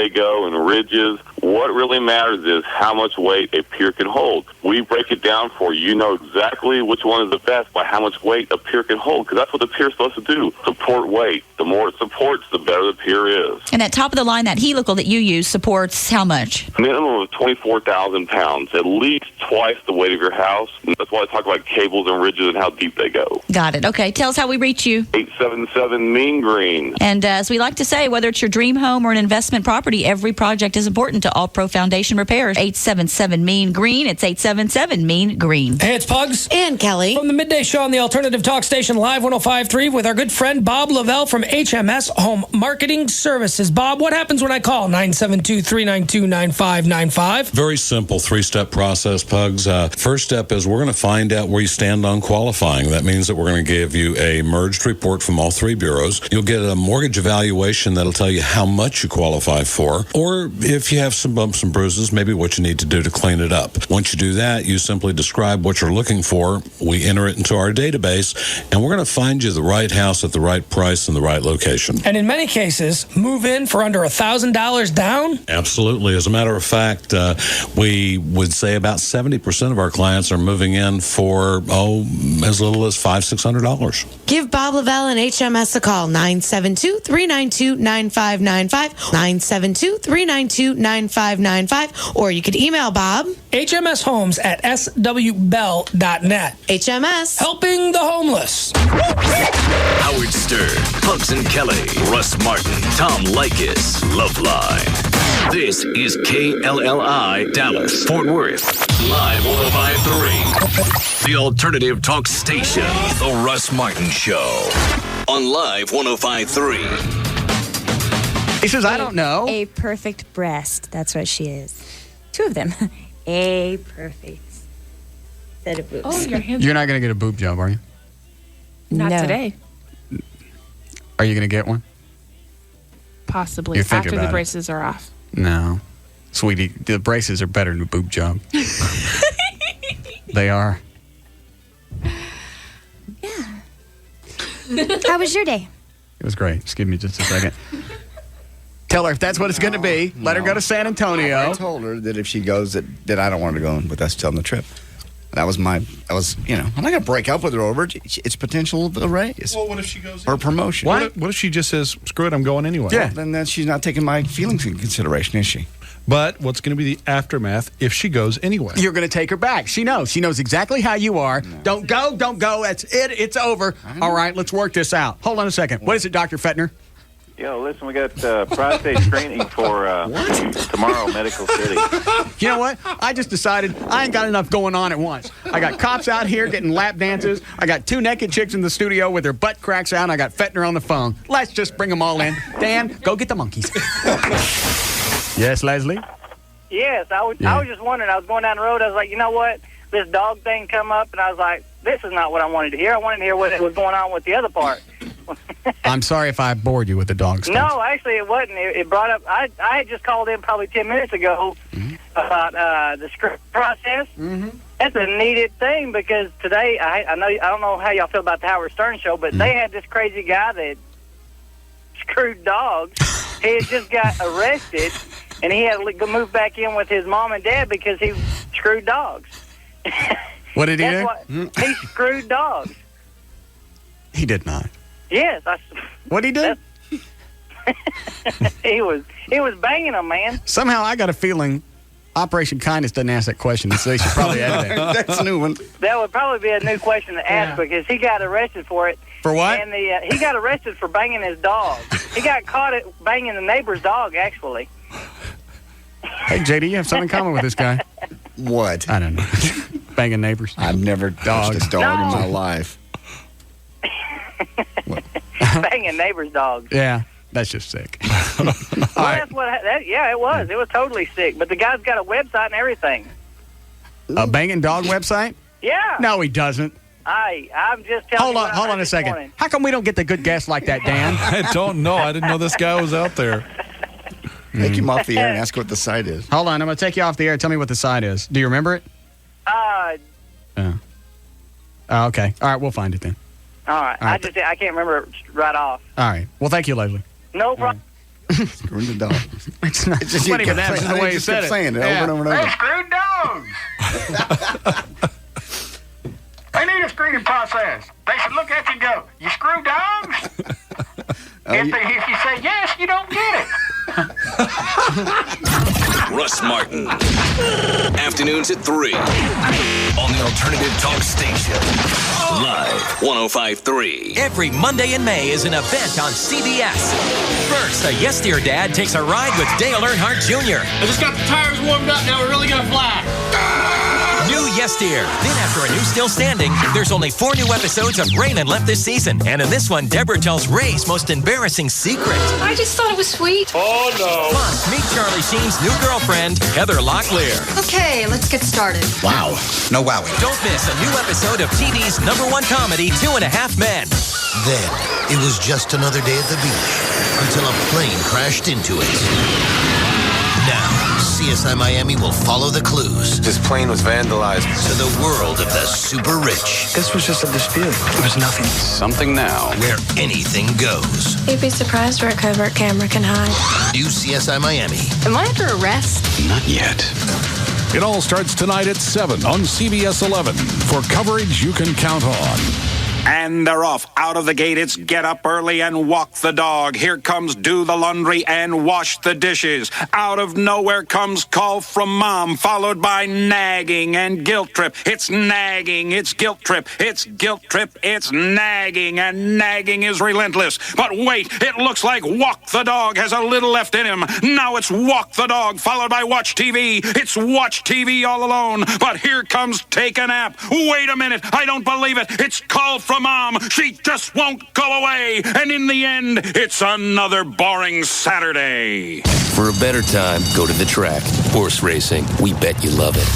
they go and ridges. What really matters is how much weight a pier can hold. We break it down for you. You know exactly which one is the best by how much weight a pier can hold, because that's what the pier is supposed to do, support weight. The more it supports, the better the pier is. And that top of the line, that helical that you use, supports how much? Minimum of 24,000 pounds, at least twice the weight of your house. And that's why I talk about cables and ridges and how deep they go. Got it. Okay, tell us how we reach you. 877 Mean Green. And as we like to say, whether it's your dream home or an investment property, every project is important to All Pro Foundation Repairs. 877 Mean Green. It's 877 Mean Green. Hey, it's Pugs. And Kelly. From the Midday Show on the Alternative Talk Station, Live 105.3, with our good friend Bob Lavelle from HMS Home Marketing Services. Bob, what happens when I call 972-392-9595? Very simple three-step process, Pugs. First step is we're going to find out where you stand on qualifying. That means that we're going to give you a merged report from all three bureaus. You'll get a mortgage evaluation that'll tell you how much you qualify for, or if you have some bumps and bruises, maybe what you need to do to clean it up. Once you do that, you simply describe what you're looking for. We enter it into our database, and we're going to find you the right house at the right price and the right location. And in many cases, move in for under $1,000 down? Absolutely. As a matter of fact, we would say about 70% of our clients are moving in for, as little as $500-$600. Give Bob Lavelle and HMS a call, 972-392-9595, 972-392-9595, or you could email Bob. HMShomes@swbell.net. HMS. Helping the homeless. Howard Stern, Pugs and Kelly, Russ Martin, Tom Leykis, Loveline. This is KLLI Dallas, Fort Worth, Live 105.3. The Alternative Talk Station, The Russ Martin Show, on Live 105.3. He says, I don't know. A perfect breast. That's what she is. Two of them. A perfect set of boobs. Oh, your hands. You're not going to get a boob job, are you? Not No. today. Are you going to get one? Possibly. You think After about the it. braces are off. No. Sweetie, the braces are better than a boob job. They are. How was your day? It was great. Just give me just a second. Tell her if that's what it's going to be. Let her go to San Antonio. I told her that if she goes, that I don't want her to go with us on the trip. I'm not going to break up with her over it. It's potential of a raise. Well, what if she goes or promotion? What if she just says, screw it, I'm going anyway? Yeah. Well, then she's not taking my feelings into consideration, is she? But what's going to be the aftermath if she goes anyway? You're going to take her back. She knows. She knows exactly how you are. No. Don't go. That's it. It's over. All right, let's work this out. Hold on a second. What is it, Dr. Fettner? Yo, listen, we got prostate screening for tomorrow, Medical City. You know what? I just decided I ain't got enough going on at once. I got cops out here getting lap dances. I got two naked chicks in the studio with their butt cracks out. And I got Fettner on the phone. Let's just bring them all in. Dan, go get the monkeys. Yes, Leslie? Yes, I was just wondering. I was going down the road. I was like, you know what? This dog thing come up, and I was like, this is not what I wanted to hear. I wanted to hear what was going on with the other part. I'm sorry if I bored you with the dog stuff. No, actually, it wasn't. It brought up. I had just called in probably 10 minutes ago about the script process. Mm-hmm. That's a needed thing because today I don't know how y'all feel about the Howard Stern show, but they had this crazy guy that screwed dogs. He had just got arrested, and he had to move back in with his mom and dad because he screwed dogs. What did he do? He screwed dogs. He did not. Yes. What did he do? He was banging them, man. Somehow I got a feeling Operation Kindness doesn't ask that question, so they should probably edit it. That's a new one. That would probably be a new question to ask because he got arrested for it. For what? And he got arrested for banging his dog. He got caught at banging the neighbor's dog, actually. Hey, JD, you have something in common with this guy. What? I don't know. Banging neighbors. I've never touched a dog in my life. Banging neighbor's dogs. Yeah, that's just sick. That's what. It was. It was totally sick. But the guy's got a website and everything. A banging dog website? Yeah. No, he doesn't. I'm just telling you. Hold on a second. Morning. How come we don't get the good guests like that, Dan? I don't know. I didn't know this guy was out there. Take him off the air and ask what the site is. Hold on, I'm going to take you off the air. Tell me what the site is. Do you remember it? Okay. All right, we'll find it then. All right. I can't remember it right off. All right. Well, thank you, Leslie. No problem. Screwing the dog. It's not funny, but that's the way you said it. Saying it over and over and over. Hey, screwed dogs. They need a screening process. They should look at you and go, "You screw dogs?" If you say yes, you don't get it. Russ Martin. Afternoons at 3 on the Alternative Talk Station. Live 105.3. Every Monday in May is an event on CBS. First, a Yes Dear Dad takes a ride with Dale Earnhardt Jr. I just got the tires warmed up. Now we're really going to fly. New Yes Dear. Then after a new Still Standing, there's only 4 new episodes of Raymond left this season. And in this one, Deborah tells Ray's most embarrassing secret. I just thought it was sweet. Oh, no. Plus, meet Charlie Sheen's new girlfriend, Heather Locklear. Okay, let's get started. Wow. No wowing. Don't miss a new episode of TV's #1 comedy, 2.5 Men. Then, it was just another day at the beach until a plane crashed into it. Now, CSI Miami will follow the clues. This plane was vandalized. To the world of the super rich. This was just a dispute. It was nothing. Something now. Where anything goes. You'd be surprised where a covert camera can hide. New CSI Miami. Am I under arrest? Not yet. It all starts tonight at 7 on CBS 11 for coverage you can count on. And they're off. Out of the gate, it's get up early and walk the dog. Here comes do the laundry and wash the dishes. Out of nowhere comes call from mom, followed by nagging and guilt trip. It's nagging, it's guilt trip, it's guilt trip, it's nagging, and nagging is relentless. But wait, it looks like walk the dog has a little left in him. Now it's walk the dog, followed by watch TV. It's watch TV all alone. But here comes take a nap. Wait a minute, I don't believe it. It's call from mom. She just won't go away. And in the end, it's another boring Saturday. For a better time, go to the track. Horse racing. We bet you love it.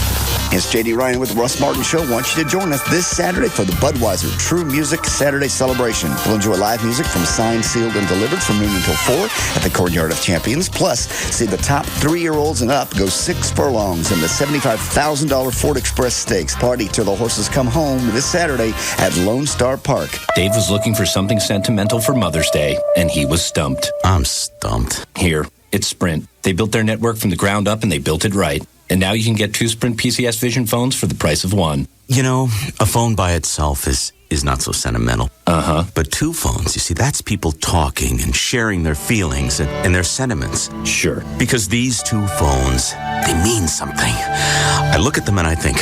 It's J.D. Ryan with the Russ Martin Show. I want you to join us this Saturday for the Budweiser True Music Saturday Celebration. We'll enjoy live music from Signed, Sealed, and Delivered from noon until 4 at the Courtyard of Champions. Plus, see the top 3-year-olds and up go 6 furlongs in the $75,000 Ford Express Stakes. Party till the horses come home this Saturday at Lone Star Park. Dave was looking for something sentimental for Mother's Day, and he was stumped. I'm stumped. Here, it's Sprint. They built their network from the ground up, and they built it right. And now you can get 2 Sprint PCS Vision phones for the price of 1. You know, a phone by itself is not so sentimental. Uh-huh. But 2 phones, you see, that's people talking and sharing their feelings and their sentiments. Sure. Because these 2 phones, they mean something. I look at them and I think,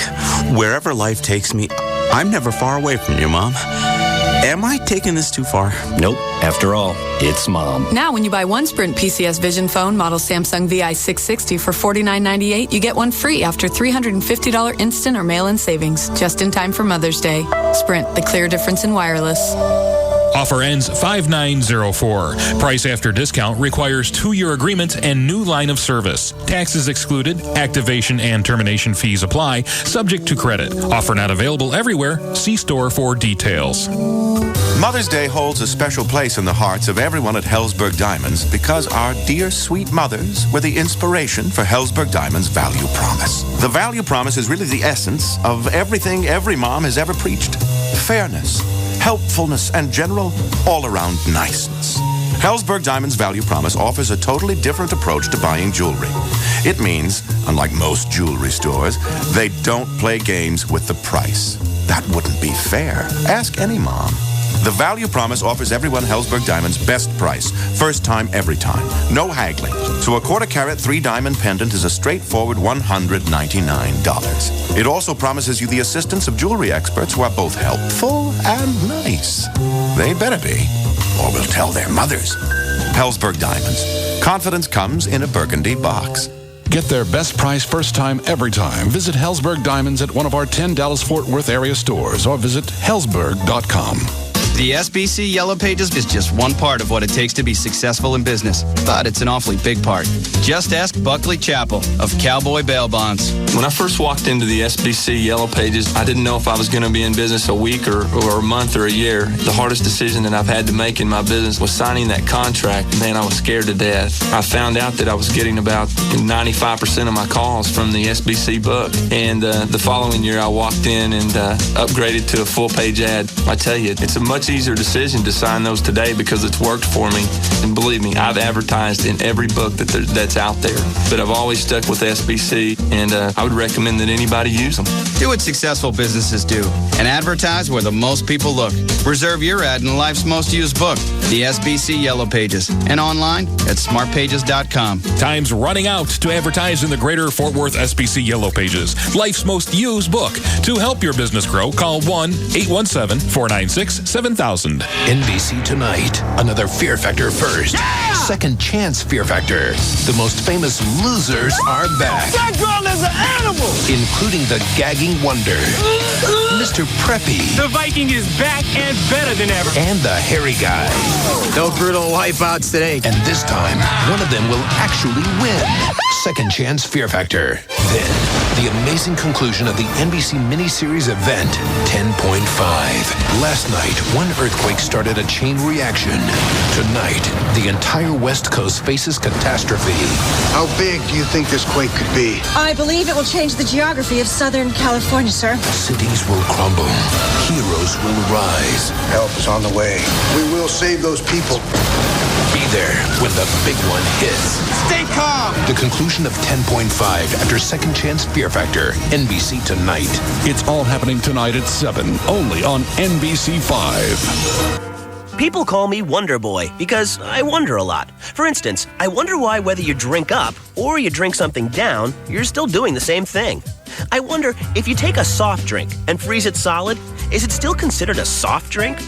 wherever life takes me, I'm never far away from you, Mom. Am I taking this too far? Nope. After all, it's Mom. Now, when you buy 1 Sprint PCS Vision phone, model Samsung VI660 for $49.98, you get 1 free after $350 instant or mail-in savings. Just in time for Mother's Day. Sprint, the clear difference in wireless. Offer ends 5904. Price after discount requires 2-year agreement and new line of service. Taxes excluded. Activation and termination fees apply. Subject to credit. Offer not available everywhere. See store for details. Mother's Day holds a special place in the hearts of everyone at Hellsberg Diamonds because our dear sweet mothers were the inspiration for Hellsberg Diamonds' Value Promise. The Value Promise is really the essence of everything every mom has ever preached. Fairness, helpfulness, and general all-around niceness. Hellsberg Diamonds' Value Promise offers a totally different approach to buying jewelry. It means, unlike most jewelry stores, they don't play games with the price. That wouldn't be fair. Ask any mom. The Value Promise offers everyone Hellsberg Diamonds' best price. First time, every time. No haggling. So a 1/4 carat 3-diamond pendant is a straightforward $199. It also promises you the assistance of jewelry experts who are both helpful and nice. They better be, or we'll tell their mothers. Hellsberg Diamonds. Confidence comes in a burgundy box. Get their best price first time, every time. Visit Hellsberg Diamonds at one of our 10 Dallas-Fort Worth area stores or visit hellsberg.com. The SBC Yellow Pages is just one part of what it takes to be successful in business, but it's an awfully big part. Just ask Buckley Chappell of Cowboy Bail Bonds. When I first walked into the SBC Yellow Pages, I didn't know if I was going to be in business a week or a month or a year. The hardest decision that I've had to make in my business was signing that contract. Man, I was scared to death. I found out that I was getting about 95% of my calls from the SBC book. And the following year, I walked in and upgraded to a full-page ad. I tell you, it's a much much easier decision to sign those today because it's worked for me. And believe me, I've advertised in every book that's out there. But I've always stuck with SBC, and I would recommend that anybody use them. Do what successful businesses do and advertise where the most people look. Reserve your ad in life's most used book, the SBC Yellow Pages, and online at smartpages.com. Time's running out to advertise in the Greater Fort Worth SBC Yellow Pages, life's most used book. To help your business grow, call 1-817-496-7000. NBC Tonight, another Fear Factor first. Yeah! Second Chance Fear Factor. The most famous losers are back. That girl is an animal! Including the gagging wonder, Mr. Preppy. The Viking is back and better than ever. And the hairy guy. No brutal wipeouts today. And this time, one of them will actually win. Second Chance Fear Factor. Then, the amazing conclusion of the NBC miniseries event, 10.5. Last night, one earthquake started a chain reaction. Tonight, the entire West Coast faces catastrophe. How big do you think this quake could be? I believe it will change the geography of Southern California, sir. Cities will crumble. Heroes will rise. Help is on the way. We will save those people. Be there when the big one hits. Stay calm. The conclusion of 10.5 after Second Chance Fear Factor. NBC Tonight. It's all happening tonight at 7, only on NBC 5. People call me Wonder Boy because I wonder a lot. For instance, I wonder why whether you drink up or you drink something down, you're still doing the same thing. I wonder if you take a soft drink and freeze it solid, is it still considered a soft drink?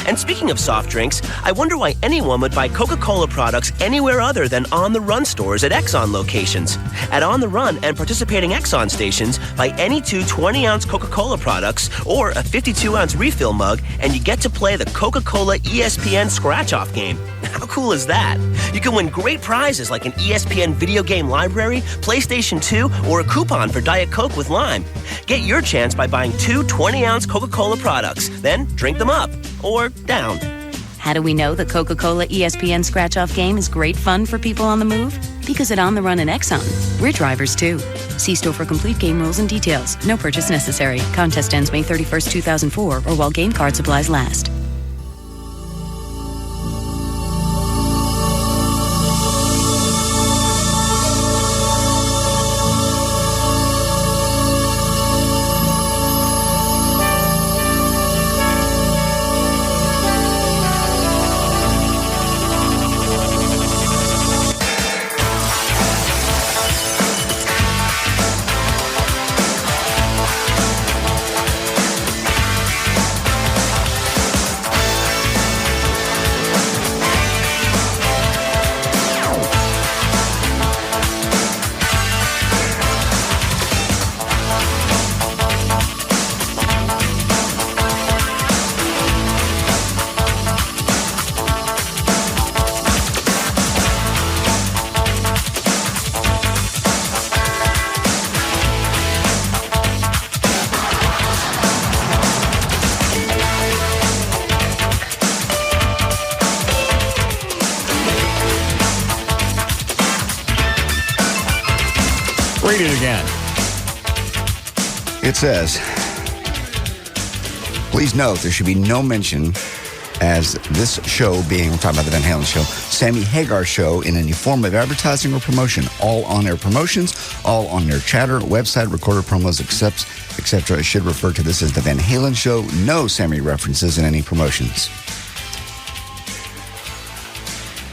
And speaking of soft drinks, I wonder why anyone would buy Coca-Cola products anywhere other than On the Run stores at Exxon locations. At On the Run and participating Exxon stations, buy any two 20-ounce Coca-Cola products or a 52-ounce refill mug, and you get to play the Coca-Cola ESPN scratch-off game. How cool is that? You can win great prizes like an ESPN video game library, PlayStation 2, or a coupon for Diet Coke with lime. Get your chance by buying two 20-ounce Coca-Cola products, then drink them up or down. How do we know the Coca-Cola ESPN scratch-off game is great fun for people on the move? Because at On the Run and Exxon, we're drivers too. See store for complete game rules and details. No purchase necessary. Contest ends May 31st, 2004, or while game card supplies last. Read it again. It says, please note there should be no mention as this show being, we're talking about the Van Halen show, Sammy Hagar show in any form of advertising or promotion. All on-air promotions, all on-air chatter, website, recorded promos, etc. should refer to this as the Van Halen show. No Sammy references in any promotions.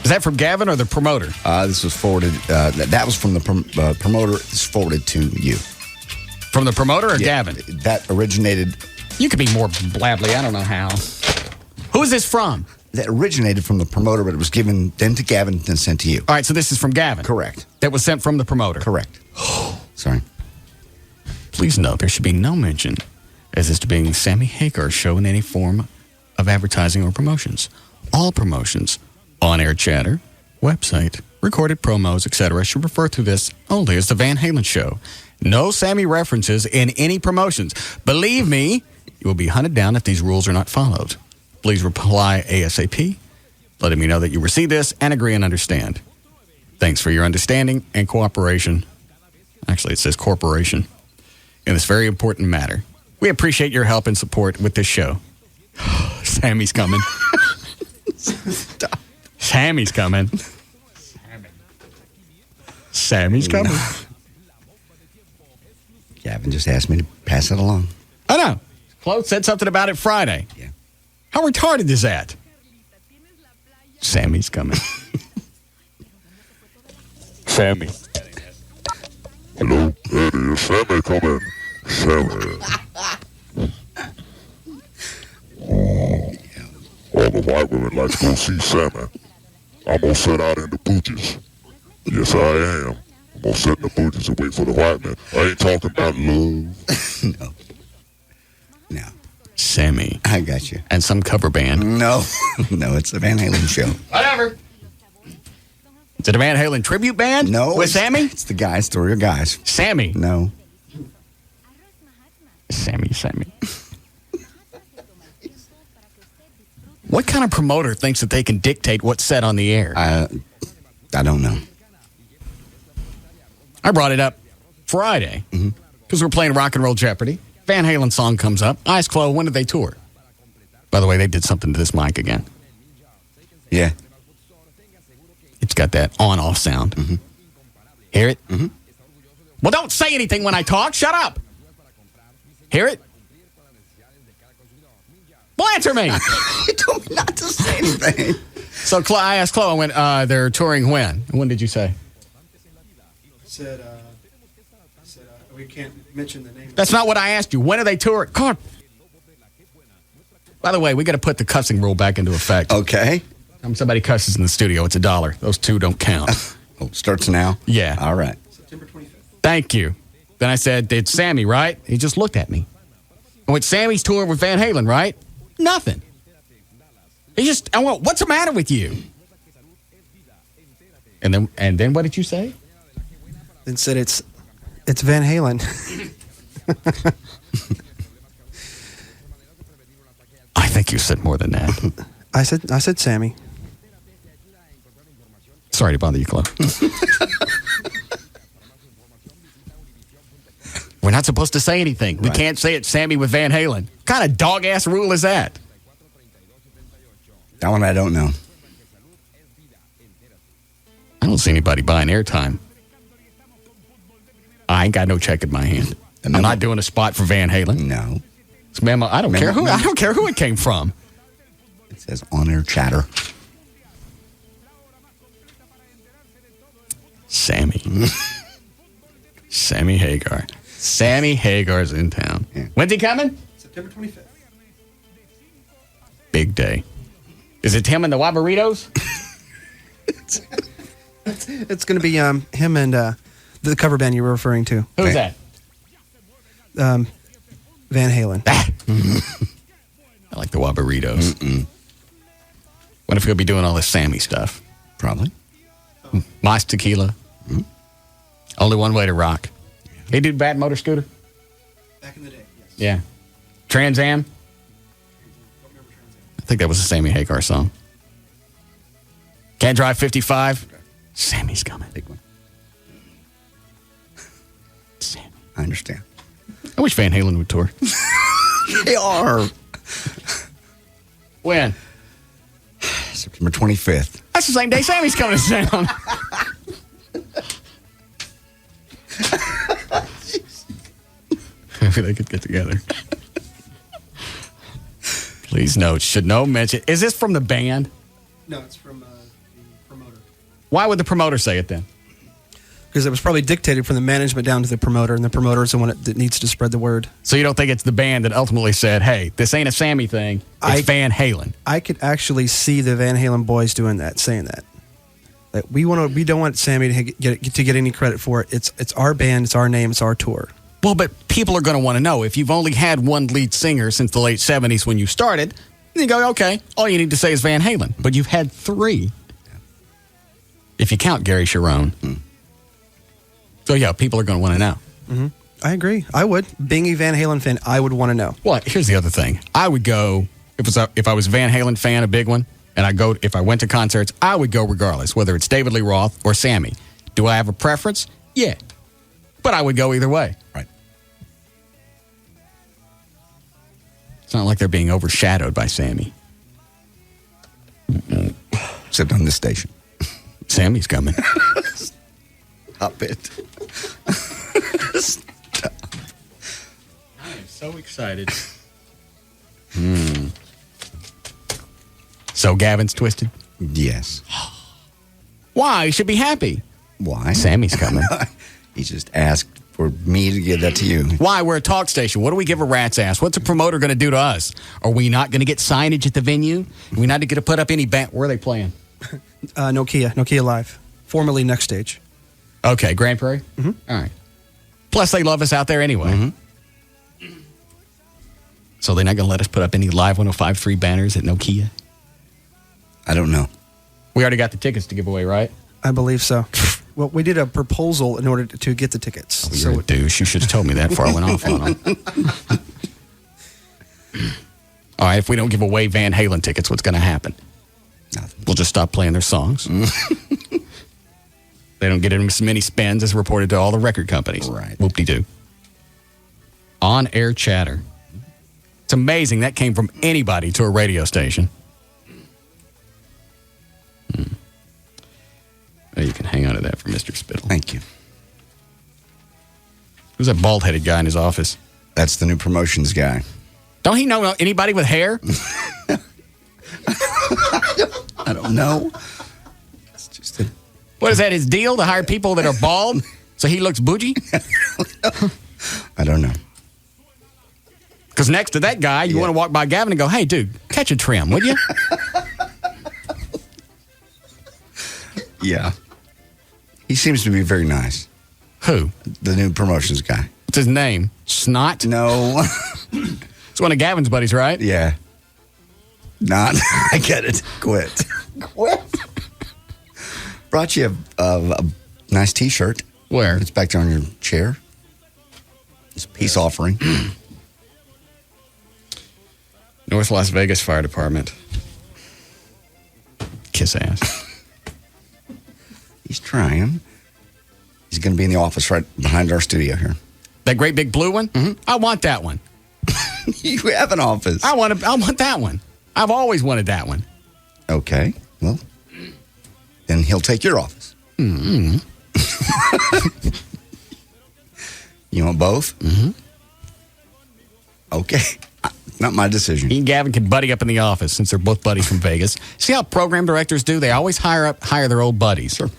Is that from Gavin or the promoter? This was forwarded. That was from the promoter. It's forwarded to you. From the promoter or Gavin? That originated. You could be more blabbly. I don't know how. Who is this from? That originated from the promoter, but it was given then to Gavin, then sent to you. All right, so this is from Gavin. Correct. That was sent from the promoter. Correct. Sorry. Please note there should be no mention as this to being Sammy Hagar's show in any form of advertising or promotions. All promotions, on-air chatter, website, recorded promos, etc. should refer to this only as the Van Halen show. No Sammy references in any promotions. Believe me, you will be hunted down if these rules are not followed. Please reply ASAP, letting me know that you receive this and agree and understand. Thanks for your understanding and cooperation. Actually, it says corporation. In this very important matter. We appreciate your help and support with this show. Sammy's coming. Sammy's coming. Sammy's coming. Gavin just asked me to pass it along. I know. Claude said something about it Friday. Yeah. How retarded is that? Sammy's coming. Sammy. Hello, Eddie, is Sammy coming? Sammy. All the white women like to go see Sammy. I'm gonna set out in the booches. Yes, I am. I'm gonna sit in the booches and wait for the white men. I ain't talking about love. No. Sammy. I got you. And some cover band. No. No, it's the Van Halen show. Whatever. Is it a Van Halen tribute band? No. With Sammy? It's the guys, story of guys. Sammy. No. Sammy. What kind of promoter thinks that they can dictate what's said on the air? I don't know. I brought it up Friday because we're playing Rock and Roll Jeopardy. Van Halen song comes up. I asked Chloe, when did they tour? By the way, they did something to this mic again. Yeah. It's got that on-off sound. Hear it? Well, don't say anything when I talk. Shut up. Hear it? Well, answer me. You told me not to say anything. So I asked Chloe, when they're touring when? When did you say? Said we can't mention the name. That's not what I asked you. When are they touring? God. By the way, we got to put the cussing rule back into effect. Okay. Somebody cusses in the studio, it's $1. Those two don't count. Oh, starts now? Yeah. All right. September 25th. Thank you. Then I said, it's Sammy, right? He just looked at me. I went, Sammy's touring with Van Halen, right? Nothing. I went, what's the matter with you? And then what did you say? Then said it's Van Halen. I think you said more than that. I said Sammy. Sorry to bother you, Chloe. We're not supposed to say anything. We can't say it's Sammy with Van Halen. What kind of dog-ass rule is that? That one I don't know. I don't see anybody buying airtime. I ain't got no check in my hand. I'm not doing a spot for Van Halen. No. It's memo. I don't care who it came from. It says on-air chatter. Sammy. Sammy Hagar. Sammy Hagar's in town. Yeah. When's he coming? September 25th. Big day. Is it him and the Wabaritos? It's going to be him and the cover band you were referring to. Who's that? Van Halen. I like the Wabaritos. What if he'll be doing all this Sammy stuff? Probably. Mas Tequila. Only one way to rock. He did Bad Motor Scooter? Back in the day, yes. Yeah. Trans Am? I think that was a Sammy Hagar song. Can't Drive 55? Okay. Sammy's coming. Big one. Sammy. I understand. I wish Van Halen would tour. They are. When? September 25th. That's the same day Sammy's coming to town. Maybe they could get together. Please note, should no mention. Is this from the band? No, it's from the promoter. Why would the promoter say it then? Because it was probably dictated from the management down to the promoter, and the promoter is the one that needs to spread the word. So you don't think it's the band that ultimately said, hey, this ain't a Sammy thing, it's Van Halen? I could actually see the Van Halen boys doing that, saying that. That we don't want Sammy to get any credit for it. It's our band, it's our name, it's our tour. Well, but people are going to want to know. If you've only had one lead singer since the late 70s when you started, then you go, okay, all you need to say is Van Halen. But you've had three. If you count Gary Cherone. So, yeah, people are going to want to know. Mm-hmm. I agree. I would. Being a Van Halen fan, I would want to know. Well, here's the other thing. I would go, if I was a Van Halen fan, a big one, and if I went to concerts, I would go regardless, whether it's David Lee Roth or Sammy. Do I have a preference? Yeah. But I would go either way. Right. It's not like they're being overshadowed by Sammy. Except on this station. Sammy's coming. Stop it. Stop. I am so excited. So Gavin's twisted? Yes. Why? You should be happy. Why? Sammy's coming. He just asked for me to give that to you. Why? We're a talk station. What do we give a rat's ass? What's a promoter going to do to us? Are we not going to get signage at the venue? Are we not going to put up any Where are they playing? Nokia Live, formerly Next Stage. Okay, Grand Prairie? Mm-hmm. All right. Plus, they love us out there anyway. Mm-hmm. So they're not going to let us put up any Live 105.3 banners at Nokia? I don't know. We already got the tickets to give away, right? I believe so. Well, we did a proposal in order to get the tickets. Oh, you're a douche. You should have told me that before I went off on them. All right, if we don't give away Van Halen tickets, what's going to happen? Nothing. We'll just stop playing their songs. They don't get as many spins as reported to all the record companies. Right. Whoop-de-doo. On-air chatter. It's amazing that came from anybody to a radio station. Oh, you can hang on to that for Mr. Spittle. Thank you. Who's that bald-headed guy in his office? That's the new promotions guy. Don't he know anybody with hair? I don't know. It's just a... What is that, his deal, to hire people that are bald so he looks bougie? I don't know. Because next to that guy, you want to walk by Gavin and go, hey, dude, catch a trim, would you? Yeah. He seems to be very nice. Who? The new promotions guy. What's his name? Snot? No. It's one of Gavin's buddies, right? Yeah. Not. I get it. Quit. Brought you a nice T-shirt. Where? It's back there on your chair. It's a peace offering. North Las Vegas Fire Department. Kiss ass. He's trying. He's going to be in the office right behind our studio here. That great big blue one? Mm-hmm. I want that one. You have an office. I want that one. I've always wanted that one. Okay. Well, then he'll take your office. Mm-hmm. You want both? Mm-hmm. Okay. Not my decision. He and Gavin can buddy up in the office since they're both buddies from Vegas. See how program directors do? They always hire their old buddies. Sure.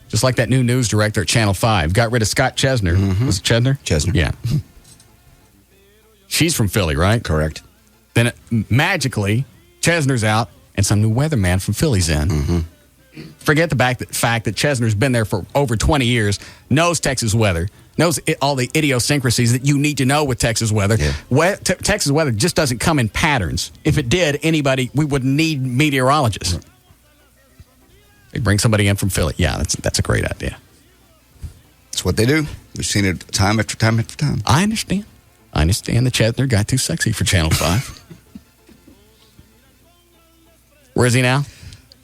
Just like that new news director at Channel 5. Got rid of Scott Chesner. Mm-hmm. Was it Chesner? Chesner. Yeah. She's from Philly, right? Correct. Then magically, Chesner's out and some new weatherman from Philly's in. Mm-hmm. Forget the fact that Chesner's been there for over 20 years, knows Texas weather, knows all the idiosyncrasies that you need to know with Texas weather. Yeah. Texas weather just doesn't come in patterns. If it did, we would need meteorologists. Right. They bring somebody in from Philly. Yeah, that's a great idea. That's what they do. We've seen it time after time after time. I understand that Chesner got too sexy for Channel 5. Where is he now?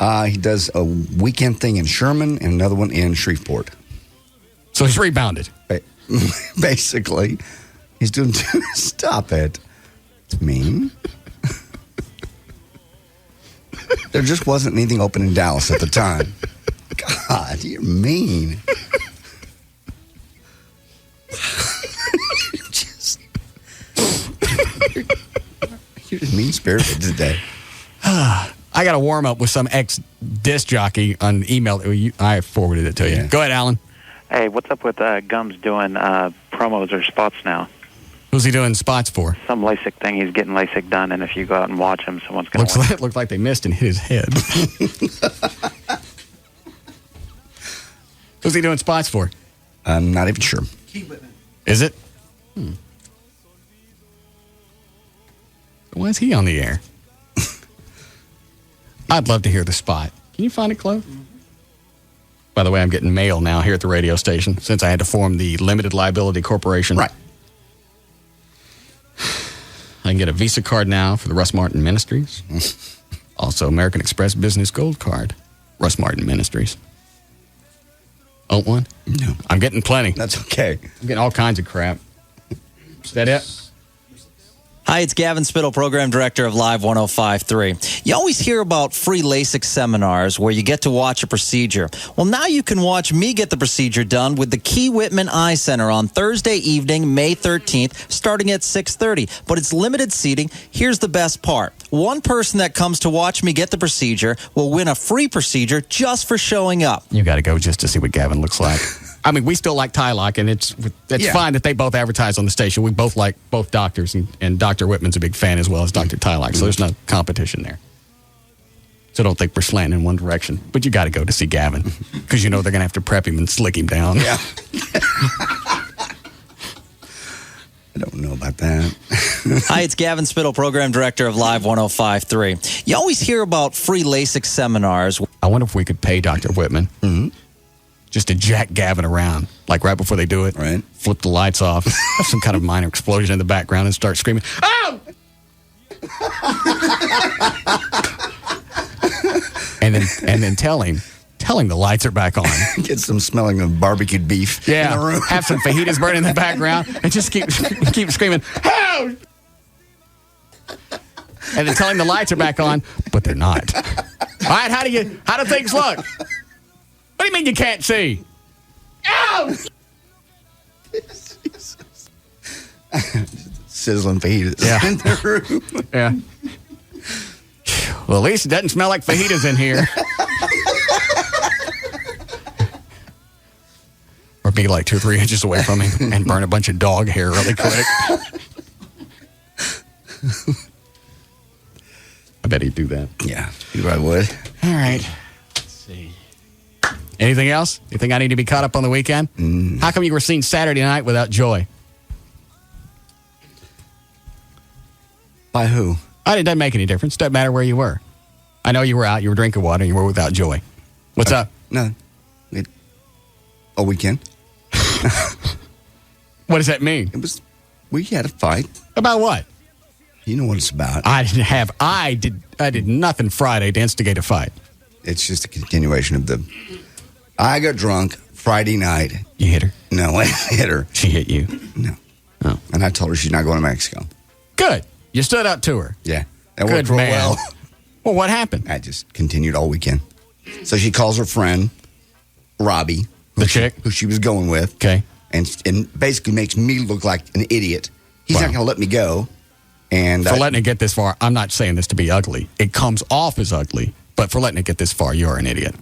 He does a weekend thing in Sherman and another one in Shreveport. So he's rebounded. Basically. He's doing... Stop it. It's mean. There just wasn't anything open in Dallas at the time. God, you're mean. You're just mean-spirited today. I got to warm up with some ex-disc jockey on email. I forwarded it to you. Yeah. Go ahead, Alan. Hey, what's up with Gums doing promos or spots now? Who's he doing spots for? Some LASIK thing. He's getting LASIK done, and if you go out and watch him, someone's going to Looks like they missed and hit his head. Who's he doing spots for? I'm not even sure. Is it? Why is he on the air? I'd love to hear the spot. Can you find it, Chloe? By the way, I'm getting mail now here at the radio station since I had to form the Limited Liability Corporation. Right. I can get a Visa card now for the Russ Martin Ministries. Also, American Express Business Gold Card. Russ Martin Ministries. Want one? No. I'm getting plenty. That's okay. I'm getting all kinds of crap. Is that it? Huh? Hi, it's Gavin Spittle, Program Director of Live 105.3. You always hear about free LASIK seminars where you get to watch a procedure. Well, now you can watch me get the procedure done with the Key Whitman Eye Center on Thursday evening, May 13th, starting at 6:30. But it's limited seating. Here's the best part. One person that comes to watch me get the procedure will win a free procedure just for showing up. You got to go just to see what Gavin looks like. I mean, we still like Tylock, and it's fine that they both advertise on the station. We both like both doctors, and Dr. Whitman's a big fan as well as Dr. Tylock, so there's no competition there. So don't think we're slanting in one direction. But you got to go to see Gavin, because you know they're going to have to prep him and slick him down. Yeah. I don't know about that. Hi, it's Gavin Spittle, Program Director of Live 105.3. You always hear about free LASIK seminars. I wonder if we could pay Dr. Whitman just to jack Gavin around, like right before they do it. Right. Flip the lights off, have some kind of minor explosion in the background, and start screaming, "Oh!" and then tell him the lights are back on. Get some smelling of barbecued beef in the room. Have some fajitas burning in the background, and just keep screaming, "Oh!" And then tell him the lights are back on, but they're not. All right, how do things look? What do you mean you can't see? Ow! Sizzling fajitas in the room. Yeah. Well, at least it doesn't smell like fajitas in here. Or be like 2 or 3 inches away from him and burn a bunch of dog hair really quick. I bet he'd do that. Yeah, you probably would. All right. Let's see. Anything else? You think I need to be caught up on the weekend? How come you were seen Saturday night without Joy? By who? It doesn't make any difference. Doesn't matter where you were. I know you were out. You were drinking water. And you were without Joy. What's up? No. A weekend. What does that mean? We had a fight. About what? You know what it's about. I did nothing Friday to instigate a fight. It's just a continuation of I got drunk Friday night. You hit her? No, I hit her. She hit you? No. Oh. And I told her she's not going to Mexico. Good. You stood up to her. Yeah. That Good worked real man. well. Well, what happened? I just continued all weekend. So she calls her friend, Robbie. The chick? Who she was going with. Okay. And basically makes me look like an idiot. He's not going to let me go. And for letting it get this far, I'm not saying this to be ugly. It comes off as ugly, but for letting it get this far, you're an idiot.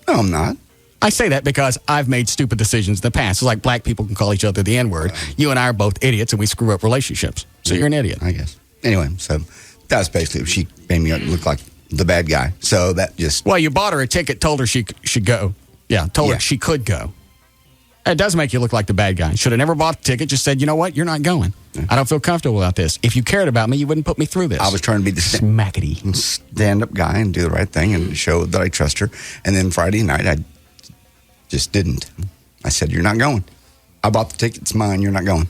No, I'm not. I say that because I've made stupid decisions in the past. It's like black people can call each other the N-word. You and I are both idiots, and we screw up relationships. So you're an idiot. I guess. Anyway, so that's basically, she made me look like the bad guy. So that just... Well, you bought her a ticket, told her she should go. Yeah, told her she could go. It does make you look like the bad guy. Should have never bought the ticket, just said, you know what, you're not going. I don't feel comfortable about this. If you cared about me, you wouldn't put me through this. I was trying to be the stand-up guy and do the right thing and show that I trust her. And then Friday night, I just didn't. I said, you're not going. I bought the ticket. It's mine. You're not going.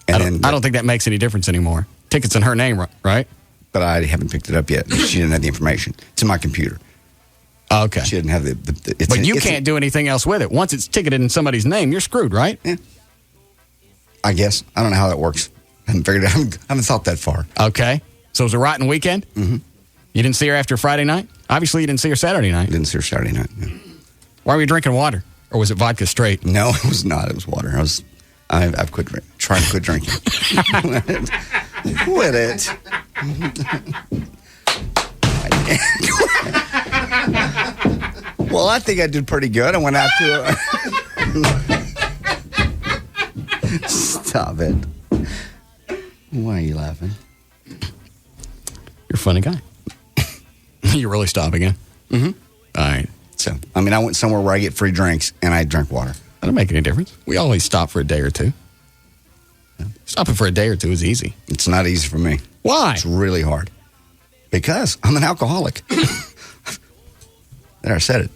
And I don't think that makes any difference anymore. Ticket's in her name, right? But I haven't picked it up yet. She didn't have the information. It's in my computer. Oh, okay. She didn't have but you can't do anything else with it. Once it's ticketed in somebody's name, you're screwed, right? Yeah. I guess. I don't know how that works. I haven't figured it out. I haven't thought that far. Okay. So it was a rotten weekend? Mm-hmm. You didn't see her after Friday night? Obviously, you didn't see her Saturday night. Didn't see her Saturday night, no. Why were you drinking water? Or was it vodka straight? No, it was not. It was water. I've quit trying to quit drinking. Quit it. Well, I think I did pretty good. I went out to Stop it. Why are you laughing? You're a funny guy. You really stop again? Mm-hmm. All right. So, I mean, I went somewhere where I get free drinks, and I drank water. That don't make any difference. We always stop for a day or two. Stopping for a day or two is easy. It's not easy for me. Why? It's really hard. Because I'm an alcoholic. There, I said it.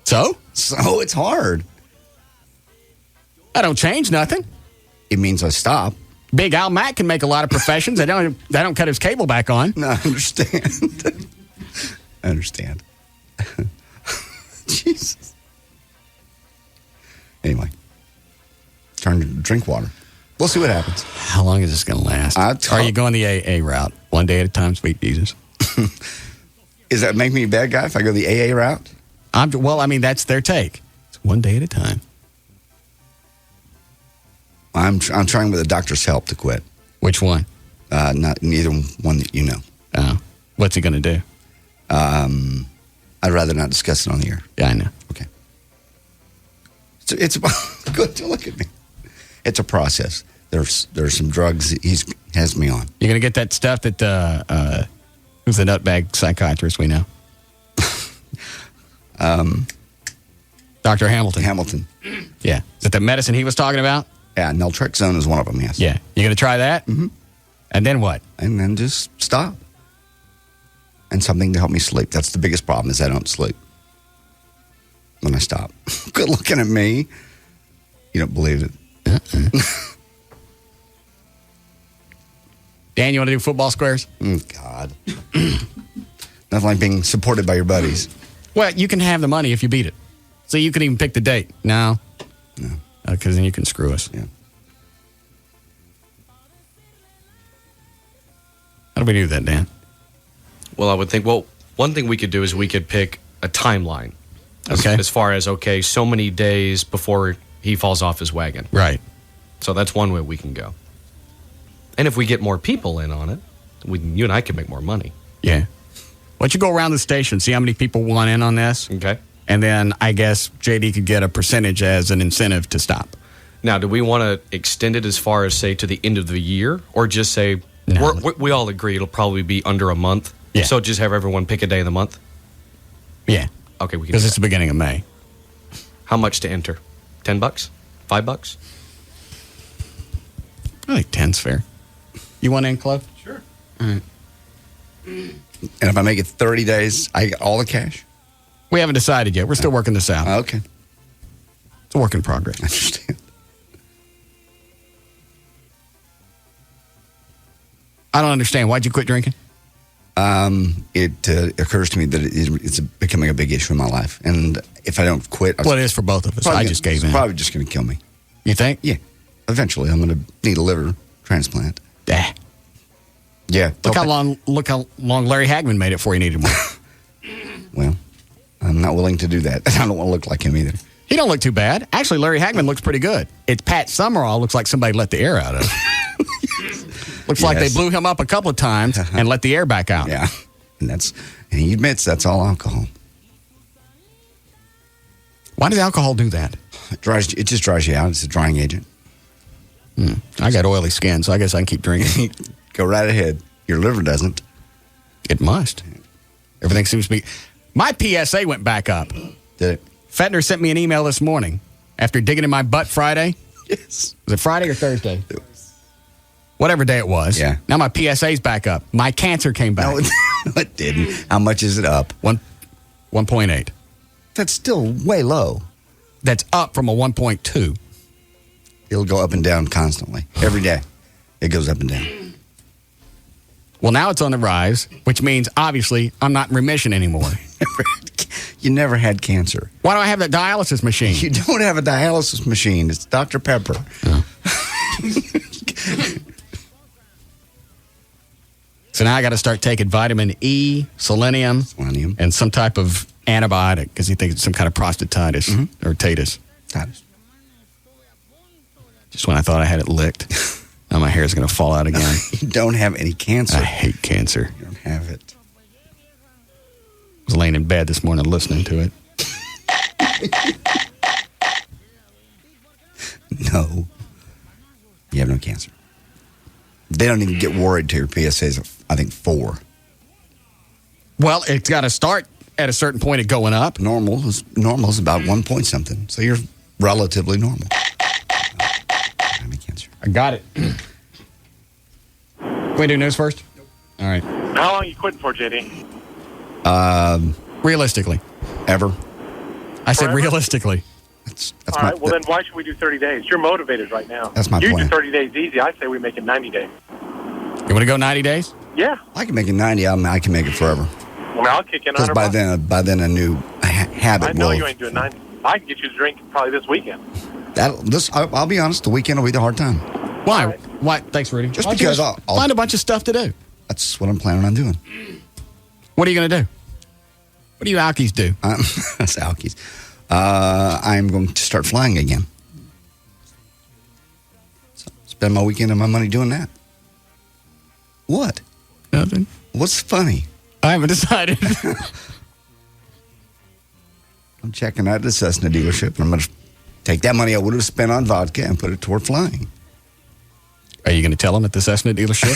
So? So it's hard. That don't change nothing. It means I stop. Big Al Mack can make a lot of professions. They don't cut his cable back on. No, I understand. I understand. Jesus. Anyway, trying to drink water. We'll see what happens. How long is this going to last? Are you going the AA route? One day at a time, sweet Jesus. Does that make me a bad guy if I go the AA route? That's their take. It's one day at a time. I'm trying with a doctor's help to quit. Which one? Neither one that you know. Oh. What's he going to do? I'd rather not discuss it on the air. Yeah, I know. Okay. It's good to look at me. It's a process. There's some drugs he has me on. You're going to get that stuff that, who's the nutbag psychiatrist we know? Dr. Hamilton. Hamilton. Yeah. Is it the medicine he was talking about? Yeah, naltrexone is one of them, yes. Yeah. You going to try that? Mm-hmm. And then what? And then just stop. And something to help me sleep. That's the biggest problem is I don't sleep when I stop. Good looking at me. You don't believe it. Dan, you want to do football squares? God. Nothing like being supported by your buddies. Well, you can have the money if you beat it. So you can even pick the date. No. Because then you can screw us. Yeah. How do we do that, Dan? Well, I would think, one thing we could do is we could pick a timeline. As far as, so many days before he falls off his wagon. Right. So that's one way we can go. And if we get more people in on it, you and I can make more money. Yeah. Why don't you go around the station, see how many people want in on this? Okay. And then I guess JD could get a percentage as an incentive to stop. Now, do we want to extend it as far as, say, to the end of the year? Or just say, we all agree it'll probably be under a month? Yeah. So just have everyone pick a day of the month? Yeah. Okay, we can. Because it's the beginning of May. How much to enter? $10? $5? I think 10's fair. You want in, Cliff? Sure. All right. And if I make it 30 days, I get all the cash? We haven't decided yet. We're still working this out. Okay. It's a work in progress. I understand. I don't understand. Why'd you quit drinking? It occurs to me that it's becoming a big issue in my life. And if I don't quit... Well, it is for both of us. I just gave in. It's probably just going to kill me. You think? Yeah. Eventually, I'm going to need a liver transplant. Yeah. Look how long Larry Hagman made it before he needed one. Well, I'm not willing to do that. I don't want to look like him either. He don't look too bad. Actually, Larry Hagman looks pretty good. It's Pat Summerall looks like somebody let the air out of him. Looks like they blew him up a couple of times and let the air back out. Yeah. And he admits that's all alcohol. Why does alcohol do that? It just dries you out. It's a drying agent. I got oily skin, so I guess I can keep drinking. Go right ahead. Your liver doesn't. It must. Everything seems to be... My PSA went back up. Did it? Fetner sent me an email this morning after digging in my butt Friday. Yes. Was it Friday or Thursday? Whatever day it was. Yeah. Now my PSA's back up. My cancer came back. No, it didn't. How much is it up? 1.8. That's still way low. That's up from a 1.2. It'll go up and down constantly. Every day. It goes up and down. Well, now it's on the rise, which means, obviously, I'm not in remission anymore. You never had cancer. Why do I have that dialysis machine? You don't have a dialysis machine. It's Dr. Pepper. Oh. So now I got to start taking vitamin E, selenium, and some type of antibiotic because he thinks it's some kind of prostatitis or tatus. Just when I thought I had it licked. Now my hair is going to fall out again. You don't have any cancer. I hate cancer. You don't have it. I was laying in bed this morning listening to it. No. You have no cancer. They don't even get worried till your PSA is, I think, 4. Well, it's got to start at a certain point of going up. Normal is about 1 point something. So you're relatively normal. I got it. Can we do news first? All right. How long are you quitting for, JD? Realistically. Ever. I said Forever? Realistically. That's All right, well then why should we do 30 days? You're motivated right now. That's my You plan. do 30 days easy. I say we make it 90 days. You want to go 90 days? Yeah. I can make it 90. I can make it forever. I mean, I'll kick in Because 100 by then a new habit I know will... you ain't doing 90. I can get you to drink probably this weekend. I'll be honest, the weekend will be the hard time. Why? Why? Thanks, Rudy. Just Why don't you because I'll find a bunch of stuff to do. That's what I'm planning on doing. What are you going to do? What do you Alkies do? That's Alkies. I'm going to start flying again. So spend my weekend and my money doing that. What? Nothing. What's funny? I haven't decided. I'm checking out the Cessna dealership, and I'm going to take that money I would have spent on vodka and put it toward flying. Are you going to tell them at the Cessna dealership?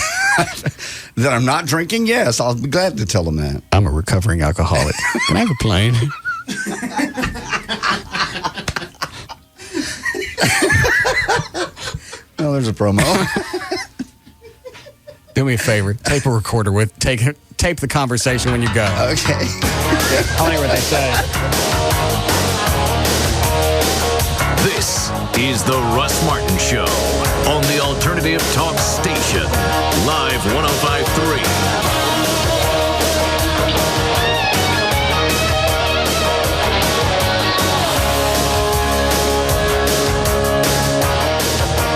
That I'm not drinking? Yes, I'll be glad to tell them that. I'm a recovering alcoholic. Can I have a plane? Well, there's a promo. Do me a favor. Tape a recorder with. Tape the conversation when you go. Okay. I want to hear what they say. This is the Russ Martin Show on the Alternative Talk Station, Live 105.3.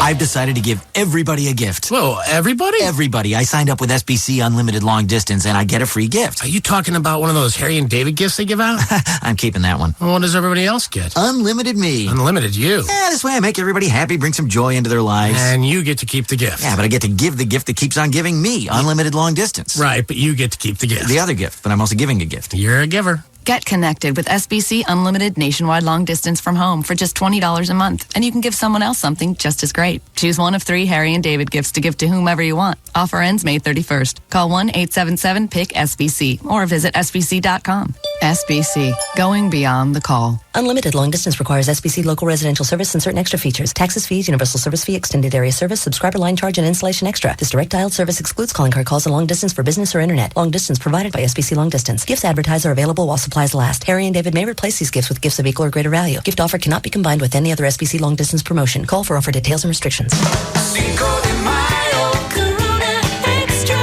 I've decided to give everybody a gift. Whoa, everybody? Everybody. I signed up with SBC Unlimited Long Distance, and I get a free gift. Are you talking about one of those Harry and David gifts they give out? I'm keeping that one. Well, what does everybody else get? Unlimited me. Unlimited you. Yeah, this way I make everybody happy, bring some joy into their lives. And you get to keep the gift. Yeah, but I get to give the gift that keeps on giving me, Unlimited Long Distance. Right, but you get to keep the gift. The other gift, but I'm also giving a gift. You're a giver. Get connected with SBC Unlimited Nationwide Long Distance from home for just $20 a month, and you can give someone else something just as great. Choose one of 3 Harry and David gifts to give to whomever you want. Offer ends May 31st. Call 1-877-PIC-SBC or visit SBC.com. SBC, going beyond the call. Unlimited long distance requires SBC local residential service and certain extra features. Taxes, fees, universal service fee, extended area service, subscriber line charge, and installation extra. This direct dialed service excludes calling card calls and long distance for business or internet. Long distance provided by SBC Long Distance. Gifts advertised are available while supplies last. Harry and David may replace these gifts with gifts of equal or greater value. Gift offer cannot be combined with any other SBC long distance promotion. Call for offer details and restrictions. Cinco de Mayo, Corona Extra.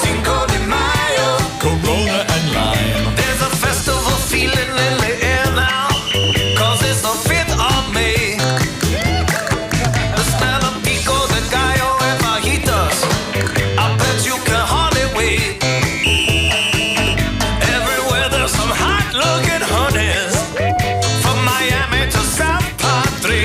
Cinco de Mayo, Corona and Lime. There's a festival feeling in the air now, 'cause it's the 5th of May. The smell of pico de gallo and fajitas, I bet you can hardly wait. Everywhere there's some hot-looking honeys, from Miami to South Padre.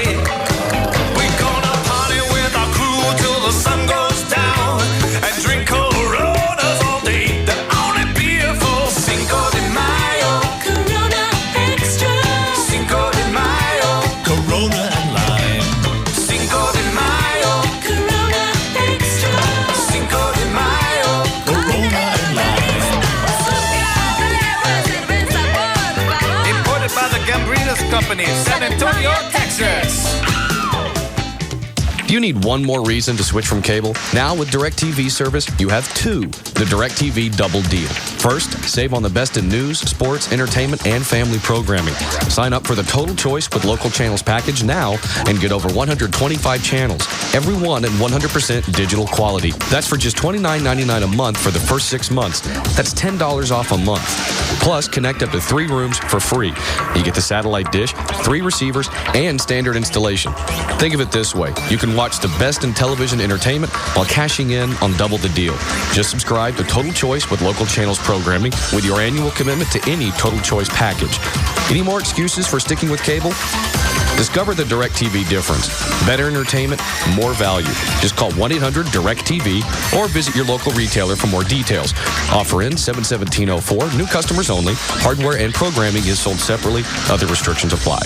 We're gonna party with our crew till the sun goes down and drink Coronas all day. The only beer for Cinco de Mayo, Corona Extra. Cinco de Mayo, Corona and Lime. Cinco de Mayo, Corona Extra. Cinco de Mayo, Corona and Lime. Imported by the Gambrinas Company, San Antonio, Texas. Do you need one more reason to switch from cable? Now with DirecTV service, you have 2. The DirecTV Double Deal. First, save on the best in news, sports, entertainment, and family programming. Sign up for the Total Choice with Local Channels package now and get over 125 channels, every one in 100% digital quality. That's for just $29.99 a month for the first 6 months. That's $10 off a month. Plus, connect up to 3 rooms for free. You get the satellite dish, 3 receivers, and standard installation. Think of it this way. You can watch the best in television entertainment while cashing in on double the deal. Just subscribe to Total Choice with Local Channels programming with your annual commitment to any Total Choice package. Any more excuses for sticking with cable? Discover the DirecTV difference. Better entertainment, more value. Just call 1-800-DIRECTV or visit your local retailer for more details. Offer ends 7/17/04. New customers only. Hardware and programming is sold separately. Other restrictions apply.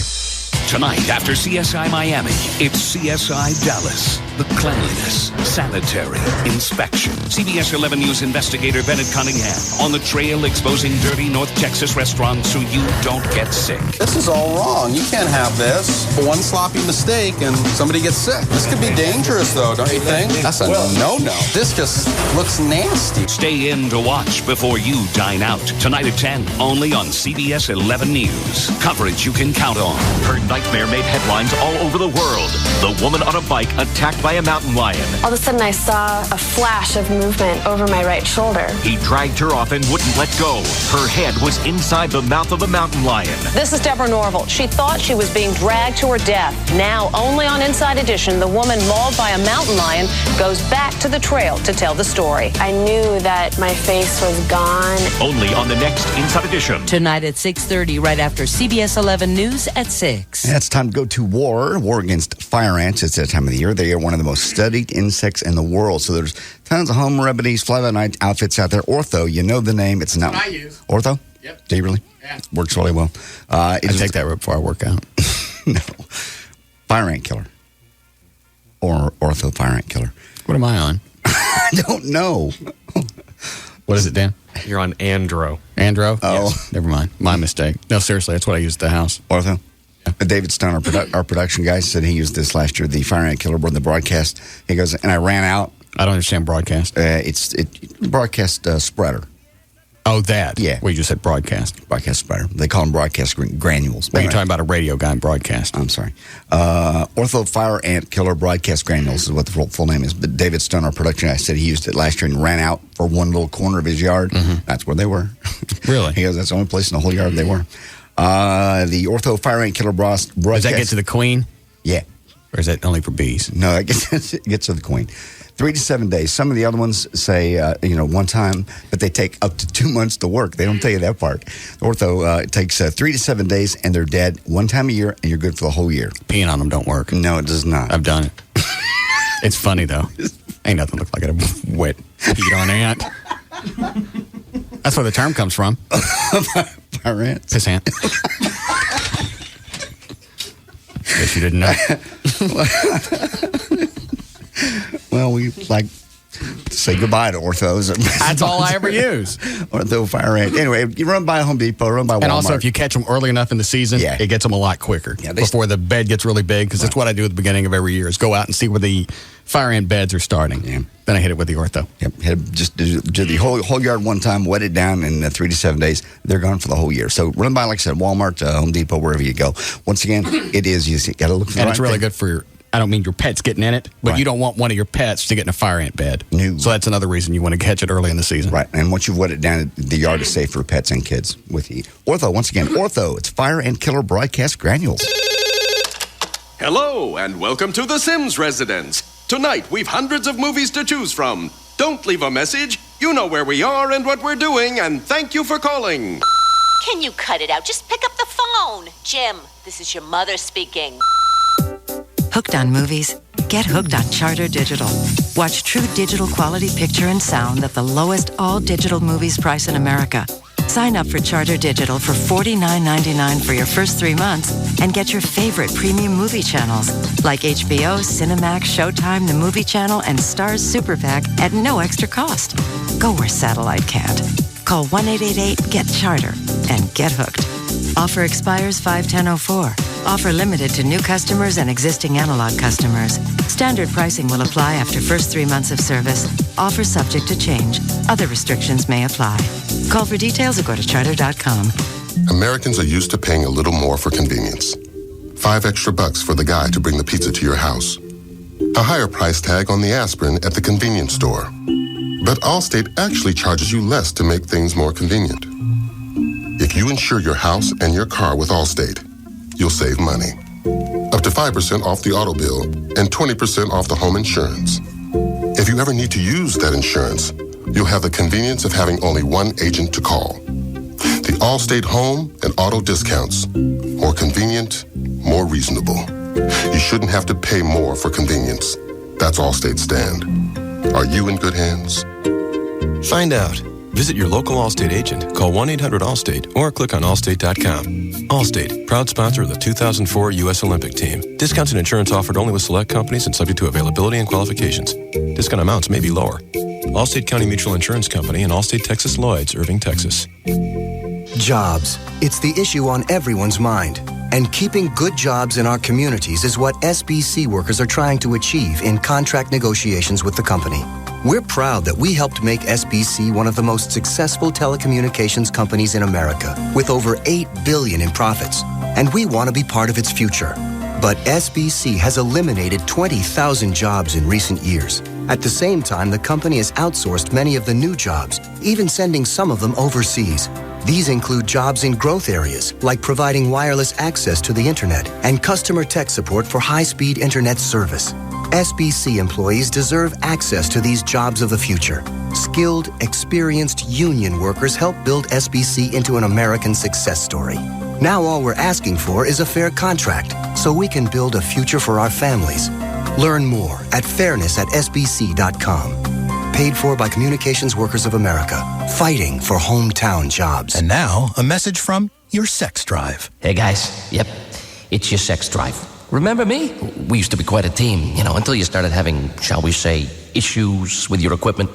Tonight, after CSI Miami, it's CSI Dallas. The cleanliness, sanitary, inspection. CBS 11 News investigator Bennett Cunningham on the trail exposing dirty North Texas restaurants so you don't get sick. This is all wrong. You can't have this. One sloppy mistake and somebody gets sick. This could be dangerous, though, don't you think? That's a no-no. This just looks nasty. Stay in to watch before you dine out. Tonight at 10, only on CBS 11 News. Coverage you can count on. Her nightmare made headlines all over the world. The woman on a bike attacked by by a mountain lion. All of a sudden, I saw a flash of movement over my right shoulder. He dragged her off and wouldn't let go. Her head was inside the mouth of a mountain lion. This is Deborah Norville. She thought she was being dragged to her death. Now, only on Inside Edition, the woman mauled by a mountain lion goes back to the trail to tell the story. I knew that my face was gone. Only on the next Inside Edition. Tonight at 6:30, right after CBS 11 News at 6. Yeah, it's time to go to war against fire ants. It's that time of the year. They are one of the most studied insects in the world. So there's tons of home remedies, fly-by-night outfits out there. Ortho, you know the name. It's not. That's what I use. Ortho? Yep. Do you really? Yeah. Works really well. I take that before I work out. No. Fire ant killer. Or Ortho fire ant killer. What am I on? I don't know. What is it, Dan? You're on Andro. Andro? Oh. Yes. Never mind. My mistake. No, seriously, that's what I use at the house. Ortho? Yeah. David Stone, our production guy, said he used this last year, the fire ant killer, on the broadcast. He goes, and I ran out. I don't understand broadcast. It's broadcast spreader. Oh, that? Yeah. Well, you just said broadcast. Broadcast spreader. They call them broadcast granules. Well, you're talking about a radio guy in broadcast. I'm sorry. Ortho Fire Ant Killer Broadcast Granules is what the full name is. But David Stone, our production guy, said he used it last year and ran out for one little corner of his yard. Mm-hmm. That's where they were. Really? He goes, that's the only place in the whole yard they were. The Ortho Fire Ant Killer Broadcast. Does that get to the queen? Yeah. Or is that only for bees? No, it gets to the queen. 3 to 7 days. Some of the other ones say, one time, but they take up to 2 months to work. They don't tell you that part. Ortho, it takes 3 to 7 days, and they're dead one time a year, and you're good for the whole year. Peeing on them don't work. No, it does not. I've done it. It's funny, though. Ain't nothing look like a wet peed on ant. That's where the term comes from. Fire ant? Piss ant. Guess you didn't know. Well, we like to say goodbye to Orthos. That's all I ever use. Ortho Fire Ant. Anyway, you run by Home Depot, run by Walmart. And also, if you catch them early enough in the season, it gets them a lot quicker before the bed gets really big, because that's what I do at the beginning of every year, is go out and see where the fire ant beds are starting. Yeah. Then I hit it with the Ortho. Yep. Just do the whole yard one time, wet it down, in 3 to 7 days, they're gone for the whole year. So run by, like I said, Walmart, Home Depot, wherever you go. Once again, it is, you got to look for the And right it's really thing. good for I don't mean your pet's getting in it, but you don't want one of your pets to get in a fire ant bed. No. So that's another reason you want to catch it early in the season. Right. And once you've wet it down, the yard is safe for pets and kids with you. Ortho, once again, Ortho, it's Fire Ant Killer Broadcast Granules. Hello, and welcome to the Sims residence. Tonight, we've hundreds of movies to choose from. Don't leave a message. You know where we are and what we're doing, and thank you for calling. Can you cut it out? Just pick up the phone. Jim, this is your mother speaking. Hooked on movies? Get hooked on Charter Digital. Watch true digital quality picture and sound at the lowest all-digital movies price in America. Sign up for Charter Digital for $49.99 for your first 3 months and get your favorite premium movie channels like HBO, Cinemax, Showtime, The Movie Channel, and Starz Super Pack at no extra cost. Go where satellite can't. Call 1-888-GET-CHARTER and get hooked. Offer expires 5/10/04. Offer limited to new customers and existing analog customers. Standard pricing will apply after first 3 months of service. Offer subject to change. Other restrictions may apply. Call for details or go to charter.com. Americans are used to paying a little more for convenience. $5 extra for the guy to bring the pizza to your house. A higher price tag on the aspirin at the convenience store. But Allstate actually charges you less to make things more convenient. If you insure your house and your car with Allstate, you'll save money. Up to 5% off the auto bill and 20% off the home insurance. If you ever need to use that insurance, you'll have the convenience of having only one agent to call. The Allstate home and auto discounts. More convenient, more reasonable. You shouldn't have to pay more for convenience. That's Allstate's stand. Are you in good hands? Find out. Visit your local Allstate agent, call 1-800-ALLSTATE, or click on allstate.com. Allstate, proud sponsor of the 2004 U.S. Olympic team. Discounts and insurance offered only with select companies and subject to availability and qualifications. Discount amounts may be lower. Allstate County Mutual Insurance Company and Allstate Texas Lloyds, Irving, Texas. Jobs. It's the issue on everyone's mind. And keeping good jobs in our communities is what SBC workers are trying to achieve in contract negotiations with the company. We're proud that we helped make SBC one of the most successful telecommunications companies in America, with over $8 billion in profits. And we want to be part of its future. But SBC has eliminated 20,000 jobs in recent years. At the same time, the company has outsourced many of the new jobs, even sending some of them overseas. These include jobs in growth areas, like providing wireless access to the internet and customer tech support for high-speed internet service. SBC employees deserve access to these jobs of the future. Skilled, experienced union workers help build SBC into an American success story. Now all we're asking for is a fair contract, so we can build a future for our families. Learn more at fairness@sbc.com. Paid for by Communications Workers of America, fighting for hometown jobs. And now, a message from your sex drive. Hey guys, yep, it's your sex drive. Remember me? We used to be quite a team, until you started having, shall we say, issues with your equipment.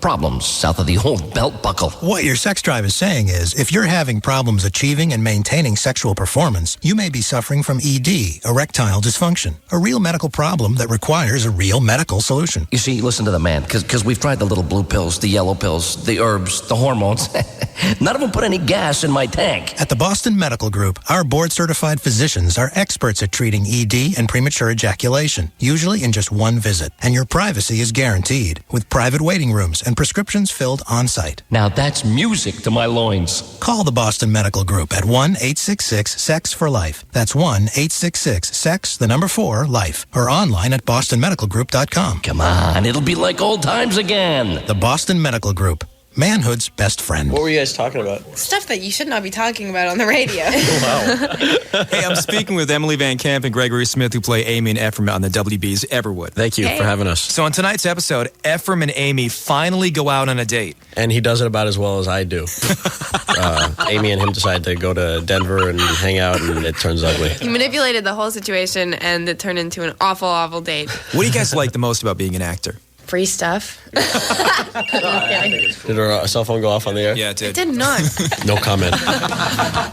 Problems south of the old belt buckle. What your sex drive is saying is, if you're having problems achieving and maintaining sexual performance, you may be suffering from ED, erectile dysfunction, a real medical problem that requires a real medical solution. You see, listen to the man, because we've tried the little blue pills, the yellow pills, the herbs, the hormones. None of them put any gas in my tank. At the Boston Medical Group, our board-certified physicians are experts at treating ED and premature ejaculation, usually in just one visit. And your privacy is guaranteed, with private waiting rooms and prescriptions filled on-site. Now that's music to my loins. Call the Boston Medical Group at 1-866-SEX-FOR-LIFE. That's 1-866-SEX-4-LIFE. Or online at bostonmedicalgroup.com. Come on, it'll be like old times again. The Boston Medical Group. Manhood's best friend. What were you guys talking about? Stuff that you should not be talking about on the radio. Hey, I'm speaking with Emily Van Camp and Gregory Smith, who play Amy and Ephraim on the WB's Everwood. Thank you for having us. So on tonight's episode, Ephraim and Amy finally go out on a date. And he does it about as well as I do. Amy and him decide to go to Denver and hang out, and it turns ugly. He manipulated the whole situation, and it turned into an awful, awful date. What do you guys like the most about being an actor? Free stuff. Did her cell phone go off on the air? Yeah, it did. It did not. No comment.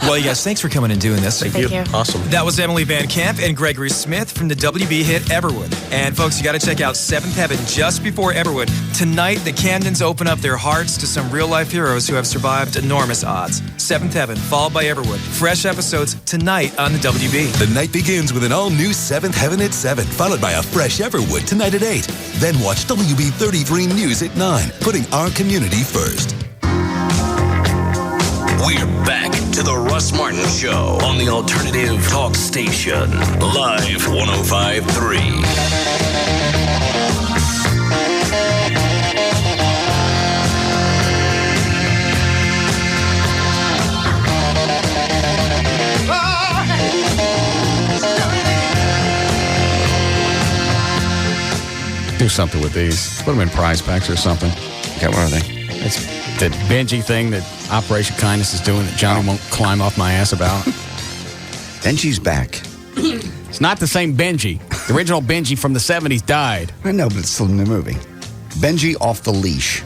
Well, you guys, thanks for coming and doing this. Thank you. Awesome. That was Emily Van Camp and Gregory Smith from the WB hit Everwood. And folks, you got to check out Seventh Heaven just before Everwood. Tonight, the Camdens open up their hearts to some real-life heroes who have survived enormous odds. Seventh Heaven, followed by Everwood. Fresh episodes tonight on the WB. The night begins with an all-new Seventh Heaven at 7, followed by a fresh Everwood tonight at 8. Then watch WB 33 News at 9, putting our community first. We're back to the Russ Martin Show on the Alternative Talk Station. Live 105.3. Do something with these. Put them in prize packs or something. Okay, what are they? It's that Benji thing that Operation Kindness is doing that Johnny won't climb off my ass about. Benji's back. It's not the same Benji. The original Benji from the 70s died. I know, but it's still in the movie. Benji Off the Leash.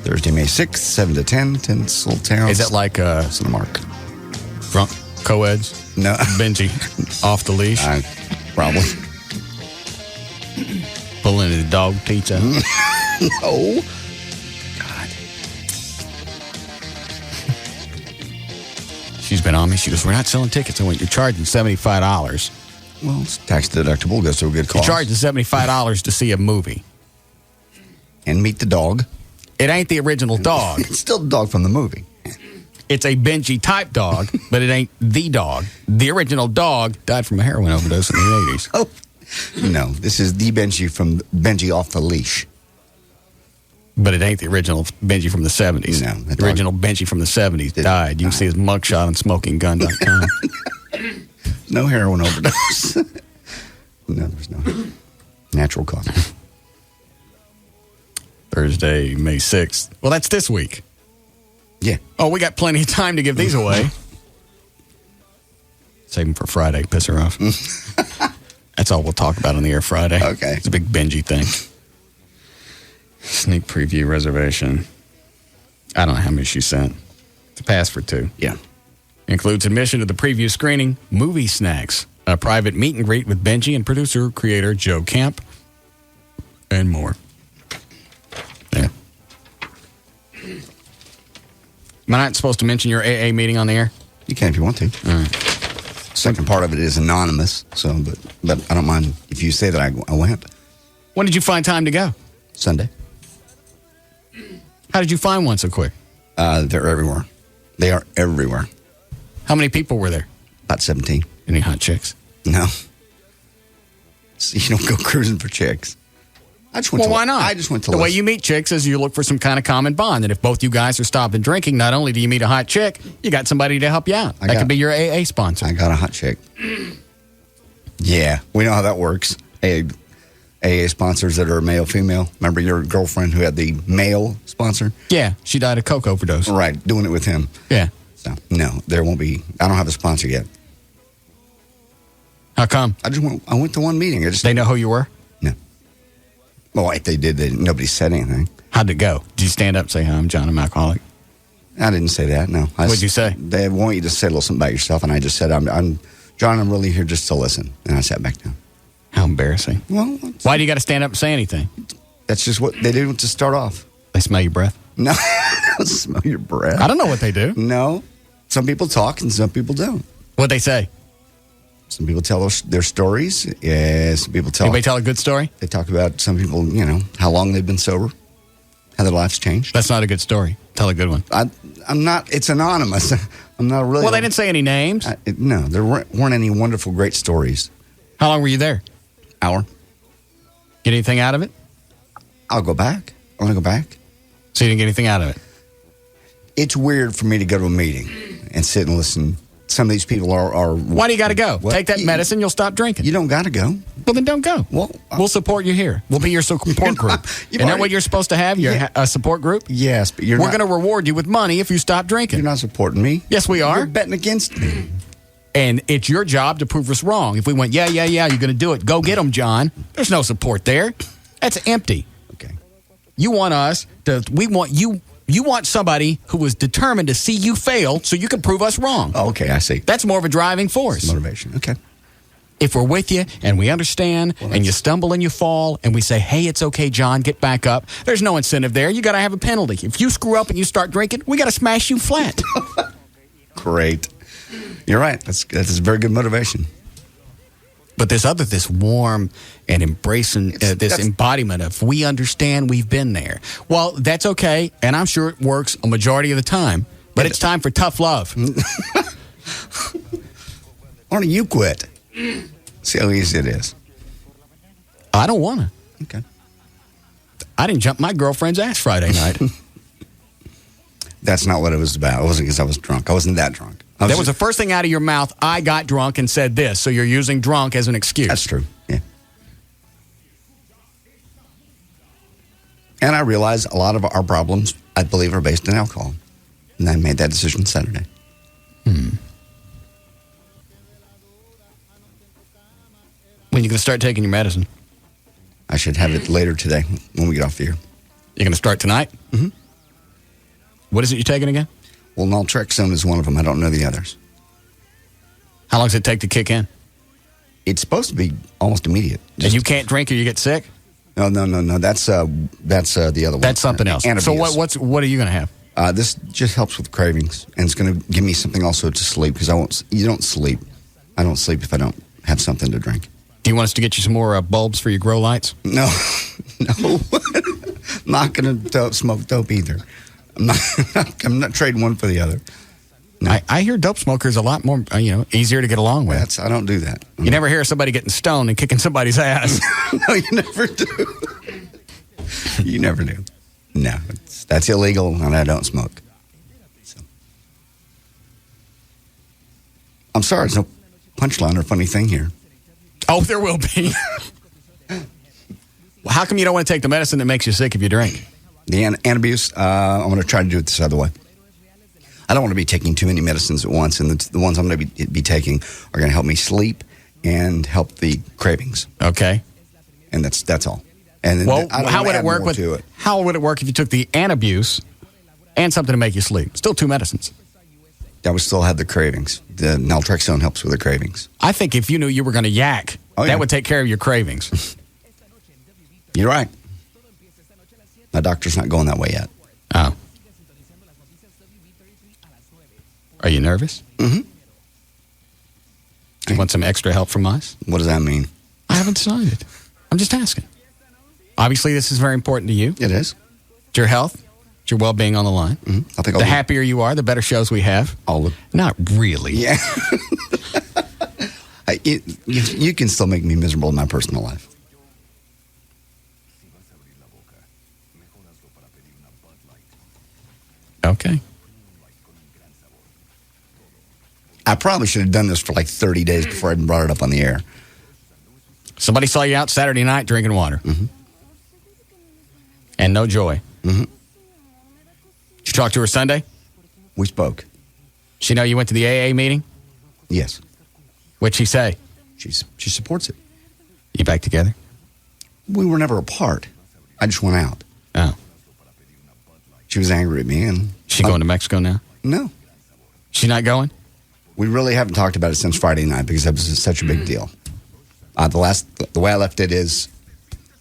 Thursday, May 6th, 7 to 10, Tinseltown. Is that like Cinemark? Drunk co-eds? No. Benji off the leash? Probably. Pulling the dog teeth out? No. God. She's been on me. She goes, we're not selling tickets. I went, you're charging $75. Well, it's tax deductible. Goes to a good cause. You're charging $75 to see a movie. And meet the dog. It ain't the original dog. It's still the dog from the movie. It's a Benji type dog, but it ain't the dog. The original dog died from a heroin overdose in the 80s. Oh. No, this is the Benji from Benji Off the Leash. But it ain't the original Benji from the 70s. No. The original Benji from the 70s died. You can see his mugshot on smokinggun.com. No heroin overdose. No, there's no natural cause. Thursday, May 6th. Well, that's this week. Yeah. Oh, we got plenty of time to give these away. Save them for Friday. Piss her off. That's all we'll talk about on the air Friday. Okay. It's a big Benji thing. Sneak preview reservation. I don't know how many she sent. It's a pass for 2. Yeah. Includes admission to the preview screening, movie snacks, a private meet and greet with Benji and producer-creator Joe Camp, and more. Yeah. Am I not supposed to mention your AA meeting on the air? You can if you want to. All right. Second part of it is anonymous, so but I don't mind if you say that I went. When did you find time to go? Sunday. How did you find one so quick? They're everywhere. They are everywhere. How many people were there? About 17. Any hot chicks? No. So you don't go cruising for chicks. I just went why not? I just went to the way listen. you meet chicks is you look for some kind of common bond. And if both you guys are stopping drinking, not only do you meet a hot chick, you got somebody to help you out. That could be your AA sponsor. I got a hot chick. Yeah, we know how that works. AA sponsors that are male, female. Remember your girlfriend who had the male sponsor? Yeah, she died of coke overdose. Right, doing it with him. Yeah. So, no, there won't be. I don't have a sponsor yet. How come? I went to one meeting. They know who you were? No. Well, if they did, nobody said anything. How'd it go? Did you stand up and say, "Hi, I'm John, I'm alcoholic"? I didn't say that, no. What'd you say? They want you to say a little something about yourself, and I just said, I'm John, I'm really here just to listen. And I sat back down. How embarrassing. Well, why do you got to stand up and say anything? That's just what they do to start off. They smell your breath? No, they don't smell your breath. I don't know what they do. No. Some people talk and some people don't. What'd they say? Some people tell their stories. Yeah, some people tell. Anybody tell a good story? They talk about some people, how long they've been sober, how their lives changed. That's not a good story. Tell a good one. I'm not, it's anonymous. I'm not really. Well, they didn't say any names. No, there weren't any wonderful, great stories. How long were you there? Hour. Get anything out of it? I'll go back. I want to go back. So you didn't get anything out of it? It's weird for me to go to a meeting and sit and listen. Some of these people are Why do you got to go? Take that medicine, you'll stop drinking. You don't got to go. Well, then don't go. Well, we'll support you here. We'll be your support group. Isn't that what you're supposed to have? A support group? Yes, but we're going to reward you with money if you stop drinking. You're not supporting me. Yes, we are. You're betting against me. And it's your job to prove us wrong. If we went, yeah, you're going to do it. Go get them, John. There's no support there. That's empty. Okay. You want us to, we want you. You want somebody who is determined to see you fail so you can prove us wrong. Oh, okay, I see. That's more of a driving force. Motivation, okay. If we're with you and we understand and you stumble and you fall and we say, hey, it's okay, John, get back up, there's no incentive there. You got to have a penalty. If you screw up and you start drinking, we got to smash you flat. Great. You're right. That's very good motivation. But this warm and embracing, this embodiment of we understand, we've been there. Well, that's okay, and I'm sure it works a majority of the time, but it's time for tough love. Why don't you quit? See how easy it is. I don't want to. Okay. I didn't jump my girlfriend's ass Friday night. That's not what it was about. It wasn't because I was drunk. I wasn't that drunk. That was the first thing out of your mouth. I got drunk and said this, so you're using drunk as an excuse. That's true, yeah. And I realize a lot of our problems, I believe, are based on alcohol. And I made that decision Saturday. When are you going to start taking your medicine? I should have it later today when we get off the air. You're going to start tonight? Mm-hmm. What is it you're taking again? Well, naltrexone is one of them. I don't know the others. How long does it take to kick in? It's supposed to be almost immediate. And you can't drink or you get sick? No. That's the other one. That's something else. Antabius. So what are you going to have? This just helps with cravings, and it's going to give me something also to sleep because you don't sleep. I don't sleep if I don't have something to drink. Do you want us to get you some more bulbs for your grow lights? No. I'm not going to smoke dope either. I'm not trading one for the other. No. I hear dope smokers a lot more, easier to get along with. I don't do that. You never hear somebody getting stoned and kicking somebody's ass. No, you never do. You never do. No, that's illegal, and I don't smoke. So. I'm sorry, there's no punchline or funny thing here. Oh, there will be. Well, how come you don't want to take the medicine that makes you sick if you drink? The antabuse, I'm going to try to do it this other way. I don't want to be taking too many medicines at once, and the ones I'm going to be taking are going to help me sleep and help the cravings. Okay. And that's all. And well, how would it work how would it work if you took the antabuse and something to make you sleep? Still two medicines. That would still have the cravings. The naltrexone helps with the cravings. I think if you knew you were going to yak, that would take care of your cravings. You're right. My doctor's not going that way yet. Oh. Are you nervous? Mm-hmm. Do you want some extra help from us? What does that mean? I haven't decided. I'm just asking. Obviously, this is very important to you. It is. It's your health. It's your well-being on the line. I think the happier you are, the better shows we have. Not really. Yeah. You can still make me miserable in my personal life. Okay. I probably should have done this for like 30 days before I even brought it up on the air. Somebody saw you out Saturday night drinking water. Mm-hmm. And no joy. Mm-hmm. Did you talk to her Sunday? We spoke. She know you went to the AA meeting? Yes. What'd she say? She supports it. You back together? We were never apart. I just went out. Oh. She was angry at me. And she going to Mexico now? No. She not going? We really haven't talked about it since Friday night because that was such a big deal. The way I left it is,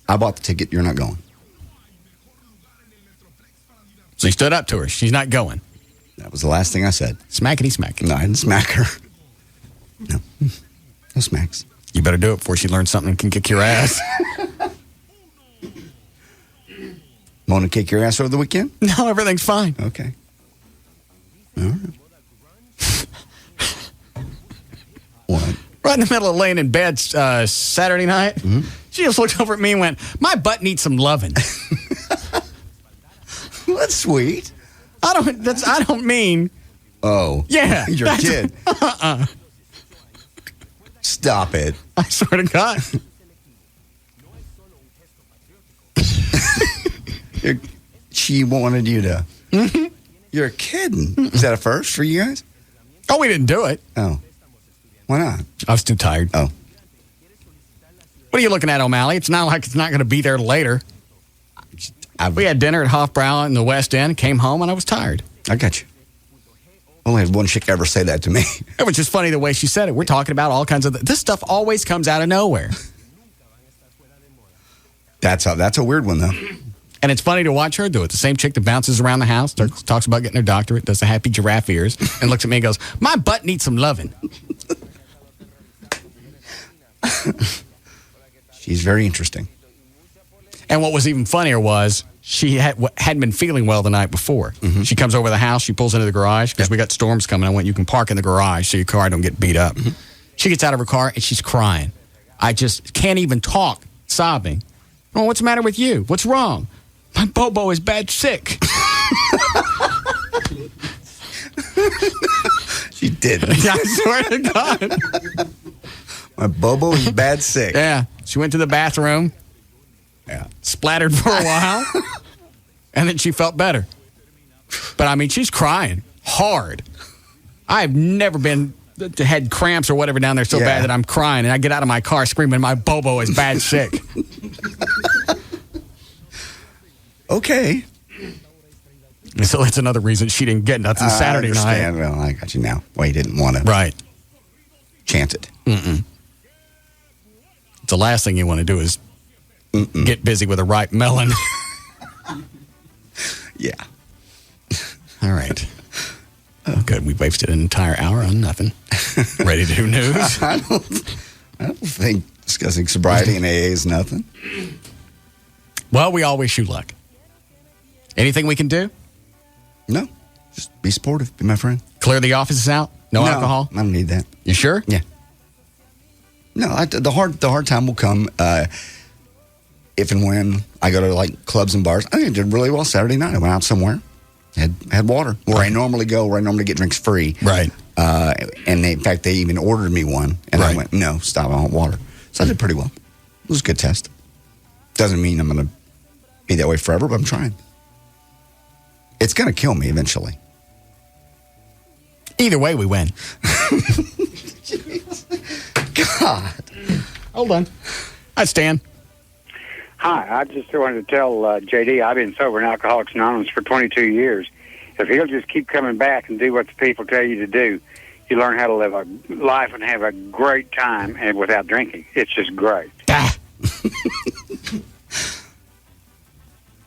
I bought the ticket, you're not going. So you stood up to her. She's not going. That was the last thing I said. Smackety smack. No, I didn't smack her. No. No smacks. You better do it before she learns something and can kick your ass. Want to kick your ass over the weekend? No, everything's fine. Okay. All right. What? Right in the middle of laying in bed Saturday night, she just looked over at me and went, "My butt needs some loving." Well, that's sweet. I don't mean. Oh. Yeah. You're a kid. Stop it. I swear to God. She wanted you to. Mm-hmm. You're kidding. Is that a first for you guys? Oh, we didn't do it. Oh. Why not? I was too tired. Oh. What are you looking at, O'Malley? It's not like it's not going to be there later. We had dinner at Hofbrau in the West End, came home, and I was tired. I got you. Only had one chick ever say that to me. It was just funny the way she said it. We're talking about all kinds of... This stuff always comes out of nowhere. That's a weird one, though. And it's funny to watch her do it. The same chick that bounces around the house, talks about getting her doctorate, does the happy giraffe ears, and looks at me and goes, "My butt needs some loving." She's very interesting. And what was even funnier was she hadn't been feeling well the night before. Mm-hmm. She comes over the house, she pulls into the garage, because we got storms coming. I went, "You can park in the garage so your car don't get beat up." Mm-hmm. She gets out of her car and she's crying. I just can't even talk, sobbing. "Oh, what's the matter with you? What's wrong?" "My Bobo is bad sick." She didn't. I swear to God. My Bobo is bad sick. Yeah. She went to the bathroom. Yeah. Splattered for a while. And then she felt better. But I mean, she's crying hard. I've never had cramps or whatever down there so bad that I'm crying. And I get out of my car screaming, "My Bobo is bad sick." Okay. So that's another reason she didn't get nothing Saturday night. Well, I got you now. Well, you didn't want to. Right. Chance it. Mm-mm. The last thing you want to do is get busy with a ripe melon. Yeah. All right. Oh, good. We wasted an entire hour on nothing. Ready to do news? I don't think discussing sobriety and AA is nothing. Well, we all wish you luck. Anything we can do? No. Just be supportive. Be my friend. Clear the offices out? No alcohol? I don't need that. You sure? Yeah. No, the hard time will come if and when I go to like clubs and bars. I think I did really well Saturday night. I went out somewhere, had water where I normally go, where I normally get drinks free. Right. And in fact, they even ordered me one, and I went, "No, stop! I want water." So I did pretty well. It was a good test. Doesn't mean I'm going to be that way forever, but I'm trying. It's going to kill me eventually. Either way, we win. God. Hold on. Hi, Stan. Hi, I just wanted to tell JD I've been sober in Alcoholics Anonymous for 22 years. If he'll just keep coming back and do what the people tell you to do, you learn how to live a life and have a great time and without drinking. It's just great.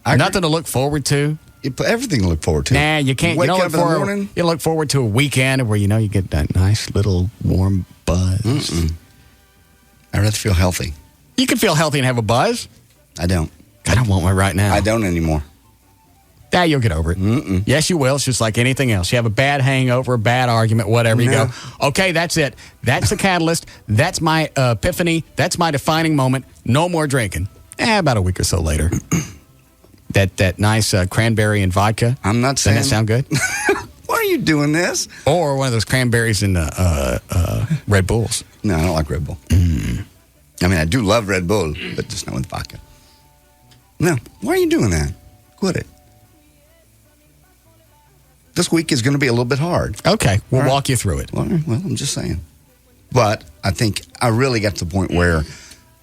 Nothing to look forward to. You put everything to look forward to. Nah, you can't. Wake You up in the morning. You look forward to a weekend where you get that nice little warm buzz. I'd rather feel healthy. You can feel healthy and have a buzz. I don't. I don't want one right now. I don't anymore. Yeah, you'll get over it. Yes, you will. It's just like anything else. You have a bad hangover, a bad argument, whatever. You go, okay, that's it. That's the catalyst. That's my epiphany. That's my defining moment. No more drinking. About a week or so later. That nice cranberry and vodka. I'm not saying. Doesn't that sound good? Why are you doing this? Or one of those cranberries and Red Bulls. No, I don't like Red Bull. I mean, I do love Red Bull, but just not with vodka. No. Why are you doing that? Quit it. This week is going to be a little bit hard. Okay, we'll walk you through it. Well, I'm just saying. But I think I really got to the point where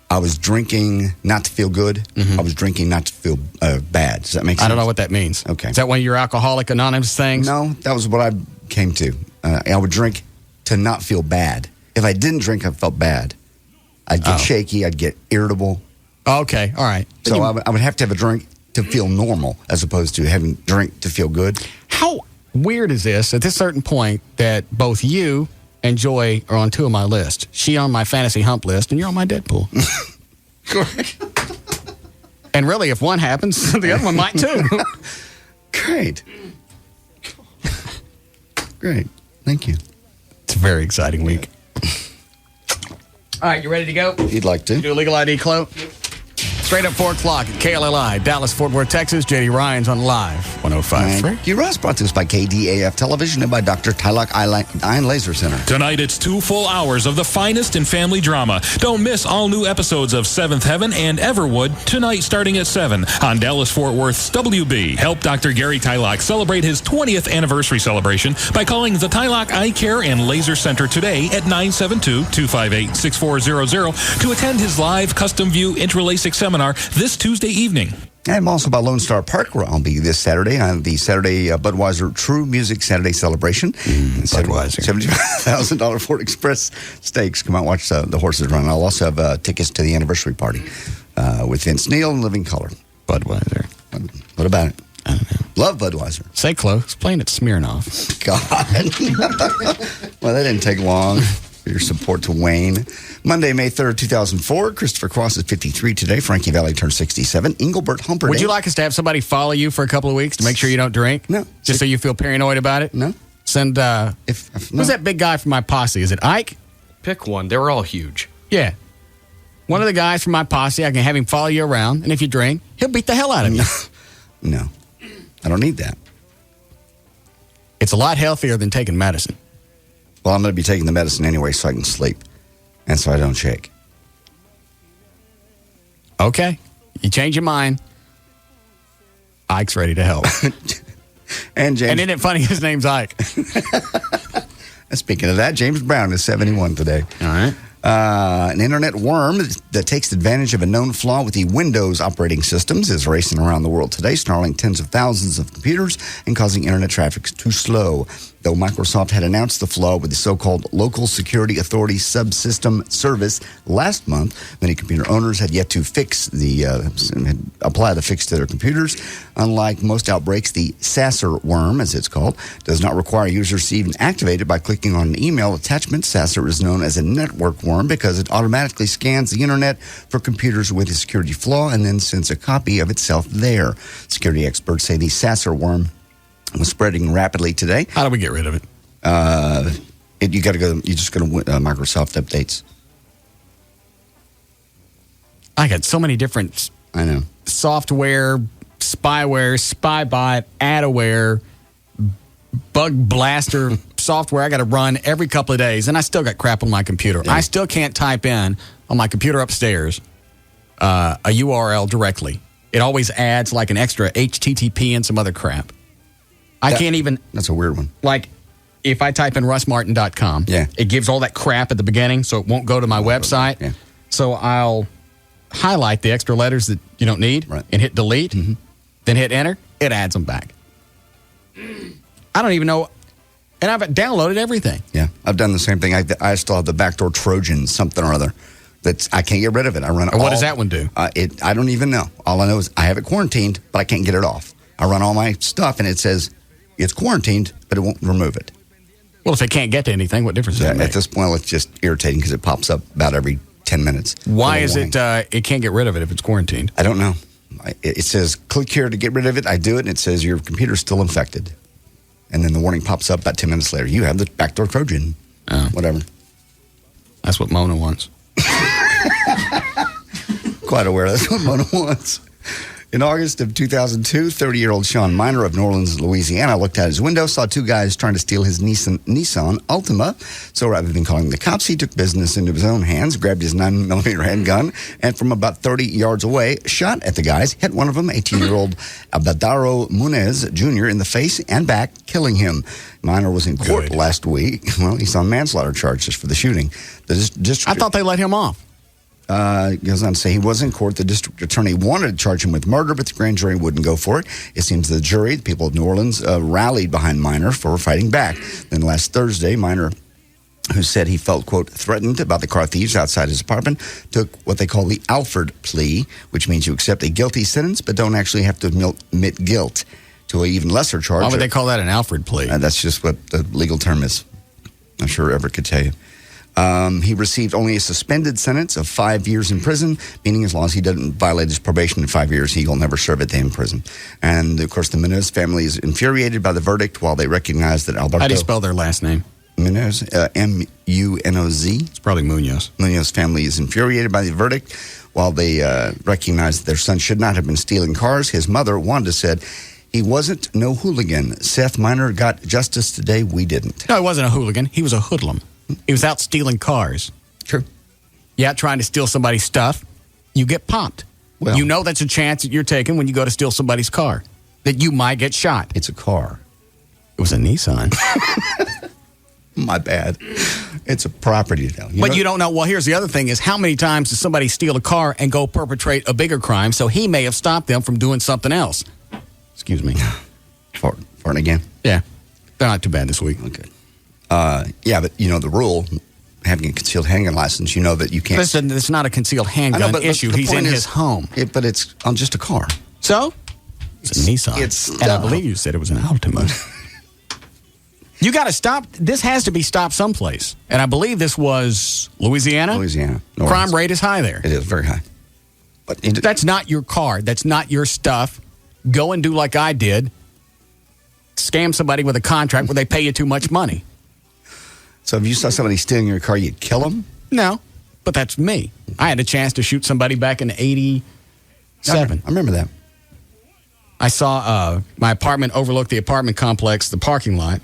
I was drinking not to feel good. I was drinking not to feel bad. Does that make sense? I don't know what that means. Okay. Is that one of your Alcoholic Anonymous things? No, that was what I came to. I would drink to not feel bad. If I didn't drink, I felt bad. I'd get shaky. I'd get irritable. Okay, all right. So I would have to have a drink to feel normal as opposed to having drink to feel good. How weird is this at this certain point that both you and Joy are on two of my lists? She on my fantasy hump list, and you're on my Deadpool. Correct. And really, if one happens, the other one might too. Great. Great. Thank you. It's a very exciting week. All right, you ready to go? You'd like to. Do a legal ID, Chloe? Straight up 4 o'clock at KLLI, Dallas, Fort Worth, Texas. J.D. Ryan's on Live 105.3. Thank you, Russ. Brought to us by KDAF Television and by Dr. Tylock Eye and Laser Center. Tonight, it's 2 full hours of the finest in family drama. Don't miss all new episodes of Seventh Heaven and Everwood tonight starting at 7 on Dallas Fort Worth's WB. Help Dr. Gary Tylock celebrate his 20th anniversary celebration by calling the Tylock Eye Care and Laser Center today at 972-258-6400 to attend his live custom view intralasic seminar this Tuesday evening. And I'm also by Lone Star Park, where I'll be this Saturday on the Saturday Budweiser True Music Saturday Celebration. Budweiser. $75,000 Ford Express Stakes. Come out and watch the horses run. I'll also have tickets to the anniversary party with Vince Neil and Living Color. Budweiser. What about it? I don't know. Love Budweiser. Say close. Playing at Smirnoff. God. Well, that didn't take long. For your support to Wayne. Monday, May 3rd, 2004. Christopher Cross is 53 today. Frankie Valli turned 67. Engelbert Humperdinck. Would you like us to have somebody follow you for a couple of weeks to make sure you don't drink? No. Just so you feel paranoid about it? No. Send, who's that big guy from my posse? Is it Ike? Pick one. They were all huge. Yeah. One of the guys from my posse, I can have him follow you around, and if you drink, he'll beat the hell out of you. No. I don't need that. It's a lot healthier than taking medicine. Well, I'm going to be taking the medicine anyway so I can sleep. And so I don't shake. Okay. You change your mind. Ike's ready to help. And James. And isn't it funny his name's Ike? Speaking of that, James Brown is 71 today. All right. An internet worm that takes advantage of a known flaw with the Windows operating systems is racing around the world today, snarling tens of thousands of computers and causing internet traffic to slow. Though Microsoft had announced the flaw with the so-called Local Security Authority subsystem service last month, many computer owners had yet to apply the fix to their computers. Unlike most outbreaks, the Sasser worm, as it's called, does not require users to even activate it by clicking on an email attachment. Sasser is known as a network worm because it automatically scans the internet for computers with a security flaw and then sends a copy of itself there. Security experts say the Sasser worm was spreading rapidly today. How do we get rid of it? You got to go. You just go to Microsoft updates. I got so many different. I know. Software, spyware, spybot, adware, bug blaster software I got to run every couple of days, and I still got crap on my computer. Yeah. I still can't type in on my computer upstairs a URL directly. It always adds like an extra HTTP and some other crap. I can't even... That's a weird one. Like, if I type in russmartin.com, it gives all that crap at the beginning, so it won't go to my website. Yeah. So I'll highlight the extra letters that you don't need and hit delete, then hit enter. It adds them back. I don't even know... And I've downloaded everything. Yeah, I've done the same thing. I still have the backdoor Trojan, something or other. I can't get rid of it. I run it. What does that one do? I don't even know. All I know is I have it quarantined, but I can't get it off. I run all my stuff, and it says it's quarantined, but it won't remove it. Well, if it can't get to anything, what difference does it make? At this point, it's just irritating because it pops up about every 10 minutes. Why is it it can't get rid of it if it's quarantined? I don't know. It says, click here to get rid of it. I do it, and it says your computer's still infected. And then the warning pops up about 10 minutes later. You have the backdoor Trojan. Whatever. That's what Mona wants. Quite aware that's what Mona wants. In August of 2002, 30-year-old Sean Miner of New Orleans, Louisiana, looked out his window, saw two guys trying to steal his Nissan Altima. So rather than calling the cops, he took business into his own hands, grabbed his 9mm handgun, and from about 30 yards away, shot at the guys, hit one of them, 18-year-old Abadaro Munez Jr., in the face and back, killing him. Miner was in court last week. Well, he's on manslaughter charges for the shooting. I thought they let him off. Goes on to say he was in court. The district attorney wanted to charge him with murder, but the grand jury wouldn't go for it. It seems the jury, the people of New Orleans, rallied behind Miner for fighting back. Then last Thursday, Miner, who said he felt, quote, threatened about the car thieves outside his apartment, took what they call the Alford plea, which means you accept a guilty sentence but don't actually have to admit guilt to an even lesser charge. Why would they call that an Alford plea? That's just what the legal term is. I'm sure Everett could tell you. He received only a suspended sentence of 5 years in prison, meaning as long as he doesn't violate his probation in 5 years, he will never serve a day in prison. And, of course, the Menez family is infuriated by the verdict while they recognize that Alberto... How do you spell their last name? Menez, M-U-N-O-Z. It's probably Munoz. Munoz family is infuriated by the verdict while they recognize that their son should not have been stealing cars. His mother, Wanda, said... He wasn't no hooligan. Seth Miner got justice today. We didn't. No, he wasn't a hooligan. He was a hoodlum. He was out stealing cars. True. Yeah, trying to steal somebody's stuff. You get popped. Well, you know that's a chance that you're taking when you go to steal somebody's car. That you might get shot. It's a car. It was a Nissan. My bad. It's a property, though. You don't know. Well, here's the other thing is how many times does somebody steal a car and go perpetrate a bigger crime, so he may have stopped them from doing something else. Excuse me. Farting again? Yeah. They're not too bad this week. Okay. Yeah, but you know the rule, having a concealed handgun license, you know that you can't... Listen, it's not a concealed handgun issue. He's in his home. But it's on just a car. So? It's a Nissan. And I believe you said it was an Altima. You got to stop. This has to be stopped someplace. And I believe this was Louisiana. Louisiana. Crime rate is high there. It is very high. But that's not your car. That's not your stuff. Go and do like I did. Scam somebody with a contract where they pay you too much money. So if you saw somebody stealing your car, you'd kill them? No, but that's me. I had a chance to shoot somebody back in 87. I remember that. I saw my apartment overlooked the apartment complex, the parking lot.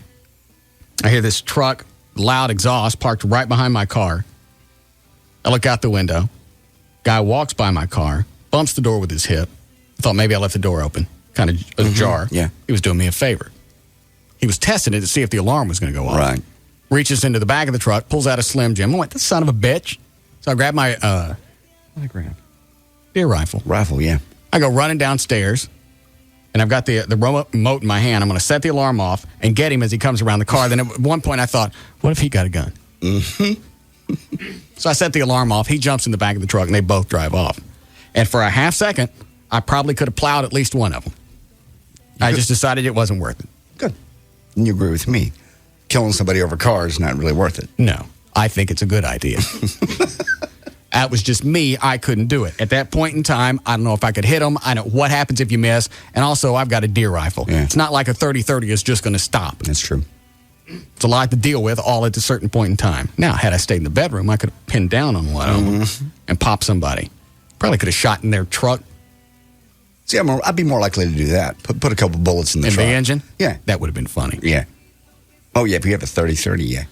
I hear this truck, loud exhaust, parked right behind my car. I look out the window. Guy walks by my car, bumps the door with his hip. I thought maybe I left the door open, kind of ajar. Yeah. He was doing me a favor. He was testing it to see if the alarm was going to go off. Right. Reaches into the back of the truck, pulls out a Slim Jim. I went, this son of a bitch. So I grab my, what did I grab? Deer rifle. Rifle, yeah. I go running downstairs, and I've got the remote in my hand. I'm going to set the alarm off and get him as he comes around the car. Then at one point I thought, what if he got a gun? Mm-hmm. So I set the alarm off. He jumps in the back of the truck, and they both drive off. And for a half second, I probably could have plowed at least one of them. I just decided it wasn't worth it. Good. And you agree with me. Killing somebody over cars is not really worth it. No, I think it's a good idea. That was just me. I couldn't do it. At that point in time, I don't know if I could hit them. I know what happens if you miss. And also, I've got a deer rifle. Yeah. It's not like a 30-30 is just going to stop. That's true. It's a lot to deal with all at a certain point in time. Now, had I stayed in the bedroom, I could have pinned down on one of them and popped somebody. Probably could have shot in their truck. See, I'd be more likely to do that. Put a couple bullets in the truck. In the engine? Yeah. That would have been funny. Yeah. Oh, yeah, if you have a 30-30, yeah.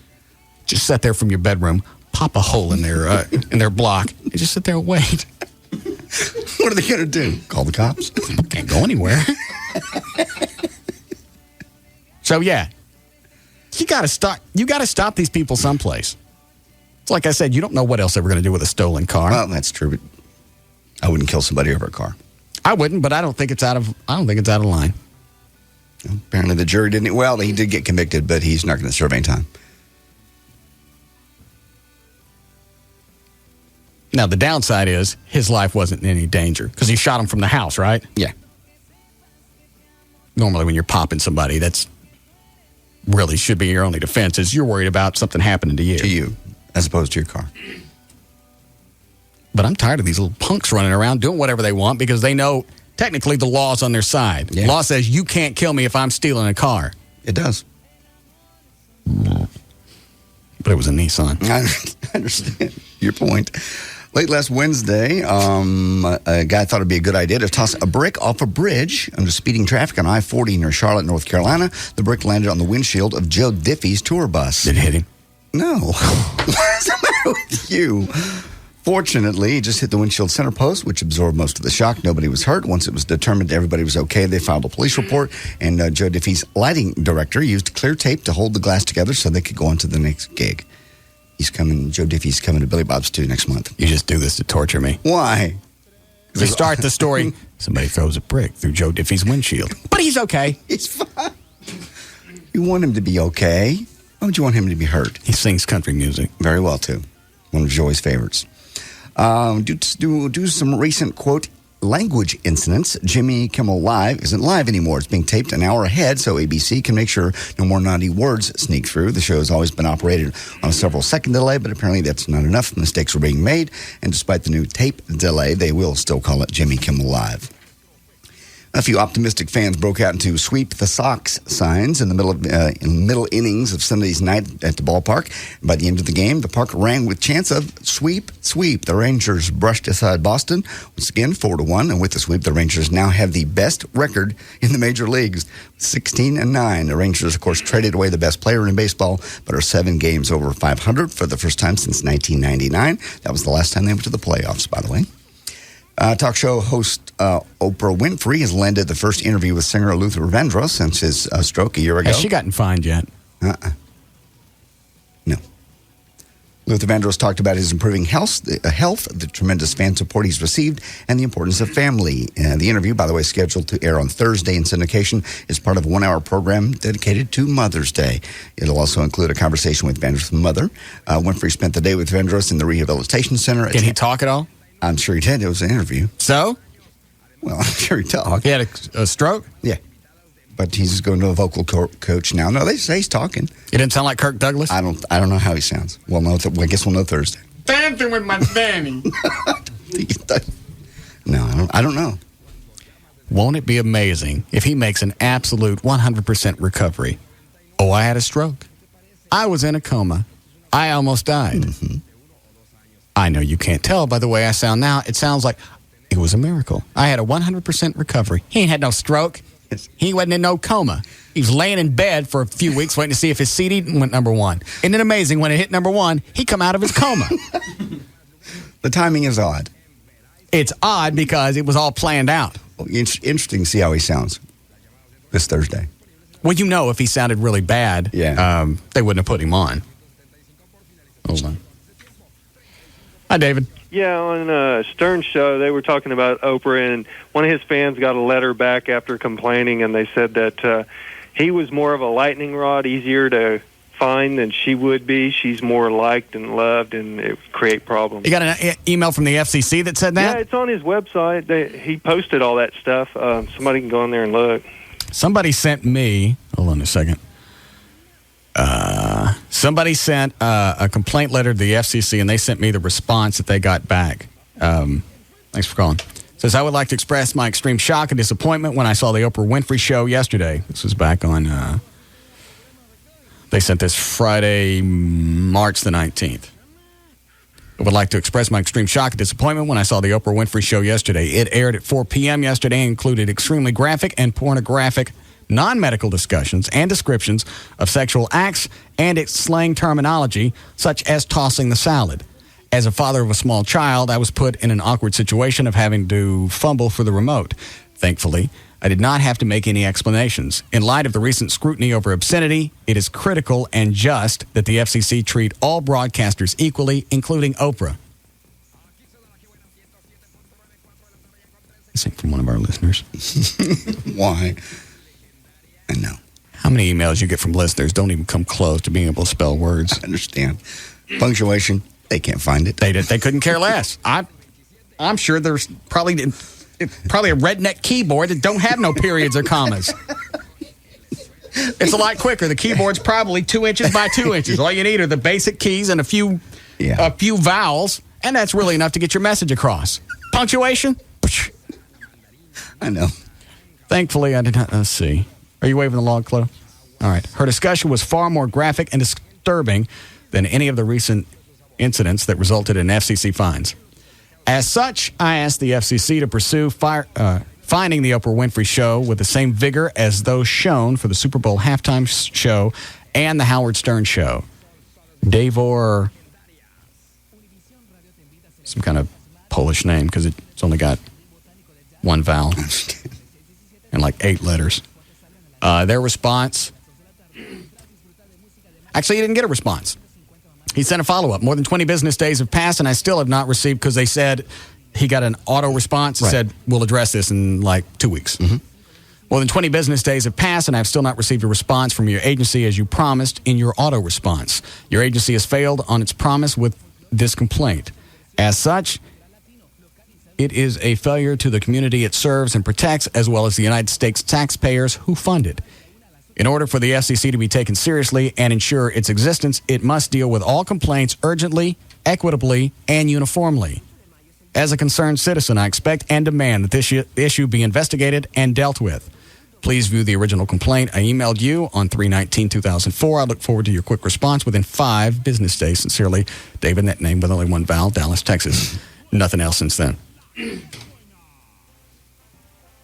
Just sit there from your bedroom, pop a hole in their block, and just sit there and wait. What are they going to do? Call the cops? Can't go anywhere. So, yeah. You got to stop these people someplace. It's like I said, you don't know what else they were going to do with a stolen car. Well, that's true, but I wouldn't kill somebody over a car. I wouldn't, but I don't think it's out of line. Apparently the jury didn't. Well, he did get convicted, but he's not going to serve any time. Now, the downside is his life wasn't in any danger because he shot him from the house, right? Yeah. normally when you're popping somebody, that's really should be your only defense, is you're worried about something happening to you. To you, as opposed to your car. But I'm tired of these little punks running around doing whatever they want because they know technically the law's on their side. Yeah. The law says you can't kill me if I'm stealing a car. It does. But it was a Nissan. I understand your point. Late last Wednesday, a guy thought it'd be a good idea to toss a brick off a bridge under speeding traffic on I-40 near Charlotte, North Carolina. The brick landed on the windshield of Joe Diffie's tour bus. Did it hit him? No. What's the matter with you? Fortunately, he just hit the windshield center post, which absorbed most of the shock. Nobody was hurt. Once it was determined everybody was okay, they filed a police report, and Joe Diffie's lighting director used clear tape to hold the glass together so they could go on to the next gig. Joe Diffie's coming to Billy Bob's 2 next month. You just do this to torture me. Why? We start the story, somebody throws a brick through Joe Diffie's windshield. But he's okay. He's fine. You want him to be okay. Why would you want him to be hurt? He sings country music. Very well, too. One of Joey's favorites. Do some recent, quote, language incidents. Jimmy Kimmel Live isn't live anymore. It's being taped an hour ahead so ABC can make sure no more naughty words sneak through. The show has always been operated on a several-second delay, but apparently that's not enough. Mistakes were being made, and despite the new tape delay, they will still call it Jimmy Kimmel Live. A few optimistic fans broke out into "Sweep the Sox" signs in the middle innings of Sunday's night at the ballpark. By the end of the game, the park rang with chants of "Sweep, sweep." The Rangers brushed aside Boston once again 4-1, and with the sweep, the Rangers now have the best record in the major leagues, 16-9. The Rangers, of course, traded away the best player in baseball, but are 7 games over 500 for the first time since 1999. That was the last time they went to the playoffs, by the way. Talk show host Oprah Winfrey has landed the first interview with singer Luther Vandross since his stroke a year ago. Has she gotten fined yet? No. Luther Vandross talked about his improving health, the tremendous fan support he's received, and the importance of family. The interview, by the way, scheduled to air on Thursday in syndication, is part of a 1-hour program dedicated to Mother's Day. It'll also include a conversation with Vandross' mother. Winfrey spent the day with Vandross in the rehabilitation center. Can he talk at all? I'm sure he did. It was an interview. So? Well, I'm sure he talked. He had a stroke? Yeah. But he's going to a vocal coach now. No, they say he's talking. It didn't sound like Kirk Douglas? I don't know how he sounds. Well, I guess we'll know Thursday. Dancing with my Danny. No, I don't know. Won't it be amazing if he makes an absolute 100% recovery? Oh, I had a stroke. I was in a coma. I almost died. Mm-hmm. I know you can't tell by the way I sound now. It sounds like it was a miracle. I had a 100% recovery. He ain't had no stroke. He wasn't in no coma. He was laying in bed for a few weeks waiting to see if his CD went number 1. Isn't it amazing when it hit number 1, he come out of his coma? The timing is odd. It's odd because it was all planned out. Well, interesting to see how he sounds this Thursday. Well, you know, if he sounded really bad, they wouldn't have put him on. Hold on. Hi, David. Yeah, on Stern Show, they were talking about Oprah, and one of his fans got a letter back after complaining, and they said that he was more of a lightning rod, easier to find than she would be. She's more liked and loved, and it would create problems. You got an email from the FCC that said that? Yeah, it's on his website. He posted all that stuff. Somebody can go in there and look. Somebody sent me, hold on a second. Somebody sent a complaint letter to the FCC, and they sent me the response that they got back. Thanks for calling. It says, I would like to express my extreme shock and disappointment when I saw the Oprah Winfrey Show yesterday. This was back on, they sent this Friday, March the 19th. I would like to express my extreme shock and disappointment when I saw the Oprah Winfrey Show yesterday. It aired at 4 p.m. yesterday and included extremely graphic and pornographic non-medical discussions and descriptions of sexual acts and its slang terminology, such as tossing the salad. As a father of a small child, I was put in an awkward situation of having to fumble for the remote. Thankfully, I did not have to make any explanations. In light of the recent scrutiny over obscenity, it is critical and just that the FCC treat all broadcasters equally, including Oprah. This ain't from one of our listeners. Why? I know. How many emails you get from listeners don't even come close to being able to spell words? I understand. Punctuation, they can't find it. They couldn't care less. I'm sure there's probably a redneck keyboard that don't have no periods or commas. It's a lot quicker. The keyboard's probably 2 inches by 2 inches. All you need are the basic keys and a few vowels, and that's really enough to get your message across. Punctuation? I know. Thankfully, I did not. Let's see. Are you waving the log, Chloe? All right. Her discussion was far more graphic and disturbing than any of the recent incidents that resulted in FCC fines. As such, I asked the FCC to pursue finding the Oprah Winfrey Show with the same vigor as those shown for the Super Bowl halftime show and the Howard Stern Show. Davor, some kind of Polish name because it's only got one vowel and like 8 letters. Their response, actually, he didn't get a response. He sent a follow-up. More than 20 business days have passed, and I still have not received, because they said he got an auto response and said, we'll address this in like 2 weeks. More than 20 business days have passed, and I have still not received a response from your agency as you promised in your auto response. Your agency has failed on its promise with this complaint. As such, it is a failure to the community it serves and protects, as well as the United States taxpayers who fund it. In order for the FCC to be taken seriously and ensure its existence, it must deal with all complaints urgently, equitably, and uniformly. As a concerned citizen, I expect and demand that this issue be investigated and dealt with. Please view the original complaint. I emailed you on 3/19/2004. I look forward to your quick response within 5 business days. Sincerely, David, that name with only one vowel, Dallas, Texas. Nothing else since then.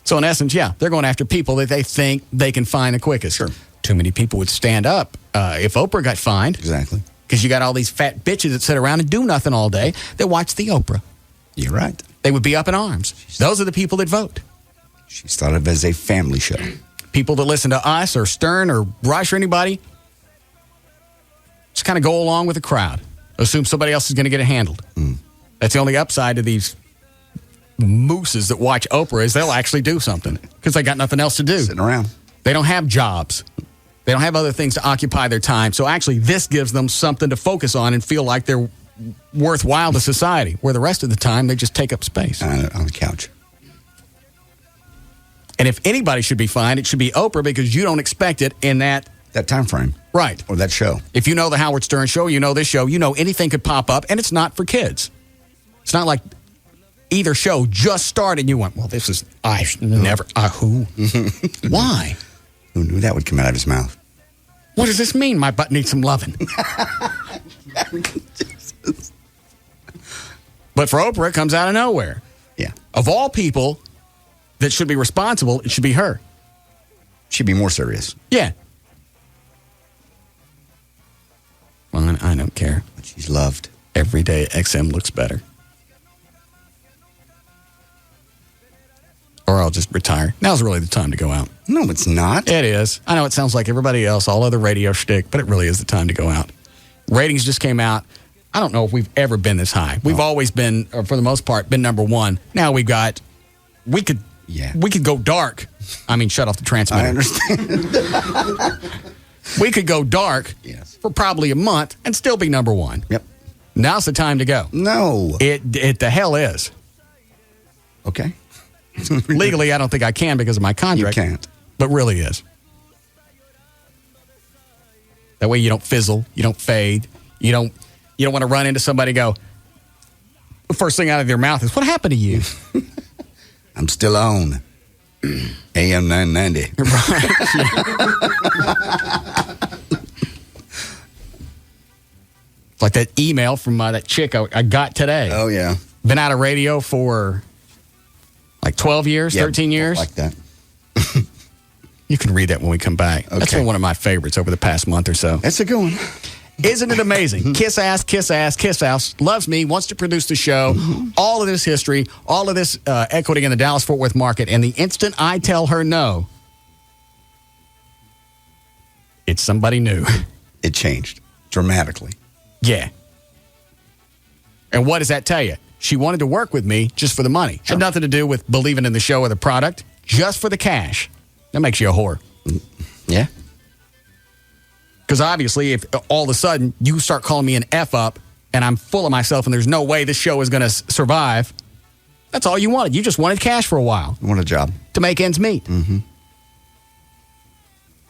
So in essence, they're going after people that they think they can find the quickest. Sure. Too many people would stand up if Oprah got fined. Exactly. Because you got all these fat bitches that sit around and do nothing all day that watch the Oprah. You're right. They would be up in arms. Those are the people that vote. She's thought of as a family show. People that listen to us or Stern or Rush or anybody just kind of go along with the crowd. Assume somebody else is going to get it handled. That's the only upside to these mooses that watch Oprah is they'll actually do something because they got nothing else to do. Sitting around. They don't have jobs. They don't have other things to occupy their time. So actually this gives them something to focus on and feel like they're worthwhile to society, where the rest of the time they just take up space. On the couch. And if anybody should be fined, it should be Oprah, because you don't expect it in that time frame. Right. Or that show. If you know the Howard Stern Show, you know this show, you know anything could pop up, and it's not for kids. It's not like either show just started and you went, well, this is, who? Why? Who knew that would come out of his mouth? What does this mean? My butt needs some loving. But for Oprah, it comes out of nowhere. Yeah. Of all people that should be responsible, it should be her. She'd be more serious. Yeah. Well, I don't care. But she's loved. Every day XM looks better. Or I'll just retire. Now's really the time to go out. No, it's not. It is. I know it sounds like everybody else, all other radio shtick, but it really is the time to go out. Ratings just came out. I don't know if we've ever been this high. We've always been, or for the most part, been number one. Now we could go dark. I mean, shut off the transmitter. I understand. We could go dark for probably a month and still be number one. Yep. Now's the time to go. No. It the hell is. Okay. Legally, I don't think I can because of my contract. You can't. But really is. That way you don't fizzle, you don't fade, you don't want to run into somebody and go, the first thing out of their mouth is, what happened to you? I'm still on. AM 990. Right. Like that email from that chick I got today. Oh, yeah. Been out of radio for like 12 years, 13 years. Like that. You can read that when we come back. Okay. That's been one of my favorites over the past month or so. That's a good one. Isn't it amazing? Kiss ass, kiss ass, kiss ass. Loves me, wants to produce the show. All of this history, all of this equity in the Dallas-Fort Worth market. And the instant I tell her no, it's somebody new. It changed dramatically. Yeah. And what does that tell you? She wanted to work with me just for the money. Had nothing to do with believing in the show or the product. Just for the cash. That makes you a whore. Yeah. Because obviously, if all of a sudden you start calling me an F up and I'm full of myself and there's no way this show is going to survive, that's all you wanted. You just wanted cash for a while. You want a job. To make ends meet. Mm-hmm.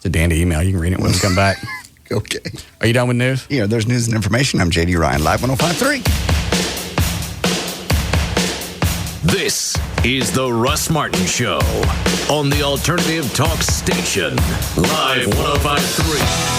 It's a dandy email. You can read it when we come back. Okay. Are you done with news? Yeah, there's news and information. I'm J.D. Ryan, Live 105.3. This is the Russ Martin Show on the Alternative Talk Station, Live 105.3.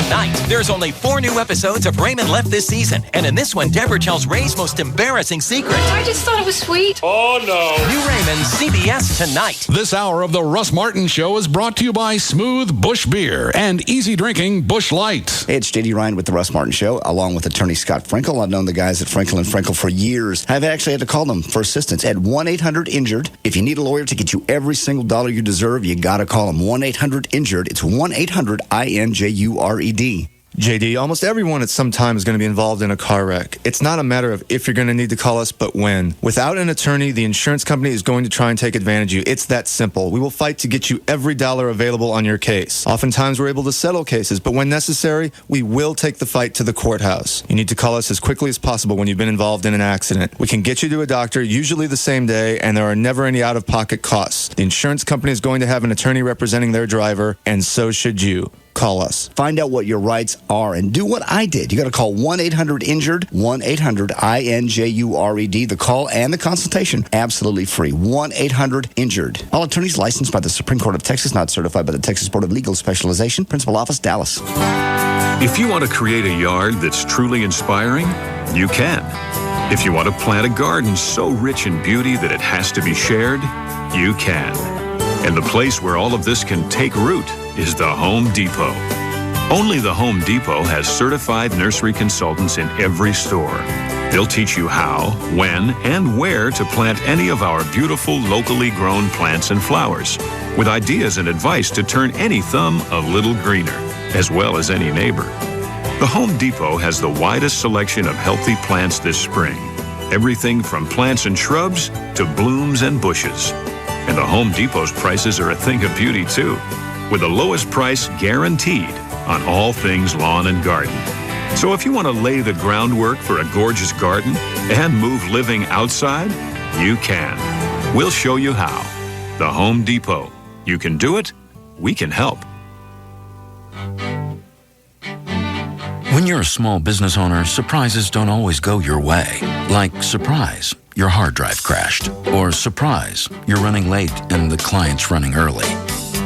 Tonight, there's only 4 new episodes of Raymond Left this season. And in this one, Deborah tells Ray's most embarrassing secret. I just thought it was sweet. Oh, no. New Raymond, CBS tonight. This hour of the Russ Martin Show is brought to you by Smooth Bush Beer and easy drinking Bush Light. Hey, it's J.D. Ryan with the Russ Martin Show, along with attorney Scott Frankel. I've known the guys at Frankel & Frankel for years. I've actually had to call them for assistance at 1-800-INJURED. If you need a lawyer to get you every single dollar you deserve, you got to call them 1-800-INJURED. It's 1-800-INJURED. JD, almost everyone at some time is going to be involved in a car wreck. It's not a matter of if you're going to need to call us, but when. Without an attorney, the insurance company is going to try and take advantage of you. It's that simple. We will fight to get you every dollar available on your case. Oftentimes, we're able to settle cases, but when necessary, we will take the fight to the courthouse. You need to call us as quickly as possible when you've been involved in an accident. We can get you to a doctor, usually the same day, and there are never any out-of-pocket costs. The insurance company is going to have an attorney representing their driver, and so should you. Call us. Find out what your rights are and do what I did. You got to call 1-800-INJURED, 1-800-INJURED. The call and the consultation, absolutely free. 1-800-INJURED. All attorneys licensed by the Supreme Court of Texas, not certified by the Texas Board of Legal Specialization. Principal Office, Dallas. If you want to create a yard that's truly inspiring, you can. If you want to plant a garden so rich in beauty that it has to be shared, you can. And the place where all of this can take root is the Home Depot. Only the Home Depot has certified nursery consultants in every store. They'll teach you how, when, and where to plant any of our beautiful locally grown plants and flowers, with ideas and advice to turn any thumb a little greener, as well as any neighbor. The Home Depot has the widest selection of healthy plants this spring. Everything from plants and shrubs to blooms and bushes. And the Home Depot's prices are a thing of beauty, too, with the lowest price guaranteed on all things lawn and garden. So if you want to lay the groundwork for a gorgeous garden and move living outside, you can. We'll show you how. The Home Depot. You can do it. We can help. When you're a small business owner, surprises don't always go your way. Like surprise, your hard drive crashed. Or surprise, you're running late and the client's running early.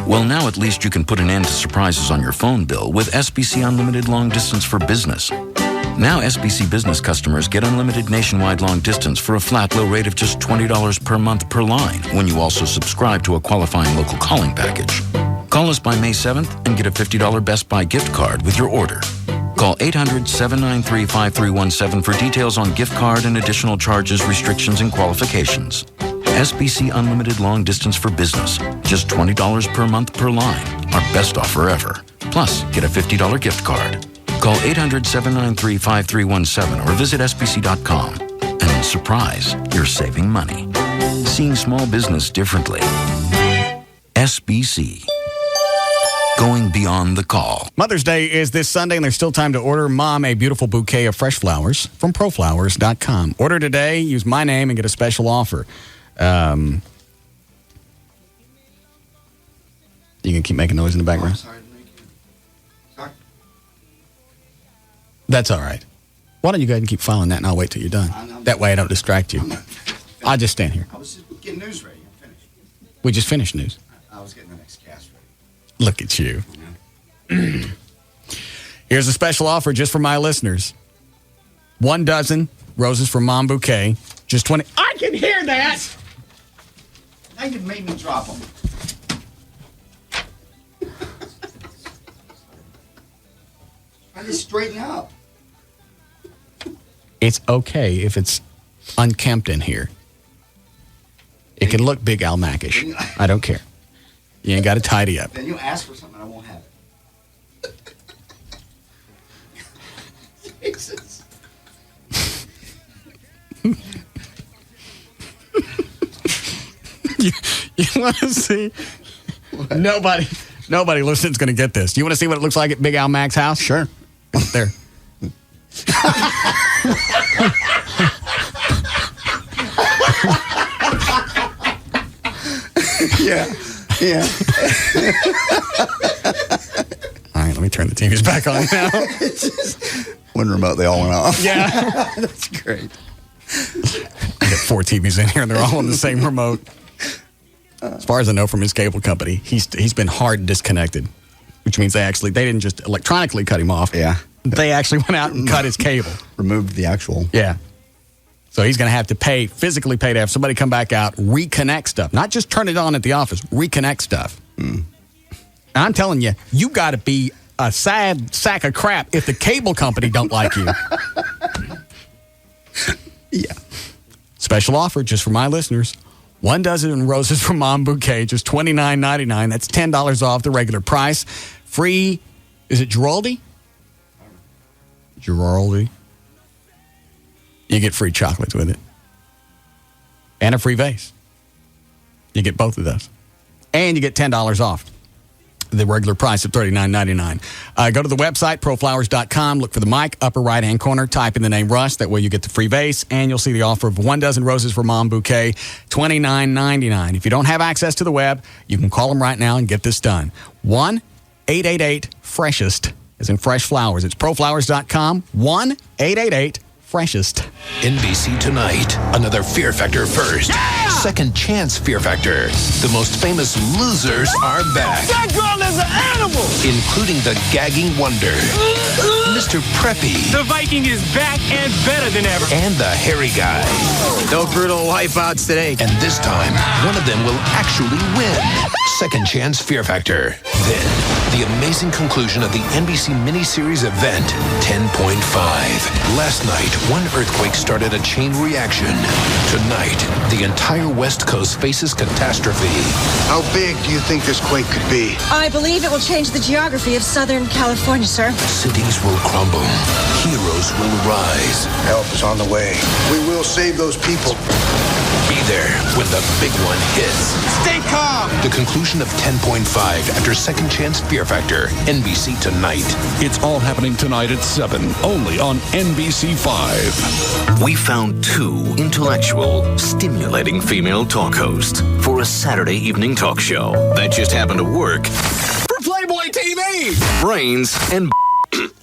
Well, now at least you can put an end to surprises on your phone bill with SBC Unlimited Long Distance for Business. Now SBC Business customers get unlimited nationwide long distance for a flat low rate of just $20 per month per line when you also subscribe to a qualifying local calling package. Call us by May 7th and get a $50 Best Buy gift card with your order. Call 800-793-5317 for details on gift card and additional charges, restrictions, and qualifications. SBC Unlimited Long Distance for Business. Just $20 per month per line. Our best offer ever. Plus, get a $50 gift card. Call 800-793-5317 or visit SBC.com. And surprise, you're saving money. Seeing small business differently. SBC. Going beyond the call. Mother's Day is this Sunday, and there's still time to order Mom a beautiful bouquet of fresh flowers from proflowers.com. Order today, use my name, and get a special offer. You can keep making noise in the background? Sorry. That's all right. Why don't you go ahead and keep filing that, and I'll wait till you're done. That way I don't distract you. I'll just stand here. I was just getting news ready. I'm finished. We just finished news. I was getting the next cast ready. Look at you. Here's a special offer just for my listeners. 1 dozen roses for Mom bouquet. Just 20. I can hear that! Now you made me drop them. I just straighten up. It's okay if it's unkempt in here. It can look Big Al Mac-ish. I don't care. You ain't got to tidy up. Then you ask for something, I won't have it. Jesus. You want to see? Nobody listening's going to get this. Do you want to see what it looks like at Big Al Mac's house? Sure. There. Yeah. All right, let me turn the TVs back on now. One remote, they all went off. Yeah. That's great. I got 4 TVs in here, and they're all on the same remote. As far as I know from his cable company, he's been hard disconnected, which means they didn't just electronically cut him off. Yeah. They actually went out and cut his cable. Removed the actual. Yeah. So he's going to have to physically pay to have somebody come back out, reconnect stuff. Not just turn it on at the office, reconnect stuff. And I'm telling you, you got to be a sad sack of crap if the cable company don't like you. Yeah. Special offer just for my listeners. 1 dozen roses from Mom Bouquet, just $29.99. That's $10 off the regular price. Free, is it Giraldi? Giraldi. You get free chocolates with it. And a free vase. You get both of those. And you get $10 off the regular price of $39.99. Go to the website, proflowers.com. Look for the mic, upper right-hand corner. Type in the name Russ. That way you get the free vase. And you'll see the offer of 1 dozen roses for Mom Bouquet, $29.99. If you don't have access to the web, you can call them right now and get this done. 1-888-FRESHEST, as in fresh flowers. It's proflowers.com, 1-888-FRESHEST. NBC Tonight, another Fear Factor first. Yeah! Second Chance Fear Factor. The most famous losers are back. That girl is an animal! Including the gagging wonder, Mr. Preppy. The Viking is back and better than ever. And the hairy guy. No brutal wipeouts today. And this time, one of them will actually win. Second Chance Fear Factor. Then, the amazing conclusion of the NBC miniseries event, 10.5. Last night, one earthquake started a chain reaction. Tonight, the entire West Coast faces catastrophe. How big do you think this quake could be? I believe it will change the geography of Southern California, sir. Cities will crumble. Heroes will rise. Help is on the way. We will save those people. Be there when the big one hits. Stay calm! The conclusion of 10.5 after Second Chance Fear Factor. NBC Tonight. It's all happening tonight at 7, only on NBC 5. We found 2 intellectual, stimulating female talk hosts for a Saturday evening talk show that just happened to work For Playboy TV! brains and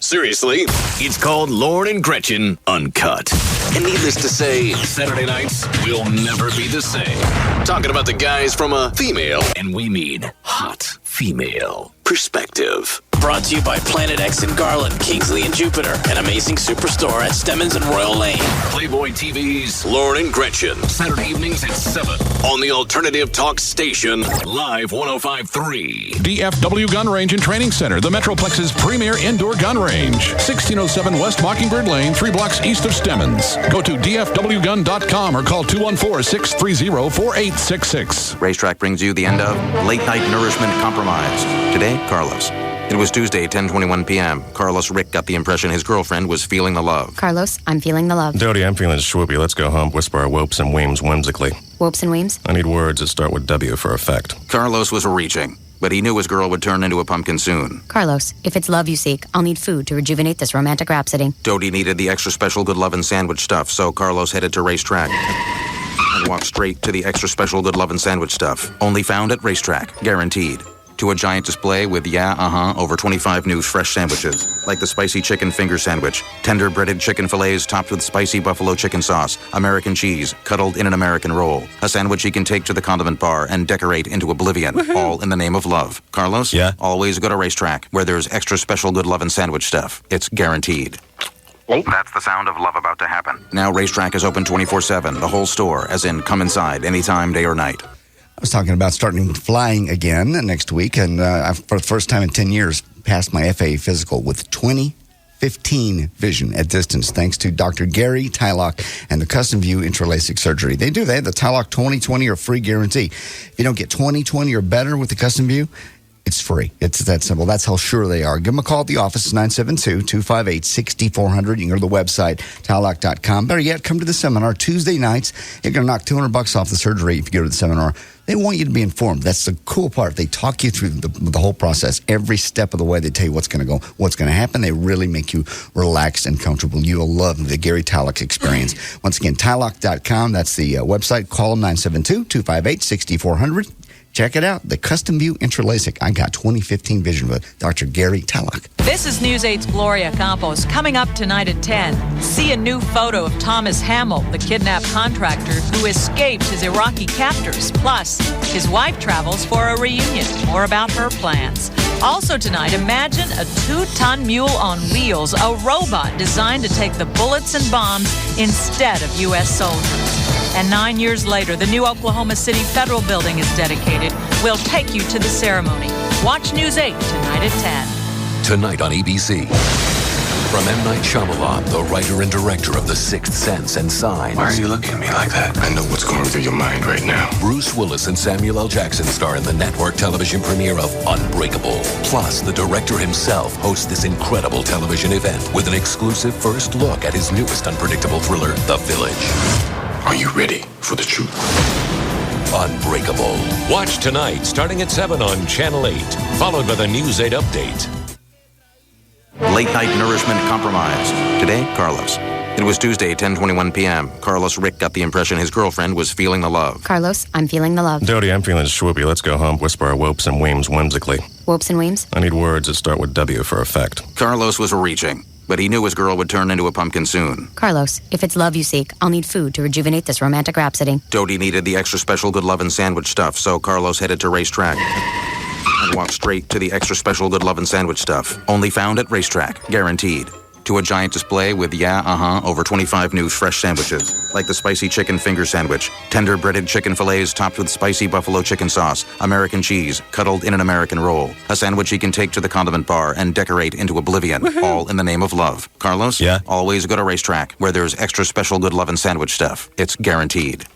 seriously, it's called Lauren and Gretchen Uncut. And needless to say, Saturday nights will never be the same. Talking about the guys from a female, and we mean hot female, perspective. Brought to you by Planet X in Garland, Kingsley and Jupiter, an amazing superstore at Stemmons and Royal Lane. Playboy TV's Lauren and Gretchen, Saturday evenings at 7 on the Alternative Talk Station, Live 105.3. DFW Gun Range and Training Center, the Metroplex's premier indoor gun range. 1607 West Mockingbird Lane, 3 blocks east of Stemmons. Go to dfwgun.com or call 214-630-4866. Racetrack brings you the end of Late Night Nourishment Compromise. Today, Carlos. It was Tuesday, 10:21 p.m. Carlos Rick got the impression his girlfriend was feeling the love. Carlos, I'm feeling the love. Dodie, I'm feeling swoopy. Let's go home. Whisper our whoops and weems whimsically. Whoops and weems? I need words that start with W for effect. Carlos was reaching, but he knew his girl would turn into a pumpkin soon. Carlos, if it's love you seek, I'll need food to rejuvenate this romantic rhapsody. Dodie needed the extra special good lovin' sandwich stuff, so Carlos headed to Racetrack and walked straight to the extra special good lovin' sandwich stuff. Only found at Racetrack, guaranteed. To a giant display with over 25 new fresh sandwiches, like the spicy chicken finger sandwich, tender breaded chicken fillets topped with spicy buffalo chicken sauce, American cheese, cuddled in an American roll, a sandwich you can take to the condiment bar and decorate into oblivion, all in the name of love. Carlos? Yeah? Always go to Racetrack, where there's extra special good lovin' sandwich stuff. It's guaranteed. That's the sound of love about to happen. Now Racetrack is open 24/7, the whole store, as in come inside anytime, day or night. I was talking about starting flying again next week, and for the first time in 10 years, passed my FAA physical with 20/15 vision at distance, thanks to Dr. Gary Tylock and the Custom View Intralastic Surgery. They have the Tylock 20/20 or free guarantee. If you don't get 20/20 or better with the Custom View, it's free. It's that simple. That's how sure they are. Give them a call at the office. It's 972-258-6400. You can go to the website, tylock.com. Better yet, come to the seminar Tuesday nights. You're going to knock $200 off the surgery if you go to the seminar. They want you to be informed. That's the cool part. They talk you through the whole process. Every step of the way, they tell you what's going to go, what's going to happen. They really make you relaxed and comfortable. You will love the Gary Tylock experience. Once again, tylock.com. That's the website. Call them 972-258-6400. Check it out. The Custom View Intralasic. I got 2015 vision with Dr. Gary Tylock. This is News 8's Gloria Campos. Coming up tonight at 10, see a new photo of Thomas Hamill, the kidnapped contractor who escaped his Iraqi captors. Plus, his wife travels for a reunion. More about her plans. Also tonight, imagine a 2-ton mule on wheels, a robot designed to take the bullets and bombs instead of U.S. soldiers. And 9 years later, the new Oklahoma City Federal Building is dedicated. We'll take you to the ceremony. Watch News 8 tonight at 10. Tonight on ABC. From M. Night Shyamalan, the writer and director of The Sixth Sense and Signs. Why are you looking at me like that? I know what's going through your mind right now. Bruce Willis and Samuel L. Jackson star in the network television premiere of Unbreakable. Plus, the director himself hosts this incredible television event with an exclusive first look at his newest unpredictable thriller, The Village. Are you ready for the truth? Unbreakable. Watch tonight, starting at 7 on Channel 8, followed by the News 8 update. Late night nourishment compromised. Today, Carlos. It was Tuesday, 10:21 p.m. Carlos Rick got the impression his girlfriend was feeling the love. Carlos, I'm feeling the love. Dodie, I'm feeling swoopy. Let's go home. Whisper our whoops and weems whimsically. Whoops and weems? I need words that start with W for effect. Carlos was reaching, but he knew his girl would turn into a pumpkin soon. Carlos, if it's love you seek, I'll need food to rejuvenate this romantic rhapsody. Dodie needed the extra special good lovin' sandwich stuff, so Carlos headed to Racetrack and walked straight to the extra special good lovin' sandwich stuff. Only found at Racetrack, guaranteed. To a giant display with, over 25 new fresh sandwiches, like the spicy chicken finger sandwich, tender breaded chicken fillets topped with spicy buffalo chicken sauce, American cheese, cuddled in an American roll, a sandwich he can take to the condiment bar and decorate into oblivion, all in the name of love. Carlos? Yeah? Always go to Racetrack, where there's extra special good lovin' sandwich stuff. It's guaranteed.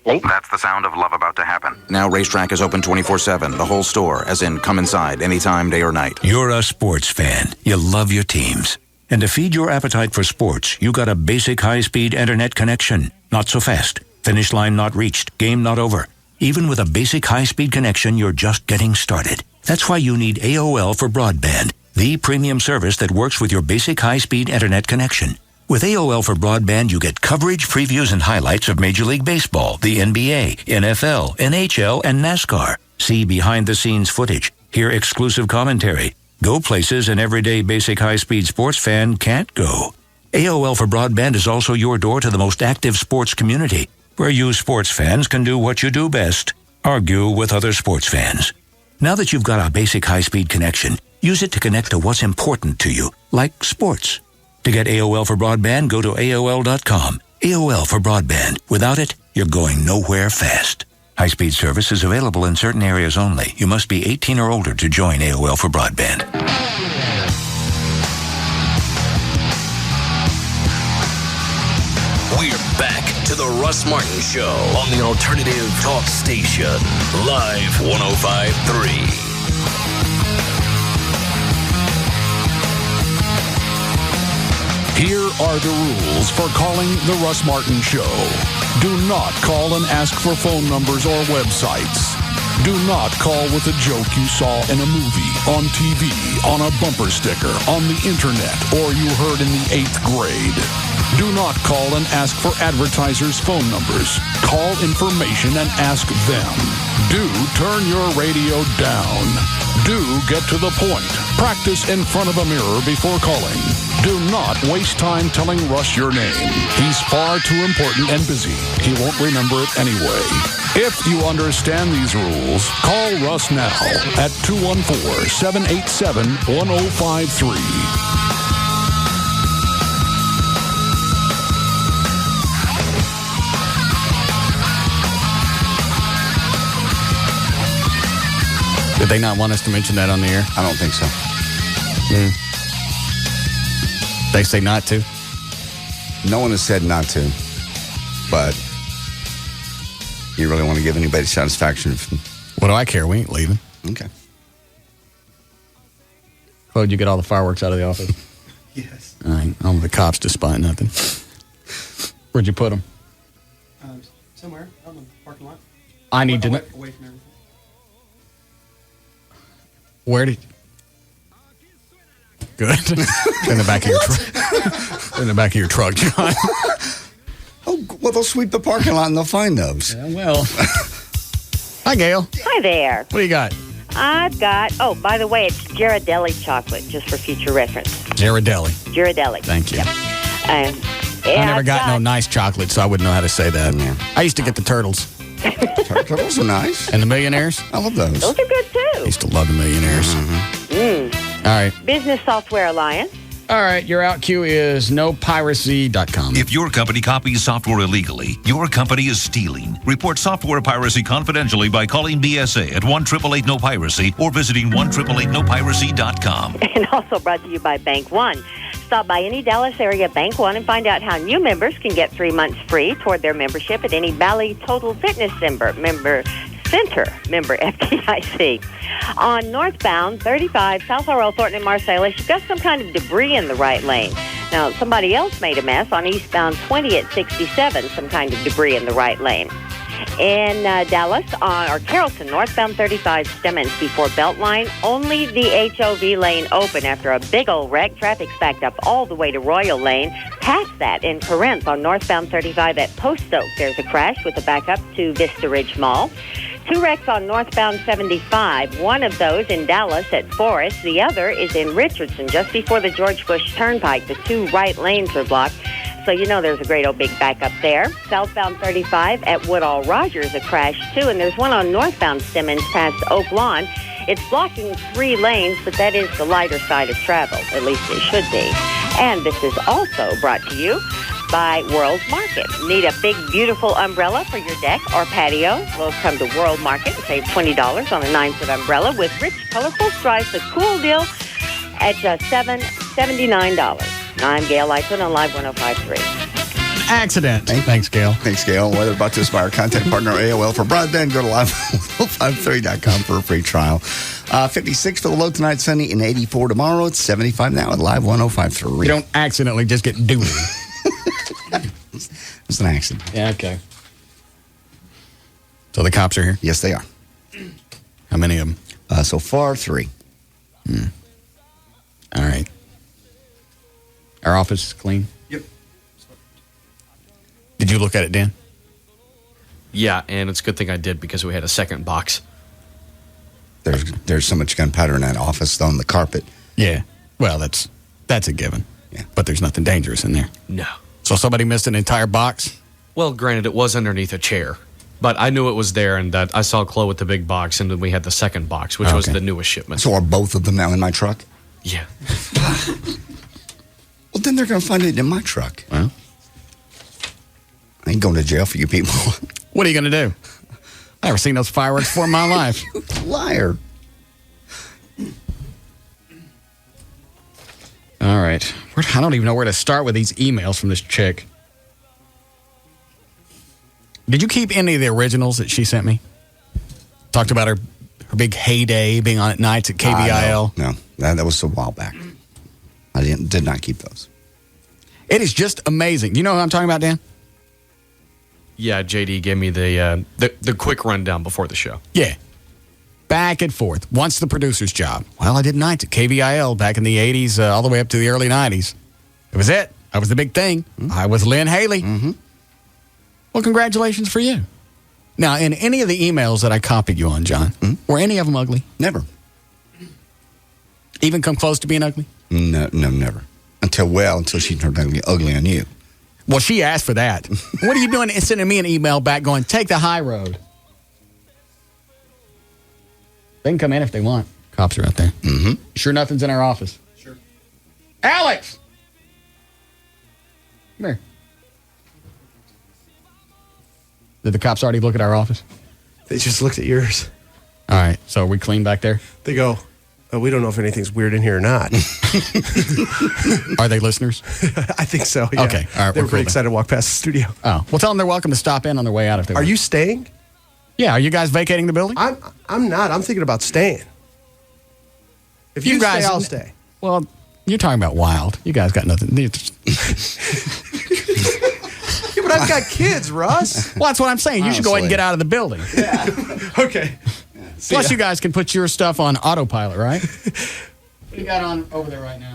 That's the sound of love about to happen. Now Racetrack is open 24/7, the whole store, as in come inside anytime, day or night. You're a sports fan. You love your teams. And to feed your appetite for sports, you got a basic high-speed internet connection. Not so fast. Finish line not reached. Game not over. Even with a basic high-speed connection, you're just getting started. That's why you need AOL for broadband, the premium service that works with your basic high-speed internet connection. With AOL for broadband, you get coverage, previews, and highlights of Major League Baseball, the NBA, NFL, NHL, and NASCAR. See behind-the-scenes footage. Hear exclusive commentary. Go places an everyday basic high-speed sports fan can't go. AOL for broadband is also your door to the most active sports community, where you sports fans can do what you do best, argue with other sports fans. Now that you've got a basic high-speed connection, use it to connect to what's important to you, like sports. To get AOL for broadband, go to AOL.com. AOL for broadband. Without it, you're going nowhere fast. High-speed service is available in certain areas only. You must be 18 or older to join AOL for broadband. We're back to the Russ Martin Show on the Alternative Talk Station, Live 105.3. Here are the rules for calling the Russ Martin Show. Do not call and ask for phone numbers or websites. Do not call with a joke you saw in a movie, on TV, on a bumper sticker, on the internet, or you heard in the 8th grade. Do not call and ask for advertisers' phone numbers. Call information and ask them. Do turn your radio down. Do get to the point. Practice in front of a mirror before calling. Do not waste time telling Russ your name. He's far too important and busy. He won't remember it anyway. If you understand these rules, call Russ now at 214-787-1053. Did they not want us to mention that on the air? I don't think so. They say not to? No one has said not to, but you really want to give anybody satisfaction? What do I care? We ain't leaving. Okay. Oh, did you get all the fireworks out of the office? Yes. All right. All the cops to spy nothing. Where'd you put them? Somewhere out in the parking lot. I need to know. Where did... Good. In the back of your truck. In the back of your truck, John. Oh, well, they'll sweep the parking lot and they'll find those. Yeah, well. Hi, Gail. Hi there. What do you got? I've got, by the way, it's Ghirardelli chocolate, just for future reference. Ghirardelli. Ghirardelli. Thank you. Yep. I never got no nice chocolate, so I wouldn't know how to say that. Yeah. I used to get the turtles. Turtles are nice. And the millionaires? I love those. Those are good, too. I used to love the millionaires. All right. Business Software Alliance. All right, your out cue is nopiracy.com. If your company copies software illegally, your company is stealing. Report software piracy confidentially by calling BSA at 1-888-NO-PIRACY or visiting 1-888-NOPIRACY.com. And also brought to you by Bank One. Stop by any Dallas area Bank One and find out how new members can get 3 months free toward their membership at any Valley Total Fitness member FDIC. On northbound 35 South Laurel, Thornton, and Marsalis, you've got some kind of debris in the right lane. Now, somebody else made a mess on eastbound 20 at 67, some kind of debris in the right lane. In Dallas, or Carrollton, northbound 35 Stemmons before Beltline, only the HOV lane open after a big old wreck. Traffic's backed up all the way to Royal Lane. Past that, in Corinth, on northbound 35 at Post Oak, there's a crash with a backup to Vista Ridge Mall. 2 wrecks on northbound 75, one of those in Dallas at Forest. The other is in Richardson, just before the George Bush Turnpike. The 2 right lanes are blocked. So you know there's a great old big backup there. Southbound 35 at Woodall Rogers, a crash too. And there's one on northbound Simmons past Oak Lawn. It's blocking 3 lanes, but that is the lighter side of travel. At least it should be. And this is also brought to you by World Market. Need a big, beautiful umbrella for your deck or patio? Well, come to World Market and save $20 on a 9-foot umbrella with rich, colorful stripes. A cool deal at just $779. I'm Gail Lightfoot on Live 105.3. Accident. Thanks, Gail. Thanks, Gail. Weather brought to us by our content partner, AOL. For broadband, go to live105.3.com for a free trial. 56 for the low tonight, sunny, and 84 tomorrow. It's 75 now at Live 105.3. You don't accidentally just get doodly. It's an accident. Yeah, okay. So the cops are here? Yes, they are. How many of them? So far, 3. All right. Our office is clean? Yep. Did you look at it, Dan? Yeah, and it's a good thing I did because we had a second box. There's so much gunpowder in that office on the carpet. Yeah. Well, that's a given. Yeah. But there's nothing dangerous in there. No. So somebody missed an entire box? Well, granted, it was underneath a chair. But I knew it was there, and that I saw Chloe with the big box, and then we had the second box, which was the newest shipment. So are both of them now in my truck? Yeah. Well, then they're going to find it in my truck. Well, I ain't going to jail for you people. What are you going to do? I never seen those fireworks before in my life. You liar. All right. I don't even know where to start with these emails from this chick. Did you keep any of the originals that she sent me? Talked about her big heyday being on at nights at KBIL. No, that was a while back. I did not keep those. It is just amazing. You know what I'm talking about, Dan? Yeah, JD gave me the quick rundown before the show. Yeah. Back and forth. Once the producer's job. Well, I did nights at KBIL back in the 80s all the way up to the early 90s. It was it. I was the big thing. I was Lynn Haley. Well, congratulations for you. Now, in any of the emails that I copied you on, John, were any of them ugly? Never. Even come close to being ugly? No, never. Until she turned ugly on you. Well, she asked for that. What are you doing sending me an email back going, take the high road? They can come in if they want. Cops are out there. Sure nothing's in our office? Sure. Alex! Come here. Did the cops already look at our office? They just looked at yours. All right. So are we clean back there? They go, we don't know if anything's weird in here or not. Are they listeners? I think so, yeah. Okay. All right. They were pretty excited to walk past the studio. Oh. Well, tell them they're welcome to stop in on their way out if they want. Are you staying? Yeah. Are you guys vacating the building? I'm not. I'm thinking about staying. If you guys stay, I'll stay. Well, you're talking about wild. You guys got nothing. Yeah, But I've got kids, Russ. Well, that's what I'm saying. You should go ahead and get out of the building. Yeah. Okay. Plus, you guys can put your stuff on autopilot, right? What do you got on over there right now?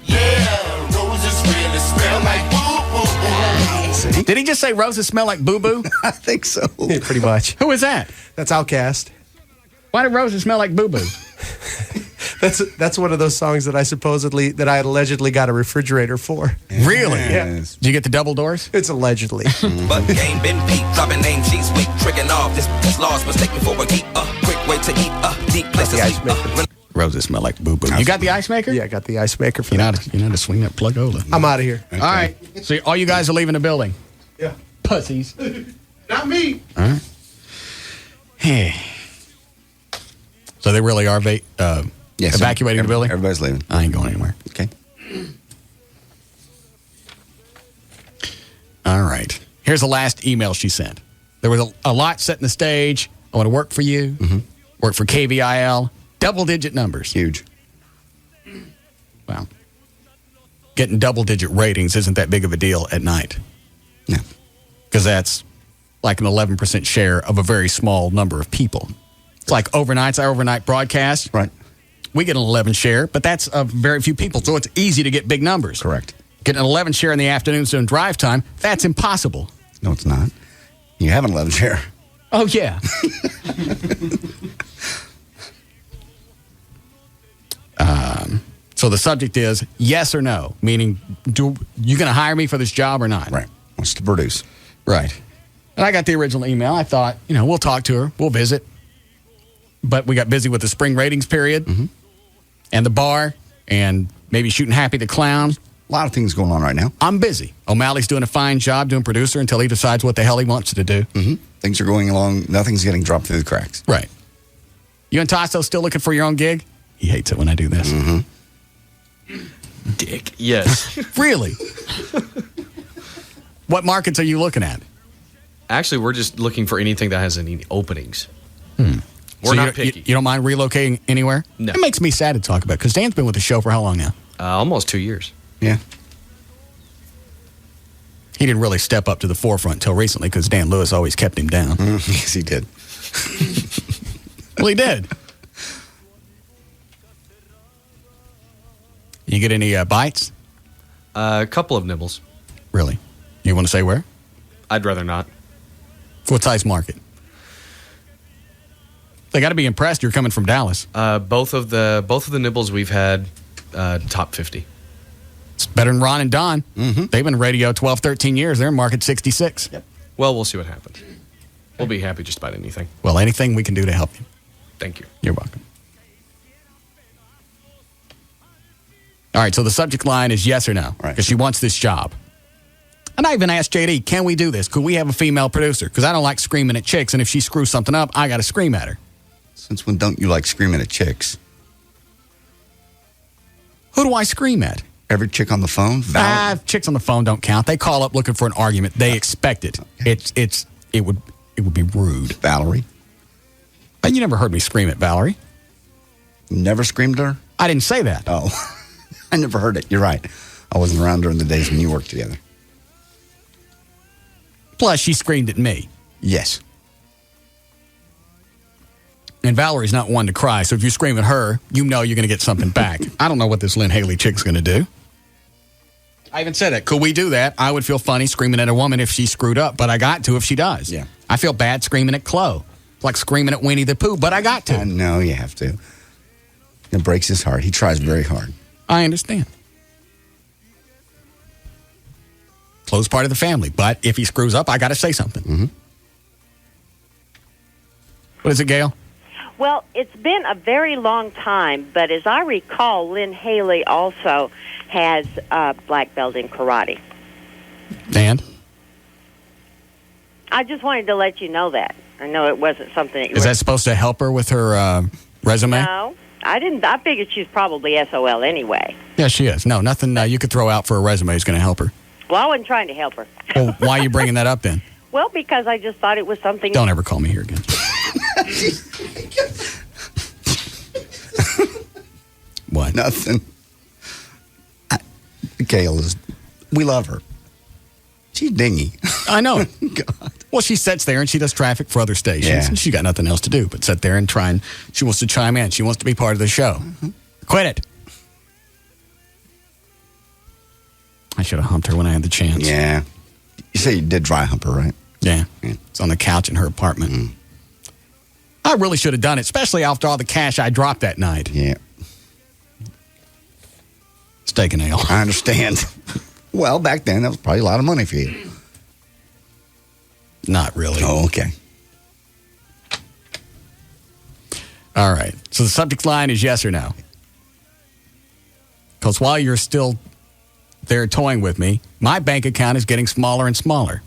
Yeah, roses really smell like boo-boo. Did he just say roses smell like boo-boo? I think so. Yeah, pretty much. Who is that? That's Outkast. Why did roses smell like boo-boo? That's one of those songs that I allegedly got a refrigerator for. Really? Yeah. Did you get the double doors? It's allegedly. But game been beat, dropping name cheese weak, tricking off. This lost mistake me for a geek. Quick way to eat. Deep place to sleep. Roses smell like boo-boo. You got the ice maker? Yeah, I got the ice maker for you know how to swing that plug-ola. I'm out of here. Okay. All right. So all you guys are leaving the building? Yeah. Pussies. Not me. All right. Hey. So they really are evacuating the building? Everybody's leaving. I ain't going anywhere. Okay. All right. Here's the last email she sent. There was a lot setting the stage. I want to work for you. Work for KVIL. Double-digit numbers. Huge. Wow. Getting double-digit ratings isn't that big of a deal at night. No. Because that's like an 11% share of a very small number of people. It's like our overnight broadcast. Right. We get an 11 share, but that's of very few people, so it's easy to get big numbers. Correct. Getting an 11 share in the afternoons during drive time, that's impossible. No, it's not. You have an 11 share. Oh, yeah. So the subject is yes or no, meaning you going to hire me for this job or not? Right. Wants to produce. Right. And I got the original email. I thought, we'll talk to her. We'll visit. But we got busy with the spring ratings period and the bar and maybe shooting Happy the Clown. A lot of things going on right now. I'm busy. O'Malley's doing a fine job doing producer until he decides what the hell he wants to do. Things are going along. Nothing's getting dropped through the cracks. Right. You and Tasso still looking for your own gig? He hates it when I do this. Dick. Yes. Really? What markets are you looking at? Actually, we're just looking for anything that has any openings. We're not picky. You don't mind relocating anywhere? No. It makes me sad to talk about because Dan's been with the show for how long now? Almost 2 years. Yeah. He didn't really step up to the forefront until recently because Dan Lewis always kept him down. Yes, he did. Well, he did. You get any bites? A couple of nibbles. Really? You want to say where? I'd rather not. What size market? They got to be impressed you're coming from Dallas. Both of the nibbles we've had top 50. It's better than Ron and Don. They've been radio 12, 13 years. They're in market 66. Yep. Well, we'll see what happens. We'll be happy just about anything. Well, anything we can do to help you. Thank you. You're welcome. All right, so the subject line is yes or no, because she wants this job. And I even asked JD, can we do this? Could we have a female producer? Because I don't like screaming at chicks, and if she screws something up, I got to scream at her. Since when don't you like screaming at chicks? Who do I scream at? Every chick on the phone? Chicks on the phone don't count. They call up looking for an argument. They expect it. Okay. It would be rude. Valerie? And you never heard me scream at Valerie. Never screamed at her? I didn't say that. Oh, I never heard it. You're right. I wasn't around during the days when you worked together. Plus, she screamed at me. Yes. And Valerie's not one to cry, so if you scream at her, you know you're going to get something back. I don't know what this Lynn Haley chick's going to do. I even said it. Could we do that? I would feel funny screaming at a woman if she screwed up, but I got to if she does. Yeah. I feel bad screaming at Chloe. It's like screaming at Winnie the Pooh, but I got to. I know you have to. It breaks his heart. He tries very hard. I understand. Chloe's part of the family, but if he screws up, I got to say something. What is it, Gail? Well, it's been a very long time, but as I recall, Lynn Haley also has a black belt in karate. And? I just wanted to let you know that. I know it wasn't something... Is that supposed to help her with her resume? No, I didn't. I figured she's probably SOL anyway. Yeah, she is. No, nothing you could throw out for a resume is going to help her. Well, I wasn't trying to help her. Well, why are you bringing that up then? Well, because I just thought it was something... Don't ever call me here again. What? Nothing. Gail is... We love her. She's dingy. I know. Well, she sits there and she does traffic for other stations. Yeah. And she got nothing else to do but sit there and try and she wants to chime in. She wants to be part of the show. Quit it. I should have humped her when I had the chance. Yeah. You say you did dry hump her, right? Yeah. It's on the couch in her apartment. I really should have done it, especially after all the cash I dropped that night. Yeah. Steak and ale. I understand. Well, back then, that was probably a lot of money for you. Not really. Oh, okay. All right. So the subject line is yes or no. Because while you're still there toying with me, my bank account is getting smaller and smaller.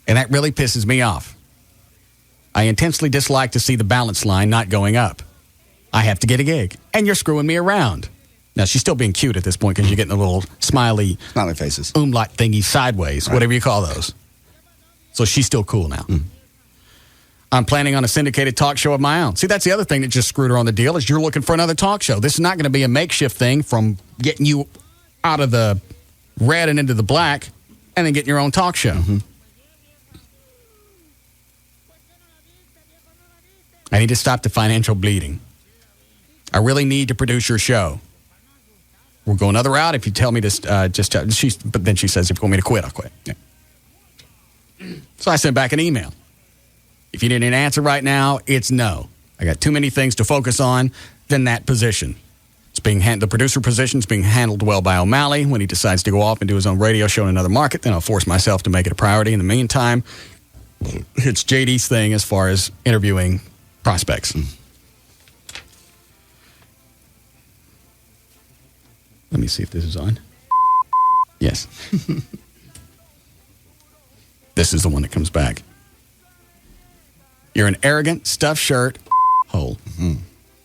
And that really pisses me off. I intensely dislike to see the balance line not going up. I have to get a gig. And you're screwing me around. Now, she's still being cute at this point because you're getting a little smiley faces. Umlaut thingy sideways, whatever you call those. So she's still cool now. I'm planning on a syndicated talk show of my own. See, that's the other thing that just screwed her on the deal is you're looking for another talk show. This is not going to be a makeshift thing from getting you out of the red and into the black and then getting your own talk show. I need to stop the financial bleeding. I really need to produce your show. We'll go another route if you tell me to but then she says, if you want me to quit, I'll quit. Yeah. So I sent back an email. If you need an answer right now, it's no. I got too many things to focus on than that position. It's being the producer position is being handled well by O'Malley. When he decides to go off and do his own radio show in another market, then I'll force myself to make it a priority. In the meantime, it's JD's thing as far as interviewing prospects. Let me see if this is on. Yes. This is the one that comes back. You're an arrogant, stuffed shirt hole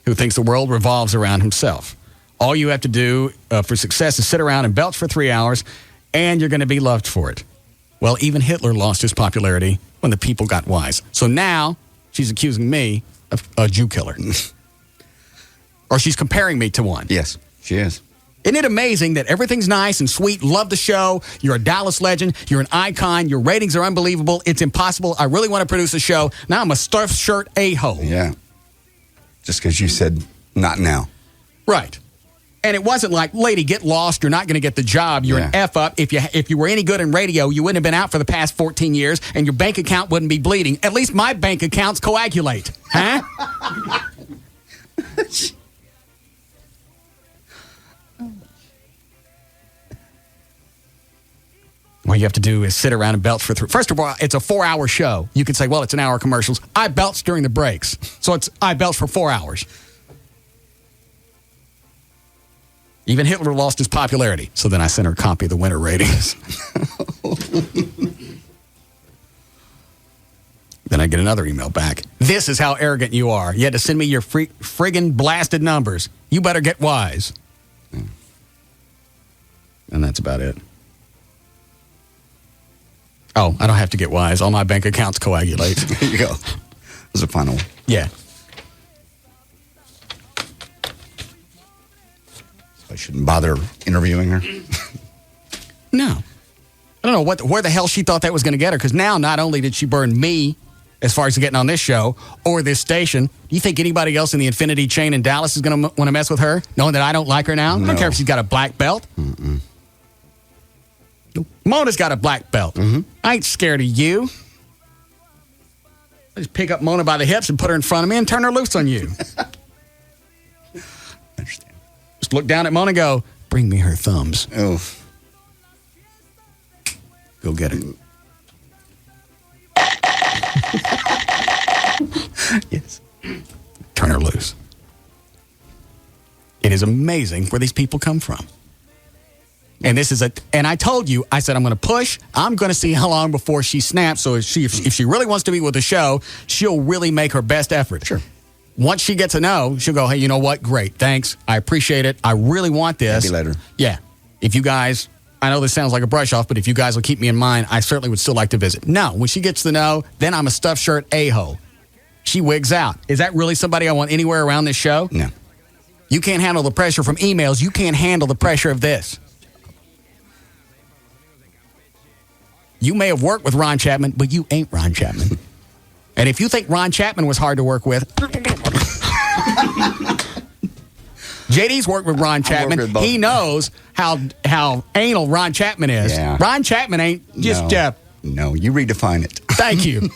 who thinks the world revolves around himself. All you have to do for success is sit around and belch for 3 hours, and you're going to be loved for it. Well, even Hitler lost his popularity when the people got wise. So now she's accusing me of a Jew killer. Or she's comparing me to one. Yes, she is. Isn't it amazing that everything's nice and sweet? Love the show. You're a Dallas legend. You're an icon. Your ratings are unbelievable. It's impossible. I really want to produce a show. Now I'm a stuffed shirt a-hole. Yeah. Just because you said not now. Right. And it wasn't like, lady, get lost. You're not going to get the job. You're an F-up. If you were any good in radio, you wouldn't have been out for the past 14 years, and your bank account wouldn't be bleeding. At least my bank accounts coagulate. Huh? What you have to do is sit around and belch for 3. First of all, it's a 4-hour show. You could say, well, it's an hour commercials. I belch during the breaks. So I belch for 4 hours. Even Hitler lost his popularity. So then I sent her a copy of the winter ratings. Then I get another email back. This is how arrogant you are. You had to send me your friggin' blasted numbers. You better get wise. And that's about it. Oh, I don't have to get wise. All my bank accounts coagulate. There you go. There's a final one. Yeah. So I shouldn't bother interviewing her? No. I don't know where the hell she thought that was going to get her, because now not only did she burn me as far as getting on this show or this station, do you think anybody else in the Infinity chain in Dallas is going to want to mess with her, knowing that I don't like her now? No. I don't care if she's got a black belt. Mona's got a black belt. I ain't scared of you. I just pick up Mona by the hips and put her in front of me and turn her loose on you. Understand. Just look down at Mona and go, bring me her thumbs. Oh. Go get it. Yes. Turn her loose. It is amazing where these people come from. And and I told you, I said, I'm going to push. I'm going to see how long before she snaps. So if she really wants to be with the show, she'll really make her best effort. Sure. Once she gets a no, she'll go, hey, you know what? Great. Thanks. I appreciate it. I really want this. Maybe later. Yeah. If you guys, I know this sounds like a brush off, but if you guys will keep me in mind, I certainly would still like to visit. No. When she gets the no, then I'm a stuffed shirt a-hole. She wigs out. Is that really somebody I want anywhere around this show? No. You can't handle the pressure from emails. You can't handle the pressure of this. You may have worked with Ron Chapman, but you ain't Ron Chapman. And if you think Ron Chapman was hard to work with, JD's worked with Ron Chapman. He knows how anal Ron Chapman is. Yeah. Ron Chapman ain't just... No, you redefine it. Thank you.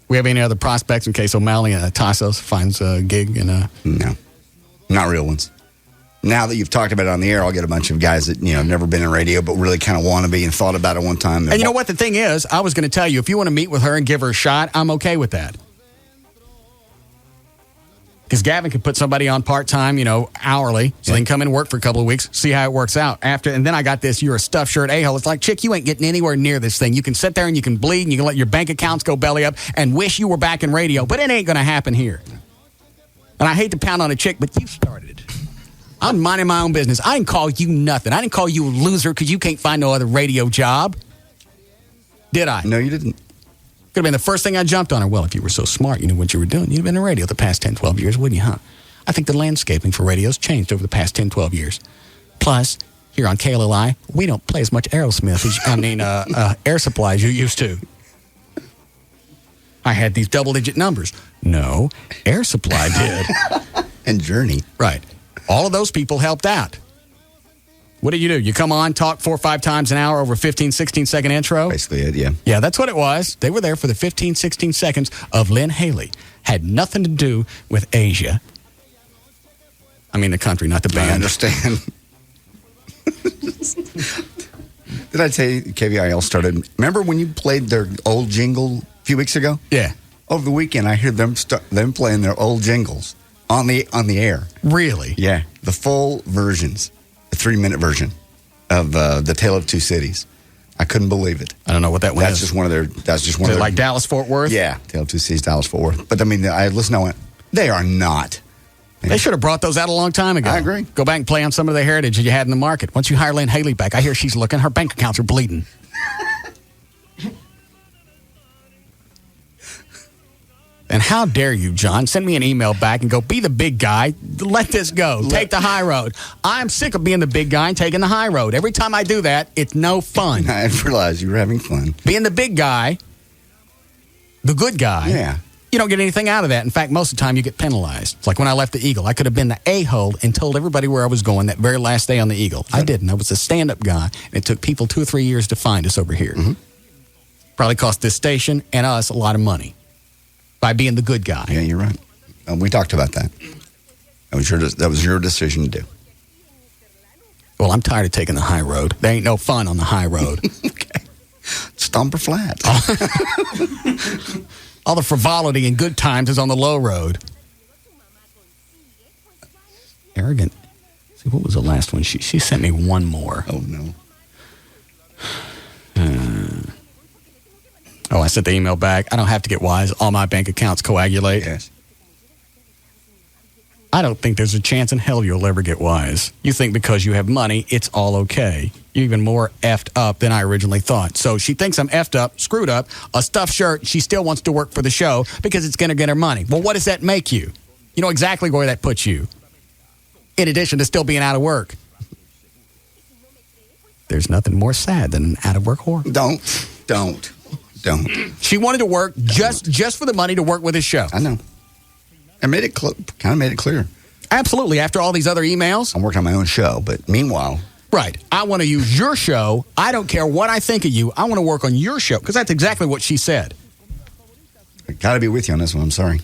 We have any other prospects in case O'Malley Tassos finds a gig? No, not real ones. Now that you've talked about it on the air, I'll get a bunch of guys that have never been in radio but really kind of want to be and thought about it one time. And you know what the thing is? I was going to tell you, if you want to meet with her and give her a shot, I'm okay with that. Because Gavin could put somebody on part-time, hourly, so they can come in and work for a couple of weeks, see how it works out. And then I got this, you're a stuffed shirt a-hole. It's like, chick, you ain't getting anywhere near this thing. You can sit there and you can bleed and you can let your bank accounts go belly up and wish you were back in radio, but it ain't going to happen here. And I hate to pound on a chick, but you started. I'm minding my own business. I didn't call you nothing. I didn't call you a loser because you can't find no other radio job. Did I? No, you didn't. Could have been the first thing I jumped on her. Well, if you were so smart, you knew what you were doing, you'd have been in radio the past 10, 12 years, wouldn't you, huh? I think the landscaping for radio's changed over the past 10, 12 years. Plus, here on KLLI, we don't play as much Aerosmith as, Air Supply as you used to. I had these double-digit numbers. No, Air Supply did. And Journey. Right. All of those people helped out. What do? You come on, talk 4 or 5 times an hour over a 15, 16-second intro? Basically it, yeah. Yeah, that's what it was. They were there for the 15, 16 seconds of Lynn Haley. Had nothing to do with Asia. I mean the country, not the band. I understand. Did I tell you KVIL started? Remember when you played their old jingle a few weeks ago? Yeah. Over the weekend, I heard them playing their old jingles on the air. Really? Yeah, the full versions. 3-minute version of The Tale of Two Cities. I couldn't believe it. I don't know what that one is. is. That's just one of their... like Dallas-Fort Worth? Yeah, Tale of Two Cities, Dallas-Fort Worth. But I mean, I listened, I went, they are not. They should have brought those out a long time ago. I agree. Go back and play on some of the heritage that you had in the market. Once you hire Lynn Haley back, I hear she's looking, her bank accounts are bleeding. And how dare you, John, send me an email back and go, be the big guy, let this go, take the high road. I'm sick of being the big guy and taking the high road. Every time I do that, it's no fun. I didn't realize you were having fun. Being the big guy, the good guy, yeah. You don't get anything out of that. In fact, most of the time you get penalized. It's like when I left the Eagle. I could have been the a-hole and told everybody where I was going that very last day on the Eagle. I didn't. I was a stand-up guy, and it took people 2 or 3 years to find us over here. Mm-hmm. Probably cost this station and us a lot of money. By being the good guy. Yeah, you're right. We talked about that. That was your decision to do. Well, I'm tired of taking the high road. There ain't no fun on the high road. Okay. Stomper flat. All the frivolity and good times is on the low road. Arrogant. See, what was the last one? She sent me one more. Oh, no. I sent the email back. I don't have to get wise. All my bank accounts coagulate. Yes. I don't think there's a chance in hell you'll ever get wise. You think because you have money, it's all okay. You're even more effed up than I originally thought. So she thinks I'm effed up, screwed up, a stuffed shirt. She still wants to work for the show because it's going to get her money. Well, what does that make you? You know exactly where that puts you. In addition to still being out of work. There's nothing more sad than an out-of-work whore. Don't. She wanted to work just for the money to work with his show. I know. I made it kind of made it clear. Absolutely. After all these other emails, I'm working on my own show, but meanwhile, right. I want to use your show. I don't care what I think of you. I want to work on your show because that's exactly what she said. I got to be with you on this one. I'm sorry.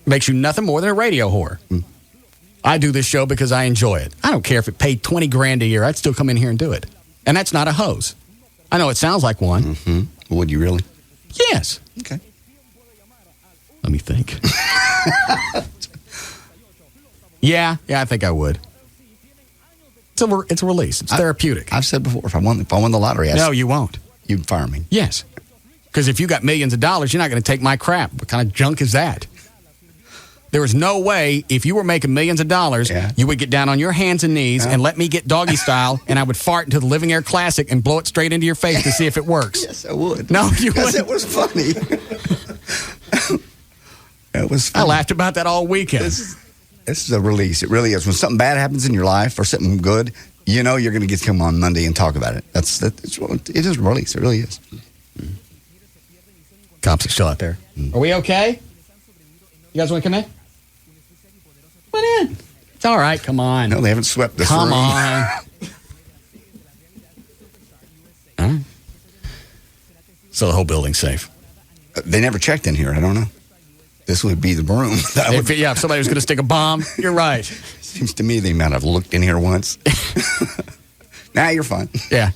Makes you nothing more than a radio whore. I do this show because I enjoy it. I don't care if it paid $20,000 a year. I'd still come in here and do it. And that's not a hose. I know it sounds like one. Mm-hmm. Would you really? Yes. Okay. Let me think. Yeah, I think I would. It's a release. It's therapeutic. I've said before, if I won the lottery, no, you won't. You'd fire me. Yes. Because if you got millions of dollars, you're not going to take my crap. What kind of junk is that? There is no way, if you were making millions of dollars, you would get down on your hands and knees and let me get doggy style, and I would fart into the Living Air Classic and blow it straight into your face to see if it works. Yes, I would. No, you wouldn't. It was funny. It was funny. I laughed about that all weekend. This is a release. It really is. When something bad happens in your life or something good, you know you're going to get to come on Monday and talk about it. It is a release. It really is. Cops are still out there. Are we okay? You guys want to come in? Come in. It's all right. Come on. No, they haven't swept this room. Come on. All right. So the whole building's safe. They never checked in here. I don't know. This would be the room. If somebody was going to stick a bomb, you're right. Seems to me they might have looked in here once. Nah, you're fine. Yeah.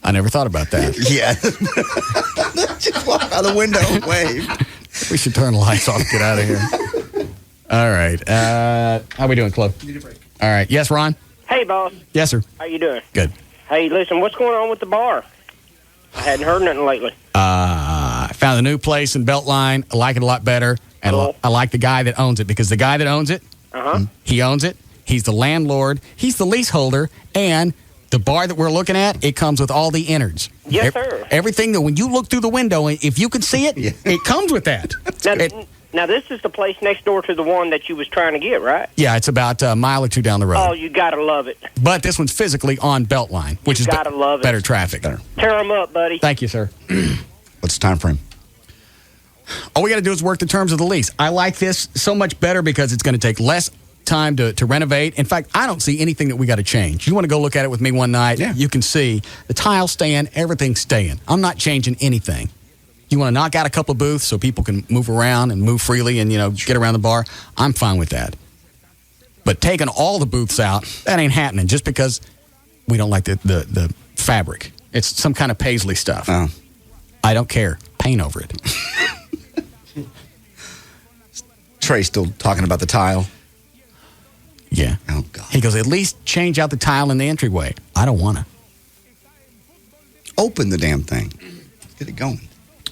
I never thought about that. Yeah. Just walk out the window and wave. We should turn the lights off and get out of here. All right. How we doing, Chloe? Need a break. All right. Yes, Ron? Hey, boss. Yes, sir. How you doing? Good. Hey, listen, what's going on with the bar? I hadn't heard nothing lately. I found a new place in Beltline. I like it a lot better. And Cool. I like the guy that owns it because the guy that owns it, he owns it. He's the landlord. He's the leaseholder. And the bar that we're looking at, it comes with all the innards. Yes, sir. Everything that when you look through the window, if you can see it, it comes with that. Now, this is the place next door to the one that you was trying to get, right? Yeah, it's about a mile or two down the road. Oh, you gotta love it. But this one's physically on Beltline, which is gotta love it. better traffic. Tear them up, buddy. Thank you, sir. What's the time frame? All we got to do is work the terms of the lease. I like this so much better because it's going to take less time to renovate. In fact, I don't see anything that we got to change. You want to go look at it with me one night? Yeah. You can see the tile's staying, everything's staying. I'm not changing anything. You want to knock out a couple of booths so people can move around and move freely and, get around the bar? I'm fine with that. But taking all the booths out, that ain't happening just because we don't like the fabric. It's some kind of paisley stuff. Oh. I don't care. Paint over it. Trey's still talking about the tile. Yeah. Oh, God. He goes, at least change out the tile in the entryway. I don't want to. Open the damn thing. Get it going.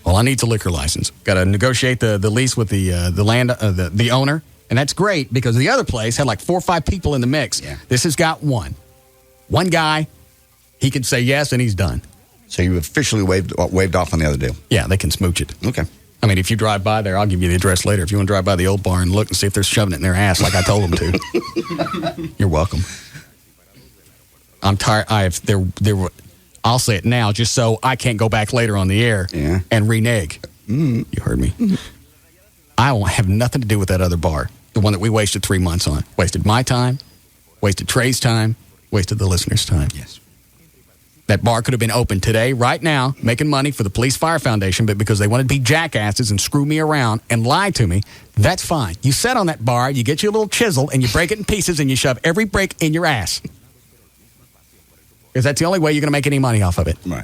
Well, I need the liquor license. Got to negotiate the lease with the owner, and that's great because the other place had like 4 or 5 people in the mix. Yeah. This has got one guy. He can say yes, and he's done. So you officially waved off on the other deal. Yeah, they can smooch it. Okay. I mean, if you drive by there, I'll give you the address later. If you want to drive by the old bar and look and see if they're shoving it in their ass like I told them to, you're welcome. I'm tired. I'll say it now just so I can't go back later on the air and renege. You heard me. I won't have nothing to do with that other bar, the one that we wasted 3 months on. Wasted my time, wasted Trey's time, wasted the listeners' time. Yes. That bar could have been open today, right now, making money for the Police Fire Foundation, but because they wanted to be jackasses and screw me around and lie to me, that's fine. You sit on that bar, you get your little chisel, and you break it in pieces, and you shove every brick in your ass. Because that's the only way you're going to make any money off of it. Right.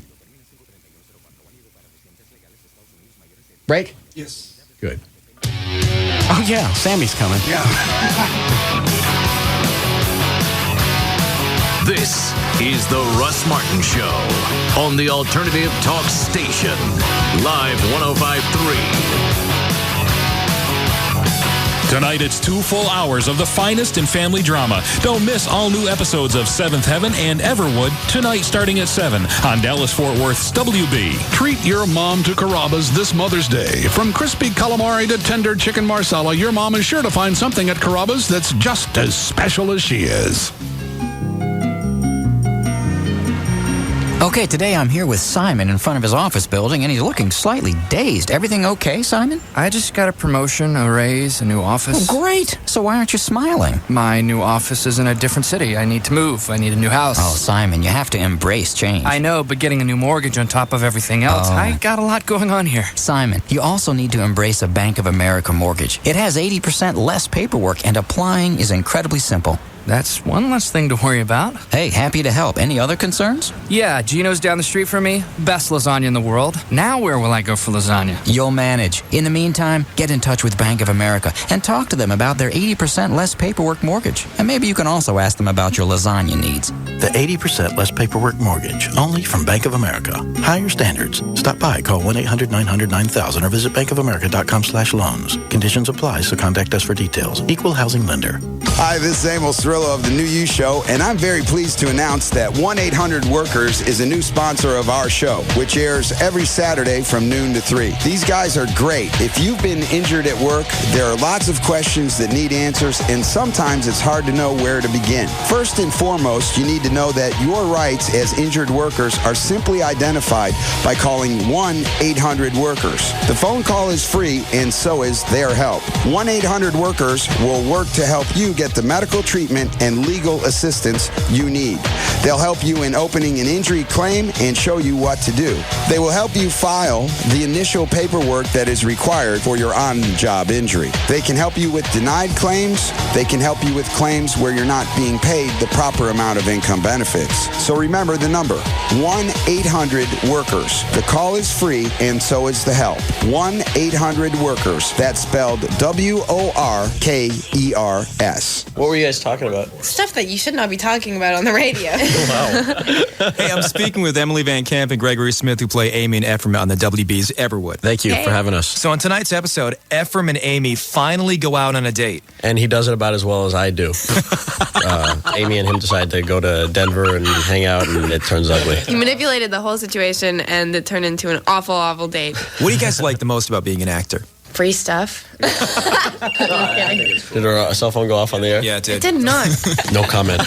Break? Yes. Good. Oh, yeah, Sammy's coming. This is the Russ Martin Show on the Alternative Talk Station. Live 105.3. Tonight, it's 2 full hours of the finest in family drama. Don't miss all new episodes of Seventh Heaven and Everwood tonight starting at 7 on Dallas-Fort Worth's WB. Treat your mom to Carrabba's this Mother's Day. From crispy calamari to tender chicken marsala, your mom is sure to find something at Carrabba's that's just as special as she is. Okay, today I'm here with Simon in front of his office building, and he's looking slightly dazed. Everything okay, Simon? I just got a promotion, a raise, a new office. Oh, great. So why aren't you smiling? My new office is in a different city. I need to move. I need a new house. Oh, Simon, you have to embrace change. I know, but getting a new mortgage on top of everything else, I got a lot going on here. Simon, you also need to embrace a Bank of America mortgage. It has 80% less paperwork, and applying is incredibly simple. That's one less thing to worry about. Hey, happy to help. Any other concerns? Yeah, Gino's down the street from me. Best lasagna in the world. Now where will I go for lasagna? You'll manage. In the meantime, get in touch with Bank of America and talk to them about their 80% less paperwork mortgage. And maybe you can also ask them about your lasagna needs. The 80% less paperwork mortgage, only from Bank of America. Higher standards. Stop by, call 1-800-900-9000 or visit bankofamerica.com/loans. Conditions apply, so contact us for details. Equal housing lender. Hi, this is Amos Cirillo of The New You Show, and I'm very pleased to announce that 1-800-WORKERS is a new sponsor of our show, which airs every Saturday from noon to 3. These guys are great. If you've been injured at work, there are lots of questions that need answers, and sometimes it's hard to know where to begin. First and foremost, you need to know that your rights as injured workers are simply identified by calling 1-800-WORKERS. The phone call is free, and so is their help. 1-800-WORKERS will work to help you get the medical treatment and legal assistance you need. They'll help you in opening an injury claim and show you what to do. They will help you file the initial paperwork that is required for your on-job injury. They can help you with denied claims. They can help you with claims where you're not being paid the proper amount of income benefits. So remember the number, 1-800-WORKERS. The call is free, and so is the help. 1-800-WORKERS. That's spelled WORKERS. What were you guys talking about? Stuff that you should not be talking about on the radio. Hey, I'm speaking with Emily Van Camp and Gregory Smith, who play Amy and Ephraim on the WB's Everwood. Thank you for having us. So on tonight's episode, Ephraim and Amy finally go out on a date. And he does it about as well as I do. Amy and him decide to go to Denver and hang out, and it turns ugly. You manipulated the whole situation, and it turned into an awful, awful date. What do you guys like the most about being an actor? Free stuff. Did our cell phone go off on the air? Yeah, it did. It did not. No comment.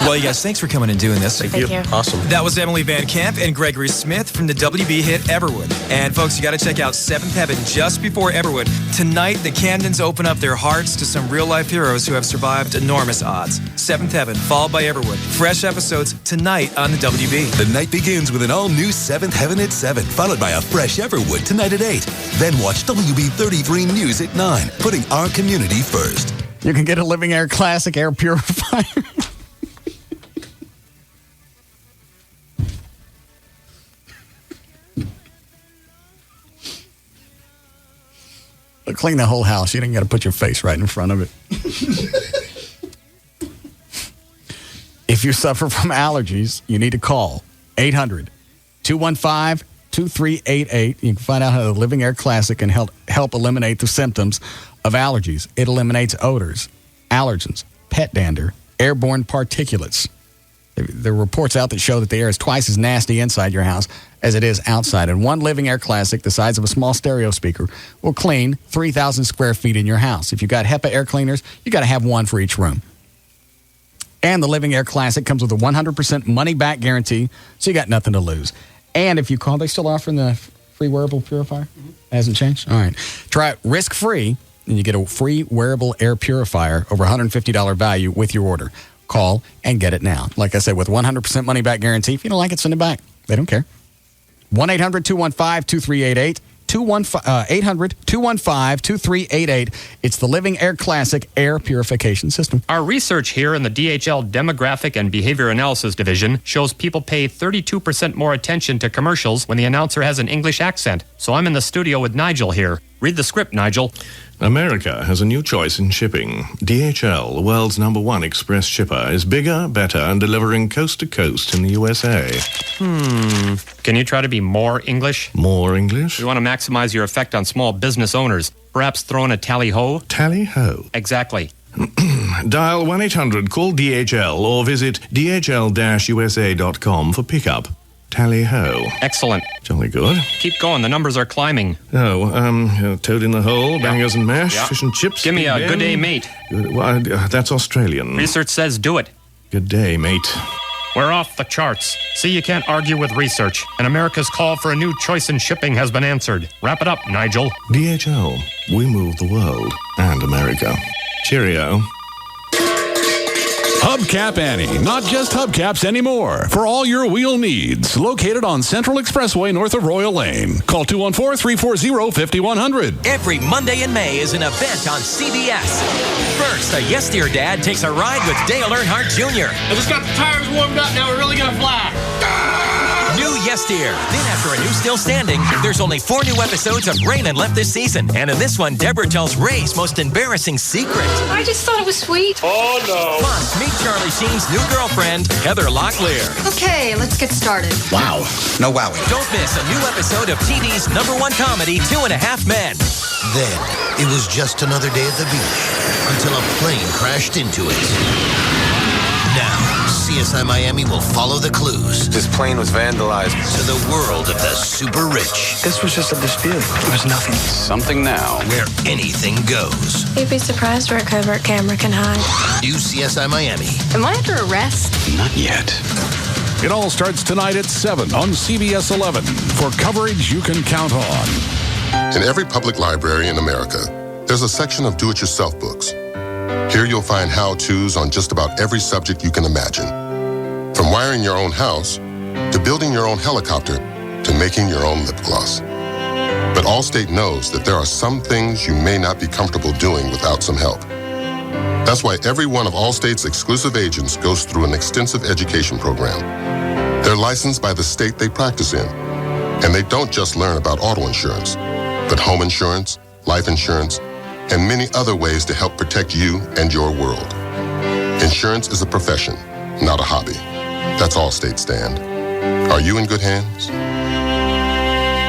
Well, you guys, thanks for coming and doing this. Thank you. Awesome. That was Emily Van Camp and Gregory Smith from the WB hit Everwood. And folks, you got to check out Seventh Heaven just before Everwood. Tonight, the Camdens open up their hearts to some real-life heroes who have survived enormous odds. Seventh Heaven, followed by Everwood. Fresh episodes tonight on the WB. The night begins with an all-new Seventh Heaven at 7, followed by a fresh Everwood tonight at 8. Then watch WB33 News at 9, putting our community first. You can get a Living Air Classic air purifier. Clean the whole house. You didn't got to put your face right in front of it. If you suffer from allergies, you need to call 800-215-2388. You can find out how the Living Air Classic can help eliminate the symptoms of allergies. It eliminates odors, allergens, pet dander, airborne particulates. There are reports out that show that the air is twice as nasty inside your house as it is outside. And one Living Air Classic, the size of a small stereo speaker, will clean 3,000 square feet in your house. If you've got HEPA air cleaners, you got to have one for each room. And the Living Air Classic comes with a 100% money-back guarantee, so you got nothing to lose. And if you call, they still offering the free wearable purifier? Mm-hmm. Hasn't changed? All right. Try it risk-free, and you get a free wearable air purifier over $150 value with your order. Call and get it now. Like I said, with 100% money-back guarantee. If you don't like it, send it back. They don't care. 1-800-215-2388. 800-215-2388. It's the Living Air Classic air purification system. Our research here in the DHL Demographic and Behavior Analysis Division shows people pay 32% more attention to commercials when the announcer has an English accent. So I'm in the studio with Nigel here. Read the script, Nigel. America has a new choice in shipping. DHL, the world's #1 express shipper, is bigger, better, and delivering coast to coast in the USA. Can you try to be more English? More English? We want to maximize your effect on small business owners. Perhaps throw in a tally-ho? Tally-ho? Exactly. Dial 1-800-CALL-DHL or visit dhl-usa.com for pickup. Tally-ho. Excellent. Jolly good. Keep going. The numbers are climbing. Toad in the hole, bangers and mash, Yeah. fish and chips. Give me a Big good day, Ben. mate. Well, that's Australian. Research says do it. Good day, mate. We're off the charts. See, you can't argue with research. And America's call for a new choice in shipping has been answered. Wrap it up, Nigel. DHL. We move the world and America. Cheerio. Hubcap Annie, not just hubcaps anymore. For all your wheel needs, located on Central Expressway north of Royal Lane. Call 214-340-5100. Every Monday in May is an event on CBS. First, a Yes Dear Dad takes a ride with Dale Earnhardt Jr. I just got the tires warmed up. Now we're really going to fly. New Yes Yesteryear. Then after a new Still Standing, there's only 4 new episodes of Raymond left this season. And in this one, Deborah tells Ray's most embarrassing secret. I just thought it was sweet. Oh, no. Plus, meet Charlie Sheen's new girlfriend, Heather Locklear. Okay, let's get started. Wow. No wowing. Don't miss a new episode of TV's #1 comedy, 2.5 Men. Then, it was just another day at the beach until a plane crashed into it. Now, CSI Miami will follow the clues. This plane was vandalized. To the world of the super rich. This was just a dispute. It was nothing. Something now. Where anything goes. You'd be surprised where a covert camera can hide. New CSI Miami. Am I under arrest? Not yet. It all starts tonight at 7 on CBS 11 for coverage you can count on. In every public library in America, there's a section of do-it-yourself books. Here you'll find how-tos on just about every subject you can imagine. From wiring your own house, to building your own helicopter, to making your own lip gloss. But Allstate knows that there are some things you may not be comfortable doing without some help. That's why every one of Allstate's exclusive agents goes through an extensive education program. They're licensed by the state they practice in, and they don't just learn about auto insurance, but home insurance, life insurance, and many other ways to help protect you and your world. Insurance is a profession, not a hobby. That's Allstate stand. Are you in good hands?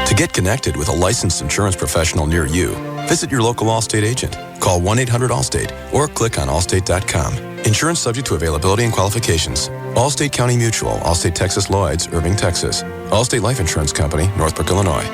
To get connected with a licensed insurance professional near you, visit your local Allstate agent. Call 1-800-ALLSTATE or click on allstate.com. Insurance subject to availability and qualifications. Allstate County Mutual, Allstate Texas Lloyds, Irving, Texas. Allstate Life Insurance Company, Northbrook, Illinois.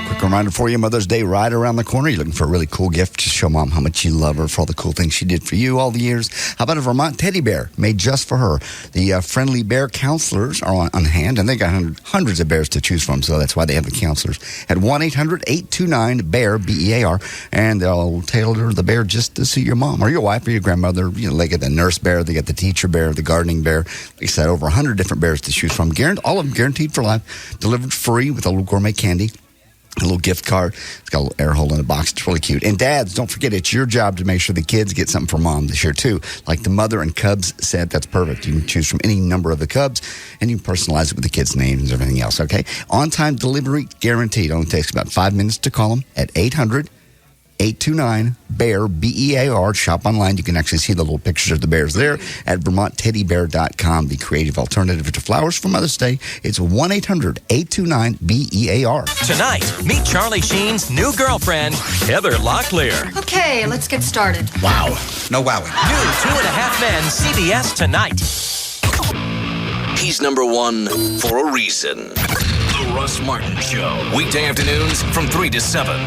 Quick reminder for you, Mother's Day right around the corner. You're looking for a really cool gift to show Mom how much you love her for all the cool things she did for you all the years. How about a Vermont teddy bear made just for her? The friendly bear counselors are on hand, and they got hundreds of bears to choose from, so that's why they have the counselors at 1-800-829-BEAR, B-E-A-R, and they'll tailor the bear just to suit your mom or your wife or your grandmother. You know, they get the nurse bear, they get the teacher bear, the gardening bear. Like I said, over 100 different bears to choose from. All of them guaranteed for life, delivered free with a little gourmet candy. A little gift card. It's got a little air hole in the box. It's really cute. And dads, don't forget, it's your job to make sure the kids get something for mom this year, too. Like the Mother and Cubs set, that's perfect. You can choose from any number of the Cubs, and you can personalize it with the kids' names and everything else, okay? On-time delivery guaranteed. It only takes about 5 minutes to call them at 800-829-BEAR, B-E-A-R. Shop online. You can actually see the little pictures of the bears there at VermontTeddyBear.com. The creative alternative to flowers for Mother's Day. It's 1-800-829-BEAR. Tonight, meet Charlie Sheen's new girlfriend, Heather Locklear. Okay, let's get started. Wow. No wowing. New 2.5 Men, CBS tonight. He's #1 for a reason. The Russ Martin Show. Weekday afternoons from 3 to 7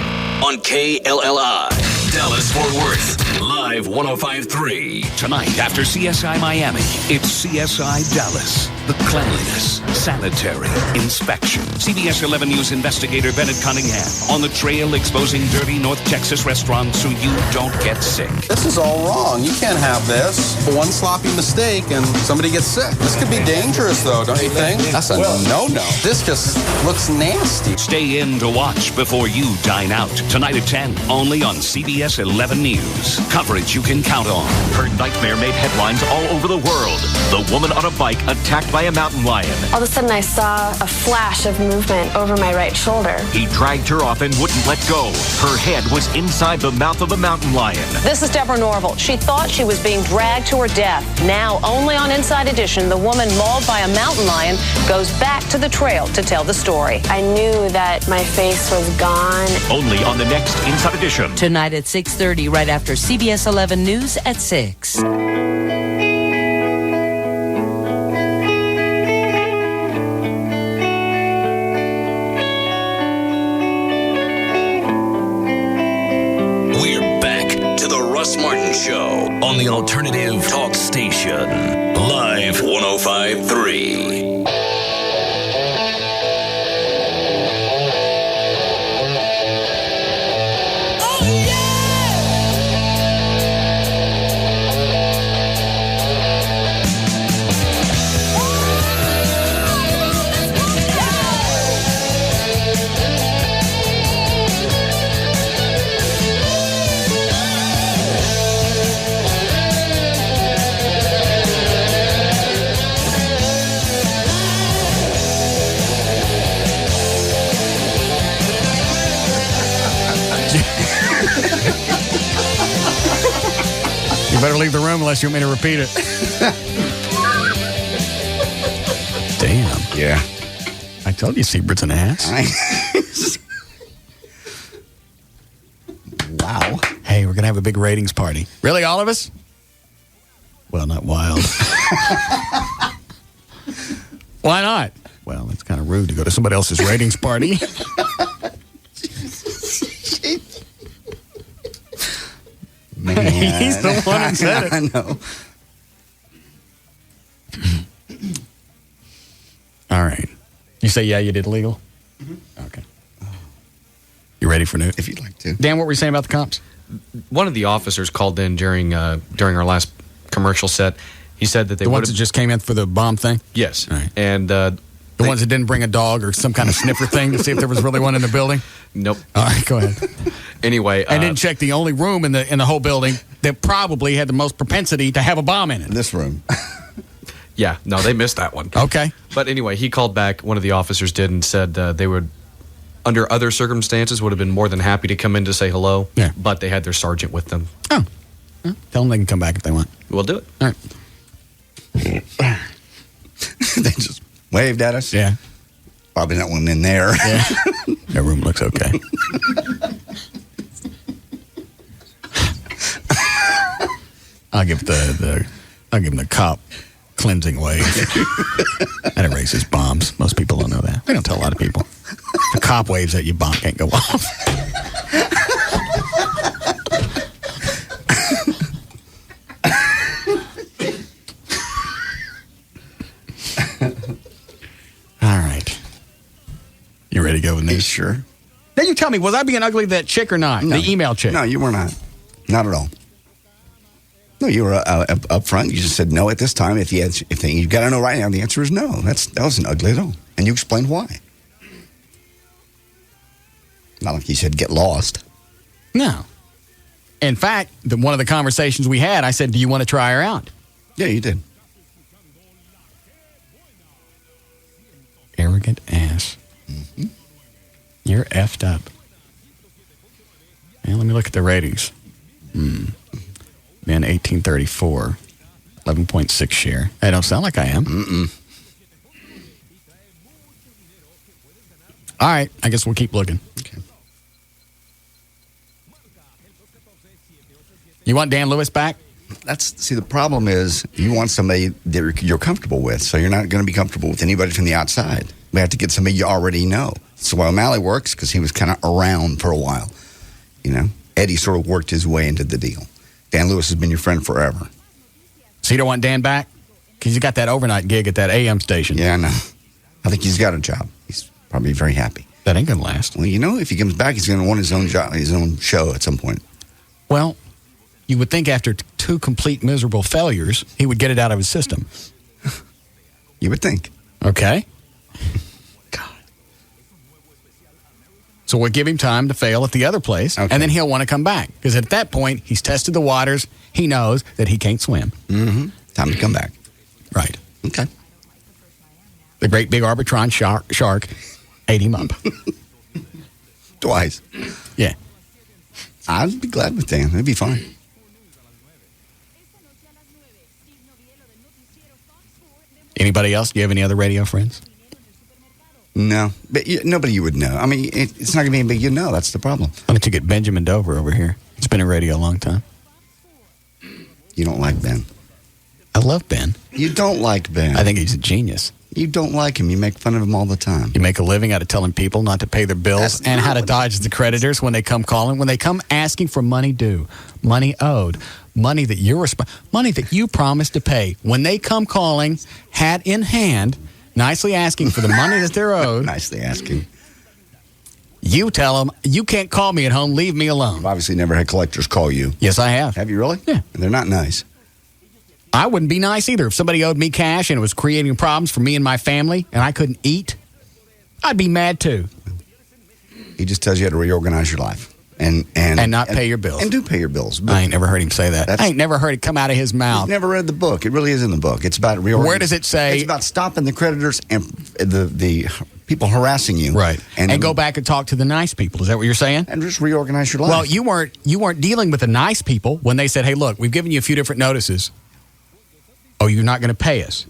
on KLLI. Dallas-Fort Worth. Live 105.3. Tonight after CSI Miami, it's CSI Dallas. The cleanliness, sanitary inspection. CBS 11 News investigator Bennett Cunningham on the trail exposing dirty North Texas restaurants so you don't get sick. This is all wrong. You can't have this. One sloppy mistake and somebody gets sick. This could be dangerous, though, don't you think? That's a no-no. This just looks nasty. Stay in to watch before you dine out. Tonight at 10, only on CBS 11 News. Coverage you can count on. Her nightmare made headlines all over the world. The woman on a bike attacked by a mountain lion. All of a sudden, I saw a flash of movement over my right shoulder. He dragged her off and wouldn't let go. Her head was inside the mouth of the mountain lion. This is Deborah Norville. She thought she was being dragged to her death. Now, only on Inside Edition, the woman mauled by a mountain lion goes back to the trail to tell the story. I knew that my face was gone. Only on the next Inside Edition. Tonight at 6:30, right after CBS 11 News at 6. Russ Martin Show on the Alternative Talk Station. Live 105.3. better leave the room unless you want me to repeat it. Damn. Yeah. I told you Siebert's an ass. Wow. Hey, we're going to have a big ratings party. Really, all of us? Well, not wild. Why not? Well, it's kind of rude to go to somebody else's ratings party. Man. He's the one who said it. I know. All right. You say, yeah, you did legal? Mm-hmm. Okay. You ready for news? If you'd like to. Dan, what were you saying about the cops? One of the officers called in during our last commercial set. He said that they the ones that just came in for the bomb thing? Yes. All right. And the ones that didn't bring a dog or some kind of sniffer thing to see if there was really one in the building? Nope. All right, go ahead. Anyway. And didn't check the only room in the whole building that probably had the most propensity to have a bomb in it. This room. Yeah, no, they missed that one. Okay. But anyway, he called back, one of the officers did, and said they would, under other circumstances, would have been more than happy to come in to say hello. Yeah. But they had their sergeant with them. Oh. Well, tell them they can come back if they want. We'll do it. All right. They just waved at us. Yeah. Probably not one in there. Yeah. That room looks okay. I'll give the cop cleansing wave. That erases bombs. Most people don't know that. They don't tell a lot of people. The cop waves at you, bomb can't go off. All right. You ready to go with me? Sure. Now you tell me, was I being ugly to that chick or not? No. The email chick. No, you were not. Not at all. No, you were up front. You just said no at this time. If you got to know right now, the answer is no. That wasn't ugly at all. And you explained why. Not like you said get lost. No. In fact, one of the conversations we had, I said, do you want to try her out? Yeah, you did. Arrogant ass. Mm-hmm. You're effed up. Man, let me look at the ratings. Man, 1834. 11.6 share. I don't sound like I am. Mm-mm. All right, I guess we'll keep looking. Okay. You want Dan Lewis back? See, the problem is you want somebody that you're comfortable with, so you're not going to be comfortable with anybody from the outside. We have to get somebody you already know. So why O'Malley works, because he was kind of around for a while. You know, Eddie sort of worked his way into the deal. Dan Lewis has been your friend forever. So you don't want Dan back? Because you got that overnight gig at that AM station. Yeah, I know. I think he's got a job. He's probably very happy. That ain't going to last. Well, you know, if he comes back, he's going to want his own job, his own show at some point. Well, you would think after two complete miserable failures, he would get it out of his system. You would think. Okay. God. So we'll give him time to fail at the other place, and then he'll want to come back. Because at that point, he's tested the waters. He knows that he can't swim. Mm-hmm. Time to come back. Right. Okay. The great big Arbitron shark ate him up. Twice. Yeah. I'd be glad with Dan. It'd be fine. Anybody else? Do you have any other radio friends? No. But nobody you would know. I mean, it's not going to be anybody you know. That's the problem. Why don't you get Benjamin Dover over here? He's been in radio a long time. You don't like Ben. I love Ben. You don't like Ben. I think he's a genius. You don't like him. You make fun of him all the time. You make a living out of telling people not to pay their bills and how to dodge the creditors when they come calling, when they come asking for money due, money owed, money that money that you promised to pay. When they come calling, hat in hand, nicely asking for the money that they're owed. Nicely asking. You tell them, you can't call me at home, leave me alone. I've obviously never had collectors call you. Yes, I have. Have you really? Yeah. They're not nice. I wouldn't be nice either. If somebody owed me cash and it was creating problems for me and my family and I couldn't eat, I'd be mad too. He just tells you how to reorganize your life. And not pay your bills. And do pay your bills. I ain't never heard him say that. I ain't never heard it come out of his mouth. You've never read the book. It really is in the book. It's about reorganizing. Where does it say? It's about stopping the creditors and the people harassing you. Right. And go back and talk to the nice people. Is that what you're saying? And just reorganize your life. Well, you weren't dealing with the nice people when they said, hey, look, we've given you a few different notices. Oh, you're not going to pay us.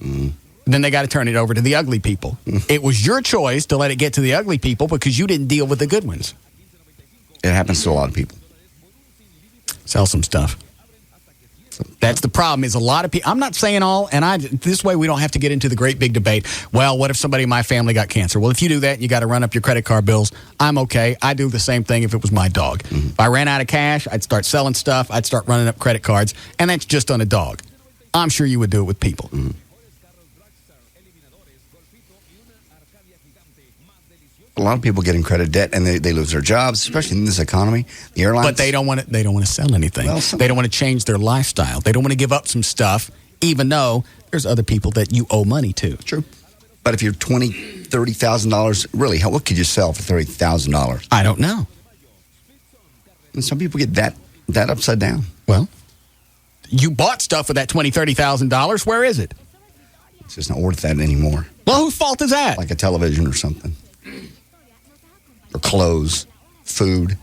Then they got to turn it over to the ugly people. It was your choice to let it get to the ugly people because you didn't deal with the good ones. It happens to a lot of people. Sell some stuff. That's the problem is a lot of people. I'm not saying all, and this way we don't have to get into the great big debate. Well, what if somebody in my family got cancer? Well, if you do that, you got to run up your credit card bills. I'm okay. I do the same thing if it was my dog. If I ran out of cash, I'd start selling stuff. I'd start running up credit cards, and that's just on a dog. I'm sure you would do it with people. A lot of people get in credit debt and they lose their jobs, especially in this economy. The airlines, but they don't want to. They don't want to sell anything. Well, they don't want to change their lifestyle. They don't want to give up some stuff, even though there's other people that you owe money to. True. But if you're $20,000, $30,000, really, what could you sell for $30,000? I don't know. And some people get that upside down. Well, you bought stuff for that $20,000, $30,000. Where is it? It's just not worth that anymore. Well, whose fault is that? Like a television or something. Or clothes, food.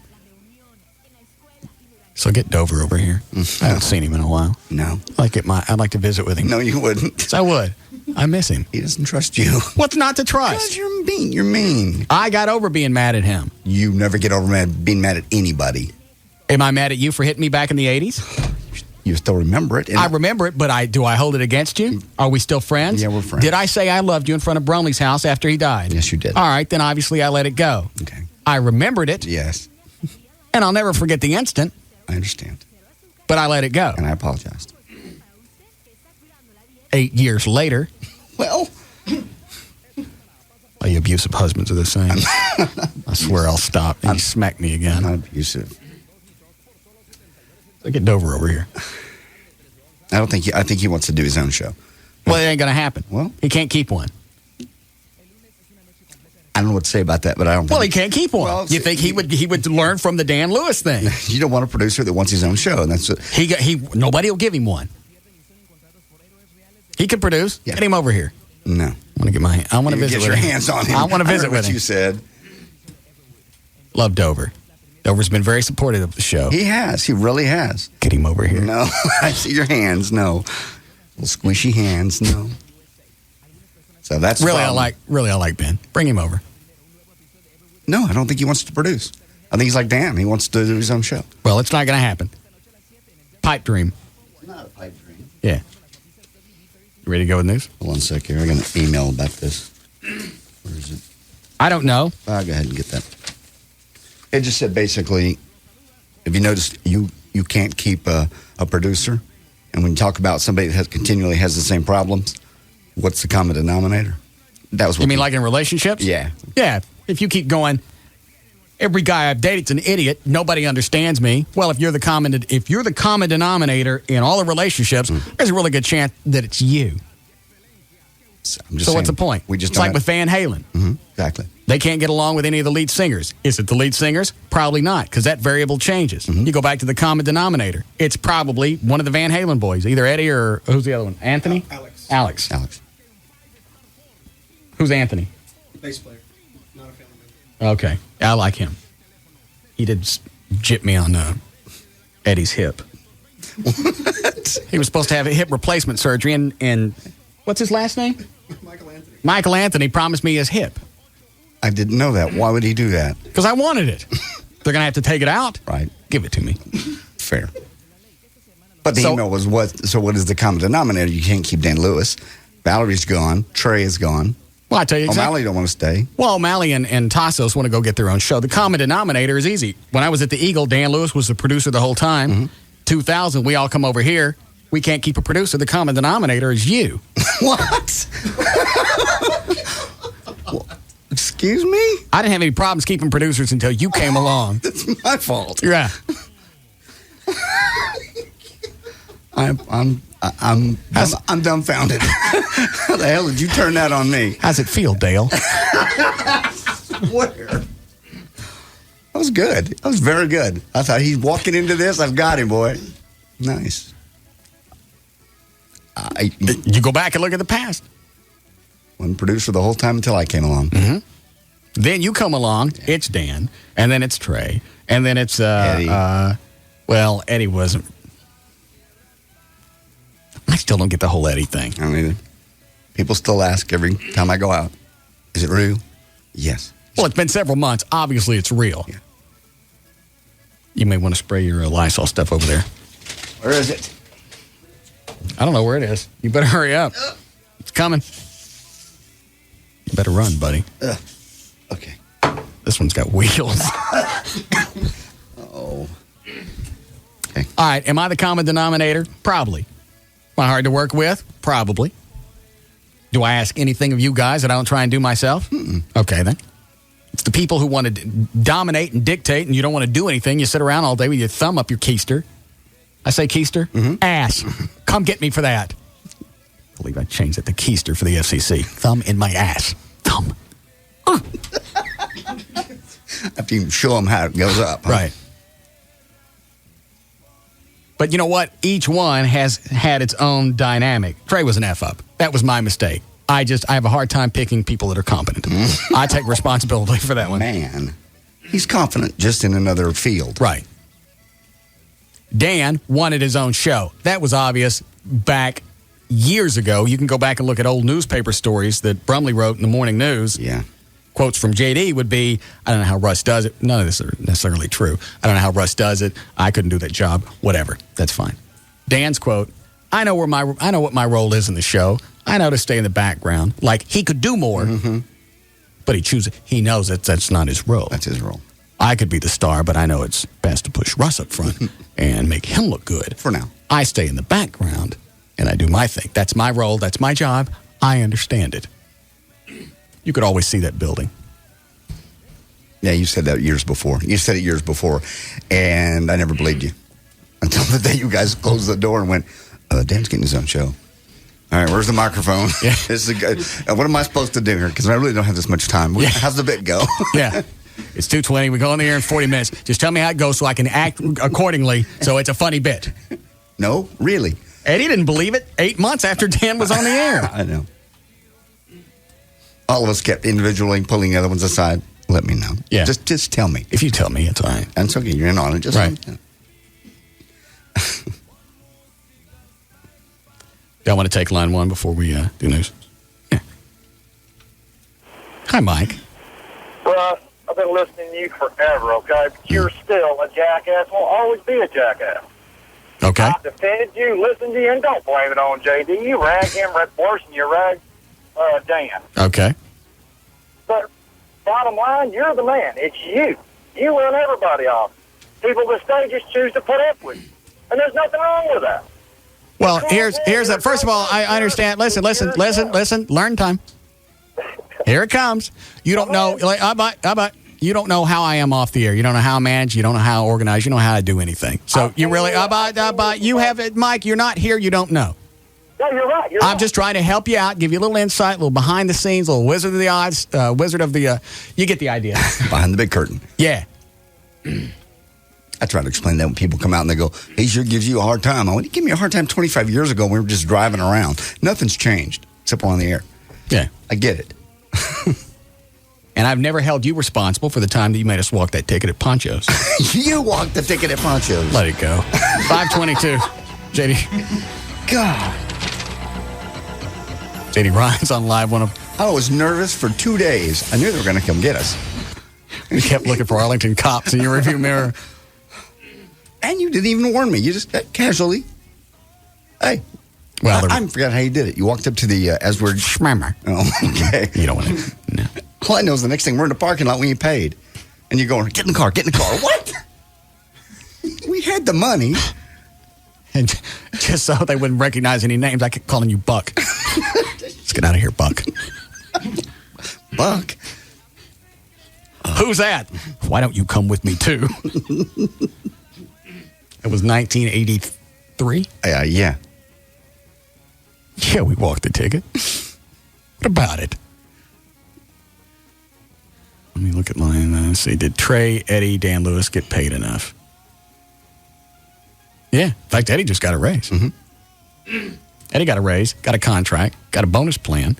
So get Dover over here. I haven't seen him in a while. No. I'd like to visit with him. No, you wouldn't. Yes, I would. I miss him. He doesn't trust you. What's not to trust? Because you're mean. You're mean. I got over being mad at him. You never get over being mad at anybody. Am I mad at you for hitting me back in the 80s? You still remember it. I remember it, but do I hold it against you? Are we still friends? Yeah, we're friends. Did I say I loved you in front of Brumley's house after he died? Yes, you did. All right, then obviously I let it go. Okay. I remembered it. Yes. And I'll never forget the instant. I understand. But I let it go. And I apologized. 8 years later. Well. Well, you abusive husbands are the same. I swear I'll stop. And you smack me again. I'm not abusive. So get Dover over here. I think he wants to do his own show. Well, it ain't going to happen. Well, he can't keep one. I don't know what to say about that, but I don't. Well, he can't keep one. Well, you think he would learn from the Dan Lewis thing? You don't want a producer that wants his own show, and that's what nobody will give him one. He can produce. Yeah. Get him over here. No, I want to visit. Get your hands on him. I want to visit with him. You said. Love Dover. Dover's been very supportive of the show. He has. He really has. Get him over here. No, I see your hands. No, little squishy hands. No. So that's really I like Ben. Bring him over. No, I don't think he wants to produce. I think he's like Dan. He wants to do his own show. Well, it's not going to happen. Pipe dream. It's not a pipe dream. Yeah. You ready to go with news? Hold on a sec here. I got an email about this. Where is it? I don't know. I'll go ahead and get that. It just said basically, if you notice, you can't keep a producer. And when you talk about somebody that continually has the same problems, what's the common denominator? That was what you mean like in relationships? Yeah. Yeah. If you keep going, every guy I've dated's an idiot. Nobody understands me. Well, if you're the common denominator in all the relationships, there's a really good chance that it's you. So what's the point? It's like with Van Halen. Mm-hmm. Exactly. They can't get along with any of the lead singers. Is it the lead singers? Probably not, because that variable changes. Mm-hmm. You go back to the common denominator. It's probably one of the Van Halen boys, either Eddie or who's the other one? Anthony? Alex. Who's Anthony? Bass player. Not a family member. Okay. I like him. He did jip me on Eddie's hip. What? He was supposed to have a hip replacement surgery, and what's his last name? Michael Anthony. Michael Anthony promised me his hip. I didn't know that. Why would he do that? Because I wanted it. They're going to have to take it out. Right. Give it to me. Fair. But the email was what is the common denominator? You can't keep Dan Lewis. Valerie's gone. Trey is gone. Well, I tell you exactly. O'Malley don't want to stay. Well, O'Malley and Tassos want to go get their own show. The common denominator is easy. When I was at the Eagle, Dan Lewis was the producer the whole time. Mm-hmm. 2000, we all come over here. We can't keep a producer. The common denominator is you. What? Well, excuse me? I didn't have any problems keeping producers until you came along. That's my fault. Yeah. I'm dumbfounded. How the hell did you turn that on me? How's it feel, Dale? Where? That was good. That was very good. I thought he's walking into this. I've got him, boy. Nice. You go back and look at the past. One producer the whole time until I came along. Mm-hmm. Then you come along, it's Dan, and then it's Trey, and then it's Eddie. Well, Eddie wasn't. I still don't get the whole Eddie thing. I mean, people still ask every time I go out, is it real? Yes. Well, it's been several months. Obviously, it's real. Yeah. You may want to spray your Lysol stuff over there. Where is it? I don't know where it is. You better hurry up. It's coming. You better run, buddy. Okay. This one's got wheels. Oh. Okay. All right. Am I the common denominator? Probably. Am I hard to work with? Probably. Do I ask anything of you guys that I don't try and do myself? Mm-mm. Okay, then. It's the people who want to dominate and dictate, and you don't want to do anything. You sit around all day with your thumb up your keister. I say keister? Mm-hmm. Ass. Come get me for that. I believe I changed it to keister for the FCC. Thumb in my ass. Thumb. After you show them how it goes up. Huh? Right. But you know what? Each one has had its own dynamic. Trey was an F-up. That was my mistake. I have a hard time picking people that are competent. I take responsibility for that one. Man, he's confident just in another field. Right. Dan wanted his own show. That was obvious back years ago. You can go back and look at old newspaper stories that Brumley wrote in the morning news. Yeah. Quotes from JD would be, I don't know how Russ does it. None of this are necessarily true. I don't know how Russ does it. I couldn't do that job. Whatever. That's fine. Dan's quote, I know what my role is in the show. I know to stay in the background. Like, he could do more, but he knows that that's not his role. That's his role. I could be the star, but I know it's best to push Russ up front and make him look good. For now. I stay in the background, and I do my thing. That's my role. That's my job. I understand it. You could always see that building. Yeah, you said that years before. You said it years before, and I never believed you. Until the day you guys closed the door and went, Dan's getting his own show. All right, where's the microphone? Yeah. This is good. What am I supposed to do here? Because I really don't have this much time. Yeah. How's the bit go? Yeah. It's 2:20. We go on the air in 40 minutes. Just tell me how it goes so I can act accordingly so it's a funny bit. No, really. Eddie didn't believe it 8 months after Dan was on the air. I know. All of us kept individually pulling the other ones aside. Let me know. Yeah. Just tell me. If you tell me, it's all right. That's okay. You're in on it. Just right. let me know. Y'all want to take line one before we do news? Yeah. Hi, Mike. Russ, I've been listening to you forever, okay? But you're still a jackass. Will always be a jackass. Okay. I defended you, listened to you, and don't blame it on JD. You rag him worse than you rag Dan. Okay. But bottom line, you're the man. It's you. You run everybody off. People with stages choose to put up with you. And there's nothing wrong with that. Well, here's that. First of all, I understand. Listen. Learn time. Here it comes. You don't know. You don't know how I am off the air. You don't know how I manage. You don't know how I organize. You don't know how I do anything. So you really, you have it, Mike. You're not here. You don't know. No, you're right. I'm just trying to help you out, give you a little insight, a little behind the scenes, a little Wizard of the Odds, Wizard of the. You get the idea. Behind the big curtain. Yeah. I try to explain that when people come out and they go, he sure gives you a hard time. I went, he gave me a hard time 25 years ago when we were just driving around. Nothing's changed except we're on the air. Yeah. I get it. And I've never held you responsible for the time that you made us walk that ticket at Poncho's. You walked the ticket at Poncho's. Let it go. 522. JD. God. JD Ryan's on live one of. I was nervous for 2 days. I knew they were going to come get us. You kept looking for Arlington cops in your rearview mirror. And you didn't even warn me. You just casually. Hey. Well, I forgot how you did it. You walked up to the as we're schmammer. Oh, okay. You don't want to. No. All I know is the next thing we're in the parking lot when you paid, and you're going, get in the car. What? We had the money. And just so they wouldn't recognize any names, I kept calling you Buck. Let's get out of here, Buck. Buck? Who's that? Why don't you come with me, too? It was 1983? Yeah. Yeah, we walked the ticket. What about it? Let me look at mine. Let's see. Did Trey, Eddie, Dan Lewis get paid enough? Yeah. In fact, Eddie just got a raise. Mm-hmm. Eddie got a raise, got a contract, got a bonus plan.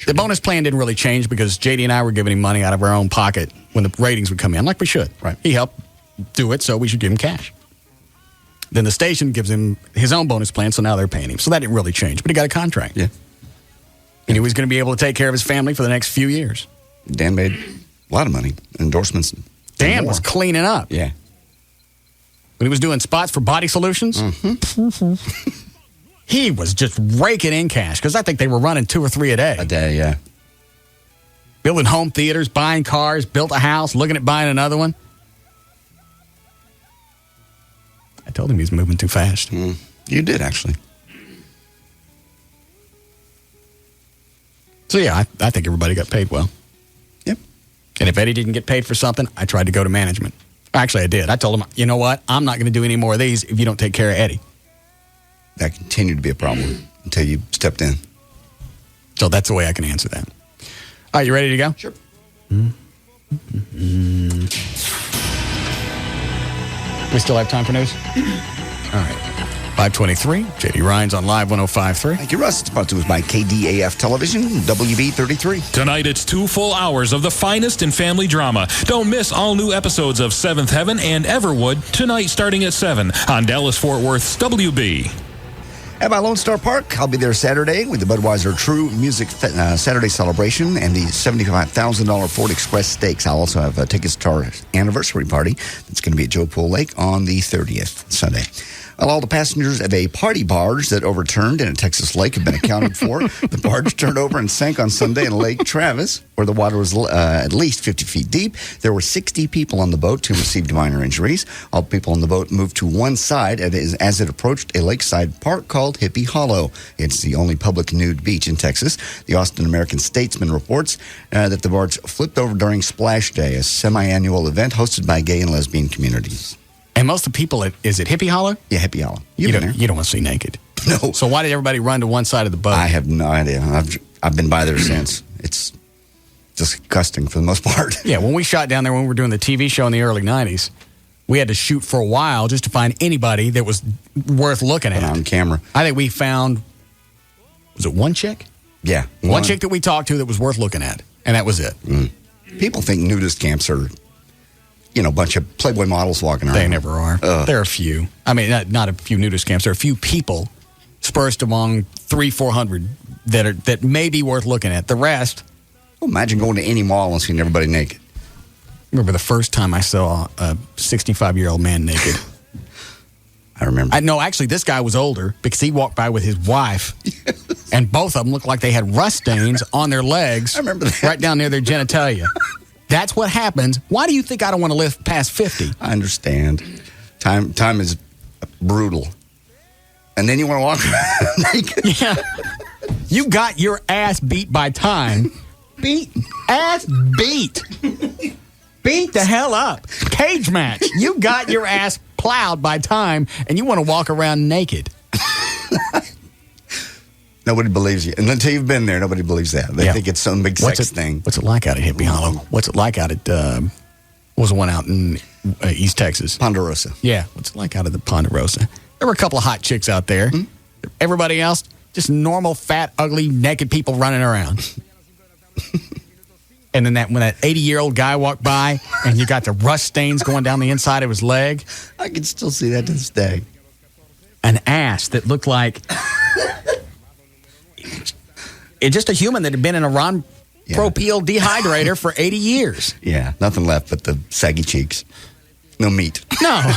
The bonus plan didn't really change because JD and I were giving him money out of our own pocket when the ratings would come in, like we should. Right. He helped do it, so we should give him cash. Then the station gives him his own bonus plan, so now they're paying him. So that didn't really change, but he got a contract. Yeah. He knew he was going to be able to take care of his family for the next few years. Dan made a lot of money, endorsements. Dan was cleaning up. Yeah. When he was doing spots for Body Solutions, he was just raking in cash because I think they were running 2 or 3 a day. A day, yeah. Building home theaters, buying cars, built a house, looking at buying another one. I told him he was moving too fast. You did, actually. So, yeah, I think everybody got paid well. Yep. And if Eddie didn't get paid for something, I tried to go to management. Actually, I did. I told him, you know what? I'm not going to do any more of these if you don't take care of Eddie. That continued to be a problem until you stepped in. So that's the way I can answer that. All right, you ready to go? Sure. We still have time for news? All right. 523, J.D. Ryan's on Live 105.3. Thank you, Russ. It's brought to us by KDAF Television, WB33. Tonight, it's 2 full hours of the finest in family drama. Don't miss all new episodes of Seventh Heaven and Everwood tonight starting at 7 on Dallas-Fort Worth's WB. At my Lone Star Park, I'll be there Saturday with the Budweiser True Music Saturday celebration and the $75,000 Ford Express Stakes. I'll also have tickets to our anniversary party that's going to be at Joe Pool Lake on the 30th, Sunday. Well, all the passengers of a party barge that overturned in a Texas lake have been accounted for. The barge turned over and sank on Sunday in Lake Travis, where the water was at least 50 feet deep. There were 60 people on the boat. 2 received minor injuries. All people on the boat moved to one side as it approached a lakeside park called Hippie Hollow. It's the only public nude beach in Texas. The Austin American-Statesman reports that the barge flipped over during Splash Day, a semi-annual event hosted by gay and lesbian communities. And most of the people, is it Hippie Hollow? Yeah, Hippie Hollow. You don't want to see naked. No. So why did everybody run to one side of the boat? I have no idea. I've been by there since. It's disgusting for the most part. Yeah, when we shot down there when we were doing the TV show in the early 90s, we had to shoot for a while just to find anybody that was worth looking at. On camera. I think we found, was it one chick? Yeah. One chick that we talked to that was worth looking at, and that was it. People think nudist camps are, a bunch of Playboy models walking around. They never are. There are a few. I mean, not a few nudist camps. There are a few people dispersed among 300-400 that may be worth looking at. The rest. Well, imagine going to any mall and seeing everybody naked. Remember the first time I saw a 65-year-old man naked. I remember. No, actually, this guy was older because he walked by with his wife, and both of them looked like they had rust stains on their legs. I remember that. Right down near their genitalia. That's what happens. Why do you think I don't want to live past 50? I understand. Time is brutal. And then you want to walk around naked? Yeah. You got your ass beat by time. Beat the hell up. Cage match. You got your ass plowed by time, and you want to walk around naked. Nobody believes you. And until you've been there, nobody believes that. They think it's some big sex thing. What's it like out at Hippie Hollow? What's it like out at, what was the one out in East Texas? Ponderosa. Yeah. What's it like out at the Ponderosa? There were a couple of hot chicks out there. Everybody else, just normal, fat, ugly, naked people running around. And then when that 80-year-old guy walked by and you got the rust stains going down the inside of his leg. I can still see that to this day. An ass that looked like it's just a human that had been in a Ron Propel dehydrator for 80 years. Yeah, nothing left but the saggy cheeks. No meat. No,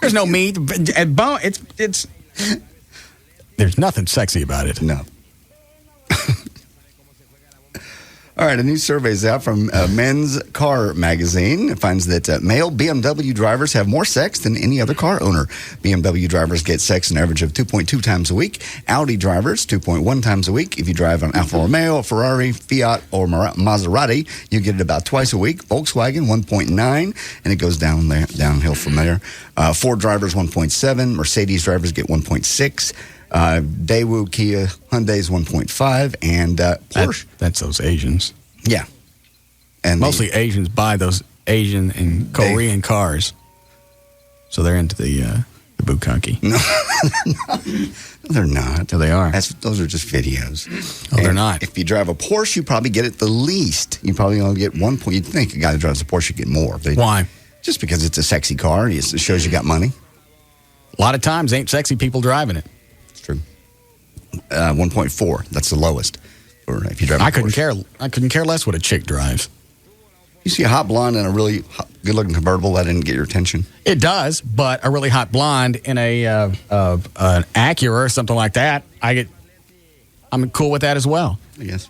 there's no meat. It's there's nothing sexy about it. No. All right, a new survey is out from Men's Car magazine. It finds that male BMW drivers have more sex than any other car owner. BMW drivers get sex an average of 2.2 times a week. Audi drivers, 2.1 times a week. If you drive an Alfa Romeo, Ferrari, Fiat, or Maserati, you get it about twice a week. Volkswagen, 1.9, and it goes downhill from there. Ford drivers, 1.7. Mercedes drivers get 1.6. Daewoo, Kia, Hyundai's 1.5, and Porsche. That's those Asians. Yeah. And mostly Asians buy those Asian and Korean cars. So they're into the The Bukkake. No, they're not. No, they are. Those are just videos. Oh, they're not. If you drive a Porsche, you probably get it the least. You probably only get 1 point. You'd think a guy that drives a Porsche should get more. Why? Just because it's a sexy car. It shows you got money. A lot of times, ain't sexy people driving it. It's true. 1.4. That's the lowest. Or if you drive. I couldn't care less what a chick drives. You see a hot blonde in a really good-looking convertible, that didn't get your attention? It does, but a really hot blonde in an Acura or something like that, I'm cool with that as well. I guess.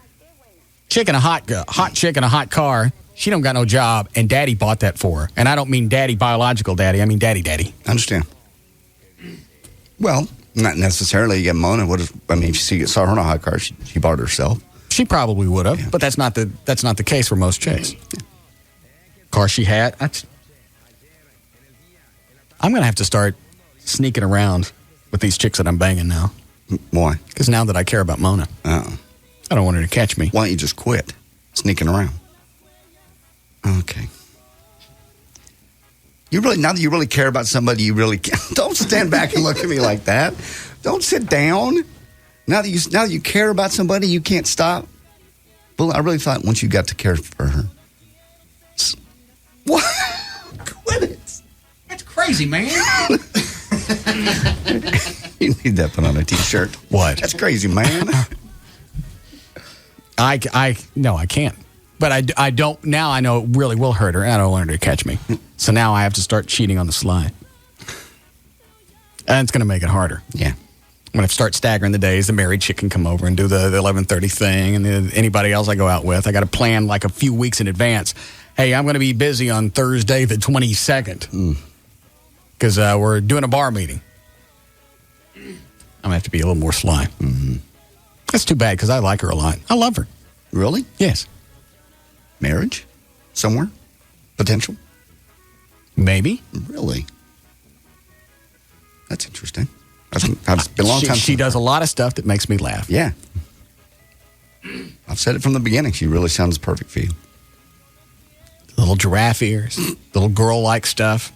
Chick in a hot chick in a hot car. She don't got no job, and Daddy bought that for her. And I don't mean Daddy, biological Daddy. I mean Daddy. I understand. Well, not necessarily. You get Mona. If you saw her in a hot car, she bought it herself. She probably would have, but that's not the case for most chicks. Yeah. Car she had. I'm going to have to start sneaking around with these chicks that I'm banging now. Why? Because now that I care about Mona. Oh. I don't want her to catch me. Why don't you just quit sneaking around? Okay. Now that you really care about somebody, you really don't stand back and look at me like that. Don't sit down. Now that you care about somebody, you can't stop. Well, I really thought once you got to care for her. What? Quit it. That's crazy, man. You need that put on a T-shirt. What? That's crazy, man. No, I can't. But I don't, now I know it really will hurt her, and I don't want her to catch me. So now I have to start cheating on the sly. And it's going to make it harder. Yeah. When I start staggering the days, the married chick can come over and do the 11:30 thing, and anybody else I go out with, I got to plan like a few weeks in advance. Hey, I'm going to be busy on Thursday the 22nd because we're doing a bar meeting. I'm going to have to be a little more sly. Mm-hmm. That's too bad because I like her a lot. I love her. Really? Yes. Marriage? Somewhere? Potential? Maybe. Really? That's interesting. It's been a long time. She does a lot of stuff that makes me laugh. Yeah. I've said it from the beginning. She really sounds perfect for you. Little giraffe ears, little girl-like stuff.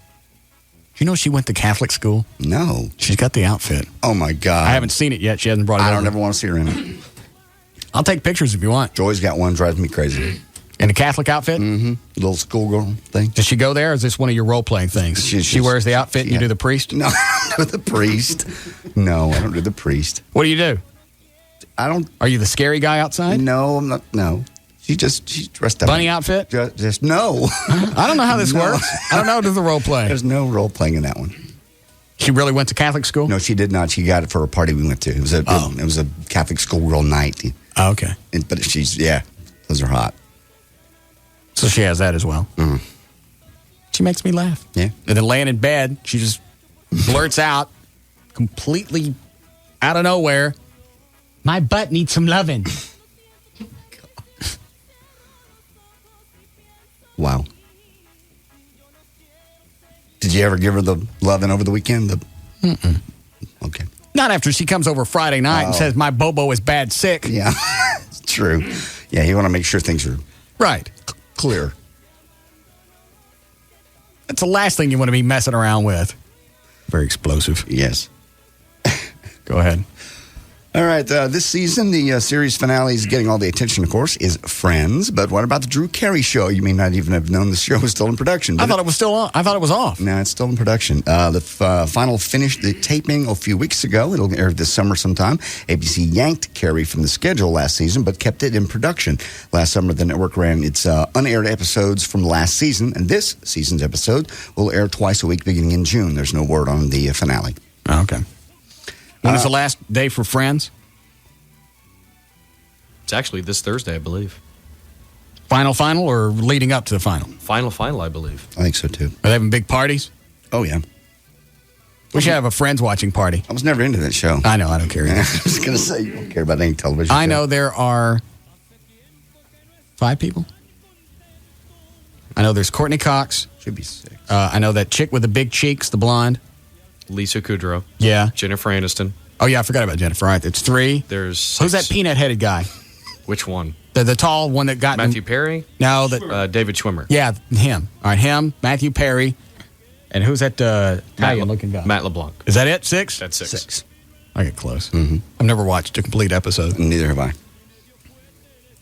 You know she went to Catholic school? No. She's got the outfit. Oh, my God. I haven't seen it yet. She hasn't brought it over. I don't ever want to see her in it. I'll take pictures if you want. Joy's got one, drives me crazy. In a Catholic outfit? Mm-hmm. Little schoolgirl thing. Does she go there, or is this one of your role-playing things? She wears the outfit and you do the priest? No, I don't do the priest. No, I don't do the priest. What do you do? I don't. Are you the scary guy outside? No, I'm not. No. She's dressed up. Bunny outfit? Just no. I don't know how this works. I don't know how to do the role-playing. There's no role-playing in that one. She really went to Catholic school? No, she did not. She got it for a party we went to. It was a Catholic schoolgirl night. Oh, okay. But those are hot. So she has that as well. Mm-hmm. She makes me laugh. Yeah. And then laying in bed, she just blurts out completely out of nowhere, my butt needs some loving. Wow. Did you ever give her the loving over the weekend? Mm-mm. Okay. Not after she comes over Friday night and says, my Bobo is bad sick. Yeah, it's true. Yeah, you want to make sure things are right, clear. That's the last thing you want to be messing around with. Very explosive. Yes. Go ahead. All right, this season, the series finale is getting all the attention, of course, is Friends. But what about the Drew Carey Show? You may not even have known the show was still in production. I thought it was still on. I thought it was off. No, it's still in production. The final finished the taping a few weeks ago. It'll air this summer sometime. ABC yanked Carey from the schedule last season, but kept it in production. Last summer, the network ran its unaired episodes from last season, and this season's episode will air twice a week beginning in June. There's no word on the finale. Okay. When is the last day for Friends? It's actually this Thursday, I believe. Final, or leading up to the final? Final, I believe. I think so, too. Are they having big parties? Oh, yeah. We should have a Friends watching party. I was never into that show. I know, I don't care either. I was going to say, you don't care about any television I show. know there are 5 people. I know there's Courtney Cox. Should be 6. I know that chick with the big cheeks, the blonde. Lisa Kudrow. Yeah. Jennifer Aniston. Oh, yeah, I forgot about Jennifer. All right, it's 3. There's 6. Who's that peanut-headed guy? Which one? The tall one that got... Matthew Perry? No. David Schwimmer. Yeah, him. All right, him, Matthew Perry. And who's that Italian-looking guy? Matt LeBlanc. Is that it? 6? That's 6. I get close. Mm-hmm. I've never watched a complete episode. Neither have I.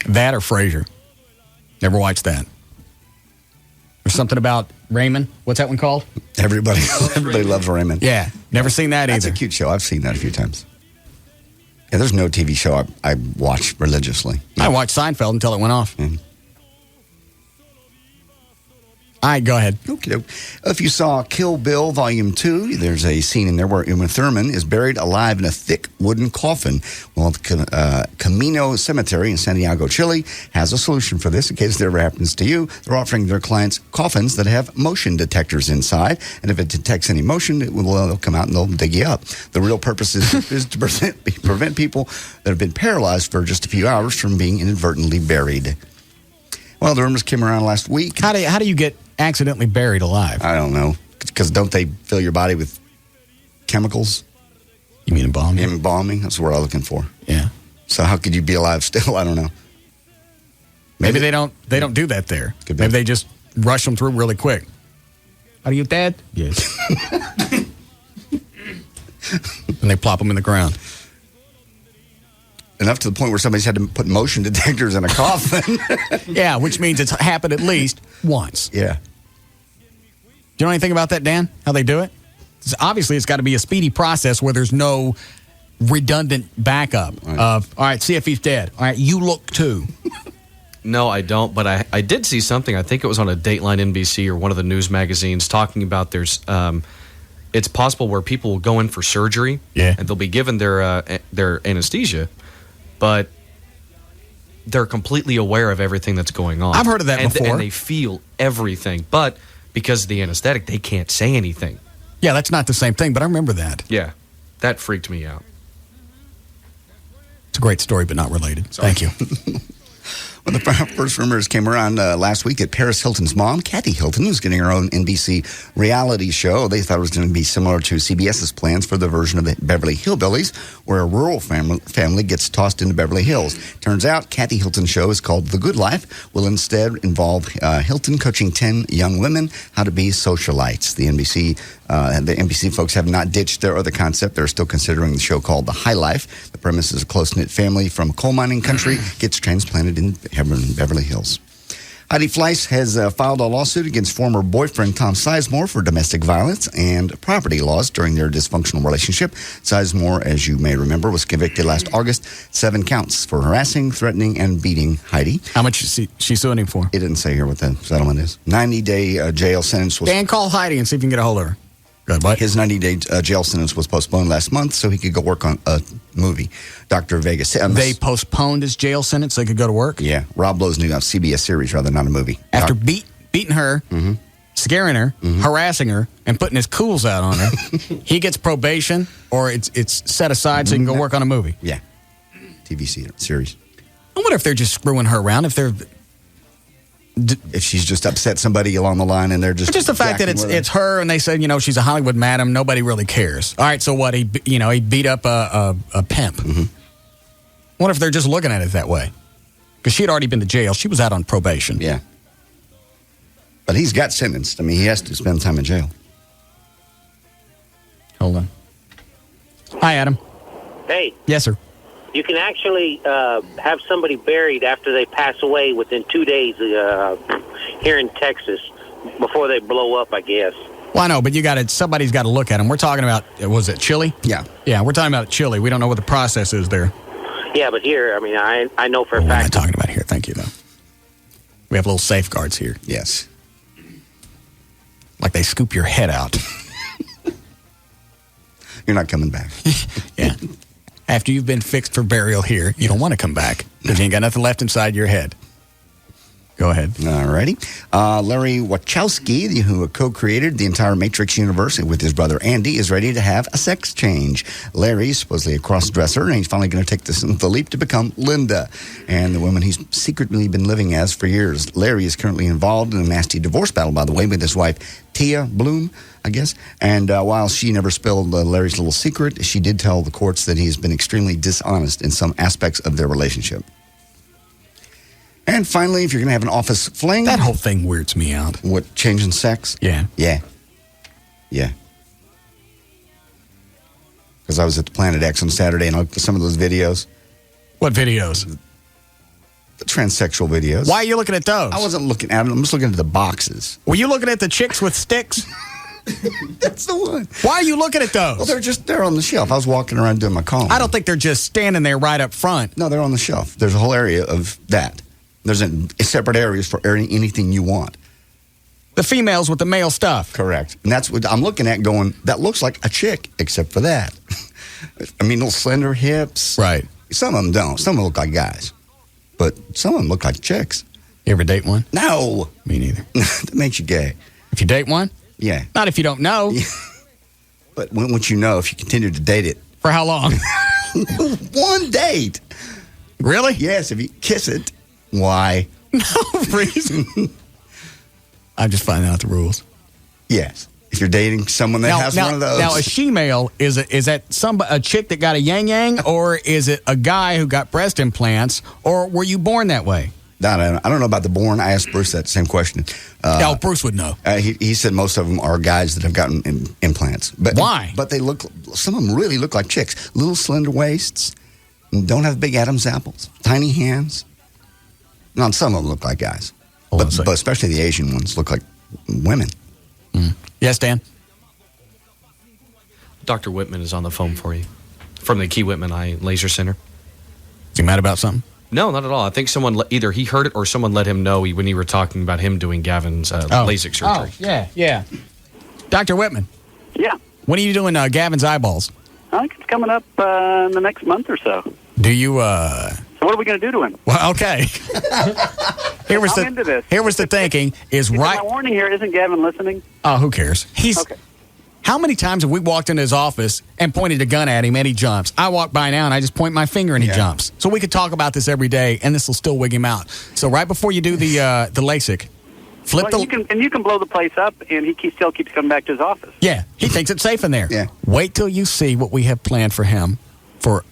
That or Frasier. Never watched that. There's something about Raymond. What's that one called? Everybody loves Raymond. Yeah. Never seen that That's either. a cute show. I've seen that a few times. Yeah, there's no TV show I watch religiously. I watched Seinfeld until it went off. All right, go ahead. Okay. If you saw Kill Bill Volume 2, there's a scene in there where Uma Thurman is buried alive in a thick wooden coffin. Well, the Camino Cemetery in Santiago, Chile, has a solution for this in case it ever happens to you. They're offering their clients coffins that have motion detectors inside, and if it detects any motion, they'll come out and they'll dig you up. The real purpose is to prevent people that have been paralyzed for just a few hours from being inadvertently buried. Well, the rumors came around last week. How do you get accidentally buried alive? I don't know. Because don't they fill your body with chemicals? You mean embalming? Embalming? That's what I'm looking for. Yeah. So how could you be alive still? I don't know. Maybe they don't do that there. Maybe they just rush them through really quick. Are you dead? Yes. And they plop them in the ground. Enough to the point where somebody's had to put motion detectors in a coffin. Yeah, which means it's happened at least once. Yeah. Do you know anything about that, Dan? How they do it? Obviously, it's got to be a speedy process where there's no redundant backup of, all right, see if he's dead. All right, you look too. No, I don't, but I did see something. I think it was on a Dateline NBC or one of the news magazines talking about there's it's possible where people will go in for surgery and they'll be given their anesthesia, but they're completely aware of everything that's going on. I've heard of that before. And they feel everything, but because of the anesthetic, they can't say anything. Yeah, that's not the same thing, but I remember that. Yeah, that freaked me out. It's a great story, but not related. Sorry. Thank you. Well, the first rumors came around last week that Paris Hilton's mom, Kathy Hilton, was getting her own NBC reality show. They thought it was going to be similar to CBS's plans for the version of the Beverly Hillbillies, where a rural family gets tossed into Beverly Hills. Turns out Kathy Hilton's show is called The Good Life, will instead involve Hilton coaching 10 young women how to be socialites. The NBC folks have not ditched their other concept. They're still considering the show called The High Life. The premise is a close-knit family from a coal mining country gets transplanted in Beverly Hills. Heidi Fleiss has filed a lawsuit against former boyfriend Tom Sizemore for domestic violence and property loss during their dysfunctional relationship. Sizemore, as you may remember, was convicted last August, 7 counts for harassing, threatening, and beating Heidi. How much is she suing him for? It didn't say here what the settlement is. 90-day jail sentence was... Dan, call Heidi and see if you can get a hold of her. Good, what? His 90-day jail sentence was postponed last month so he could go work on a movie. Dr. Vegas. They postponed his jail sentence so he could go to work? Yeah. Rob Lowe's new CBS series, rather, not a movie. After beating her, scaring her, harassing her, and putting his cools out on her, he gets probation or it's set aside so he can go work on a movie? Yeah. TV series. I wonder if they're just screwing her around, if she's just upset somebody along the line and they're just the fact that it's her and they said, she's a Hollywood madam, nobody really cares. All right, so what? He beat up a pimp. I wonder if they're just looking at it that way. Because she had already been to jail. She was out on probation. Yeah. But he's got sentenced. I mean, he has to spend time in jail. Hold on. Hi, Adam. Hey. Yes, sir. You can actually have somebody buried after they pass away within 2 days here in Texas before they blow up, I guess. Well, I know, but somebody's got to look at them. We're talking about, was it Chile? Yeah. Yeah, we're talking about Chile. We don't know what the process is there. Yeah, but here, I mean, I know for a fact. fact. We're not talking about here. Thank you, though. We have little safeguards here. Yes. Like they scoop your head out. You're not coming back. Yeah. After you've been fixed for burial here, you don't want to come back because you ain't got nothing left inside your head. Go ahead. All righty. Larry Wachowski, who co-created the entire Matrix universe with his brother Andy, is ready to have a sex change. Larry's supposedly a cross-dresser, and he's finally going to take the leap to become Linda, and the woman he's secretly been living as for years. Larry is currently involved in a nasty divorce battle, by the way, with his wife, Tia Bloom, I guess. And while she never spilled Larry's little secret, she did tell the courts that he's been extremely dishonest in some aspects of their relationship. And finally, if you're going to have an office fling... That whole thing weirds me out. What, changing sex? Yeah. Yeah. Yeah. Because I was at the Planet X on Saturday and I looked at some of those videos. What videos? The transsexual videos. Why are you looking at those? I wasn't looking at them. I'm just looking at the boxes. Were you looking at the chicks with sticks? That's the one. Why are you looking at those? Well, they're on the shelf. I was walking around doing my calling. I don't think they're just standing there right up front. No, they're on the shelf. There's a whole area of that. There's separate areas for anything you want. The females with the male stuff. Correct. And that's what I'm looking at going, that looks like a chick, except for that. I mean, little slender hips. Right. Some of them don't. Some of them look like guys. But some of them look like chicks. You ever date one? No. Me neither. That makes you gay. If you date one? Yeah. Not if you don't know. Yeah. But once you know, if you continue to date it. For how long? One date. Really? Yes, if you kiss it. Why? No reason. I'm just finding out the rules. Yes. If you're dating someone that has one of those. Now, a she-male, is that a chick that got a yang-yang, or is it a guy who got breast implants, or were you born that way? I don't know about the born. I asked Bruce that same question. Bruce would know. He said most of them are guys that have gotten implants. But why? But some of them really look like chicks. Little slender waists, and don't have big Adam's apples, tiny hands. Now, some of them look like guys. But especially the Asian ones look like women. Mm. Yes, Dan? Dr. Whitman is on the phone for you from the Key Whitman Eye Laser Center. Is he mad about something? No, not at all. I think either he heard it or someone let him know when you were talking about him doing Gavin's LASIK surgery. Oh, yeah. Dr. Whitman. Yeah. When are you doing Gavin's eyeballs? I think it's coming up in the next month or so. Do you, So what are we going to do to him? Well, okay. Here was into this. Here was the thinking is right. My warning here, isn't Gavin listening? Oh, who cares? Okay. How many times have we walked into his office and pointed a gun at him and he jumps? I walk by now and I just point my finger and he jumps. So we could talk about this every day and this will still wig him out. So right before you do the LASIK, you can blow the place up and he still keeps coming back to his office. Yeah, he thinks it's safe in there. Yeah. Wait till you see what we have planned for him for.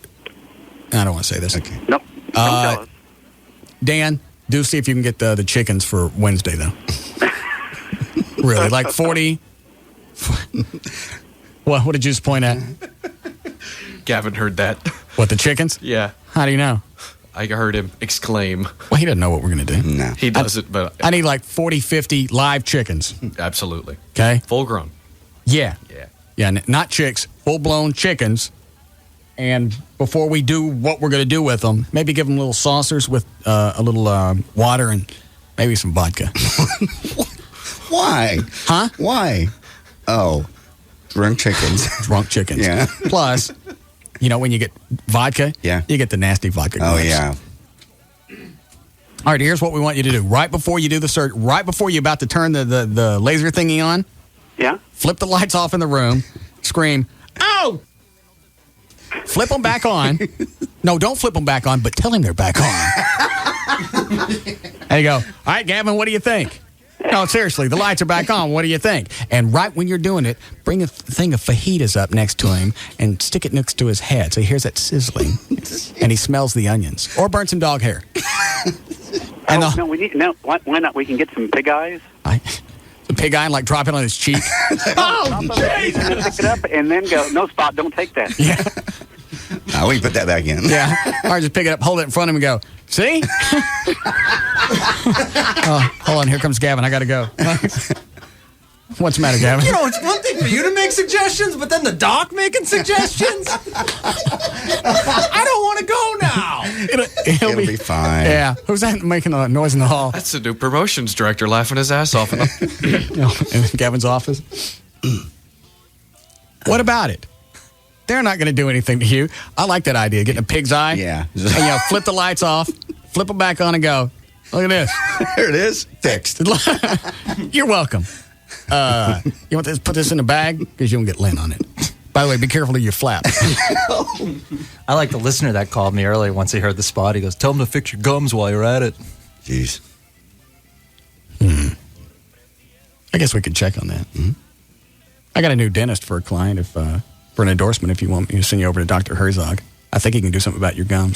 I don't want to say this. Okay. Nope. Don't tell us. Dan, do see if you can get the chickens for Wednesday, though. Really, like 40. What did you just point at? Gavin heard that. What, the chickens? Yeah. How do you know? I heard him exclaim. Well, he doesn't know what we're going to do. No. He doesn't, but... I need like 40, 50 live chickens. Absolutely. Okay? Full grown. Yeah. Yeah. Yeah, not chicks, full-blown chickens. And before we do what we're going to do with them, maybe give them little saucers with a little water and maybe some vodka. Why? Huh? Why? Oh, drunk chickens. Drunk chickens. Yeah. Plus, when you get vodka, you get the nasty vodka. Oh, gloves. yeah. All right, here's what we want you to do. Right before you do the surgery, right before you're about to turn the laser thingy on, flip the lights off in the room, scream, "Oh!" Flip them back on. No, don't flip them back on, but tell him they're back on. There you go. All right, Gavin, what do you think? No, seriously, the lights are back on. What do you think? And right when you're doing it, bring a thing of fajitas up next to him and stick it next to his head so he hears that sizzling and he smells the onions. Or burn some dog hair. Why not? We can get some pig eyes. The pig eye, like drop it on his cheek. Pick it up and then go, no, Spot, don't take that. Yeah. We can put that back in. Yeah. All right, just pick it up, hold it in front of him and go, see? Hold on, here comes Gavin. I got to go. What's the matter, Gavin? It's one thing for you to make suggestions, but then the doc making suggestions? I don't want to go now. It'll be fine. Yeah. Who's that making a noise in the hall? That's the new promotions director laughing his ass off in Gavin's office. What about it? They're not going to do anything to you. I like that idea, getting a pig's eye. Yeah. And, flip the lights off, flip them back on and go, look at this. There it is. Fixed. You're welcome. You want this? Put this in a bag because you won't get lint on it. By the way, be careful of your flaps. I like the listener that called me earlier once he heard the spot. He goes, tell him to fix your gums while you're at it. Jeez. I guess we could check on that. Mm-hmm. I got a new dentist for a client for an endorsement if you want me to send you over to Dr. Herzog. I think he can do something about your gums.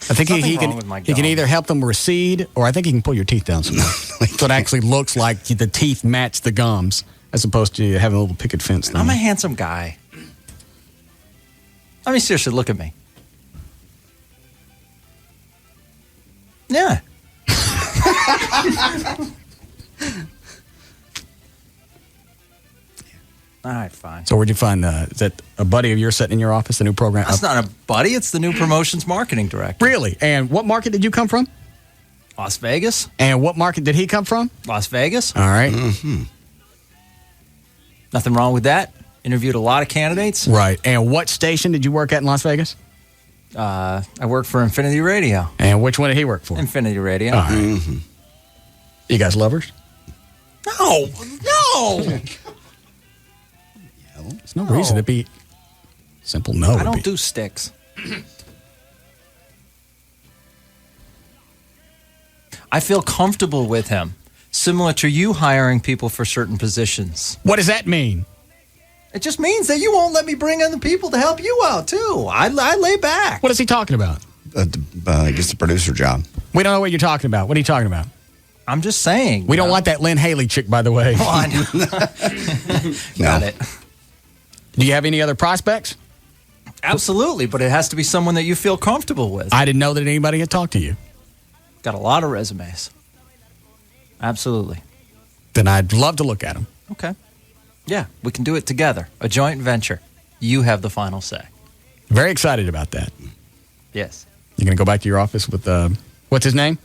I think he can either help them recede or I think he can pull your teeth down some more. So it actually looks like the teeth match the gums. as opposed to having a little picket fence thing. I'm a handsome guy. I mean, seriously, look at me. Yeah. All right, fine. So where'd you find is that a buddy of yours sitting in your office, the new program? That's not a buddy. It's the new promotions marketing director. Really? And what market did you come from? Las Vegas. And what market did he come from? Las Vegas. All right. Mm-hmm. Nothing wrong with that. Interviewed a lot of candidates. Right. And what station did you work at in Las Vegas? I worked for Infinity Radio. And which one did he work for? Infinity Radio. All right. Mm-hmm. You guys lovers? No. No. There's no reason to be simple no. I don't do sticks. I feel comfortable with him, similar to you hiring people for certain positions. What does that mean? It just means that you won't let me bring in the people to help you out, too. I lay back. What is he talking about? I guess the producer job. We don't know what you're talking about. What are you talking about? I'm just saying. We don't want that Lynn Haley chick, by the way. Oh, I know. Got it. Do you have any other prospects? Absolutely, but it has to be someone that you feel comfortable with. I didn't know that anybody had talked to you. Got a lot of resumes. Absolutely. Then I'd love to look at them. Okay. Yeah, we can do it together. A joint venture. You have the final say. Very excited about that. Yes. You're going to go back to your office with, what's his name?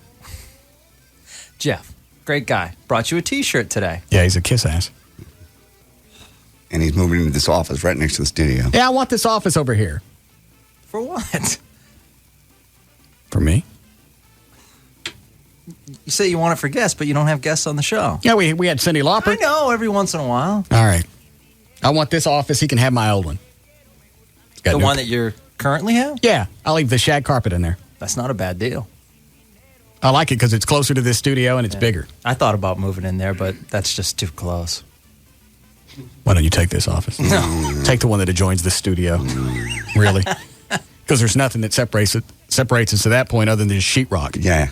Jeff. Great guy. Brought you a T-shirt today. Yeah, he's a kiss ass. And he's moving into this office right next to the studio. Yeah, I want this office over here. For what? For me? You say you want it for guests, but you don't have guests on the show. Yeah, we had Cyndi Lauper. I know, every once in a while. All right. I want this office. He can have my old one. The one that you currently have? Yeah, I'll leave the shag carpet in there. That's not a bad deal. I like it because it's closer to this studio and it's bigger. I thought about moving in there, but that's just too close. Why don't you take this office? No. Take the one that adjoins the studio. Really? Because there's nothing that separates us to that point other than just sheetrock. Yeah.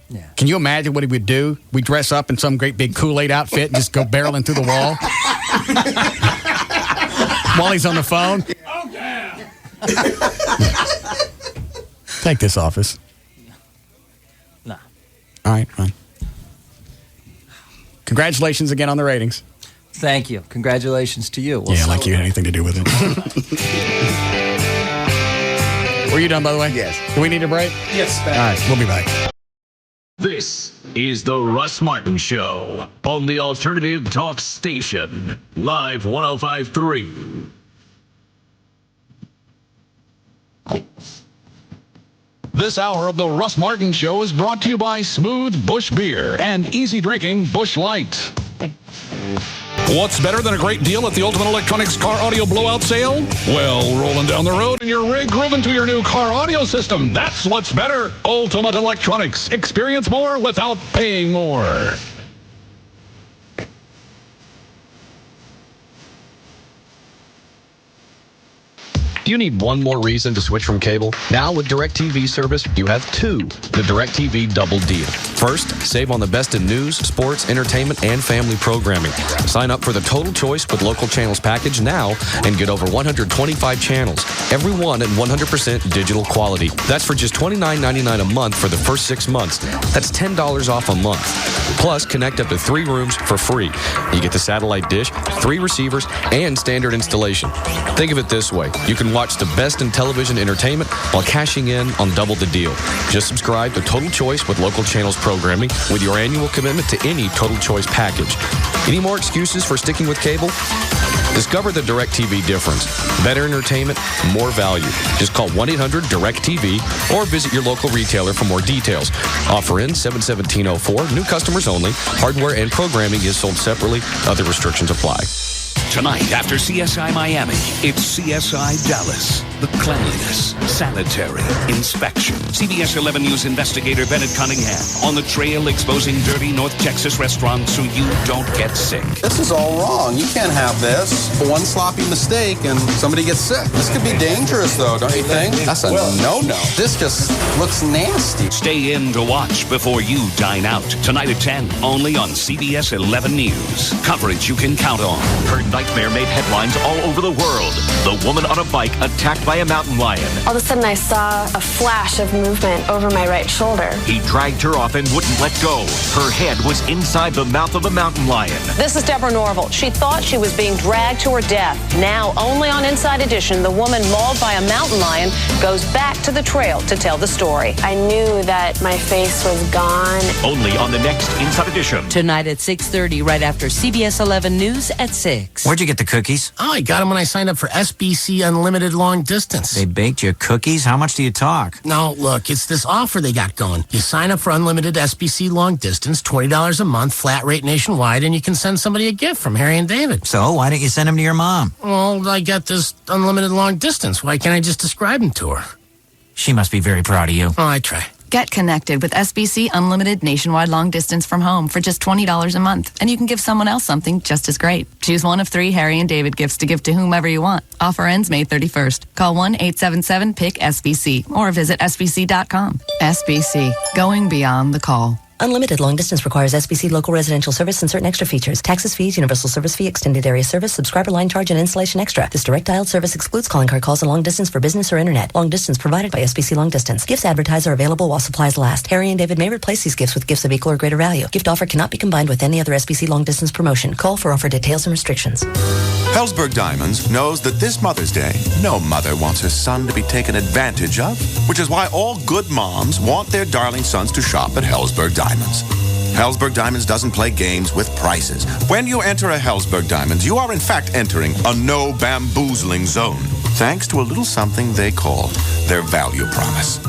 Yeah. Can you imagine what he would do? We dress up in some great big Kool-Aid outfit and just go barreling through the wall while he's on the phone. Oh, yeah. Take this office. Nah. All right, fine. Congratulations again on the ratings. Thank you. Congratulations to you. Yeah, like you had anything to do with it. Were you done, by the way? Yes. Do we need a break? Yes, All right, we'll be back. This is the Russ Martin Show on the Alternative Talk Station, Live 105.3. This hour of the Russ Martin Show is brought to you by Smooth Bush Beer and easy drinking Bush Light. What's better than a great deal at the Ultimate Electronics Car Audio Blowout Sale? Well, rolling down the road in your rig grooving to your new car audio system. That's what's better. Ultimate Electronics. Experience more without paying more. Do you need one more reason to switch from cable? Now with DirecTV service, you have two. The DirecTV Double Deal. First, save on the best in news, sports, entertainment, and family programming. Sign up for the Total Choice with Local Channels package now and get over 125 channels, every one at 100% digital quality. That's for just $29.99 a month for the first 6 months. That's $10 off a month. Plus, connect up to 3 rooms for free. You get the satellite dish, 3 receivers, and standard installation. Think of it this way. You can watch the best in television entertainment while cashing in on double the deal. Just subscribe to Total Choice with Local Channels programming with your annual commitment to any Total Choice package. Any more excuses for sticking with cable? Discover the DirecTV difference. Better entertainment, more value. Just call 1-800-DIRECTV or visit your local retailer for more details. Offer in 7/17/04. New customers only. Hardware and programming is sold separately. Other restrictions apply. Tonight, after CSI Miami, it's CSI Dallas. The cleanliness, sanitary, inspection. CBS 11 News investigator Bennett Cunningham on the trail exposing dirty North Texas restaurants so you don't get sick. This is all wrong. You can't have this. One sloppy mistake and somebody gets sick. This could be dangerous, though, don't you think? That's a no-no. This just looks nasty. Stay in to watch before you dine out. Tonight at 10, only on CBS 11 News. Coverage you can count on. Her nightmare made headlines all over the world. The woman on a bike attacked by a mountain lion. All of a sudden, I saw a flash of movement over my right shoulder. He dragged her off and wouldn't let go. Her head was inside the mouth of the mountain lion. This is Deborah Norville. She thought she was being dragged to her death. Now, only on Inside Edition, the woman mauled by a mountain lion goes back to the trail to tell the story. I knew that my face was gone. Only on the next Inside Edition. Tonight at 6:30, right after CBS 11 News at 6. Where'd you get the cookies? Oh, I got them when I signed up for SBC Unlimited Long Distance. They baked you cookies? How much do you talk? No, look, it's this offer they got going. You sign up for Unlimited SBC Long Distance, $20 a month, flat rate nationwide, and you can send somebody a gift from Harry and David. So, why didn't you send them to your mom? Well, I got this Unlimited Long Distance. Why can't I just describe them to her? She must be very proud of you. Oh, I try. Get connected with SBC Unlimited Nationwide Long Distance from home for just $20 a month, and you can give someone else something just as great. Choose one of 3 Harry and David gifts to give to whomever you want. Offer ends May 31st. Call 1-877-PIC-SBC or visit sbc.com. SBC, going beyond the call. Unlimited long distance requires SBC local residential service and certain extra features. Taxes, fees, universal service fee, extended area service, subscriber line charge, and installation extra. This direct dialed service excludes calling card calls and long distance for business or internet. Long distance provided by SBC Long Distance. Gifts advertised are available while supplies last. Harry and David may replace these gifts with gifts of equal or greater value. Gift offer cannot be combined with any other SBC long distance promotion. Call for offer details and restrictions. Hellsberg Diamonds knows that this Mother's Day, no mother wants her son to be taken advantage of, which is why all good moms want their darling sons to shop at Hellsberg Diamonds. Hellsberg Diamonds doesn't play games with prices. When you enter a Hellsberg Diamonds, you are in fact entering a no bamboozling zone, thanks to a little something they call their value promise.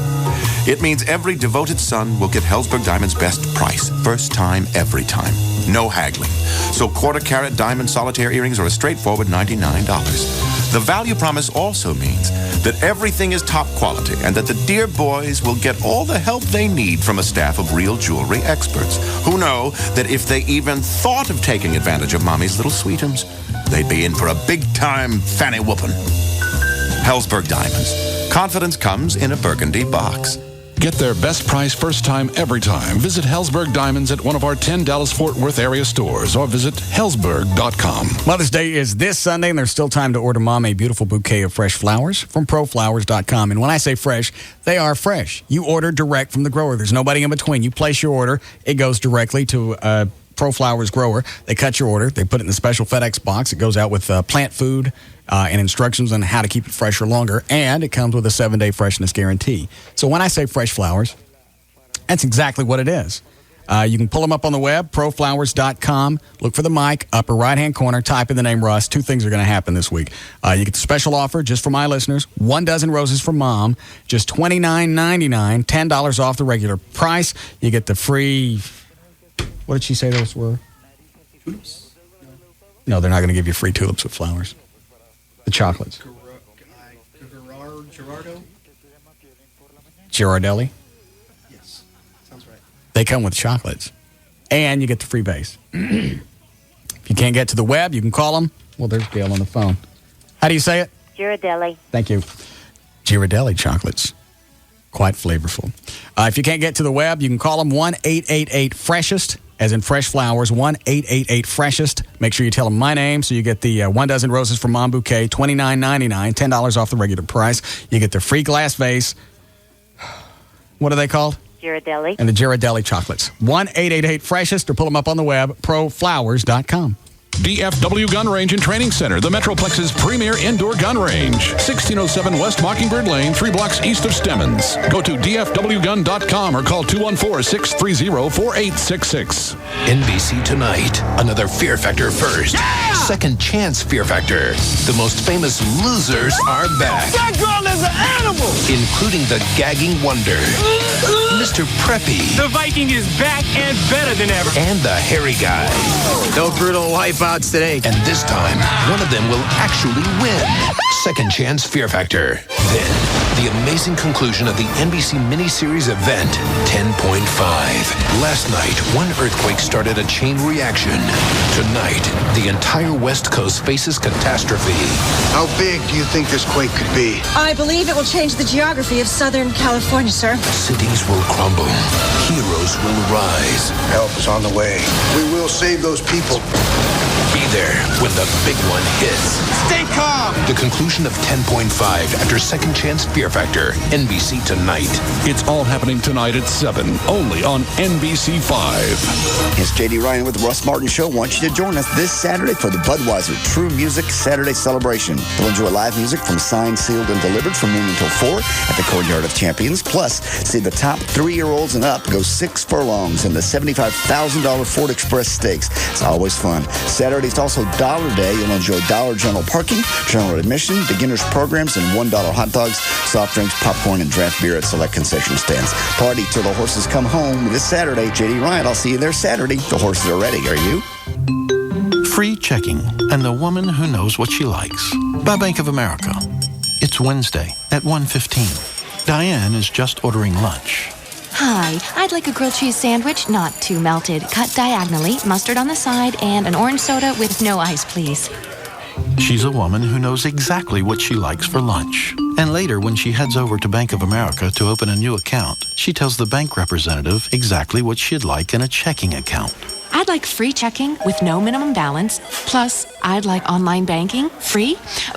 It means every devoted son will get Hellsberg Diamonds' best price, first time, every time. No haggling. So quarter-carat diamond solitaire earrings are a straightforward $99. The value promise also means that everything is top quality and that the dear boys will get all the help they need from a staff of real jewelry experts who know that if they even thought of taking advantage of Mommy's little sweetums, they'd be in for a big-time fanny whooping. Hellsberg Diamonds. Confidence comes in a burgundy box. Get their best price first time every time. Visit Hellsberg Diamonds at one of our 10 Dallas-Fort Worth area stores or visit hellsberg.com. Mother's Day is this Sunday, and there's still time to order Mom a beautiful bouquet of fresh flowers from proflowers.com. And when I say fresh, they are fresh. You order direct from the grower. There's nobody in between. You place your order. It goes directly to ProFlowers grower. They cut your order. They put it in the special FedEx box. It goes out with plant food and instructions on how to keep it fresher longer. And it comes with a 7-day freshness guarantee. So when I say fresh flowers, that's exactly what it is. You can pull them up on the web, proflowers.com. Look for the mic, upper right-hand corner. Type in the name Russ. 2 things are going to happen this week. You get the special offer just for my listeners. 1 dozen roses for Mom, just $29.99, $10 off the regular price. You get the free... What did she say those were? Tulips? No, they're not going to give you free tulips with flowers. The chocolates. Gerardo? Girardelli? Yes. Sounds right. They come with chocolates. And you get the free base. If you can't get to the web, you can call them. Well, there's Gail on the phone. How do you say it? Girardelli. Thank you. Girardelli chocolates. Quite flavorful. If you can't get to the web, you can call them 1-888-FRESHEST, as in fresh flowers, 1-888-FRESHEST. Make sure you tell them my name, so you get the 1 dozen roses for Mom bouquet, $29.99, $10 off the regular price. You get the free glass vase. What are they called? Girardelli. And the Girardelli chocolates. 1-888-FRESHEST, or pull them up on the web, proflowers.com. DFW Gun Range and Training Center, the Metroplex's premier indoor gun range. 1607 West Mockingbird Lane, 3 blocks east of Stemmons. Go to dfwgun.com or call 214-630-4866. NBC Tonight, another Fear Factor first. Yeah! Second Chance Fear Factor. The most famous losers are back. That girl is an animal! Including the gagging wonder, Mr. Preppy. The Viking is back and better than ever. And the hairy guy. No brutal wipeout odds today. And this time, one of them will actually win. Second Chance Fear Factor. Then, the amazing conclusion of the NBC miniseries event, 10.5. Last night, one earthquake started a chain reaction. Tonight, the entire West Coast faces catastrophe. How big do you think this quake could be? I believe it will change the geography of Southern California, sir. Cities will crumble. Heroes will rise. Help is on the way. We will save those people. Be there when the big one hits. Stay calm. The conclusion of 10.5 after Second Chance Fear Factor. NBC tonight. It's all happening tonight at 7, only on NBC 5. It's J.D. Ryan with the Russ Martin Show. Want you to join us this Saturday for the Budweiser True Music Saturday celebration. You'll enjoy live music from Signed, Sealed, and Delivered from noon until 4 at the Courtyard of Champions. Plus, see the top 3-year-olds and up go 6 furlongs in the $75,000 Ford Express Stakes. It's always fun. Saturday's also Dollar Day. You'll enjoy Dollar General parking, general admission, beginners programs, and $1 hot dogs, soft drinks, popcorn, and draft beer at select concession stands. Party till the horses come home this Saturday. J.D. Ryan, I'll see you there Saturday. The horses are ready. Are you? Free checking and the woman who knows what she likes. By Bank of America. It's Wednesday at 1:15. Diane is just ordering lunch. Hi, I'd like a grilled cheese sandwich, not too melted, cut diagonally, mustard on the side, and an orange soda with no ice, please. She's a woman who knows exactly what she likes for lunch. And later, when she heads over to Bank of America to open a new account, she tells the bank representative exactly what she'd like in a checking account. I'd like free checking with no minimum balance. Plus, I'd like online banking, free.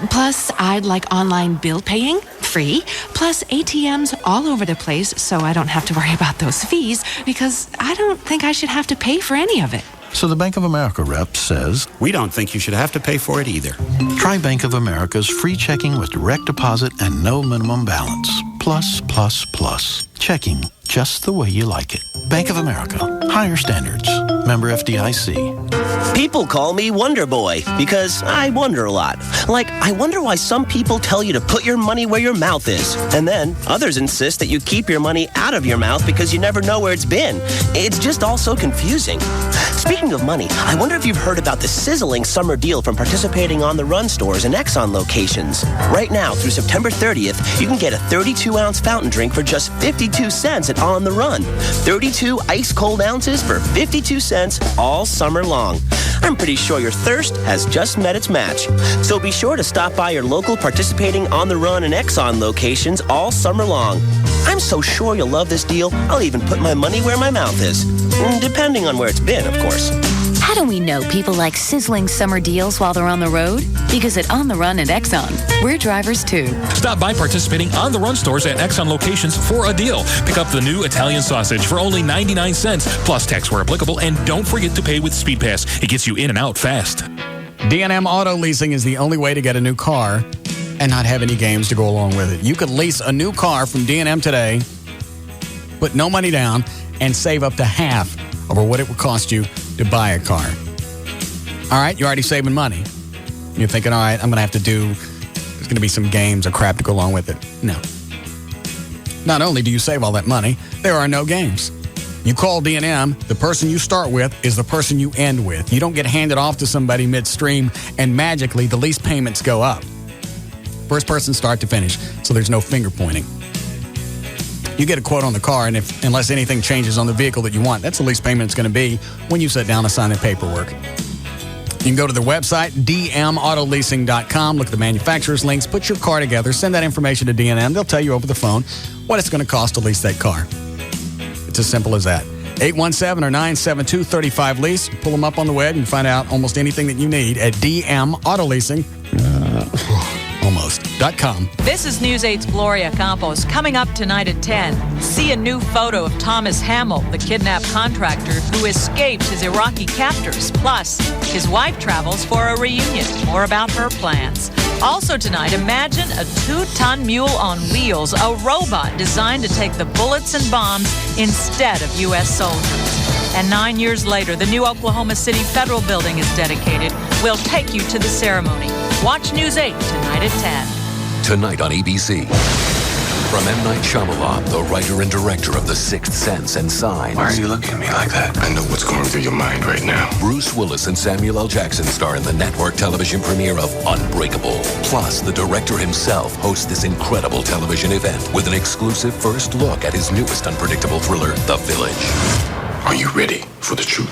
Plus, I'd like online bill paying, free. Plus, ATMs all over the place so I don't have to worry about those fees because I don't think I should have to pay for any of it. So the Bank of America rep says, we don't think you should have to pay for it either. Try Bank of America's free checking with direct deposit and no minimum balance. Plus. Checking just the way you like it. Bank of America. Higher standards. Member FDIC. People call me Wonder Boy because I wonder a lot. Like, I wonder why some people tell you to put your money where your mouth is. And then others insist that you keep your money out of your mouth because you never know where it's been. It's just all so confusing. Speaking of money, I wonder if you've heard about the sizzling summer deal from participating On the Run stores and Exxon locations. Right now, through September 30th, you can get a 32-ounce fountain drink for just 52 cents at On the Run. 32 ice-cold ounces for 52 cents all summer long. I'm pretty sure your thirst has just met its match. So be sure to stop by your local participating On the Run and Exxon locations all summer long. I'm so sure you'll love this deal, I'll even put my money where my mouth is. Depending on where it's been, of course. How do we know people like sizzling summer deals while they're on the road? Because at On the Run and Exxon, we're drivers too. Stop by participating On the Run stores at Exxon locations for a deal. Pick up the new Italian sausage for only 99 cents, plus tax where applicable, and don't forget to pay with SpeedPass. It gets you in and out fast. D&M Auto Leasing is the only way to get a new car and not have any games to go along with it. You could lease a new car from D&M today, put no money down, and save up to half over what it would cost you to buy a car. All right, you're already saving money. You're thinking, all right, I'm going to have to there's going to be some games or crap to go along with it. No. Not only do you save all that money, there are no games. You call D&M, the person you start with is the person you end with. You don't get handed off to somebody midstream and magically the lease payments go up. First person start to finish, so there's no finger pointing. You get a quote on the car, and unless anything changes on the vehicle that you want, that's the lease payment it's going to be when you sit down and sign the paperwork. You can go to their website, dmautoleasing.com, look at the manufacturer's links, put your car together, send that information to D&M. They'll tell you over the phone what it's going to cost to lease that car. It's as simple as that. 817 or 972-35-LEASE. Pull them up on the web and find out almost anything that you need at DM Auto Leasing. Almost.com. This is News 8's Gloria Campos. Coming up tonight at 10, see a new photo of Thomas Hamill, the kidnapped contractor who escaped his Iraqi captors. Plus, his wife travels for a reunion. More about her plans. Also tonight, imagine a 2-ton mule on wheels, a robot designed to take the bullets and bombs instead of U.S. soldiers. And 9 years later, the new Oklahoma City Federal Building is dedicated. We'll take you to the ceremony. Watch News 8 tonight at 10. Tonight on ABC. From M. Night Shyamalan, the writer and director of The Sixth Sense and Signs. Why are you looking at me like that? I know what's going through your mind right now. Bruce Willis and Samuel L. Jackson star in the network television premiere of Unbreakable. Plus, the director himself hosts this incredible television event with an exclusive first look at his newest unpredictable thriller, The Village. Are you ready for the truth?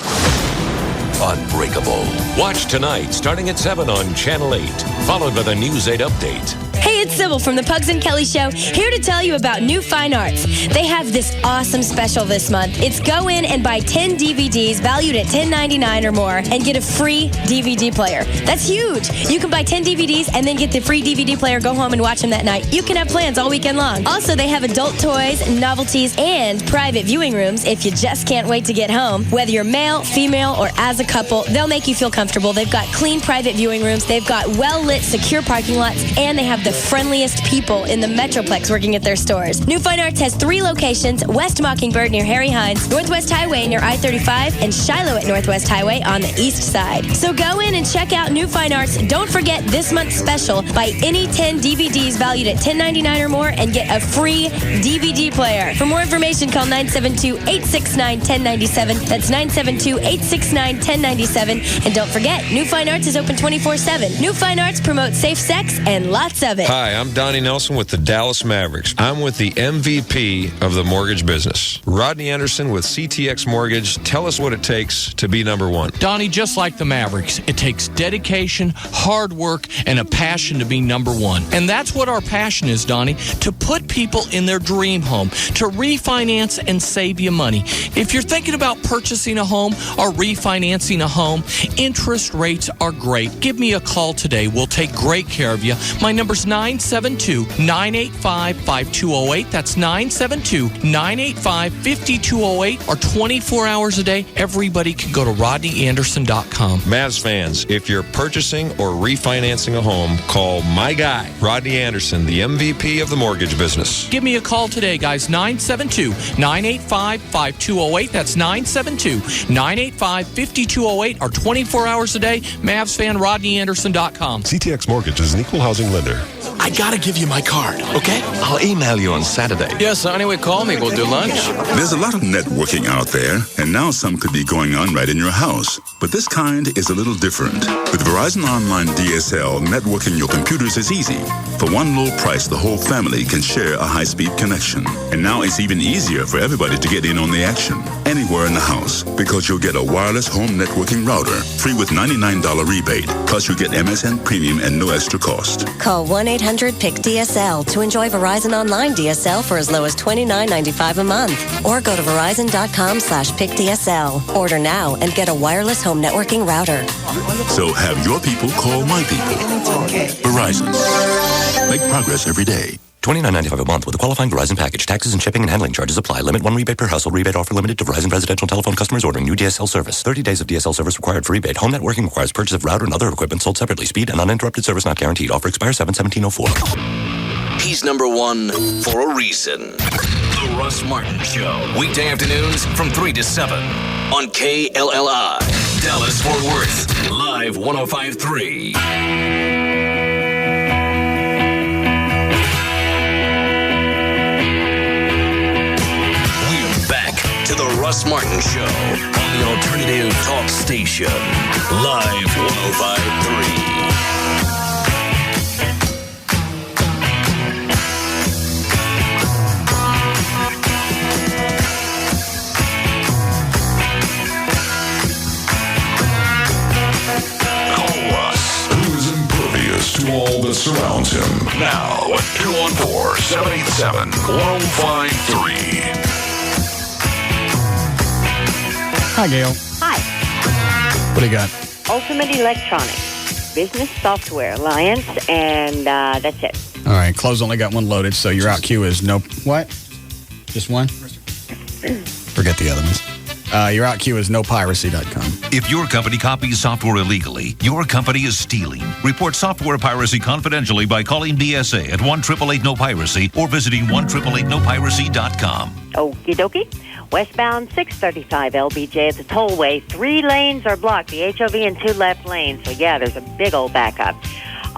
Unbreakable. Watch tonight, starting at 7 on Channel 8, followed by the News 8 update. Hey, it's Sybil from the Pugs and Kelly Show, here to tell you about New Fine Arts. They have this awesome special this month. It's go in and buy 10 DVDs valued at $10.99 or more and get a free DVD player. That's huge. You can buy 10 DVDs and then get the free DVD player, go home and watch them that night. You can have plans all weekend long. Also, they have adult toys, novelties, and private viewing rooms if you just can't wait to get home. Whether you're male, female, or as a couple, they'll make you feel comfortable. They've got clean private viewing rooms. They've got well-lit, secure parking lots, and they have the friendliest people in the Metroplex working at their stores. New Fine Arts has 3 locations: West Mockingbird near Harry Hines, Northwest Highway near I-35, and Shiloh at Northwest Highway on the east side. So go in and check out New Fine Arts. Don't forget this month's special. Buy any 10 DVDs valued at $10.99 or more and get a free DVD player. For more information, call 972-869-1097. That's 972-869-1097. And don't forget, New Fine Arts is open 24/7. New Fine Arts promotes safe sex and lots of it. Hi, I'm Donnie Nelson with the Dallas Mavericks. I'm with the MVP of the mortgage business, Rodney Anderson with CTX Mortgage. Tell us what it takes to be number one. Donnie, just like the Mavericks, it takes dedication, hard work, and a passion to be number one. And that's what our passion is, Donnie, to put people in their dream home, to refinance and save you money. If you're thinking about purchasing a home or refinancing a home, interest rates are great. Give me a call today. We'll take great care of you. My number's 972-985-5208. That's 972-985-5208, or 24 hours a day. Everybody can go to rodneyanderson.com. Mavs fans, if you're purchasing or refinancing a home, call my guy, Rodney Anderson, the MVP of the mortgage business. Give me a call today, guys. 972-985-5208. That's 972-985-5208, or 24 hours a day. Mavs fan, rodneyanderson.com. CTX Mortgage is an equal housing lender. I gotta give you my card, okay? I'll email you on Saturday. Yes, anyway, call me. We'll do lunch. There's a lot of networking out there, and now some could be going on right in your house. But this kind is a little different. With Verizon Online DSL, networking your computers is easy. For one low price, the whole family can share a high-speed connection. And now it's even easier for everybody to get in on the action, anywhere in the house, because you'll get a wireless home networking router, free with $99 rebate. Plus, you get MSN Premium and no extra cost. Call 1-800-PIC-DSL to enjoy Verizon Online DSL for as low as $29.95 a month. Or go to verizon.com/PICDSL. Order now and get a wireless home networking router. So have your people call my people. Verizon. Make progress every day. $29.95 a month with a qualifying Verizon package. Taxes and shipping and handling charges apply. Limit 1 rebate per household. Rebate offer limited to Verizon residential telephone customers ordering new DSL service. 30 days of DSL service required for rebate. Home networking requires purchase of router and other equipment sold separately. Speed and uninterrupted service not guaranteed. Offer expires 7/17/04. He's number one for a reason. The Russ Martin Show. Weekday afternoons from 3 to 7 on KLLI. Dallas Fort Worth. Live 105.3. To the Russ Martin Show on the Alternative Talk Station. Live 105.3. To all that surrounds him. Now, 214-787-1053. Hi, Gail. Hi. What do you got? Ultimate Electronics, Business Software Alliance, and that's it. All right, Close only got one loaded, so your out queue is no... What? Just one? Forget the other ones. Your out queue is nopiracy.com. If your company copies software illegally, your company is stealing. Report software piracy confidentially by calling BSA at 1-888-NO-PIRACY or visiting 1-888-NOPIRACY.com. Okie dokie. Westbound 635 LBJ at the tollway. 3 lanes are blocked, the HOV and 2 left lanes. So, yeah, there's a big old backup.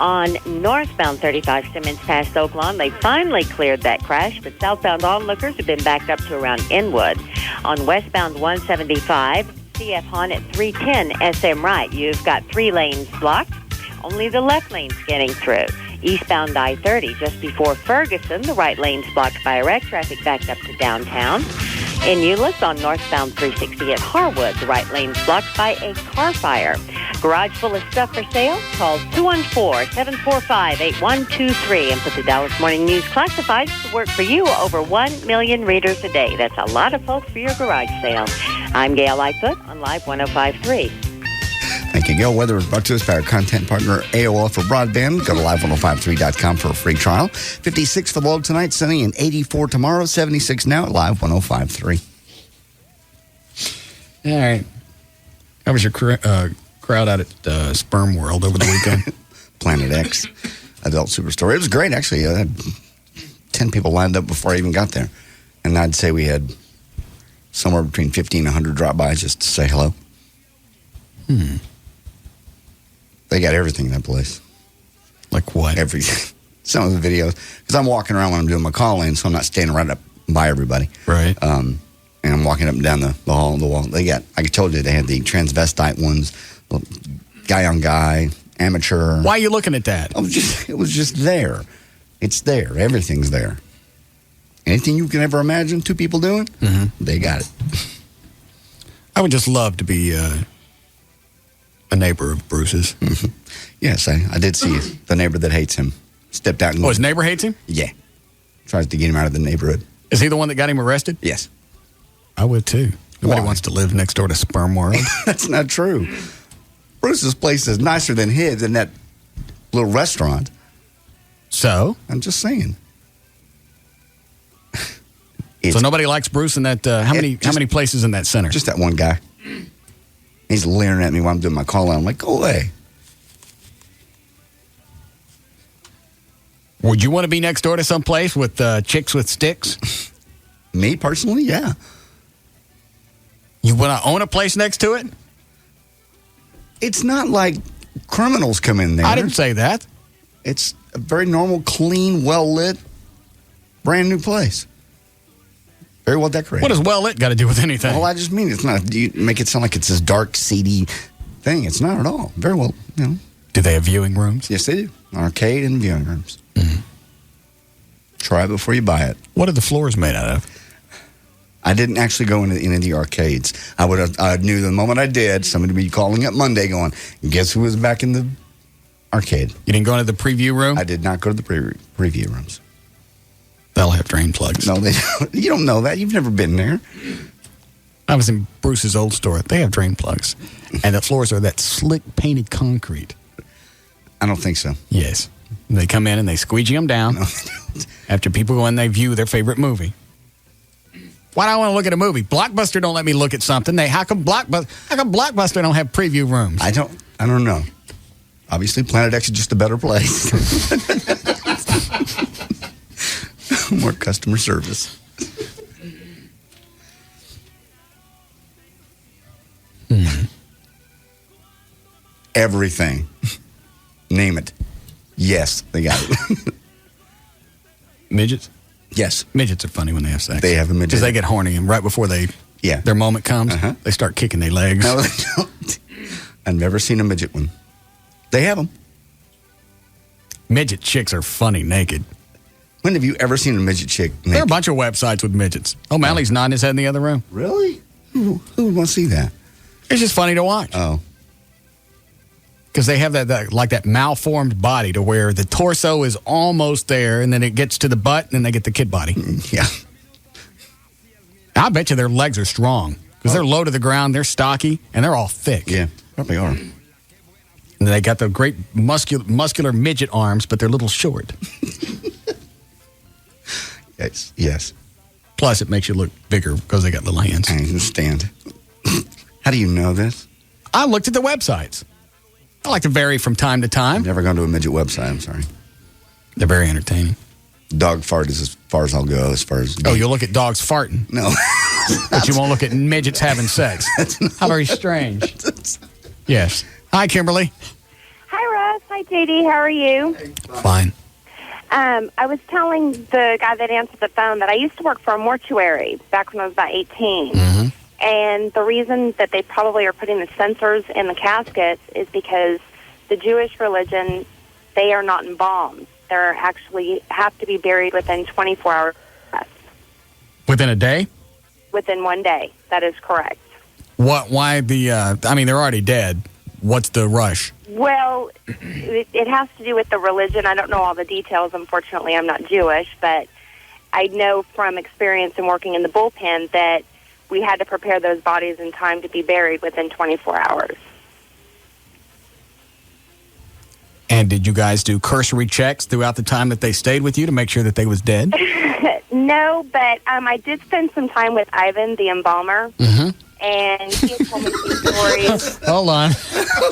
On northbound 35 Simmons past Oaklawn, they finally cleared that crash, but southbound onlookers have been backed up to around Inwood. On westbound 175, CF Hahn at 310 SM right, you've got 3 lanes blocked. Only the left lane's getting through. Eastbound I-30, just before Ferguson, the right lane's blocked by a wreck. Traffic backed up to downtown. In Euless, on northbound 360 at Harwood, the right lane's blocked by a car fire. Garage full of stuff for sale? Call 214-745-8123 and put the Dallas Morning News Classifieds to work for you. Over 1 million readers a day. That's a lot of folks for your garage sale. I'm Gail Lightfoot on Live 105.3. Thank you, Gail. Weather is brought to us by our content partner, AOL for broadband. Go to live1053.com for a free trial. 56 for the low tonight, sunny, and 84 tomorrow. 76 now at Live 105.3. All right. How was your crowd out at Sperm World over the weekend? Planet X, Adult Superstore. It was great, actually. I had 10 people lined up before I even got there. And I'd say we had somewhere between 50 and 100 drop-bys just to say hello. They got everything in that place. Like what? Everything. Some of the videos. Because I'm walking around when I'm doing my call-in, so I'm not standing right up by everybody. Right. And I'm walking up and down the hall and the wall. They got, I told you, they had the transvestite ones, guy on guy, amateur. Why are you looking at that? It was just there. It's there. Everything's there. Anything you can ever imagine 2 people doing, they got it. I would just love to be a neighbor of Bruce's. Yes, I did see the neighbor that hates him. Stepped out. And his neighbor hates him? Yeah. Tries to get him out of the neighborhood. Is he the one that got him arrested? Yes. I would too. Nobody wants to live next door to Sperm World. That's not true. Bruce's place is nicer than his in that little restaurant. So? I'm just saying. So nobody likes Bruce in that, how many places in that center? Just that one guy. He's leering at me while I'm doing my call out. I'm like, go away. Would you want to be next door to some place with chicks with sticks? Me, personally, yeah. You want to own a place next to it? It's not like criminals come in there. I didn't say that. It's a very normal, clean, well-lit, brand new place. Very well decorated. What does well-lit got to do with anything? Well, I just mean it's not. You make it sound like it's this dark, seedy thing. It's not at all. Very well, you know. Do they have viewing rooms? Yes, they do. Arcade and viewing rooms. Try it before you buy it. What are the floors made out of? I didn't actually go into any of the arcades. I knew the moment I did, somebody would be calling up Monday going, guess who was back in the arcade? You didn't go into the preview room? I did not go to the preview rooms. They'll have drain plugs. No, they don't. You don't know that. You've never been there. I was in Bruce's old store. They have drain plugs. And the floors are that slick painted concrete. I don't think so. Yes. They come in and they squeegee them down. No, they don't. After people go in, they view their favorite movie. Why do I want to look at a movie? Blockbuster don't let me look at something. How come Blockbuster don't have preview rooms? I don't know. Obviously, Planet X is just a better place. More customer service. Everything. Name it. Yes, they got it. Midgets? Yes. Midgets are funny when they have sex. They have a midget. Because they get horny, and right before their moment comes, they start kicking their legs. No, they don't. I've never seen a midget one. They have them. Midget chicks are funny naked. When have you ever seen a midget chick naked? There are a bunch of websites with midgets. O'Malley's nodding his head in the other room. Really? Who would want to see that? It's just funny to watch. Oh. Because they have that malformed body to where the torso is almost there, and then it gets to the butt, and then they get the kid body. Yeah. I bet you their legs are strong. Because they're low to the ground, they're stocky, and they're all thick. Yeah, probably are. And they got the great muscular midget arms, but they're a little short. Yes. Plus, it makes you look bigger because they got little hands. I understand. How do you know this? I looked at the websites. I like to vary from time to time. I've never gone to a midget website, I'm sorry. They're very entertaining. Dog fart is as far as I'll go as far as... Oh, you'll look at dogs farting? No. But you won't look at midgets having sex? How very strange. Yes. Hi, Kimberly. Hi, Russ. How Hi, JD. How are you? Fine. I was telling the guy that answered the phone that I used to work for a mortuary back when I was about 18. Mm-hmm. And the reason that they probably are putting the sensors in the caskets is because the Jewish religion, they are not embalmed. They're actually have to be buried within 24 hours. Within a day? Within 1 day. That is correct. Why the, I mean, they're already dead. What's the rush? Well, it has to do with the religion. I don't know all the details. Unfortunately, I'm not Jewish, but I know from experience in working in the bullpen that we had to prepare those bodies in time to be buried within 24 hours. And did you guys do cursory checks throughout the time that they stayed with you to make sure that they was dead? No, but I did spend some time with Ivan, the embalmer. Mm-hmm. And he had told me some stories. Hold on.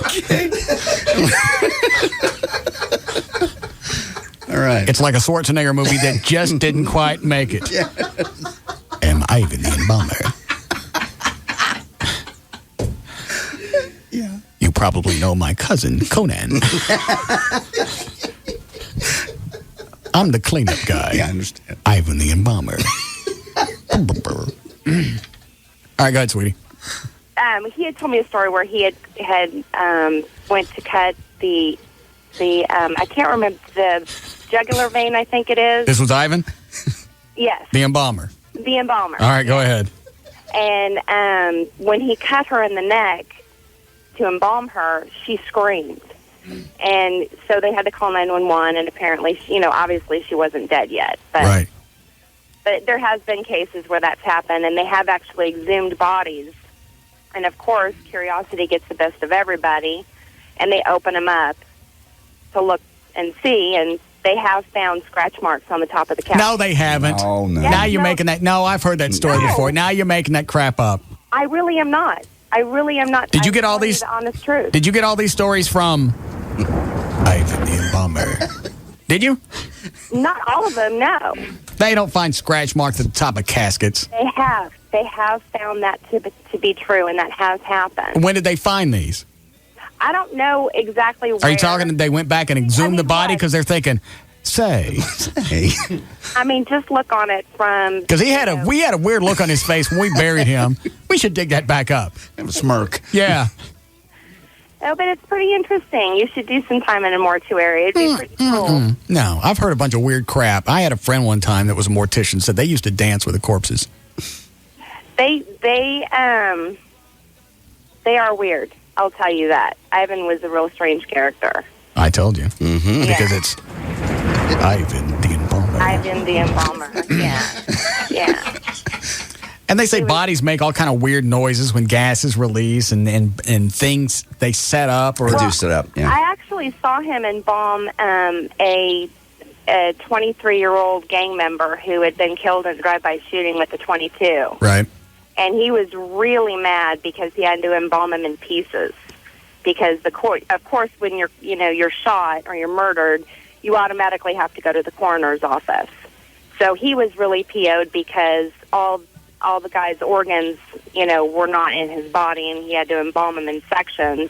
Okay. All right. It's like a Schwarzenegger movie that just didn't quite make it. Yes. Am Ivan the embalmer? Yeah. You probably know my cousin, Conan. I'm the cleanup guy. Yeah, I understand. Ivan the embalmer. All right, go ahead, sweetie. He had told me a story where he had went to cut the I can't remember, the jugular vein, I think it is. This was Ivan? Yes. The embalmer. The embalmer. All right, go ahead. And when he cut her in the neck to embalm her, she screamed. And so they had to call 911, and apparently, obviously she wasn't dead yet. But, right. But there has been cases where that's happened, and they have actually exhumed bodies. And, of course, curiosity gets the best of everybody, and they open them up to look and see, and they have found scratch marks on the top of the casket. No, they haven't. Oh, no. Now you're making that. No, I've heard that story before. Now you're making that crap up. I really am not. Did you get all these? The honest truth. Did you get all these stories from Ivan the embalmer? Did you? Not all of them, no. They don't find scratch marks at the top of caskets. They have. They have found that to be true, and that has happened. When did they find these? I don't know exactly where. Are you talking that they went back and exhumed the body because they're thinking, say. I mean, just look on it from. Because we had a weird look on his face when we buried him. We should dig that back up. Have a smirk. Yeah. Oh, but it's pretty interesting. You should do some time in a mortuary. It'd be pretty cool. No, I've heard a bunch of weird crap. I had a friend one time that was a mortician, said they used to dance with the corpses. They are weird. I'll tell you that. Ivan was a real strange character. I told you. Mm-hmm. Because it's Ivan the embalmer. Ivan the embalmer. Yeah. Yeah. And they say bodies make all kind of weird noises when gas is released and things they set up or do set up. Yeah. I actually saw him embalm a 23-year-old gang member who had been killed in a drive-by shooting with a .22. Right. And he was really mad because he had to embalm him in pieces. Because of course, when you're shot or you're murdered, you automatically have to go to the coroner's office. So he was really PO'd because all the guy's organs, were not in his body, and he had to embalm them in sections.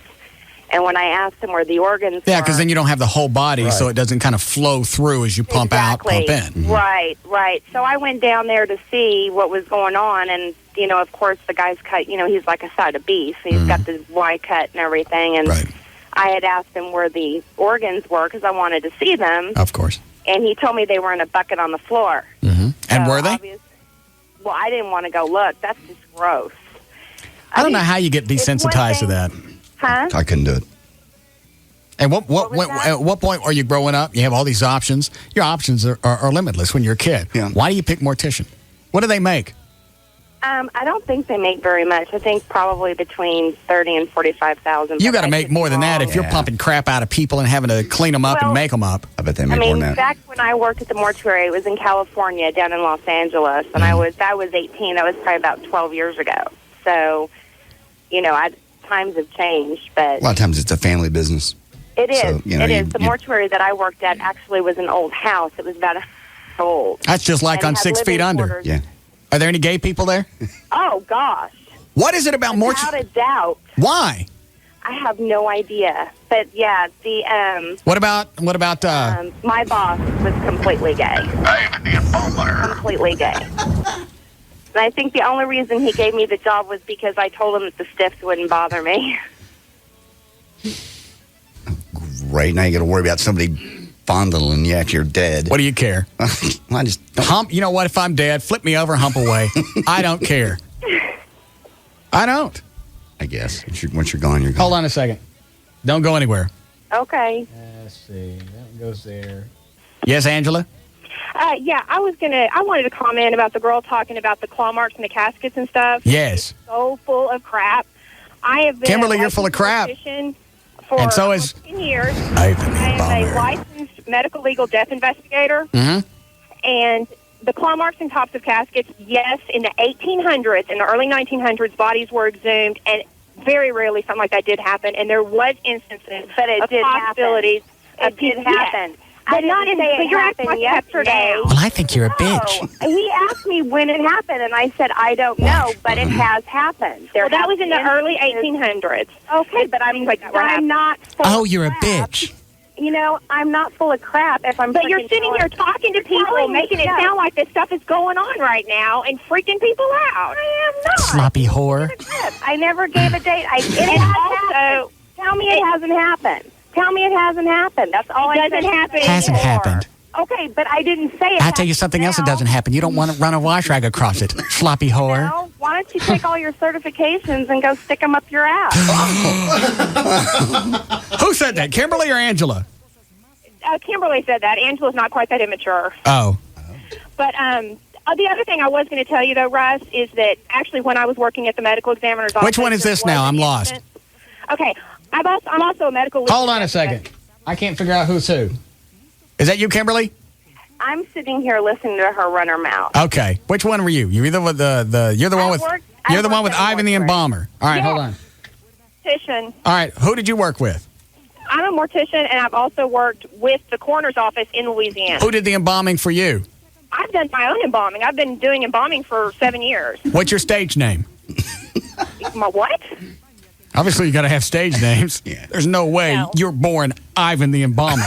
And when I asked him where the organs yeah, because then you don't have the whole body, right. so it doesn't kind of flow through as you pump out, pump in. Mm-hmm. Right. So I went down there to see what was going on, and, of course, the guy's cut, he's like a side of beef. He's got the Y cut and everything, and I had asked him where the organs were because I wanted to see them. Of course. And he told me they were in a bucket on the floor. Mm-hmm. And were they? Well, I didn't want to go look. That's just gross. I don't know how you get desensitized to that. Huh? I couldn't do it. And at what point are you growing up? You have all these options. Your options are limitless when you're a kid. Yeah. Why do you pick mortician? What do they make? I don't think they make very much. I think probably between $30,000 and $45,000. You got to make more than that if you're pumping crap out of people and having to clean them up and make them up. I bet they make more than that. Back when I worked at the mortuary, it was in California, down in Los Angeles, and I was 18. That was probably about 12 years ago. So, times have changed, but A lot of times it's a family business. it is. So, It is. The mortuary that I worked at actually was an old house. It was about a old. That's just like And on it had 6 Feet living Under. quarters. Yeah. Are there any gay people there? Oh, gosh. What is it about mortuary? Without a doubt. Why? I have no idea. But yeah, What about my boss was completely gay. Completely gay. And I think the only reason he gave me the job was because I told him that the stiffs wouldn't bother me. Right now, you got to worry about somebody fondling you after you're dead. What do you care? I just hump. You know what? If I'm dead, flip me over, hump away. I don't care. I don't. I guess once you're gone, you're gone. Hold on a second. Don't go anywhere. Okay. Let's see. That one goes there. Yes, Angela? Yeah, I wanted to comment about the girl talking about the claw marks and the caskets and stuff. Yes. It's so full of crap. I have been Kimberly, you're full of crap. For And so is 10 years. I am a licensed medical legal death investigator. Mm-hmm. And the claw marks and tops of caskets, yes, in the 1800s, in the early 1900s, bodies were exhumed, and very rarely something like that did happen. And there was instances of possibilities. It did happen. But not in but you're acting like yesterday. Well, I think you're a bitch. He asked me when it happened, and I said, I don't know, but it has happened. Well, that was in the early 1800s. Okay, but I'm not full Oh, you're a bitch. You know, I'm not full of crap if I'm. But you're sitting here talking to people, making it sound like this stuff is going on right now and freaking people out. I am not. Sloppy whore. I never gave a date. Also, tell me it hasn't happened. Tell me it hasn't happened. That's all I said. It doesn't happen. Hasn't happened. Okay, but I didn't say it. I'll tell you something else that doesn't happen. You don't want to run a wash rag across it. Sloppy whore. Well, why don't you take all your certifications and go stick them up your ass? Who said that, Kimberly or Angela? Kimberly said that. Angela's not quite that immature. Oh. But the other thing I was going to tell you, though, Russ, is that actually when I was working at the medical examiner's office... Which one is this now? I'm lost. Okay. I'm also a medical... Hold on a second. I can't figure out who's who. Is that you, Kimberly? I'm sitting here listening to her run her mouth. Okay. Which one were you? You're either with you're the one with Ivan the Embalmer. All right, hold on. Mortician. All right, who did you work with? I'm a mortician, and I've also worked with the coroner's office in Louisiana. Who did the embalming for you? I've done my own embalming. I've been doing embalming for 7 years. What's your stage name? My what? Obviously, you got to have stage names. Yeah. There's no way you're born Ivan the Embalmer.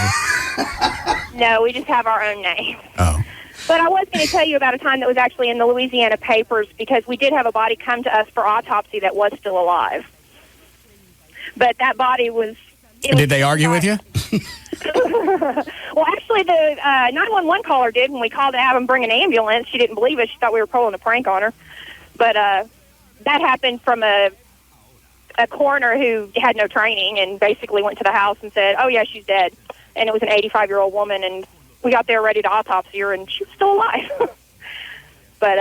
No, we just have our own name. Oh. But I was going to tell you about a time that was actually in the Louisiana papers because we did have a body come to us for autopsy that was still alive. But that body was... Did they argue with you? Well, actually, the 911 caller did when we called to have him bring an ambulance. She didn't believe us. She thought we were pulling a prank on her. But that happened from a coroner who had no training and basically went to the house and said, oh, yeah, she's dead. And it was an 85-year-old woman, and we got there ready to autopsy her, and she was still alive. But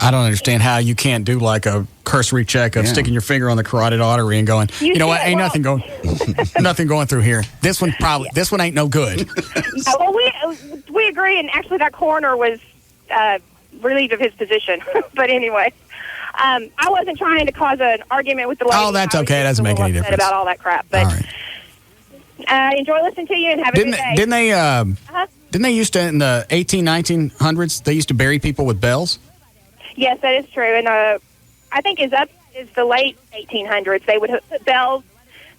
I don't understand how you can't do like a cursory check of sticking your finger on the carotid artery and going, you know what, ain't nothing going through here. This one ain't no good. Well, we agree, and actually that coroner was relieved of his position. But anyway, I wasn't trying to cause an argument with the lady. Oh, that's okay. It doesn't make any difference. About all that crap, but enjoy listening to you and have a good day. Didn't they used to in the 1900s? They used to bury people with bells. Yes, that is true, and I think is the late 1800s. They would put bells.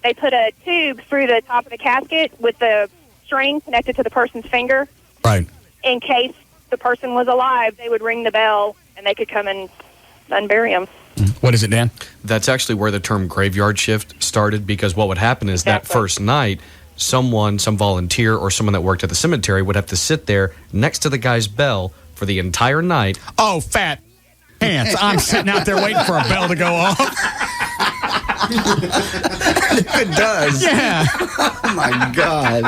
They put a tube through the top of the casket with the string connected to the person's finger. Right. In case the person was alive, they would ring the bell, and they could come and unbury him. What is it, Dan? That's actually where the term graveyard shift started, because what would happen is that first night, some volunteer or someone that worked at the cemetery would have to sit there next to the guy's bell for the entire night. Oh, fat pants. I'm sitting out there waiting for a bell to go off. It does. Yeah. Oh, my God.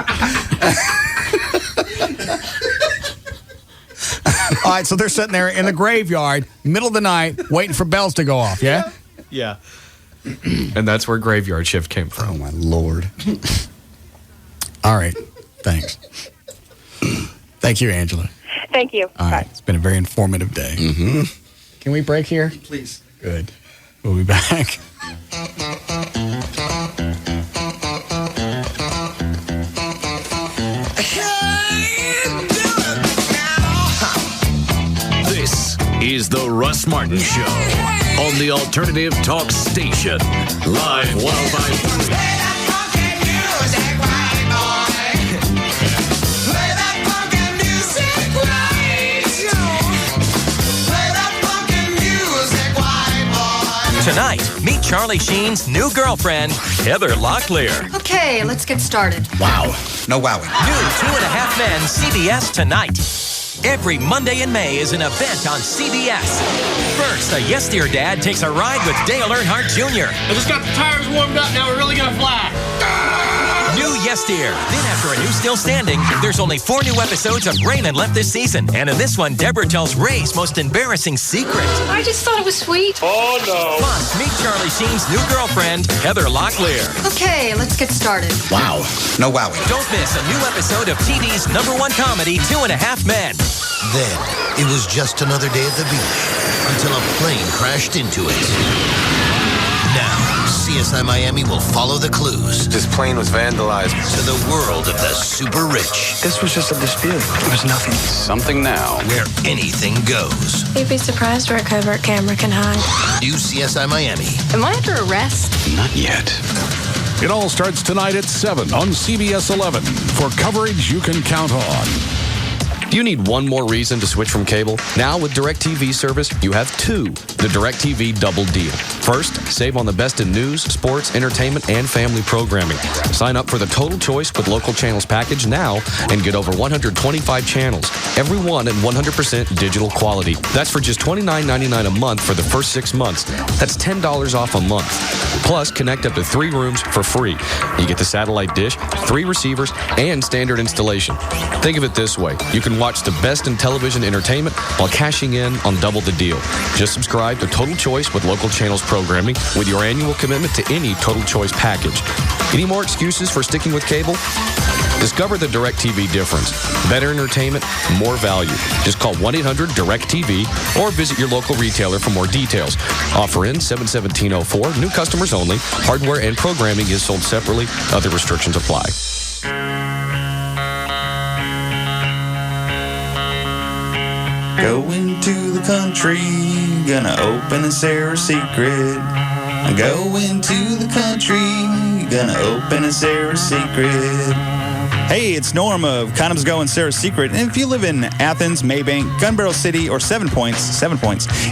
All right, so they're sitting there in the graveyard, middle of the night, waiting for bells to go off, yeah? Yeah. And that's where graveyard shift came from. Oh, my Lord. All right. Thanks. Thank you, Angela. Thank you. All right. It's been a very informative day. Mm-hmm. Can we break here? Please. Good. We'll be back. This is the Russ Martin Show. on the Alternative Talk Station. Live 105.3. Tonight, meet Charlie Sheen's new girlfriend, Heather Locklear. Okay, let's get started. Wow. No wowing. New 2.5 Men, CBS Tonight. Every Monday in May is an event on CBS. First, a Yes Dear Dad takes a ride with Dale Earnhardt Jr. I just got the tires warmed up, now we're really gonna fly. New Yes Dear. Then after a new Still Standing, there's only 4 new episodes of Raymond left this season. And in this one, Deborah tells Ray's most embarrassing secret. I just thought it was sweet. Oh, no. Plus, meet Charlie Sheen's new girlfriend, Heather Locklear. Okay, let's get started. Wow. No wowing. Don't miss a new episode of TV's #1 comedy, 2.5 Men. Then, it was just another day at the beach until a plane crashed into it. Now, CSI Miami will follow the clues. This plane was vandalized. To the world of the super rich. This was just a dispute. It was nothing. Something now. Where anything goes. You'd be surprised where a covert camera can hide. New CSI Miami. Am I under arrest? Not yet. It all starts tonight at 7 on CBS 11 for coverage you can count on. Do you need one more reason to switch from cable? Now with DirecTV service, you have 2. The DirecTV Double Deal. First, save on the best in news, sports, entertainment, and family programming. Sign up for the Total Choice with Local Channels package now and get over 125 channels, every one in 100% digital quality. That's for just $29.99 a month for the first 6 months. That's $10 off a month. Plus, connect up to 3 rooms for free. You get the satellite dish, 3 receivers, and standard installation. Think of it this way. You can watch the best in television entertainment while cashing in on double the deal. Just subscribe to Total Choice with Local Channels programming with your annual commitment to any Total Choice package. Any more excuses for sticking with cable? Discover the DirecTV difference. Better entertainment, more value. Just call 1-800-DIRECTV or visit your local retailer for more details. Offer in 7/17/04. New customers only. Hardware and programming is sold separately. Other restrictions apply. Going to the country, gonna open a Sarah secret. Going to the country, gonna open a Sarah secret. Hey, it's Norm of Condoms Go and Sarah's Secret. And if you live in Athens, Maybank, Gun Barrel City, or 7 Points.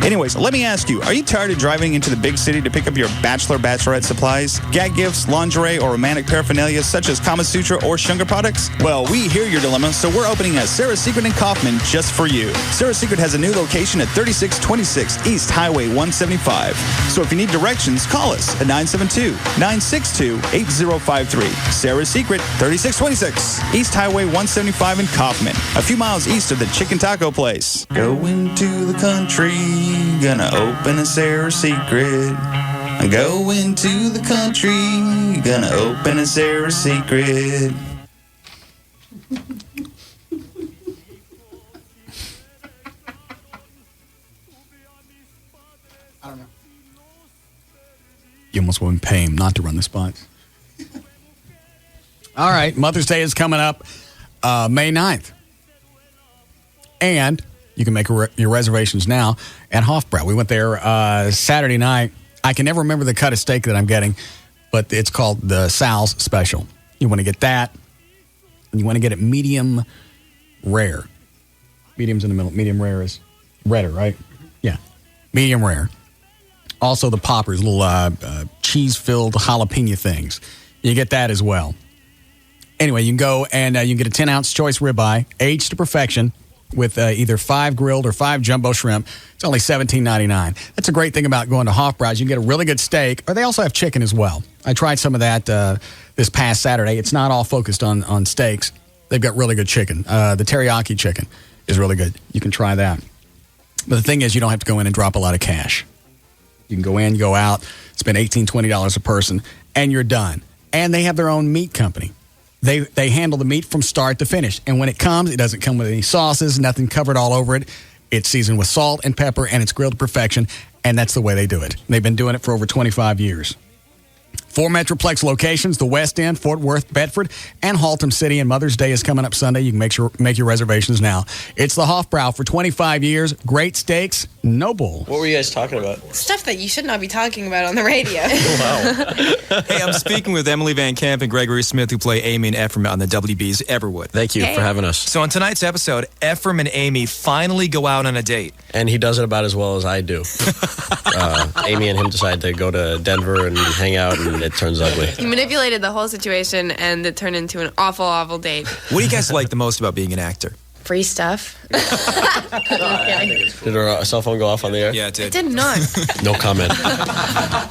Anyways, let me ask you, are you tired of driving into the big city to pick up your bachelorette supplies, gag gifts, lingerie, or romantic paraphernalia such as Kama Sutra or Shunga products? Well, we hear your dilemma, so we're opening a Sarah's Secret in Kaufman just for you. Sarah's Secret has a new location at 3626 East Highway 175. So if you need directions, call us at 972-962-8053. Sarah's Secret, 3626 East Highway 175 in Kaufman, a few miles east of the Chicken Taco Place. Going to the country, gonna open a Sarah secret. Going to the country, gonna open a Sarah secret. I don't know. You almost wouldn't pay him not to run the spots. All right, Mother's Day is coming up May 9th. And you can make your reservations now at Hofbrau. We went there Saturday night. I can never remember the cut of steak that I'm getting, but it's called the Sal's Special. You want to get that. And you want to get it medium rare. Medium's in the middle. Medium rare is redder, right? Yeah. Medium rare. Also the poppers, little cheese-filled jalapeno things. You get that as well. Anyway, you can go and you can get a 10-ounce choice ribeye, aged to perfection, with either 5 grilled or 5 jumbo shrimp. It's only $17.99. That's a great thing about going to Hofbrau's. You can get a really good steak, or they also have chicken as well. I tried some of that this past Saturday. It's not all focused on steaks. They've got really good chicken. The teriyaki chicken is really good. You can try that. But the thing is, you don't have to go in and drop a lot of cash. You can go in, go out, spend $18, $20 a person, and you're done. And they have their own meat company. They handle the meat from start to finish. And when it comes, it doesn't come with any sauces, nothing covered all over it. It's seasoned with salt and pepper, and it's grilled to perfection. And that's the way they do it. They've been doing it for over 25 years. 4 Metroplex locations, the West End, Fort Worth, Bedford, and Haltom City. And Mother's Day is coming up Sunday. You can make your reservations now. It's the Hofbrau for 25 years. Great steaks, no bull. What were you guys talking about? Stuff that you should not be talking about on the radio. Wow. Hey, I'm speaking with Emily Van Camp and Gregory Smith, who play Amy and Ephraim on the WB's Everwood. Thank you for having us. So on tonight's episode, Ephraim and Amy finally go out on a date. And he does it about as well as I do. Amy and him decide to go to Denver and hang out, and it turns ugly. He manipulated the whole situation, and it turned into an awful, awful date. What do you guys like the most about being an actor? Free stuff. Did our cell phone go off on the air? Yeah, it did. It did not. No comment.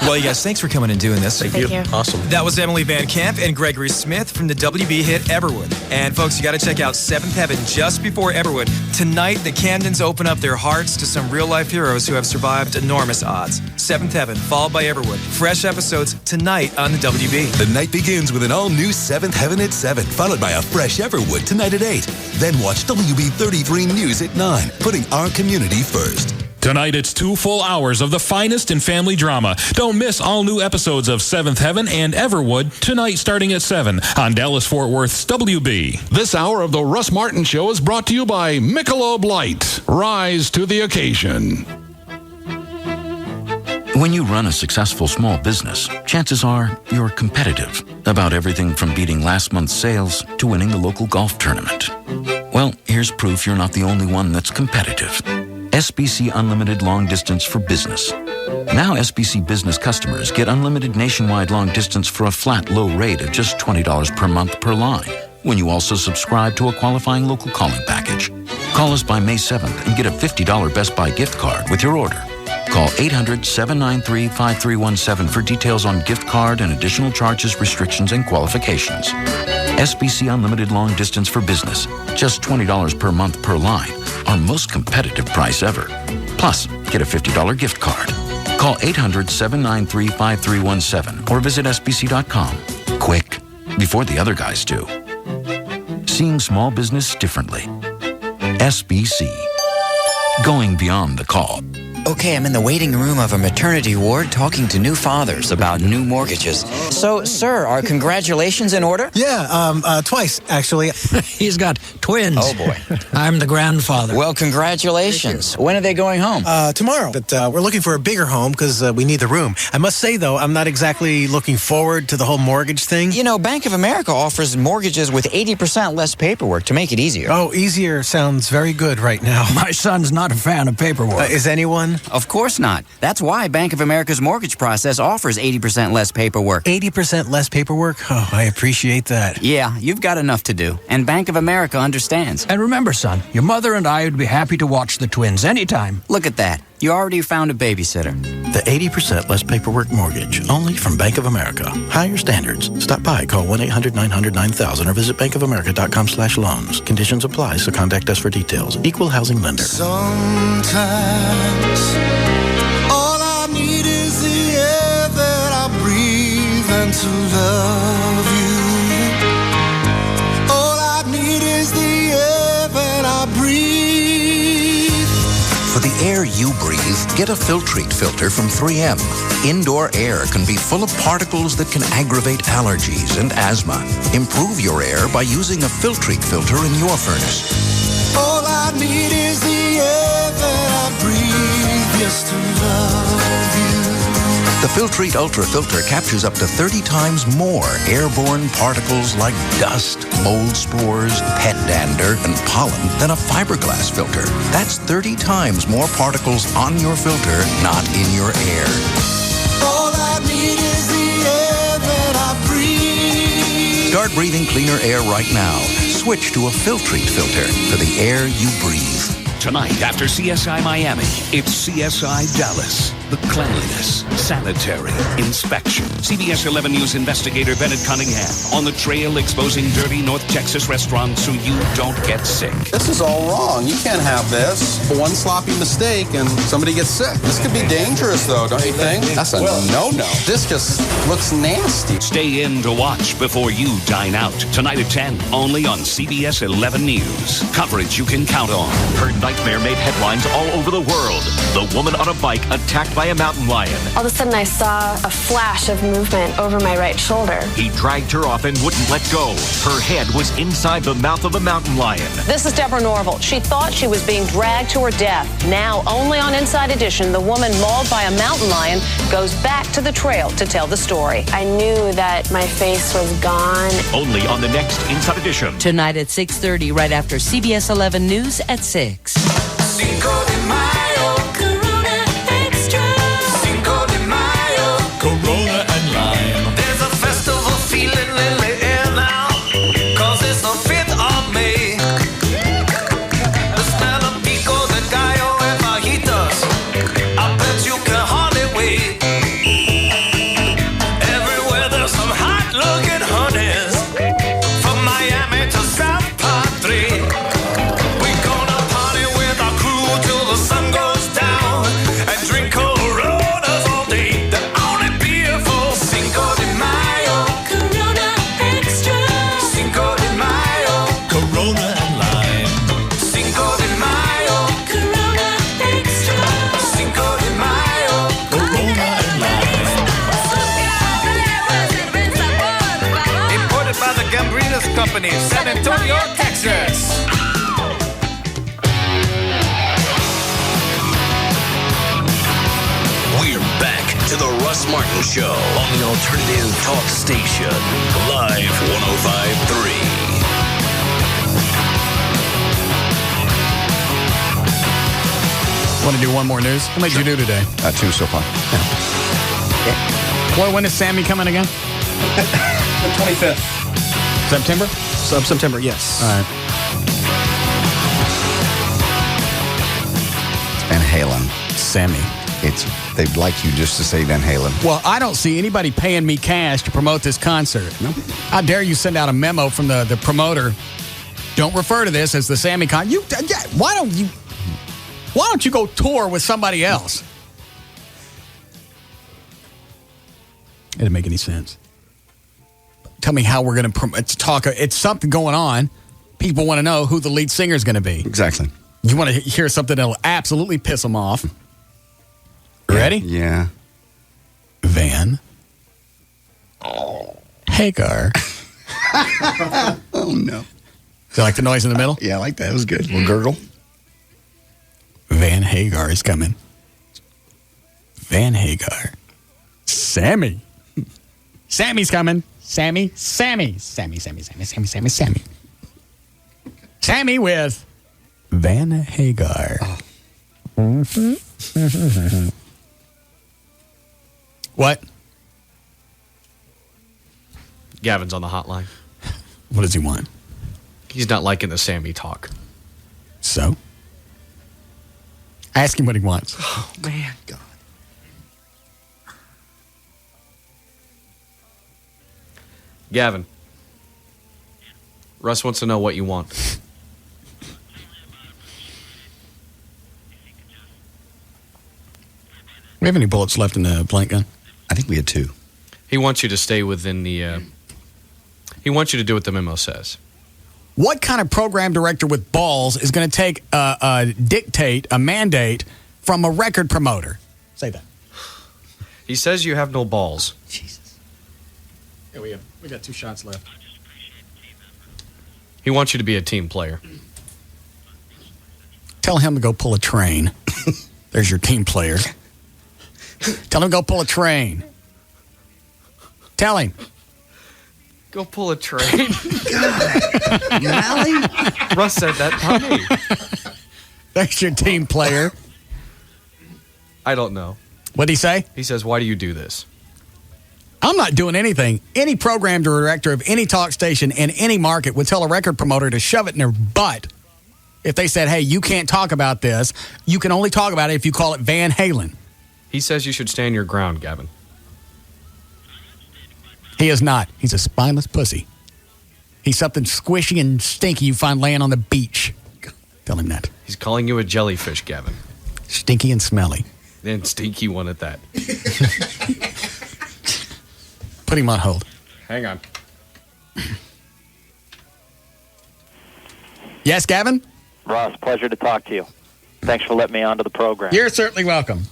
Well, you guys, thanks for coming and doing this. Thank you. Awesome. That was Emily Van Camp and Gregory Smith from the WB hit Everwood. And folks, you got to check out Seventh Heaven just before Everwood. Tonight, the Camdens open up their hearts to some real-life heroes who have survived enormous odds. Seventh Heaven, followed by Everwood. Fresh episodes tonight on the WB. The night begins with an all-new Seventh Heaven at 7, followed by a fresh Everwood tonight at 8. Then watch WB33 News at 9, putting our community first. Tonight, it's 2 full hours of the finest in family drama. Don't miss all new episodes of Seventh Heaven and Everwood tonight starting at 7 on Dallas-Fort Worth's WB. This hour of the Russ Martin Show is brought to you by Michelob Light. Rise to the occasion. When you run a successful small business, chances are you're competitive about everything from beating last month's sales to winning the local golf tournament. Well, here's proof you're not the only one that's competitive. SBC Unlimited Long Distance for Business. Now SBC Business customers get unlimited nationwide long distance for a flat low rate of just $20 per month per line when you also subscribe to a qualifying local calling package. Call us by May 7th and get a $50 Best Buy gift card with your order. Call 800-793-5317 for details on gift card and additional charges, restrictions, and qualifications. SBC Unlimited Long Distance for Business. Just $20 per month per line. Our most competitive price ever. Plus, get a $50 gift card. Call 800-793-5317 or visit SBC.com. Quick, before the other guys do. Seeing small business differently. SBC. Going beyond the call. Okay, I'm in the waiting room of a maternity ward talking to new fathers about new mortgages. So, sir, are congratulations in order? Yeah, twice, actually. He's got twins. Oh, boy. I'm the grandfather. Well, congratulations. When are they going home? Tomorrow. But we're looking for a bigger home because we need the room. I must say, though, I'm not exactly looking forward to the whole mortgage thing. You know, Bank of America offers mortgages with 80% less paperwork to make it easier. Oh, easier sounds very good right now. My son's not a fan of paperwork. Is anyone? Of course not. That's why Bank of America's mortgage process offers 80% less paperwork. 80% less paperwork? Oh, I appreciate that. Yeah, you've got enough to do. And Bank of America understands. And remember, son, your mother and I would be happy to watch the twins anytime. Look at that. You already found a babysitter. The 80% less paperwork mortgage, only from Bank of America. Higher standards. Stop by, call 1-800-900-9000 or visit bankofamerica.com/loans. Conditions apply, so contact us for details. Equal housing lender. Sometimes all I need is the air that I breathe and to love you. All I need is the air that I breathe. For the air you breathe, get a Filtrete filter from 3M. Indoor air can be full of particles that can aggravate allergies and asthma. Improve your air by using a Filtrete filter in your furnace. All I need is the air that I breathe, just to love you. The Filtrete Ultra filter captures up to 30 times more airborne particles like dust, mold spores, pet dander, and pollen than a fiberglass filter. That's 30 times more particles on your filter, not in your air. All I need is the air that I breathe. Start breathing cleaner air right now. Switch to a Filtrete filter for the air you breathe. Tonight, after CSI Miami, it's CSI Dallas. The cleanliness, sanitary, inspection. CBS 11 News investigator Bennett Cunningham on the trail exposing dirty North Texas restaurants so you don't get sick. This is all wrong. You can't have this. One sloppy mistake and somebody gets sick. This could be dangerous, though, don't you think? That's a no-no. This just looks nasty. Stay in to watch before you dine out. Tonight at 10, only on CBS 11 News. Coverage you can count on. Her nightmare made headlines all over the world. The woman on a bike attacked by a mountain lion. All of a sudden, I saw a flash of movement over my right shoulder. He dragged her off and wouldn't let go. Her head was inside the mouth of a mountain lion. This is Deborah Norville. She thought she was being dragged to her death. Now, only on Inside Edition, the woman mauled by a mountain lion goes back to the trail to tell the story. I knew that my face was gone. Only on the next Inside Edition. Tonight at 6:30, right after CBS 11 News at 6. Cinco de Mayo, Corona Extra. Cinco de Mayo, Corona and Lime. There's a festival feeling in the air now, 'cause it's the 5th of May. The smell of pico de gallo and fajitas, I bet you can hardly wait. Everywhere there's some hot-looking honeys, from Miami to South Padre. We're gonna party with our crew till the sun goes down and drink Coronas all day. The only beer for Cinco de Mayo, Corona Extra. Cinco de Mayo, Corona and Lime. Cinco de Mayo, Corona Extra. Cinco de Mayo, Corona and Lime. Imported by the Gambrinas Company, San Antonio, Texas. We're back to the Russ Martin Show on the Alternative Talk Station. Live 105.3. Want to do one more news? How much did you do today? 2 so far. Well, when is Sammy coming again? The 25th. September? September, yes. All right. Van Halen. Sammy. They'd like you just to say Van Halen. Well, I don't see anybody paying me cash to promote this concert. No. How dare you send out a memo from the promoter? Don't refer to this as the Sammy Con. Why don't you go tour with somebody else? It didn't make any sense. Tell me how we're going to talk. It's something going on. People want to know who the lead singer is going to be. Exactly. You want to hear something that'll absolutely piss them off. Ready? Yeah. Van Hagar. Oh, no. Do you like the noise in the middle? Yeah, I like that. It was good. A little gurgle. Van Hagar is coming. Van Hagar. Sammy. Sammy's coming. Sammy. Sammy with Van Hagar. Oh. What? Gavin's on the hotline. What does he want? He's not liking the Sammy talk. So? Ask him what he wants. Oh, man. God. Gavin. Russ wants to know what you want. We have any bullets left in the blank gun? I think we had 2. He wants you to stay within the... he wants you to do what the memo says. What kind of program director with balls is going to take a mandate from a record promoter? Say that. He says you have no balls. Jesus. Yeah, we got 2 shots left. He wants you to be a team player. Tell him to go pull a train. There's your team player. Tell him to go pull a train. Tell him. Go pull a train. Mally? Russ said that, not me. There's your team player. I don't know. What'd he say? He says, why do you do this? I'm not doing anything. Any program director of any talk station in any market would tell a record promoter to shove it in their butt. If they said, hey, you can't talk about this, you can only talk about it if you call it Van Halen. He says you should stand your ground, Gavin. He is not. He's a spineless pussy. He's something squishy and stinky you find laying on the beach. Tell him that. He's calling you a jellyfish, Gavin. Stinky and smelly. And stinky one at that. Put him on hold. Hang on. Yes, Gavin? Ross, pleasure to talk to you. Thanks for letting me onto the program. You're certainly welcome.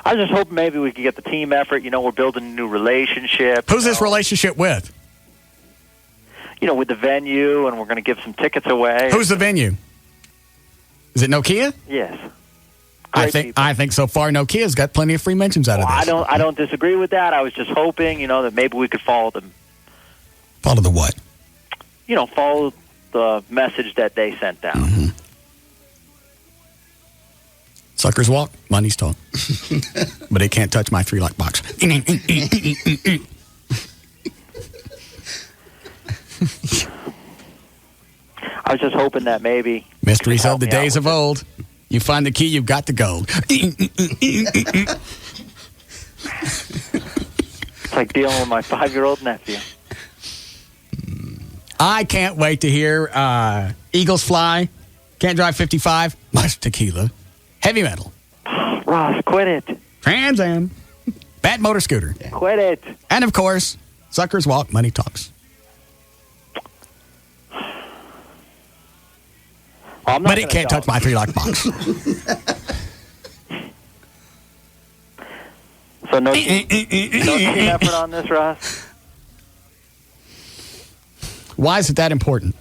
I was just hoping maybe we could get the team effort. You know, we're building a new relationship. Who's this relationship with? You know, with the venue, and we're going to give some tickets away. Who's the venue? Is it Nokia? Yes. I think so far Nokia's got plenty of free mentions out of this. I don't disagree with that. I was just hoping, you know, that maybe we could follow them. Follow the what? You know, follow the message that they sent down. Mm-hmm. Suckers walk, money's talk. But it can't touch my 3-lock box. I was just hoping that maybe... Mysteries of the days of old. You find the key, you've got the gold. It's like dealing with my 5-year-old nephew. I can't wait to hear Eagles Fly, Can't Drive 55, much tequila, heavy metal. Ross, quit it. Trans Am, Bat Motor Scooter. Quit it. And of course, Suckers Walk, Money Talks. But it can't touch my 3-lock box. So no team effort on this, Ross? Why is it that important?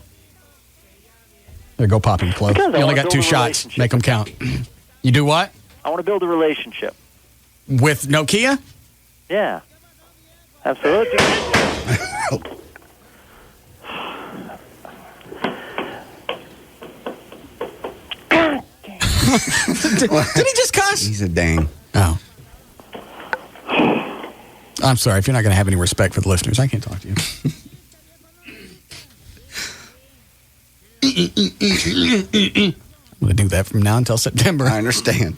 There, go popping close. You only got 2 shots. Make them count. You do what? I want to build a relationship. With Nokia? Yeah. Absolutely. Did he just cuss? He's a dang. Oh. I'm sorry. If you're not going to have any respect for the listeners, I can't talk to you. I'm going to do that from now until September. I understand.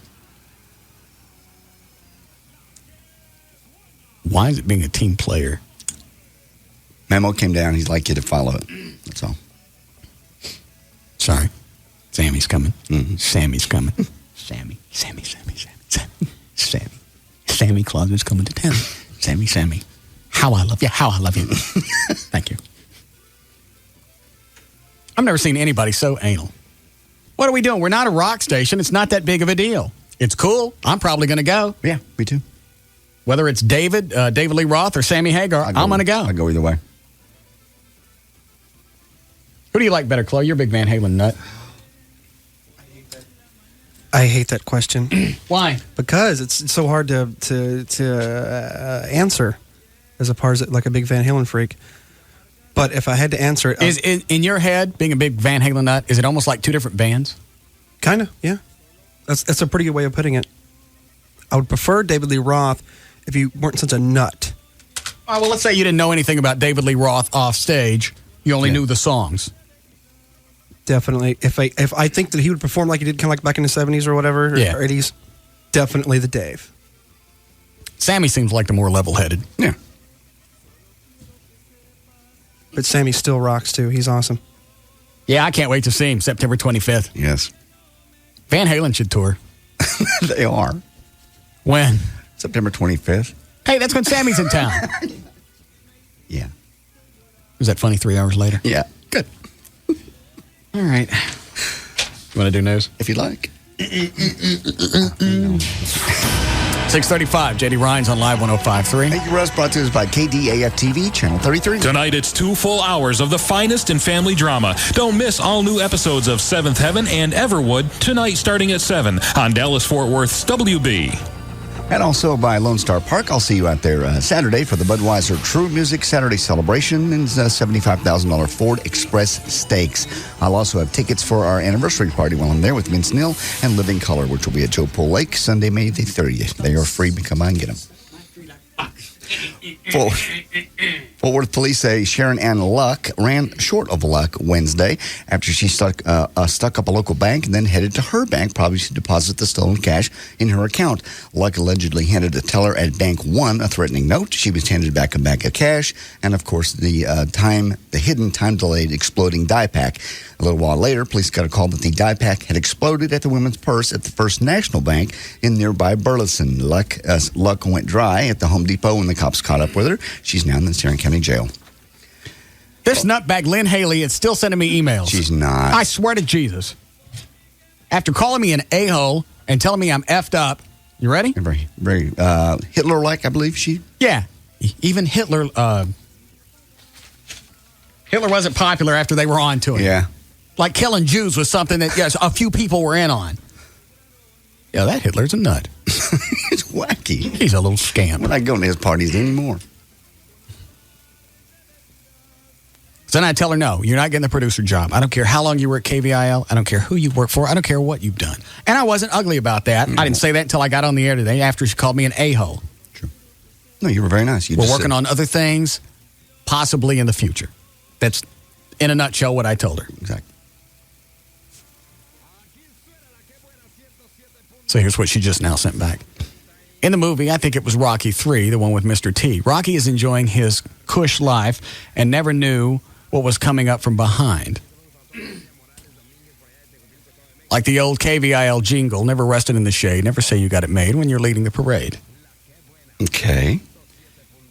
Why is it being a team player? Memo came down. He'd like you to follow it. That's all. Sorry. Sammy's coming. Mm-hmm. Sammy's coming. Sammy Claus is coming to town. Sammy. How I love you. Thank you. I've never seen anybody so anal. What are we doing? We're not a rock station. It's not that big of a deal. It's cool. I'm probably going to go. Yeah, me too. Whether it's David Lee Roth, or Sammy Hagar, I'm going to go. I'll go either way. Who do you like better, Chloe? You're a big Van Halen nut. I hate that question. Why? Because it's so hard to answer as far as like a big Van Halen freak. But if I had to answer it... Is in your head, being a big Van Halen nut, is it almost like 2 different bands? Kind of, yeah. That's a pretty good way of putting it. I would prefer David Lee Roth if you weren't such a nut. All right, well, let's say you didn't know anything about David Lee Roth off stage. You only knew the songs. Definitely. If I think that he would perform like he did kind of like back in the 70s or whatever, or 80s, definitely the Dave. Sammy seems like the more level-headed. Yeah. But Sammy still rocks, too. He's awesome. Yeah, I can't wait to see him September 25th. Yes. Van Halen should tour. They are. When? September 25th. Hey, that's when Sammy's in town. Yeah. Was that funny 3 hours later? Yeah. Good. All right. You want to do news? If you'd like. 6:35. JD Ryan's on Live 105.3. Thank you, Russ. Brought to us by KDAF TV, Channel 33. Tonight, it's 2 full hours of the finest in family drama. Don't miss all new episodes of Seventh Heaven and Everwood tonight starting at 7 on Dallas-Fort Worth's WB. And also by Lone Star Park. I'll see you out there Saturday for the Budweiser True Music Saturday Celebration and $75,000 Ford Express Stakes. I'll also have tickets for our anniversary party while I'm there with Vince Neil and Living Color, which will be at Joe Pool Lake Sunday, May the 30th. They are free. Come by and get them. Fort Worth police say Sharon Ann Luck ran short of luck Wednesday after she stuck up a local bank and then headed to her bank, probably to deposit the stolen cash in her account. Luck allegedly handed a teller at Bank One a threatening note. She was handed back a bag of cash and, of course, the hidden time-delayed exploding die pack. A little while later, police got a call that the die pack had exploded at the women's purse at the First National Bank in nearby Burleson. Luck went dry at the Home Depot when the cops caught up with her. She's now in the Tarrant County Jail. This nutbag, Lynn Haley, is still sending me emails. She's not. I swear to Jesus. After calling me an a-hole and telling me I'm effed up, You ready? Very, very Hitler-like, I believe she. Yeah. Even Hitler wasn't popular after they were on to him. Yeah. Like killing Jews was something that, yes, a few people were in on. Yeah, that Hitler's a nut. It's wacky. He's a little scam. We're not going to his parties anymore. So then I tell her, no, you're not getting the producer job. I don't care how long you were at KVIL. I don't care who you work for. I don't care what you've done. And I wasn't ugly about that. I didn't say that until I got on the air today after she called me an a-hole. True. No, you were very nice. We're working on other things, possibly in the future. That's, in a nutshell, what I told her. Exactly. So here's what she just now sent back. In the movie, I think it was Rocky 3, the one with Mr. T. Rocky is enjoying his cush life and never knew what was coming up from behind. Like the old KVIL jingle, never rested in the shade, never say you got it made when you're leading the parade. Okay.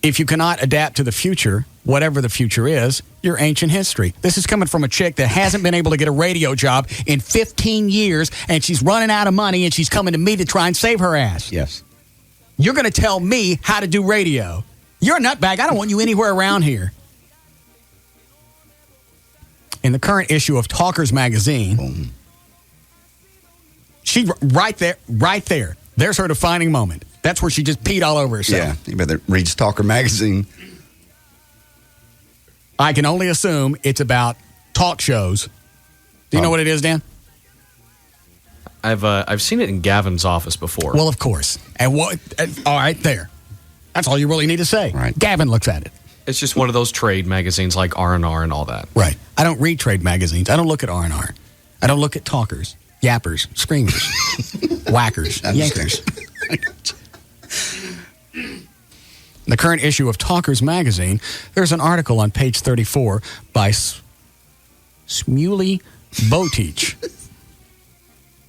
If you cannot adapt to the future, whatever the future is, you're ancient history. This is coming from a chick that hasn't been able to get a radio job in 15 years, and she's running out of money, and she's coming to me to try and save her ass. Yes. You're going to tell me how to do radio. You're a nutbag. I don't want you anywhere around here. In the current issue of Talkers Magazine, she right there. There's her defining moment. That's where she just peed all over herself. Yeah, you better read Talker Magazine. I can only assume it's about talk shows. Do you know what it is, Dan? I've seen it in Gavin's office before. Well, of course. And what? All right, there. That's all you really need to say. Right. Gavin looks at it. It's just one of those trade magazines like R&R and all that. Right. I don't read trade magazines. I don't look at R&R. I don't look at talkers, yappers, screamers, whackers, yankers. The current issue of Talkers Magazine, there's an article on page 34 by Smuley Botich.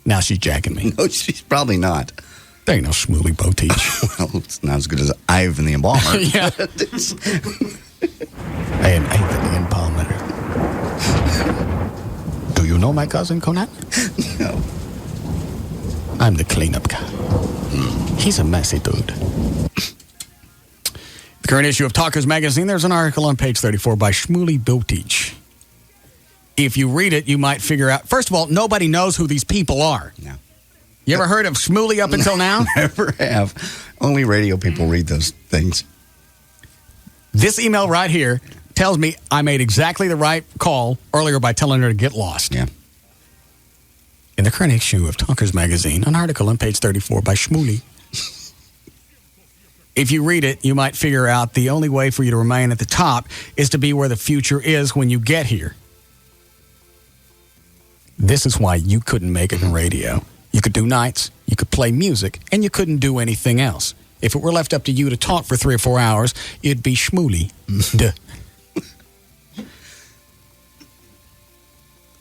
Now she's jacking me. No, she's probably not. There ain't no Smuley Botich. Well, it's not as good as Ivan the Embalmer. Yeah. I am Ivan the Embalmer. Do you know my cousin Conan? No. I'm the cleanup guy. He's a messy dude. The current issue of Talkers Magazine, there's an article on page 34 by Shmuley Botich. If you read it, you might figure out, first of all, nobody knows who these people are. No. You ever heard of Shmuley up until now? Never have. Only radio people read those things. This email right here tells me I made exactly the right call earlier by telling her to get lost. Yeah. In the current issue of Talkers Magazine, an article on page 34 by Shmuley. If you read it, you might figure out the only way for you to remain at the top is to be where the future is when you get here. This is why you couldn't make it in radio. You could do nights, you could play music, and you couldn't do anything else. If it were left up to you to talk for 3 or 4 hours, it'd be Shmuley. Duh.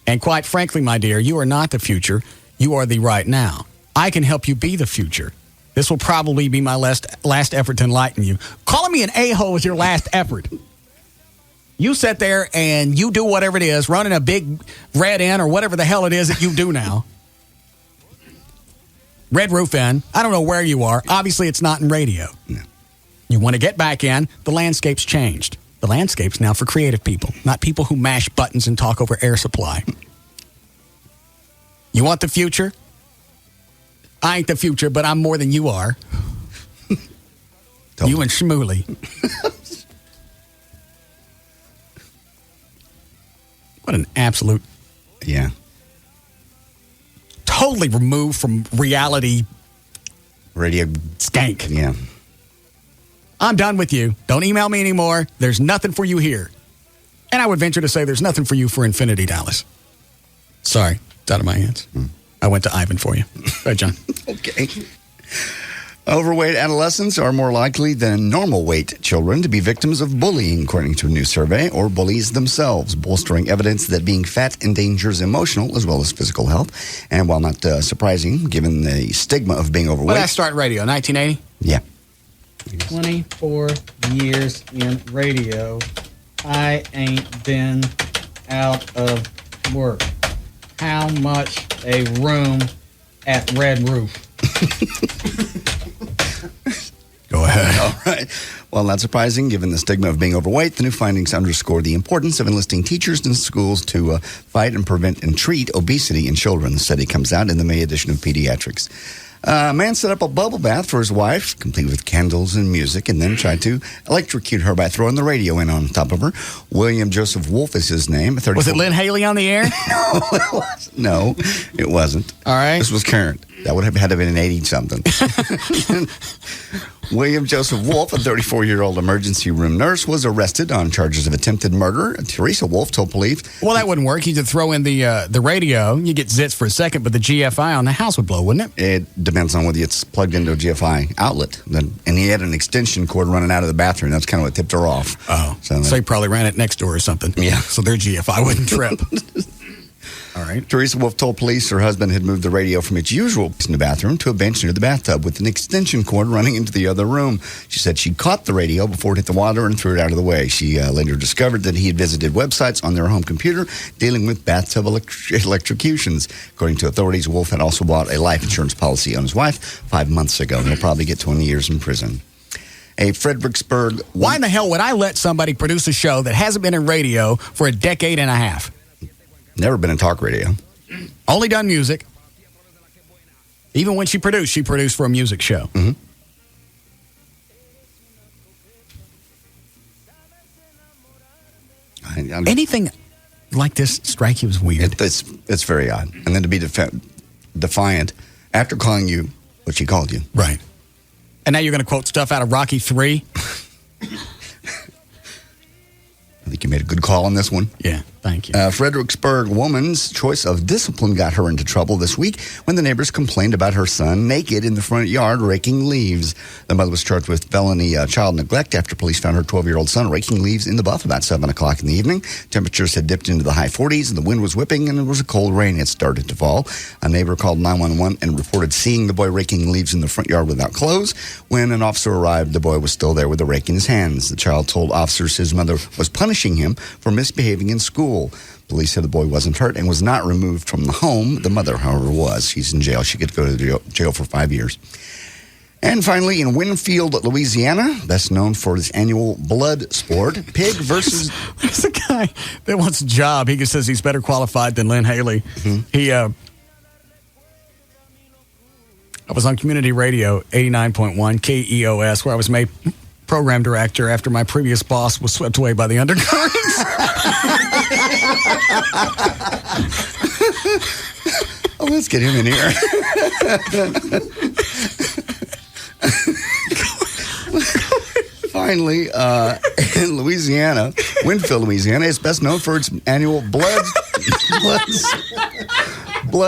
And quite frankly, my dear, you are not the future. You are the right now. I can help you be the future. This will probably be my last effort to enlighten you. Calling me an a-hole is your last effort. You sit there and you do whatever it is, running a big Red Inn or whatever the hell it is that you do now. Red Roof Inn. I don't know where you are. Obviously, it's not in radio. No. You want to get back in, the landscape's changed. The landscape's now for creative people, not people who mash buttons and talk over air supply. You want the future? I ain't the future, but I'm more than you are. You and Shmuley. What an absolute... Yeah. Totally removed from reality... Radio... Skank. Yeah. I'm done with you. Don't email me anymore. There's nothing for you here. And I would venture to say there's nothing for you for Infinity, Dallas. Sorry. It's out of my hands. I went to Ivan for you. Go ahead, John. Okay. Overweight adolescents are more likely than normal weight children to be victims of bullying, according to a new survey, or bullies themselves, bolstering evidence that being fat endangers emotional as well as physical health. And while not surprising, given the stigma of being overweight. When did I start radio? 1980? Yeah. 24 years in radio. I ain't been out of work. How much a room at Red Roof? While not surprising, given the stigma of being overweight, the new findings underscore the importance of enlisting teachers in schools to fight and prevent and treat obesity in children. The study comes out in the May edition of Pediatrics. A man set up a bubble bath for his wife, complete with candles and music, and then tried to electrocute her by throwing the radio in on top of her. William Joseph Wolf is his name. Was it Lynn Haley on the air? No, it wasn't. All right. This was current. That would have had to have been an 80-something. William Joseph Wolf, a 34-year-old emergency room nurse, was arrested on charges of attempted murder. Teresa Wolf told police... Well, that wouldn't work. You could throw in the radio, you get zits for a second, but the GFI on the house would blow, wouldn't it? It depends on whether it's plugged into a GFI outlet. And he had an extension cord running out of the bathroom. That's kind of what tipped her off. Oh, so he probably ran it next door or something. Yeah. So their GFI wouldn't trip. All right. Teresa Wolf told police her husband had moved the radio from its usual place in the bathroom to a bench near the bathtub with an extension cord running into the other room. She said she caught the radio before it hit the water and threw it out of the way. She later discovered that he had visited websites on their home computer dealing with bathtub electrocutions. According to authorities, Wolf had also bought a life insurance policy on his wife 5 months ago. He'll probably get 20 years in prison. A Fredericksburg... Why in the hell would I let somebody produce a show that hasn't been in radio for a decade and a half? Never been in talk radio. Only done music. Even when she produced for a music show. Mm-hmm. Anything like this strike you as weird? It's very odd. And then to be defiant after calling you what she called you. Right. And now you're going to quote stuff out of Rocky 3? I think you made a good call on this one. Yeah, thank you. Fredericksburg woman's choice of discipline got her into trouble this week when the neighbors complained about her son naked in the front yard raking leaves. The mother was charged with felony child neglect after police found her 12-year-old son raking leaves in the buff about 7 o'clock in the evening. Temperatures had dipped into the high 40s and the wind was whipping and it was a cold rain had started to fall. A neighbor called 911 and reported seeing the boy raking leaves in the front yard without clothes. When an officer arrived, the boy was still there with a rake in his hands. The child told officers his mother was punishing him for misbehaving in school. Police said the boy wasn't hurt and was not removed from the home. The mother, however, was. She's in jail. She could go to jail for 5 years. And finally, in Winfield, Louisiana, best known for its annual blood sport, pig versus... There's a guy that wants a job. He says he's better qualified than Lynn Haley. Mm-hmm. I was on community radio, 89.1 KEOS, where I was made program director after my previous boss was swept away by the undercurrents. Oh, let's get him in here. Finally, in Louisiana, Winfield, Louisiana, is best known for its annual blood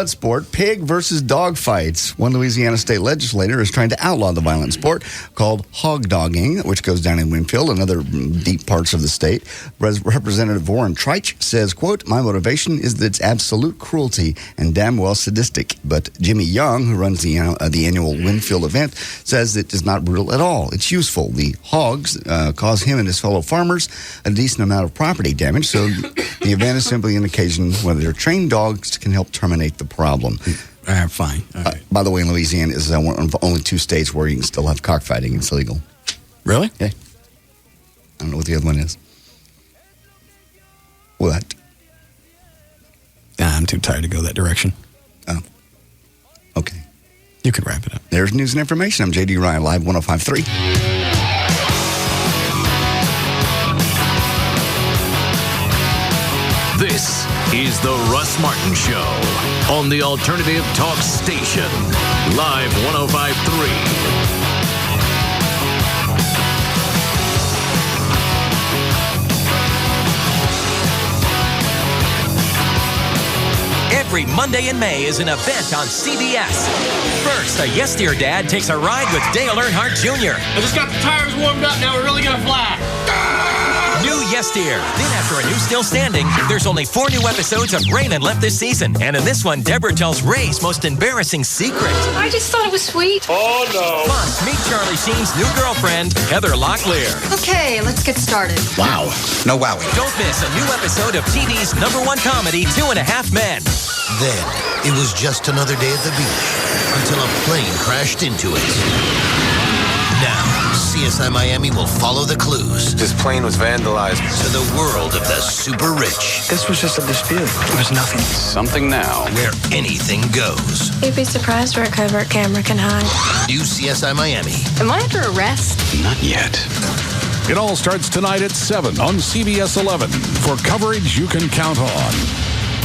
sport, pig versus dog fights. One Louisiana state legislator is trying to outlaw the violent sport called hog dogging, which goes down in Winfield and other deep parts of the state. Representative Warren Treich says, quote, "My motivation is that it's absolute cruelty and damn well sadistic." But Jimmy Young, who runs the annual Winfield event, says it is not brutal at all. It's useful. The hogs cause him and his fellow farmers a decent amount of property damage, so the event is simply an occasion where their trained dogs can help terminate the problem. Fine. Right. By the way, Louisiana is one of only 2 states where you can still have cockfighting. It's legal. Really? Yeah. I don't know what the other one is. What? I'm too tired to go that direction. Oh. Okay. You can wrap it up. There's news and information. I'm J.D. Ryan, Live 105.3. This is the Russ Martin Show on the Alternative Talk Station, Live 105.3. Every Monday in May is an event on CBS. First, a Yes Dear Dad takes a ride with Dale Earnhardt Jr. I just got the tires warmed up. Now we're really going to fly. New Yes Dear. Then after a new Still Standing, there's only 4 new episodes of Raymond left this season. And in this one, Deborah tells Ray's most embarrassing secret. I just thought it was sweet. Oh, no. Plus, meet Charlie Sheen's new girlfriend, Heather Locklear. Okay, let's get started. Wow. No wowing. Don't miss a new episode of TV's #1 comedy, 2.5 Men. Then, it was just another day at the beach until a plane crashed into it. Now, CSI Miami will follow the clues This plane was vandalized. to the world of the super rich, This was just a dispute. It was nothing. Something now. where anything goes. You'd be surprised where a covert camera can hide. New CSI Miami. Am I under arrest? Not yet. It all starts tonight at 7 on CBS 11 for coverage you can count on.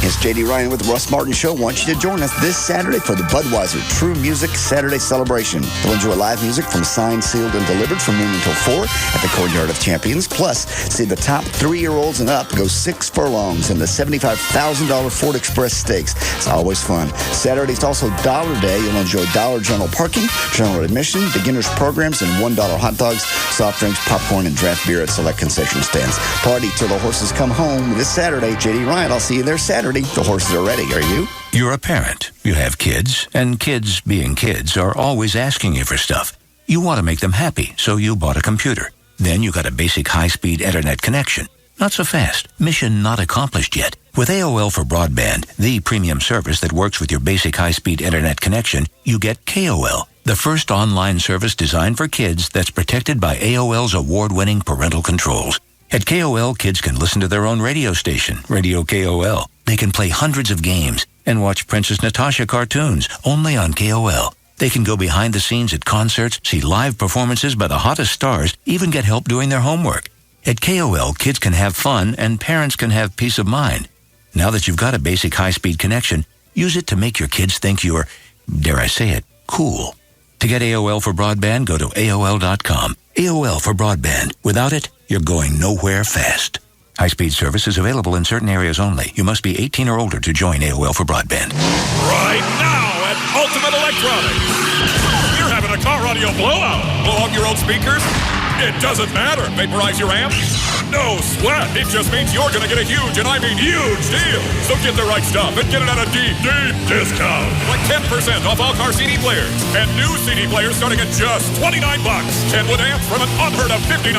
It's J.D. Ryan with the Russ Martin Show. Want you to join us this Saturday for the Budweiser True Music Saturday celebration. You'll enjoy live music from Signed, Sealed, and Delivered from noon until 4 at the Courtyard of Champions. Plus, see the top 3-year-olds and up go 6 furlongs in the $75,000 Ford Express Stakes. It's always fun. Saturday's also Dollar Day. You'll enjoy Dollar General parking, general admission, beginners programs, and $1 hot dogs, soft drinks, popcorn, and draft beer at select concession stands. Party till the horses come home this Saturday. J.D. Ryan, I'll see you there Saturday. The horses are ready. Are you? You're a parent. You have kids, and kids, being kids, are always asking you for stuff. You want to make them happy, so you bought a computer. Then you got a basic high-speed internet connection. Not so fast. Mission not accomplished yet. With AOL for Broadband, the premium service that works with your basic high-speed internet connection, you get KOL, the first online service designed for kids that's protected by AOL's award-winning parental controls. At KOL, kids can listen to their own radio station, Radio KOL. They can play hundreds of games and watch Princess Natasha cartoons only on KOL. They can go behind the scenes at concerts, see live performances by the hottest stars, even get help doing their homework. At KOL, kids can have fun and parents can have peace of mind. Now that you've got a basic high-speed connection, use it to make your kids think you're, dare I say it, cool. To get AOL for broadband, go to AOL.com. AOL for broadband. Without it, you're going nowhere fast. High-speed service is available in certain areas only. You must be 18 or older to join AOL for broadband. Right now at Ultimate Electronics. You're having a car audio blowout. Blow out your old speakers? It doesn't matter. Vaporize your amp? No sweat. It just means you're going to get a huge, and I mean huge, deal. So get the right stuff and get it at a deep, deep discount. Like 10% off all car CD players. And new CD players starting at just $29. 10-wood amps from an unheard of $59.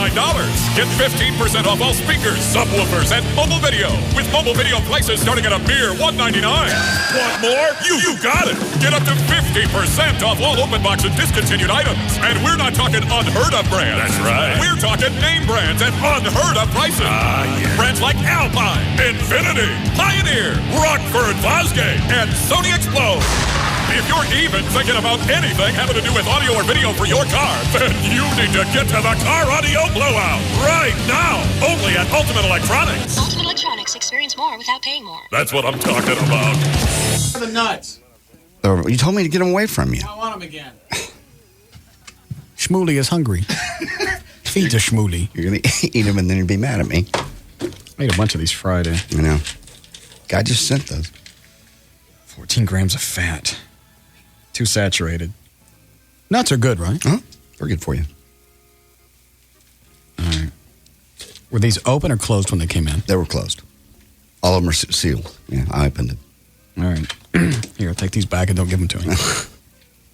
Get 15% off all speakers, subwoofers, and mobile video. With mobile video prices starting at a mere $199. Want more? You got it. Get up to 50% off all open box and discontinued items. And we're not talking unheard of brands. That's right. We're talking name brands at unheard of prices. Brands like Alpine, Infinity, Pioneer, Rockford, Fosgate, and Sony Explode. If you're even thinking about anything having to do with audio or video for your car, then you need to get to the car audio blowout right now. Only at Ultimate Electronics. Ultimate Electronics. Experience more without paying more. That's what I'm talking about. The nuts. You told me to get them away from you. I want them again. Shmooly is hungry. Feed the Shmooly. You're going to eat them and then you'll be mad at me. I ate a bunch of these Friday. You know. Guy just sent those. 14 grams of fat. Too saturated. Nuts are good, right? Huh? They're good for you. All right. Were these open or closed when they came in? They were closed. All of them are sealed. Yeah, I opened it. All right. Here, take these back and don't give them to me.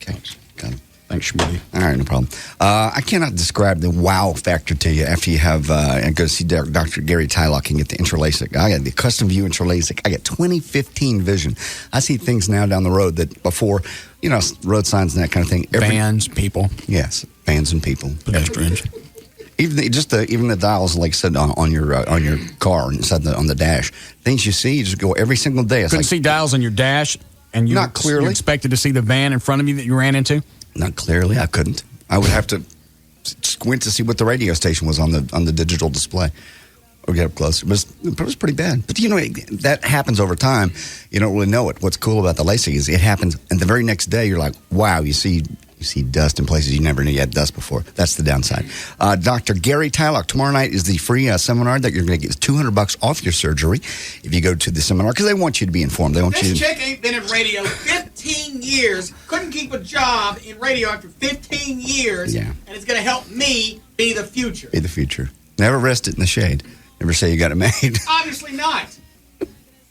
Okay. Got it. Thanks, Schmitty. All right, no problem. I cannot describe the wow factor to you after you have and go see Dr. Gary Tylock and get the IntraLASIK. I got the Custom View IntraLASIK. I got 2015 vision. I see things now down the road that before, you know, road signs and that kind of thing. Vans, people. Yes, vans and people. Pedestrians. Even the dials, like I said, on your car inside on the dash. Things you see, you just go every single day. It's Couldn't see dials on your dash, and you not clearly you expected to see the van in front of you that you ran into. Not clearly. I couldn't. I would have to squint to see what the radio station was on the digital display, or get up close. It was pretty bad. But you know that happens over time. You don't really know it. What's cool about the LASIK is it happens, and the very next day you're like, wow, you see dust in places you never knew you had dust before. That's the downside. Dr. Gary Tylock, tomorrow night is the free seminar that you're going to get $200 off your surgery if you go to the seminar, because they want you to be informed. They want This you. chick ain't been in radio 15 years, couldn't keep a job in radio after 15 years, Yeah. and it's going to help me be the future. Be the future. Never rest it in the shade. Never say you got it made. Obviously not.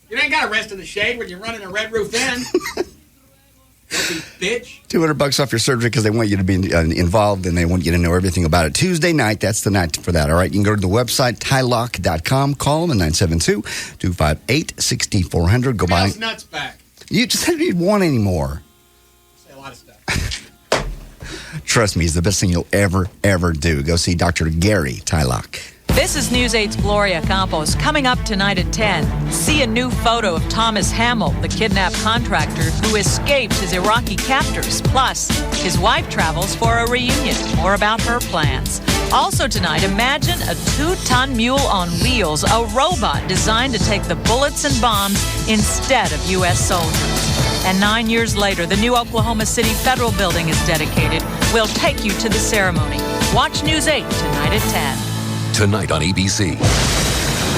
You ain't got to rest in the shade when you're running a Red Roof Inn. Bitch. $200 off your surgery because they want you to be involved and they want you to know everything about it. Tuesday night, that's the night for that. All right, you can go to the website, tylock.com. Call them at 972-258-6400. Go by. Nuts back. You just don't need one anymore. Say a lot of stuff. Trust me, it's the best thing you'll ever do. Go see Dr. Gary Tylock. This is News 8's Gloria Campos. Coming up tonight at 10, see a new photo of Thomas Hamill, the kidnapped contractor who escaped his Iraqi captors. Plus, his wife travels for a reunion. More about her plans. Also tonight, imagine a 2-ton mule on wheels, a robot designed to take the bullets and bombs instead of U.S. soldiers. And 9 years later, the new Oklahoma City Federal Building is dedicated. We'll take you to the ceremony. Watch News 8 tonight at 10. Tonight on ABC.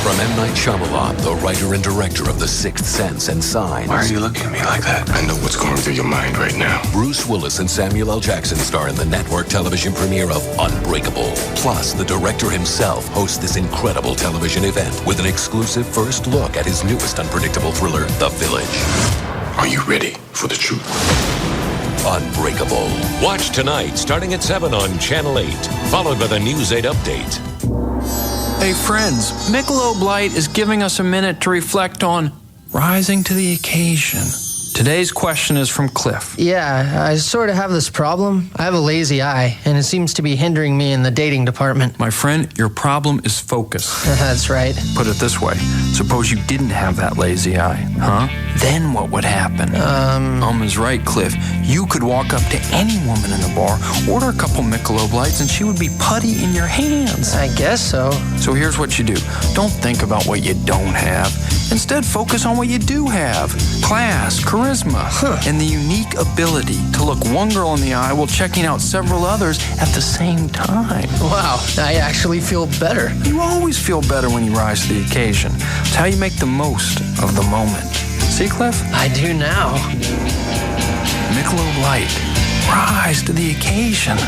From M. Night Shyamalan, the writer and director of The Sixth Sense and Signs. Why are you looking at me like that? I know what's going through your mind right now. Bruce Willis and Samuel L. Jackson star in the network television premiere of Unbreakable. Plus, the director himself hosts this incredible television event with an exclusive first look at his newest unpredictable thriller, The Village. Are you ready for the truth? Unbreakable. Watch tonight, starting at 7 on Channel 8, followed by the News 8 update. Hey friends, Michelob Light is giving us a minute to reflect on rising to the occasion. Today's question is from Cliff. Yeah, I sort of have this problem. I have a lazy eye, and it seems to be hindering me in the dating department. My friend, your problem is focus. That's right. Put it this way. Suppose you didn't have that lazy eye, huh? Then what would happen? is right, Cliff. You could walk up to any woman in the bar, order a couple Michelob Lights, and she would be putty in your hands. I guess so. So here's what you do. Don't think about what you don't have. Instead, focus on what you do have. Class, charisma, and the unique ability to look one girl in the eye while checking out several others at the same time. Wow, I actually feel better. You always feel better when you rise to the occasion. It's how you make the most of the moment. See, Cliff? I do now. Michelob Light. Rise to the occasion.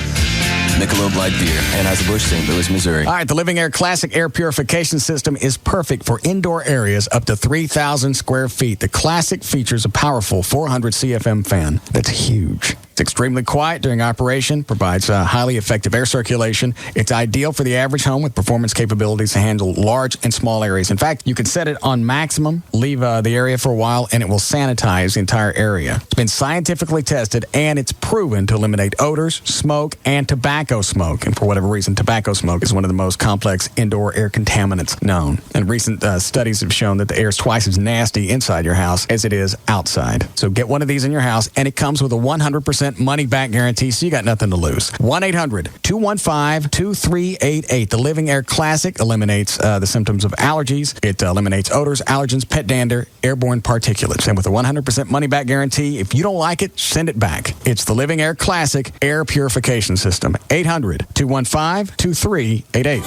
Michelob Light Beer, Anheuser-Busch, St. Louis, Missouri. All right, the Living Air Classic Air Purification System is perfect for indoor areas up to 3,000 square feet. The Classic features a powerful 400 CFM fan. That's huge. It's extremely quiet during operation, provides highly effective air circulation. It's ideal for the average home with performance capabilities to handle large and small areas. In fact, you can set it on maximum, leave the area for a while, and it will sanitize the entire area. It's been scientifically tested, and it's proven to eliminate odors, smoke, and tobacco smoke. And for whatever reason, tobacco smoke is one of the most complex indoor air contaminants known. And recent studies have shown that the air is twice as nasty inside your house as it is outside. So get one of these in your house, and it comes with a 100% money-back guarantee, so you got nothing to lose. 1-800-215-2388. The Living Air Classic eliminates the symptoms of allergies. It eliminates odors, allergens, pet dander, airborne particulates. And with a 100% money-back guarantee, if you don't like it, send it back. It's the Living Air Classic Air Purification System. 800-215-2388.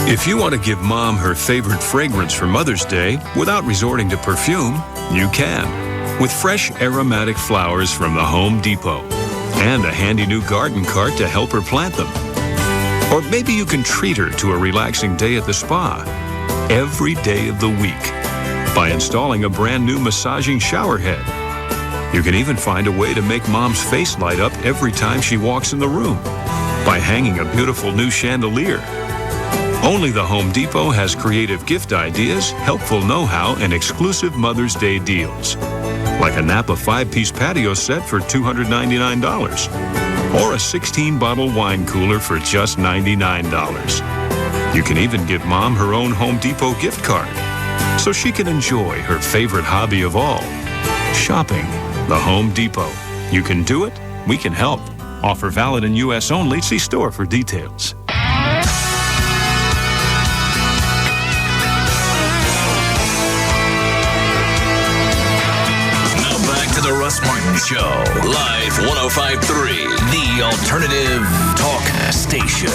If you want to give Mom her favorite fragrance for Mother's Day without resorting to perfume, you can. With fresh aromatic flowers from the Home Depot and a handy new garden cart to help her plant them. Or maybe you can treat her to a relaxing day at the spa every day of the week by installing a brand new massaging shower head. You can even find a way to make Mom's face light up every time she walks in the room by hanging a beautiful new chandelier. Only the Home Depot has creative gift ideas, helpful know-how, and exclusive Mother's Day deals. Like a Napa 5-piece patio set for $299. Or a 16-bottle wine cooler for just $99. You can even give Mom her own Home Depot gift card so she can enjoy her favorite hobby of all, shopping. The Home Depot. You can do it, we can help. Offer valid in U.S. only. See store for details. The Russ Martin Show, live 105.3, the alternative talk station.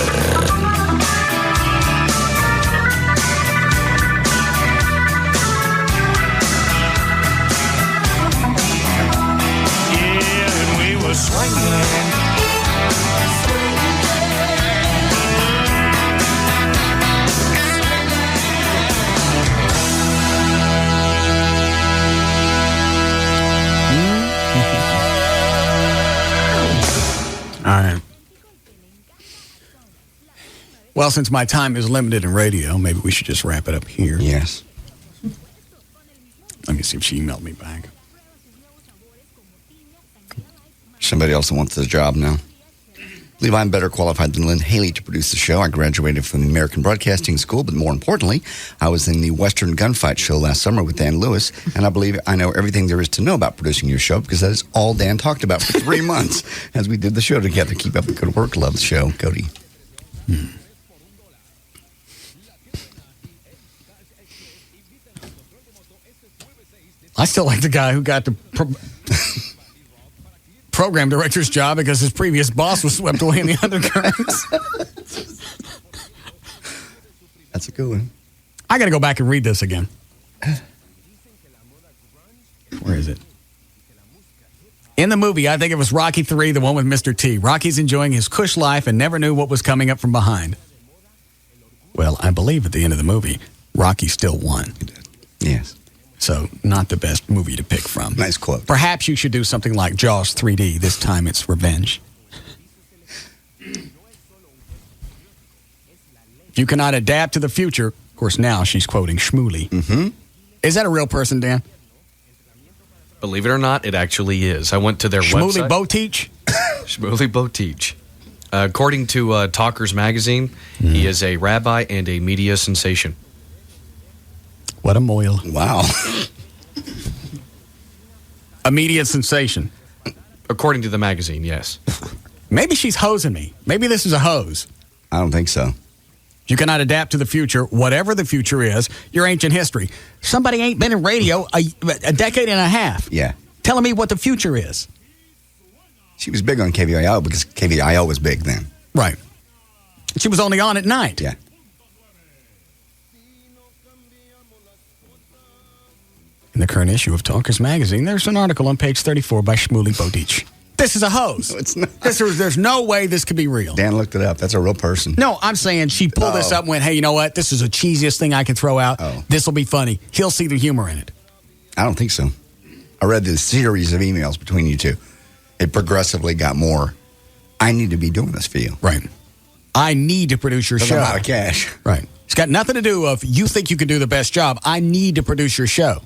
Yeah, and we were swinging. All right. Well, since my time is limited in radio, maybe we should just wrap it up here. Yes. Let me see if she emailed me back. Somebody else that wants the job now. I believe I'm better qualified than Lynn Haley to produce the show. I graduated from the American Broadcasting School, but more importantly, I was in the Western Gunfight show last summer with Dan Lewis, and I believe I know everything there is to know about producing your show because that is all Dan talked about for 3 months as we did the show together. Keep up the good work. Love the show. Cody. I still like the guy who got the program director's job because his previous boss was swept away in the undercurrents. That's a good one. I got to go back and read this again. Where is it? In the movie, I think it was Rocky 3, the one with Mr. T. Rocky's enjoying his cush life and never knew what was coming up from behind. Well, I believe at the end of the movie, Rocky still won. Yes. So, not the best movie to pick from. Nice quote. Perhaps you should do something like Jaws 3D. This time it's revenge. You cannot adapt to the future. Of course, now she's quoting Shmuley. Mm-hmm. Is that a real person, Dan? Believe it or not, it actually is. I went to their website. Shmuley Boteach? Shmuley Boteach. According to Talkers Magazine, he is a rabbi and a media sensation. What a moil. Wow. A media sensation. According to the magazine, yes. Maybe she's hosing me. Maybe this is a hose. I don't think so. You cannot adapt to the future, whatever the future is, your ancient history. Somebody ain't been in radio a decade and a half. Yeah. Telling me what the future is. She was big on KVIO because KVIO was big then. Right. She was only on at night. Yeah. In the current issue of Talkers Magazine, there's an article on page 34 by Shmuley Boteach. This is a hose. No, it's not. There's no way this could be real. Dan looked it up. That's a real person. No, I'm saying she pulled this up and went, hey, you know what? This is the cheesiest thing I can throw out. This will be funny. He'll see the humor in it. I don't think so. I read this series of emails between you two. It progressively got more, I need to be doing this for you. Right. I need to produce your show. I'm out of cash. Right. It's got nothing to do with you think you can do the best job. I need to produce your show.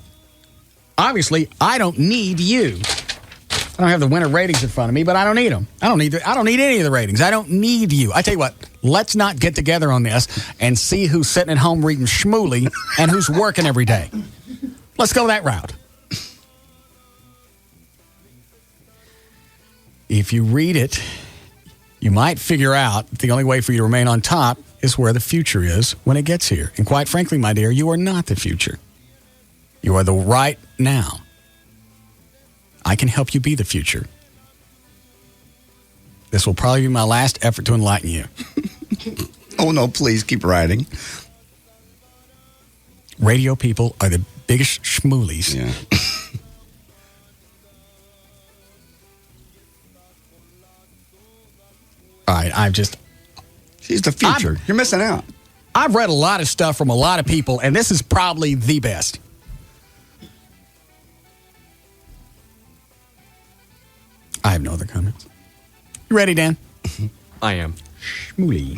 Obviously, I don't need you. I don't have the winter ratings in front of me, but I don't need them. I don't need any of the ratings. I don't need you. I tell you what, let's not get together on this and see who's sitting at home reading Shmuley and who's working every day. Let's go that route. If you read it, you might figure out the only way for you to remain on top is where the future is when it gets here. And quite frankly, my dear, you are not the future. You are the right now. I can help you be the future. This will probably be my last effort to enlighten you. Oh, no, please keep writing. Radio people are the biggest schmoolies. Yeah. All right, she's the future. You're missing out. I've read a lot of stuff from a lot of people, and this is probably the best. I have no other comments. You ready, Dan? I am. Schmooly.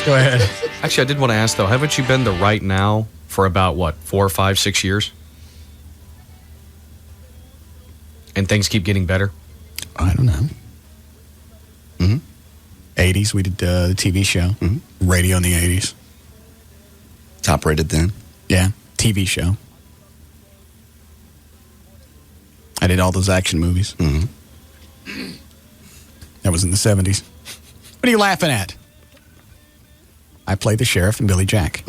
Go ahead. Actually, I did want to ask, though, haven't you been the right now for about, 4, 5, 6 years? And things keep getting better? I don't know. 80s, we did the TV show. Radio in the 80s. Top rated then? Yeah, TV show. I did all those action movies. That was in the 70s. What are you laughing at? I played the sheriff in Billy Jack.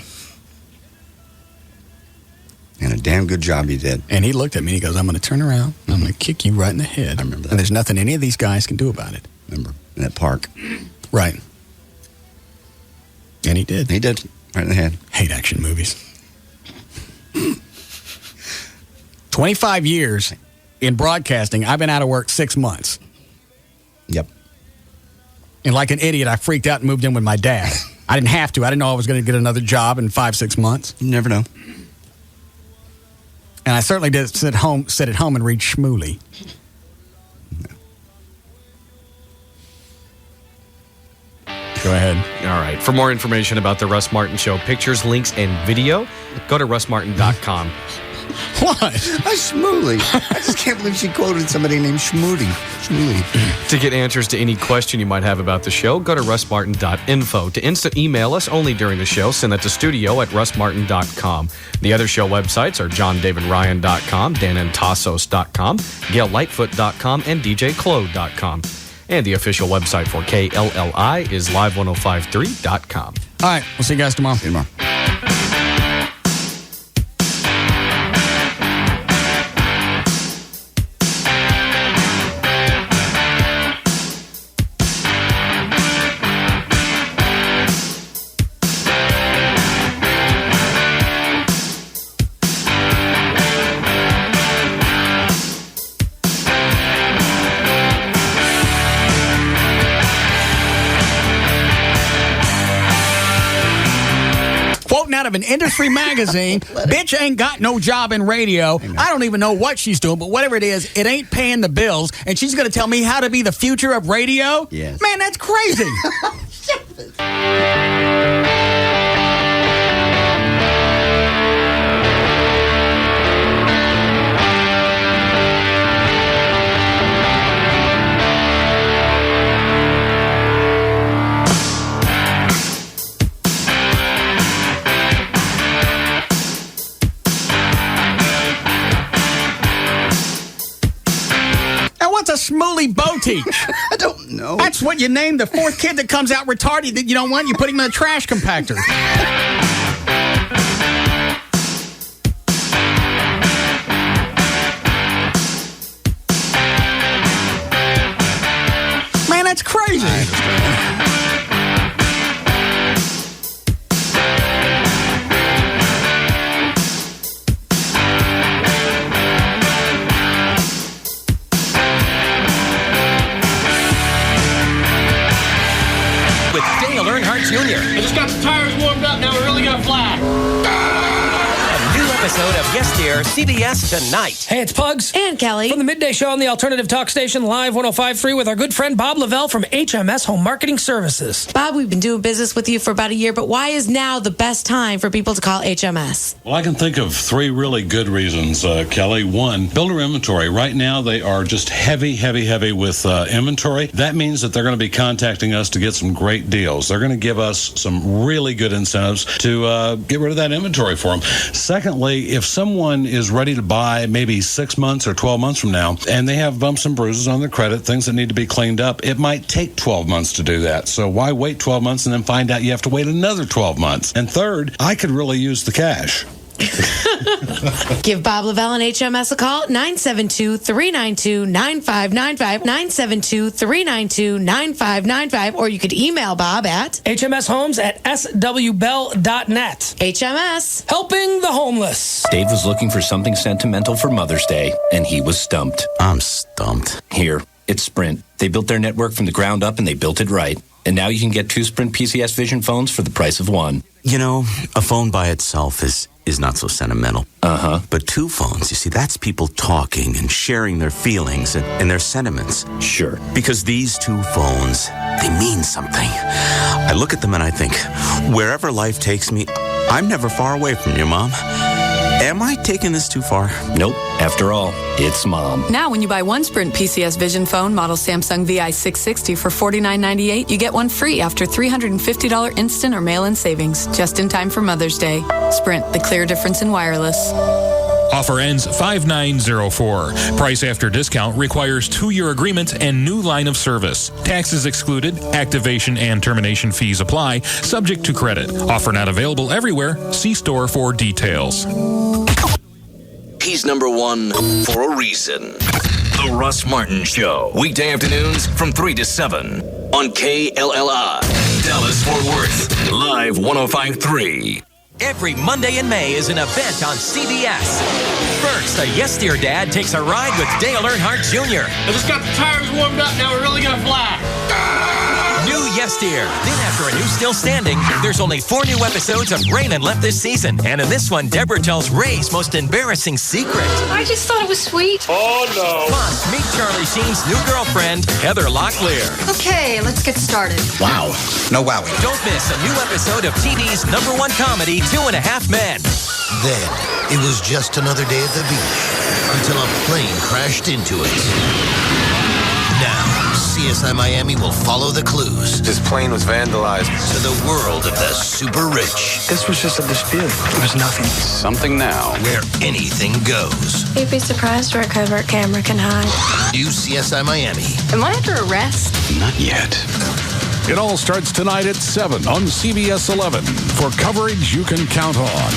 And a damn good job you did. And he looked at me and he goes, I'm going to turn around and I'm going to kick you right in the head. I remember that. And there's nothing any of these guys can do about it. Remember, in that park. Right. And he did. He did. Right in the head. Hate action movies. 25 years in broadcasting. I've been out of work 6 months. Yep. And like an idiot, I freaked out and moved in with my dad. I didn't have to. I didn't know I was going to get another job in 5-6 months. You never know. And I certainly did sit at home and read Shmuley. Go ahead. All right. For more information about the Russ Martin Show, pictures, links, and video, go to russmartin.com. What? A Schmooly. I just can't believe she quoted somebody named Schmoody. Schmooly. To get answers to any question you might have about the show, go to russmartin.info. To instant email us only during the show, send that to studio@russmartin.com. The other show websites are johndavidryan.com, danantasos.com, gaillightfoot.com, and djclo.com. And the official website for KLLI is live1053.com. All right, we'll see you guys tomorrow. See you tomorrow. Out of an industry magazine, bitch ain't got no job in radio. I don't even know what she's doing, but whatever it is, it ain't paying the bills, and she's going to tell me how to be the future of radio? Yes. Man, that's crazy. What's a Schmooly Bo teach? I don't know. That's what you name the fourth kid that comes out retarded that you don't want. You put him in a trash compactor. Man, that's crazy. Jr. I just got the tires warmed up. Now we're really gonna fly. A new episode of Yes Dear, CBS Tonight. Hey, it's Pugs. And Kelly. From the midday show on the alternative talk station, Live 105.3, with our good friend Bob Lavelle from HMS Home Marketing Services. Bob, we've been doing business with you for about a year, but why is now the best time for people to call HMS? Well, I can think of three really good reasons, Kelly. One, builder inventory. Right now, they are just heavy with inventory. That means that they're going to be contacting us to get some great deals. They're going to give us some really good incentives to get rid of that inventory for them. Secondly, if someone is ready to buy maybe 6 months or 12 months from now, and they have bumps and bruises on their credit, things that need to be cleaned up, it might take 12 months to do that. So why wait 12 months and then find out you have to wait another 12 months? And third, I could really use the cash. Give Bob Lavelle and HMS a call at 972-392-9595, 972-392-9595, or you could email Bob at hmshomes@swbell.net. HMS, helping the homeless. Dave was looking for something sentimental for Mother's Day, and he was stumped. I'm stumped. Here, it's Sprint. They built their network from the ground up, and they built it right. And now you can get 2 Sprint PCS Vision phones for the price of 1. You know, a phone by itself is not so sentimental. Uh-huh. But 2 phones, you see, that's people talking and sharing their feelings and their sentiments. Sure. Because these 2 phones, they mean something. I look at them and I think, wherever life takes me, I'm never far away from you, Mom. Am I taking this too far? Nope. After all, it's Mom. Now, when you buy 1 Sprint PCS Vision phone, model Samsung VI660 for $49.98, you get 1 free after $350 instant or mail-in savings, just in time for Mother's Day. Sprint, the clear difference in wireless. Offer ends 5904. Price after discount requires 2-year agreement and new line of service. Taxes excluded. Activation and termination fees apply. Subject to credit. Offer not available everywhere. See store for details. He's number 1 for a reason. The Russ Martin Show. Weekday afternoons from 3 to 7 on KLLI. Dallas Fort Worth. Live 105.3. Every Monday in May is an event on CBS. First, a Yes Dear Dad takes a ride with Dale Earnhardt Jr. I just got the tires warmed up. Now we're really gonna fly. New Yes Dear. Then after a new Still Standing, there's only 4 new episodes of Raymond left this season. And in this one, Deborah tells Ray's most embarrassing secret. I just thought it was sweet. Oh, no. Plus, meet Charlie Sheen's new girlfriend, Heather Locklear. Okay, let's get started. Wow. No wowing. Don't miss a new episode of TV's #1 comedy, 2.5 Men. Then, it was just another day at the beach until a plane crashed into it. Now, CSI Miami will follow the clues. This plane was vandalized. To the world of the super rich. This was just a dispute. It was nothing. Something now. Where anything goes. You'd be surprised where a covert camera can hide. New CSI Miami. Am I under arrest? Not yet. It all starts tonight at 7 on CBS 11 for coverage you can count on.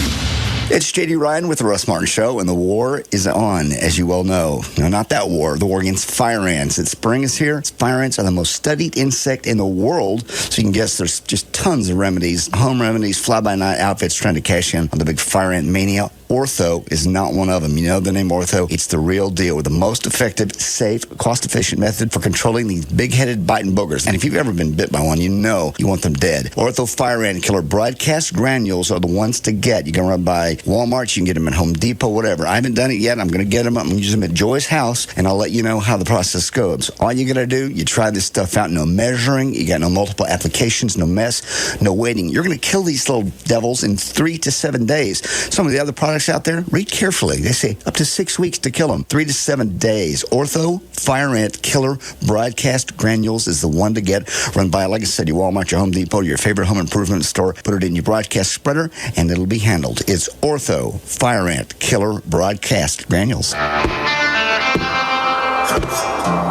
It's J.D. Ryan with the Russ Martin Show, and the war is on, as you well know. No, not that war. The war against fire ants. Spring is here. Fire ants are the most studied insect in the world, so you can guess there's just tons of remedies, home remedies, fly-by-night outfits trying to cash in on the big fire ant mania. Ortho is not one of them. You know the name Ortho? It's the real deal with the most effective, safe, cost-efficient method for controlling these big-headed biting boogers. And if you've ever been bit by one, you know you want them dead. Ortho Fire Ant Killer broadcast granules are the ones to get. You can run by Walmart, you can get them at Home Depot, whatever. I haven't done it yet. I'm going to get them. I'm going to use them at Joy's house, and I'll let you know how the process goes. All you got to do, you try this stuff out. No measuring. You got no multiple applications, no mess, no waiting. You're going to kill these little devils in 3 to 7 days. Some of the other products out there, read carefully. They say up to 6 weeks to kill them. 3 to 7 days. Ortho Fire Ant Killer broadcast granules is the one to get. Run by, like I said, your Walmart, your Home Depot, your favorite home improvement store. Put it in your broadcast spreader, and it'll be handled. It's Ortho Fire Ant Killer broadcast granules.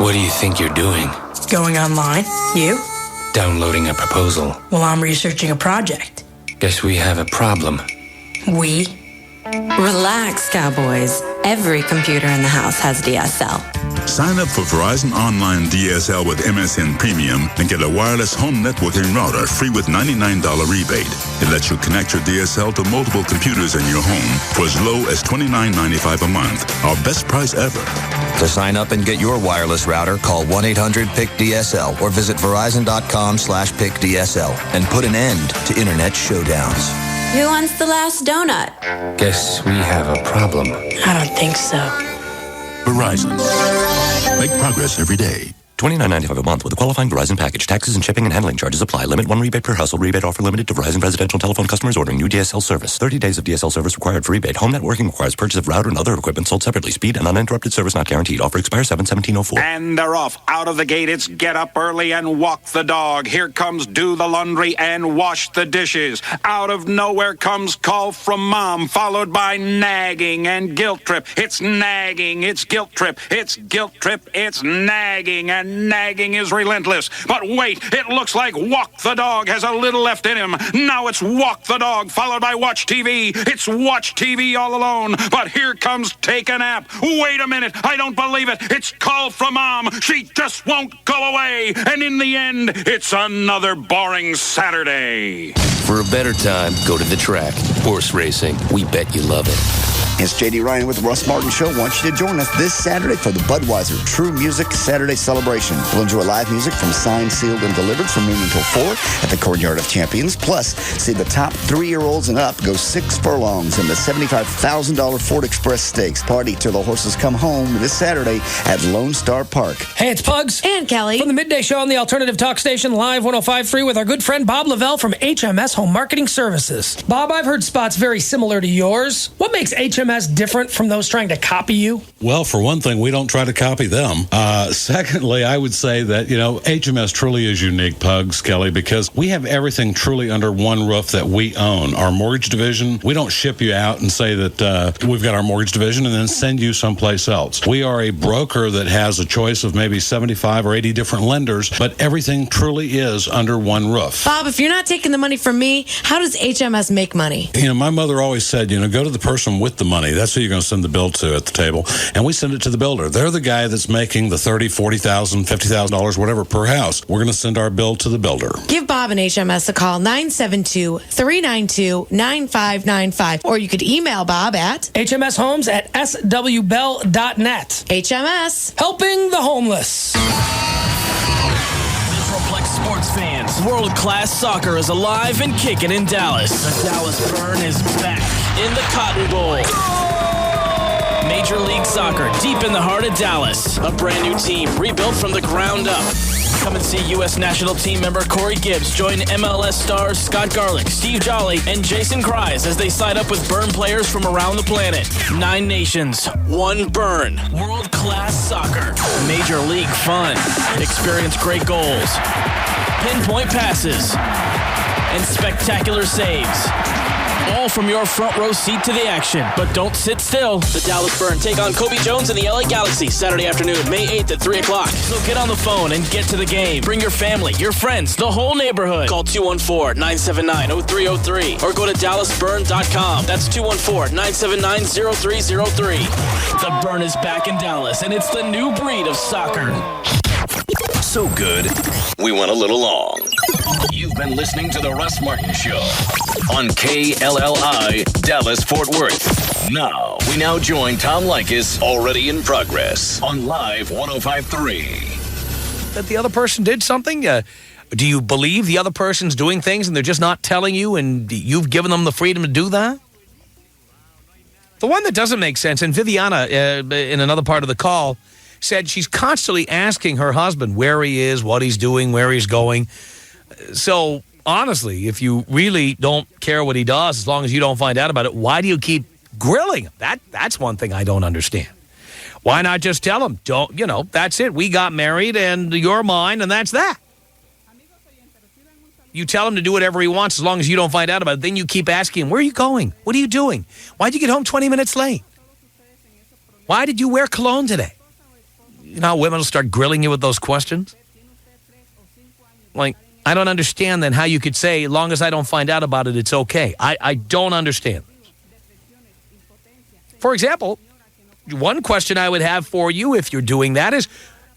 What do you think you're doing? Going online. You? Downloading a proposal. Well, I'm researching a project. Guess we have a problem. We? Relax, cowboys. Every computer in the house has DSL. Sign up for Verizon Online DSL with MSN Premium and get a wireless home networking router free with $99 rebate. It lets you connect your DSL to multiple computers in your home for as low as $29.95 a month. Our best price ever. To sign up and get your wireless router, call 1-800-PIC-DSL or visit Verizon.com/PIC-DSL and put an end to internet showdowns. Who wants the last donut? Guess we have a problem. I don't think so. Verizon. Make progress every day. $29.95 a month with a qualifying Verizon package. Taxes and shipping and handling charges apply. Limit 1 rebate per household. Rebate offer limited to Verizon residential telephone customers ordering new DSL service. 30 days of DSL service required for rebate. Home networking requires purchase of router and other equipment sold separately. Speed and uninterrupted service not guaranteed. Offer expires 7/17/04. And they're off. Out of the gate, it's get up early and walk the dog. Here comes do the laundry and wash the dishes. Out of nowhere comes call from mom, followed by nagging and guilt trip. It's nagging, it's guilt trip, it's guilt trip, it's nagging, and nagging is relentless. But wait, it looks like Walk the Dog has a little left in him. Now it's Walk the Dog, followed by Watch TV. It's Watch TV all alone. But here comes Take a Nap. Wait a minute, I don't believe it. It's Call from Mom. She just won't go away. And in the end, it's another boring Saturday. For a better time, go to the track. Horse racing. We bet you love it. It's J.D. Ryan with the Russ Martin Show. I want you to join us this Saturday for the Budweiser True Music Saturday Celebration. We'll enjoy live music from Signed, Sealed, and Delivered from noon until 4 at the Courtyard of Champions. Plus, see the top 3-year-olds and up go 6 furlongs in the $75,000 Ford Express Stakes. Party till the horses come home this Saturday at Lone Star Park. Hey, it's Pugs. And Kelly. From the Midday Show on the Alternative Talk Station, Live 105.3 with our good friend Bob Lavelle from HMS Home Marketing Services. Bob, I've heard spots very similar to yours. What makes HMS different from those trying to copy you? Well, for one thing, we don't try to copy them. Secondly, I would say that, HMS truly is unique, Pugs, Kelly, because we have everything truly under one roof that we own. Our mortgage division, we don't ship you out and say that we've got our mortgage division and then send you someplace else. We are a broker that has a choice of maybe 75 or 80 different lenders, but everything truly is under one roof. Bob, if you're not taking the money from me, how does HMS make money? My mother always said, go to the person with the money. That's who you're going to send the bill to at the table. And we send it to the builder. They're the guy that's making the $30,000, $40,000, $50,000, whatever per house. We're going to send our bill to the builder. Give Bob and HMS a call, 972-392-9595. Or you could email Bob at hmshomes@swbell.net. HMS. Helping the homeless. Sports fans, world-class soccer is alive and kicking in Dallas. The Dallas Burn is back in the Cotton Bowl. Major League Soccer deep in the heart of Dallas. A brand new team rebuilt from the ground up. Come and see U.S. national team member Corey Gibbs join MLS stars Scott Garlick, Steve Jolly, and Jason Kreis as they side up with burn players from around the planet. 9 nations, 1 burn. World-class soccer. Major league fun. Experience great goals, pinpoint passes, and spectacular saves. All from your front row seat to the action. But don't sit still. The Dallas Burn take on Kobe Jones and the LA Galaxy Saturday afternoon, May 8th at 3 o'clock. So get on the phone and get to the game. Bring your family, your friends, the whole neighborhood. Call 214-979-0303 or go to dallasburn.com. That's 214-979-0303. The Burn is back in Dallas, and it's the new breed of soccer. So good, we went a little long. You've been listening to The Russ Martin Show on KLLI, Dallas-Fort Worth. Now, we join Tom Leykis, already in progress, on Live 105.3. That the other person did something? Do you believe the other person's doing things and they're just not telling you and you've given them the freedom to do that? The one that doesn't make sense, and Viviana, in another part of the call, said she's constantly asking her husband where he is, what he's doing, where he's going. So, honestly, if you really don't care what he does, as long as you don't find out about it, why do you keep grilling him? That's one thing I don't understand. Why not just tell him, that's it. We got married and you're mine and that's that. You tell him to do whatever he wants as long as you don't find out about it. Then you keep asking him, where are you going? What are you doing? Why'd you get home 20 minutes late? Why did you wear cologne today? You know how women will start grilling you with those questions? Like, I don't understand then how you could say, as long as I don't find out about it, it's okay. I don't understand. For example, one question I would have for you if you're doing that is,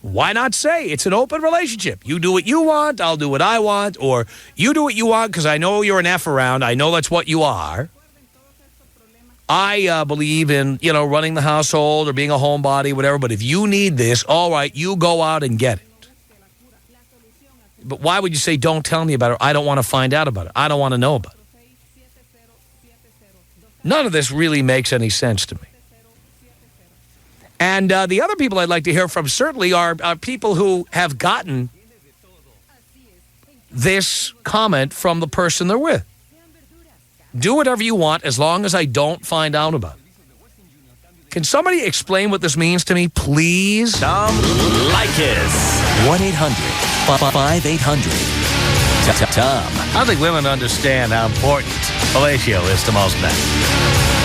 why not say it's an open relationship? You do what you want, I'll do what I want, or you do what you want because I know you're an F around, I know that's what you are. I believe in, running the household or being a homebody, whatever, but if you need this, all right, you go out and get it. But why would you say, don't tell me about it? I don't want to find out about it. I don't want to know about it. None of this really makes any sense to me. And the other people I'd like to hear from certainly are people who have gotten this comment from the person they're with. Do whatever you want as long as I don't find out about it. Can somebody explain what this means to me, please? Tom Leykis. 1-800-5800-TOM. I don't think women understand how important fellatio is to most men.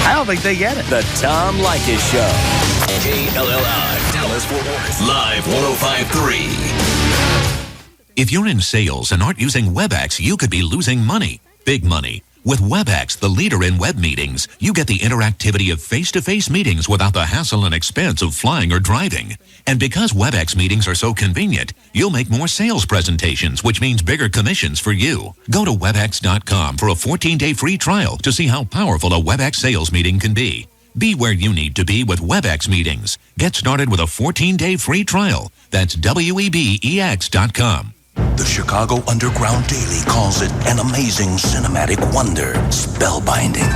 I don't think they get it. The Tom Leykis Show. KLLI, Dallas-Fort Worth. Live 105.3. If you're in sales and aren't using WebEx, you could be losing money. Big money. With WebEx, the leader in web meetings, you get the interactivity of face-to-face meetings without the hassle and expense of flying or driving. And because WebEx meetings are so convenient, you'll make more sales presentations, which means bigger commissions for you. Go to WebEx.com for a 14-day free trial to see how powerful a WebEx sales meeting can be. Be where you need to be with WebEx meetings. Get started with a 14-day free trial. That's WEBEX.com. The Chicago Underground Daily calls it an amazing cinematic wonder, spellbinding.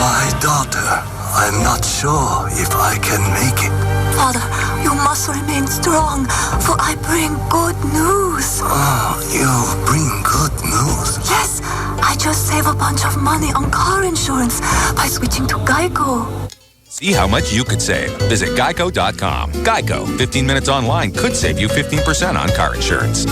My daughter, I'm not sure if I can make it. Father, you must remain strong, for I bring good news. Oh, you bring good news? Yes, I just saved a bunch of money on car insurance by switching to Geico. See how much you could save. Visit geico.com. Geico, 15 minutes online could save you 15% on car insurance.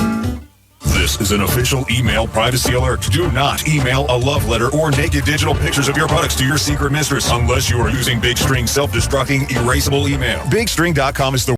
This is an official email privacy alert. Do not email a love letter or naked digital pictures of your products to your secret mistress unless you are using Big String self-destructing erasable email. BigString.com is the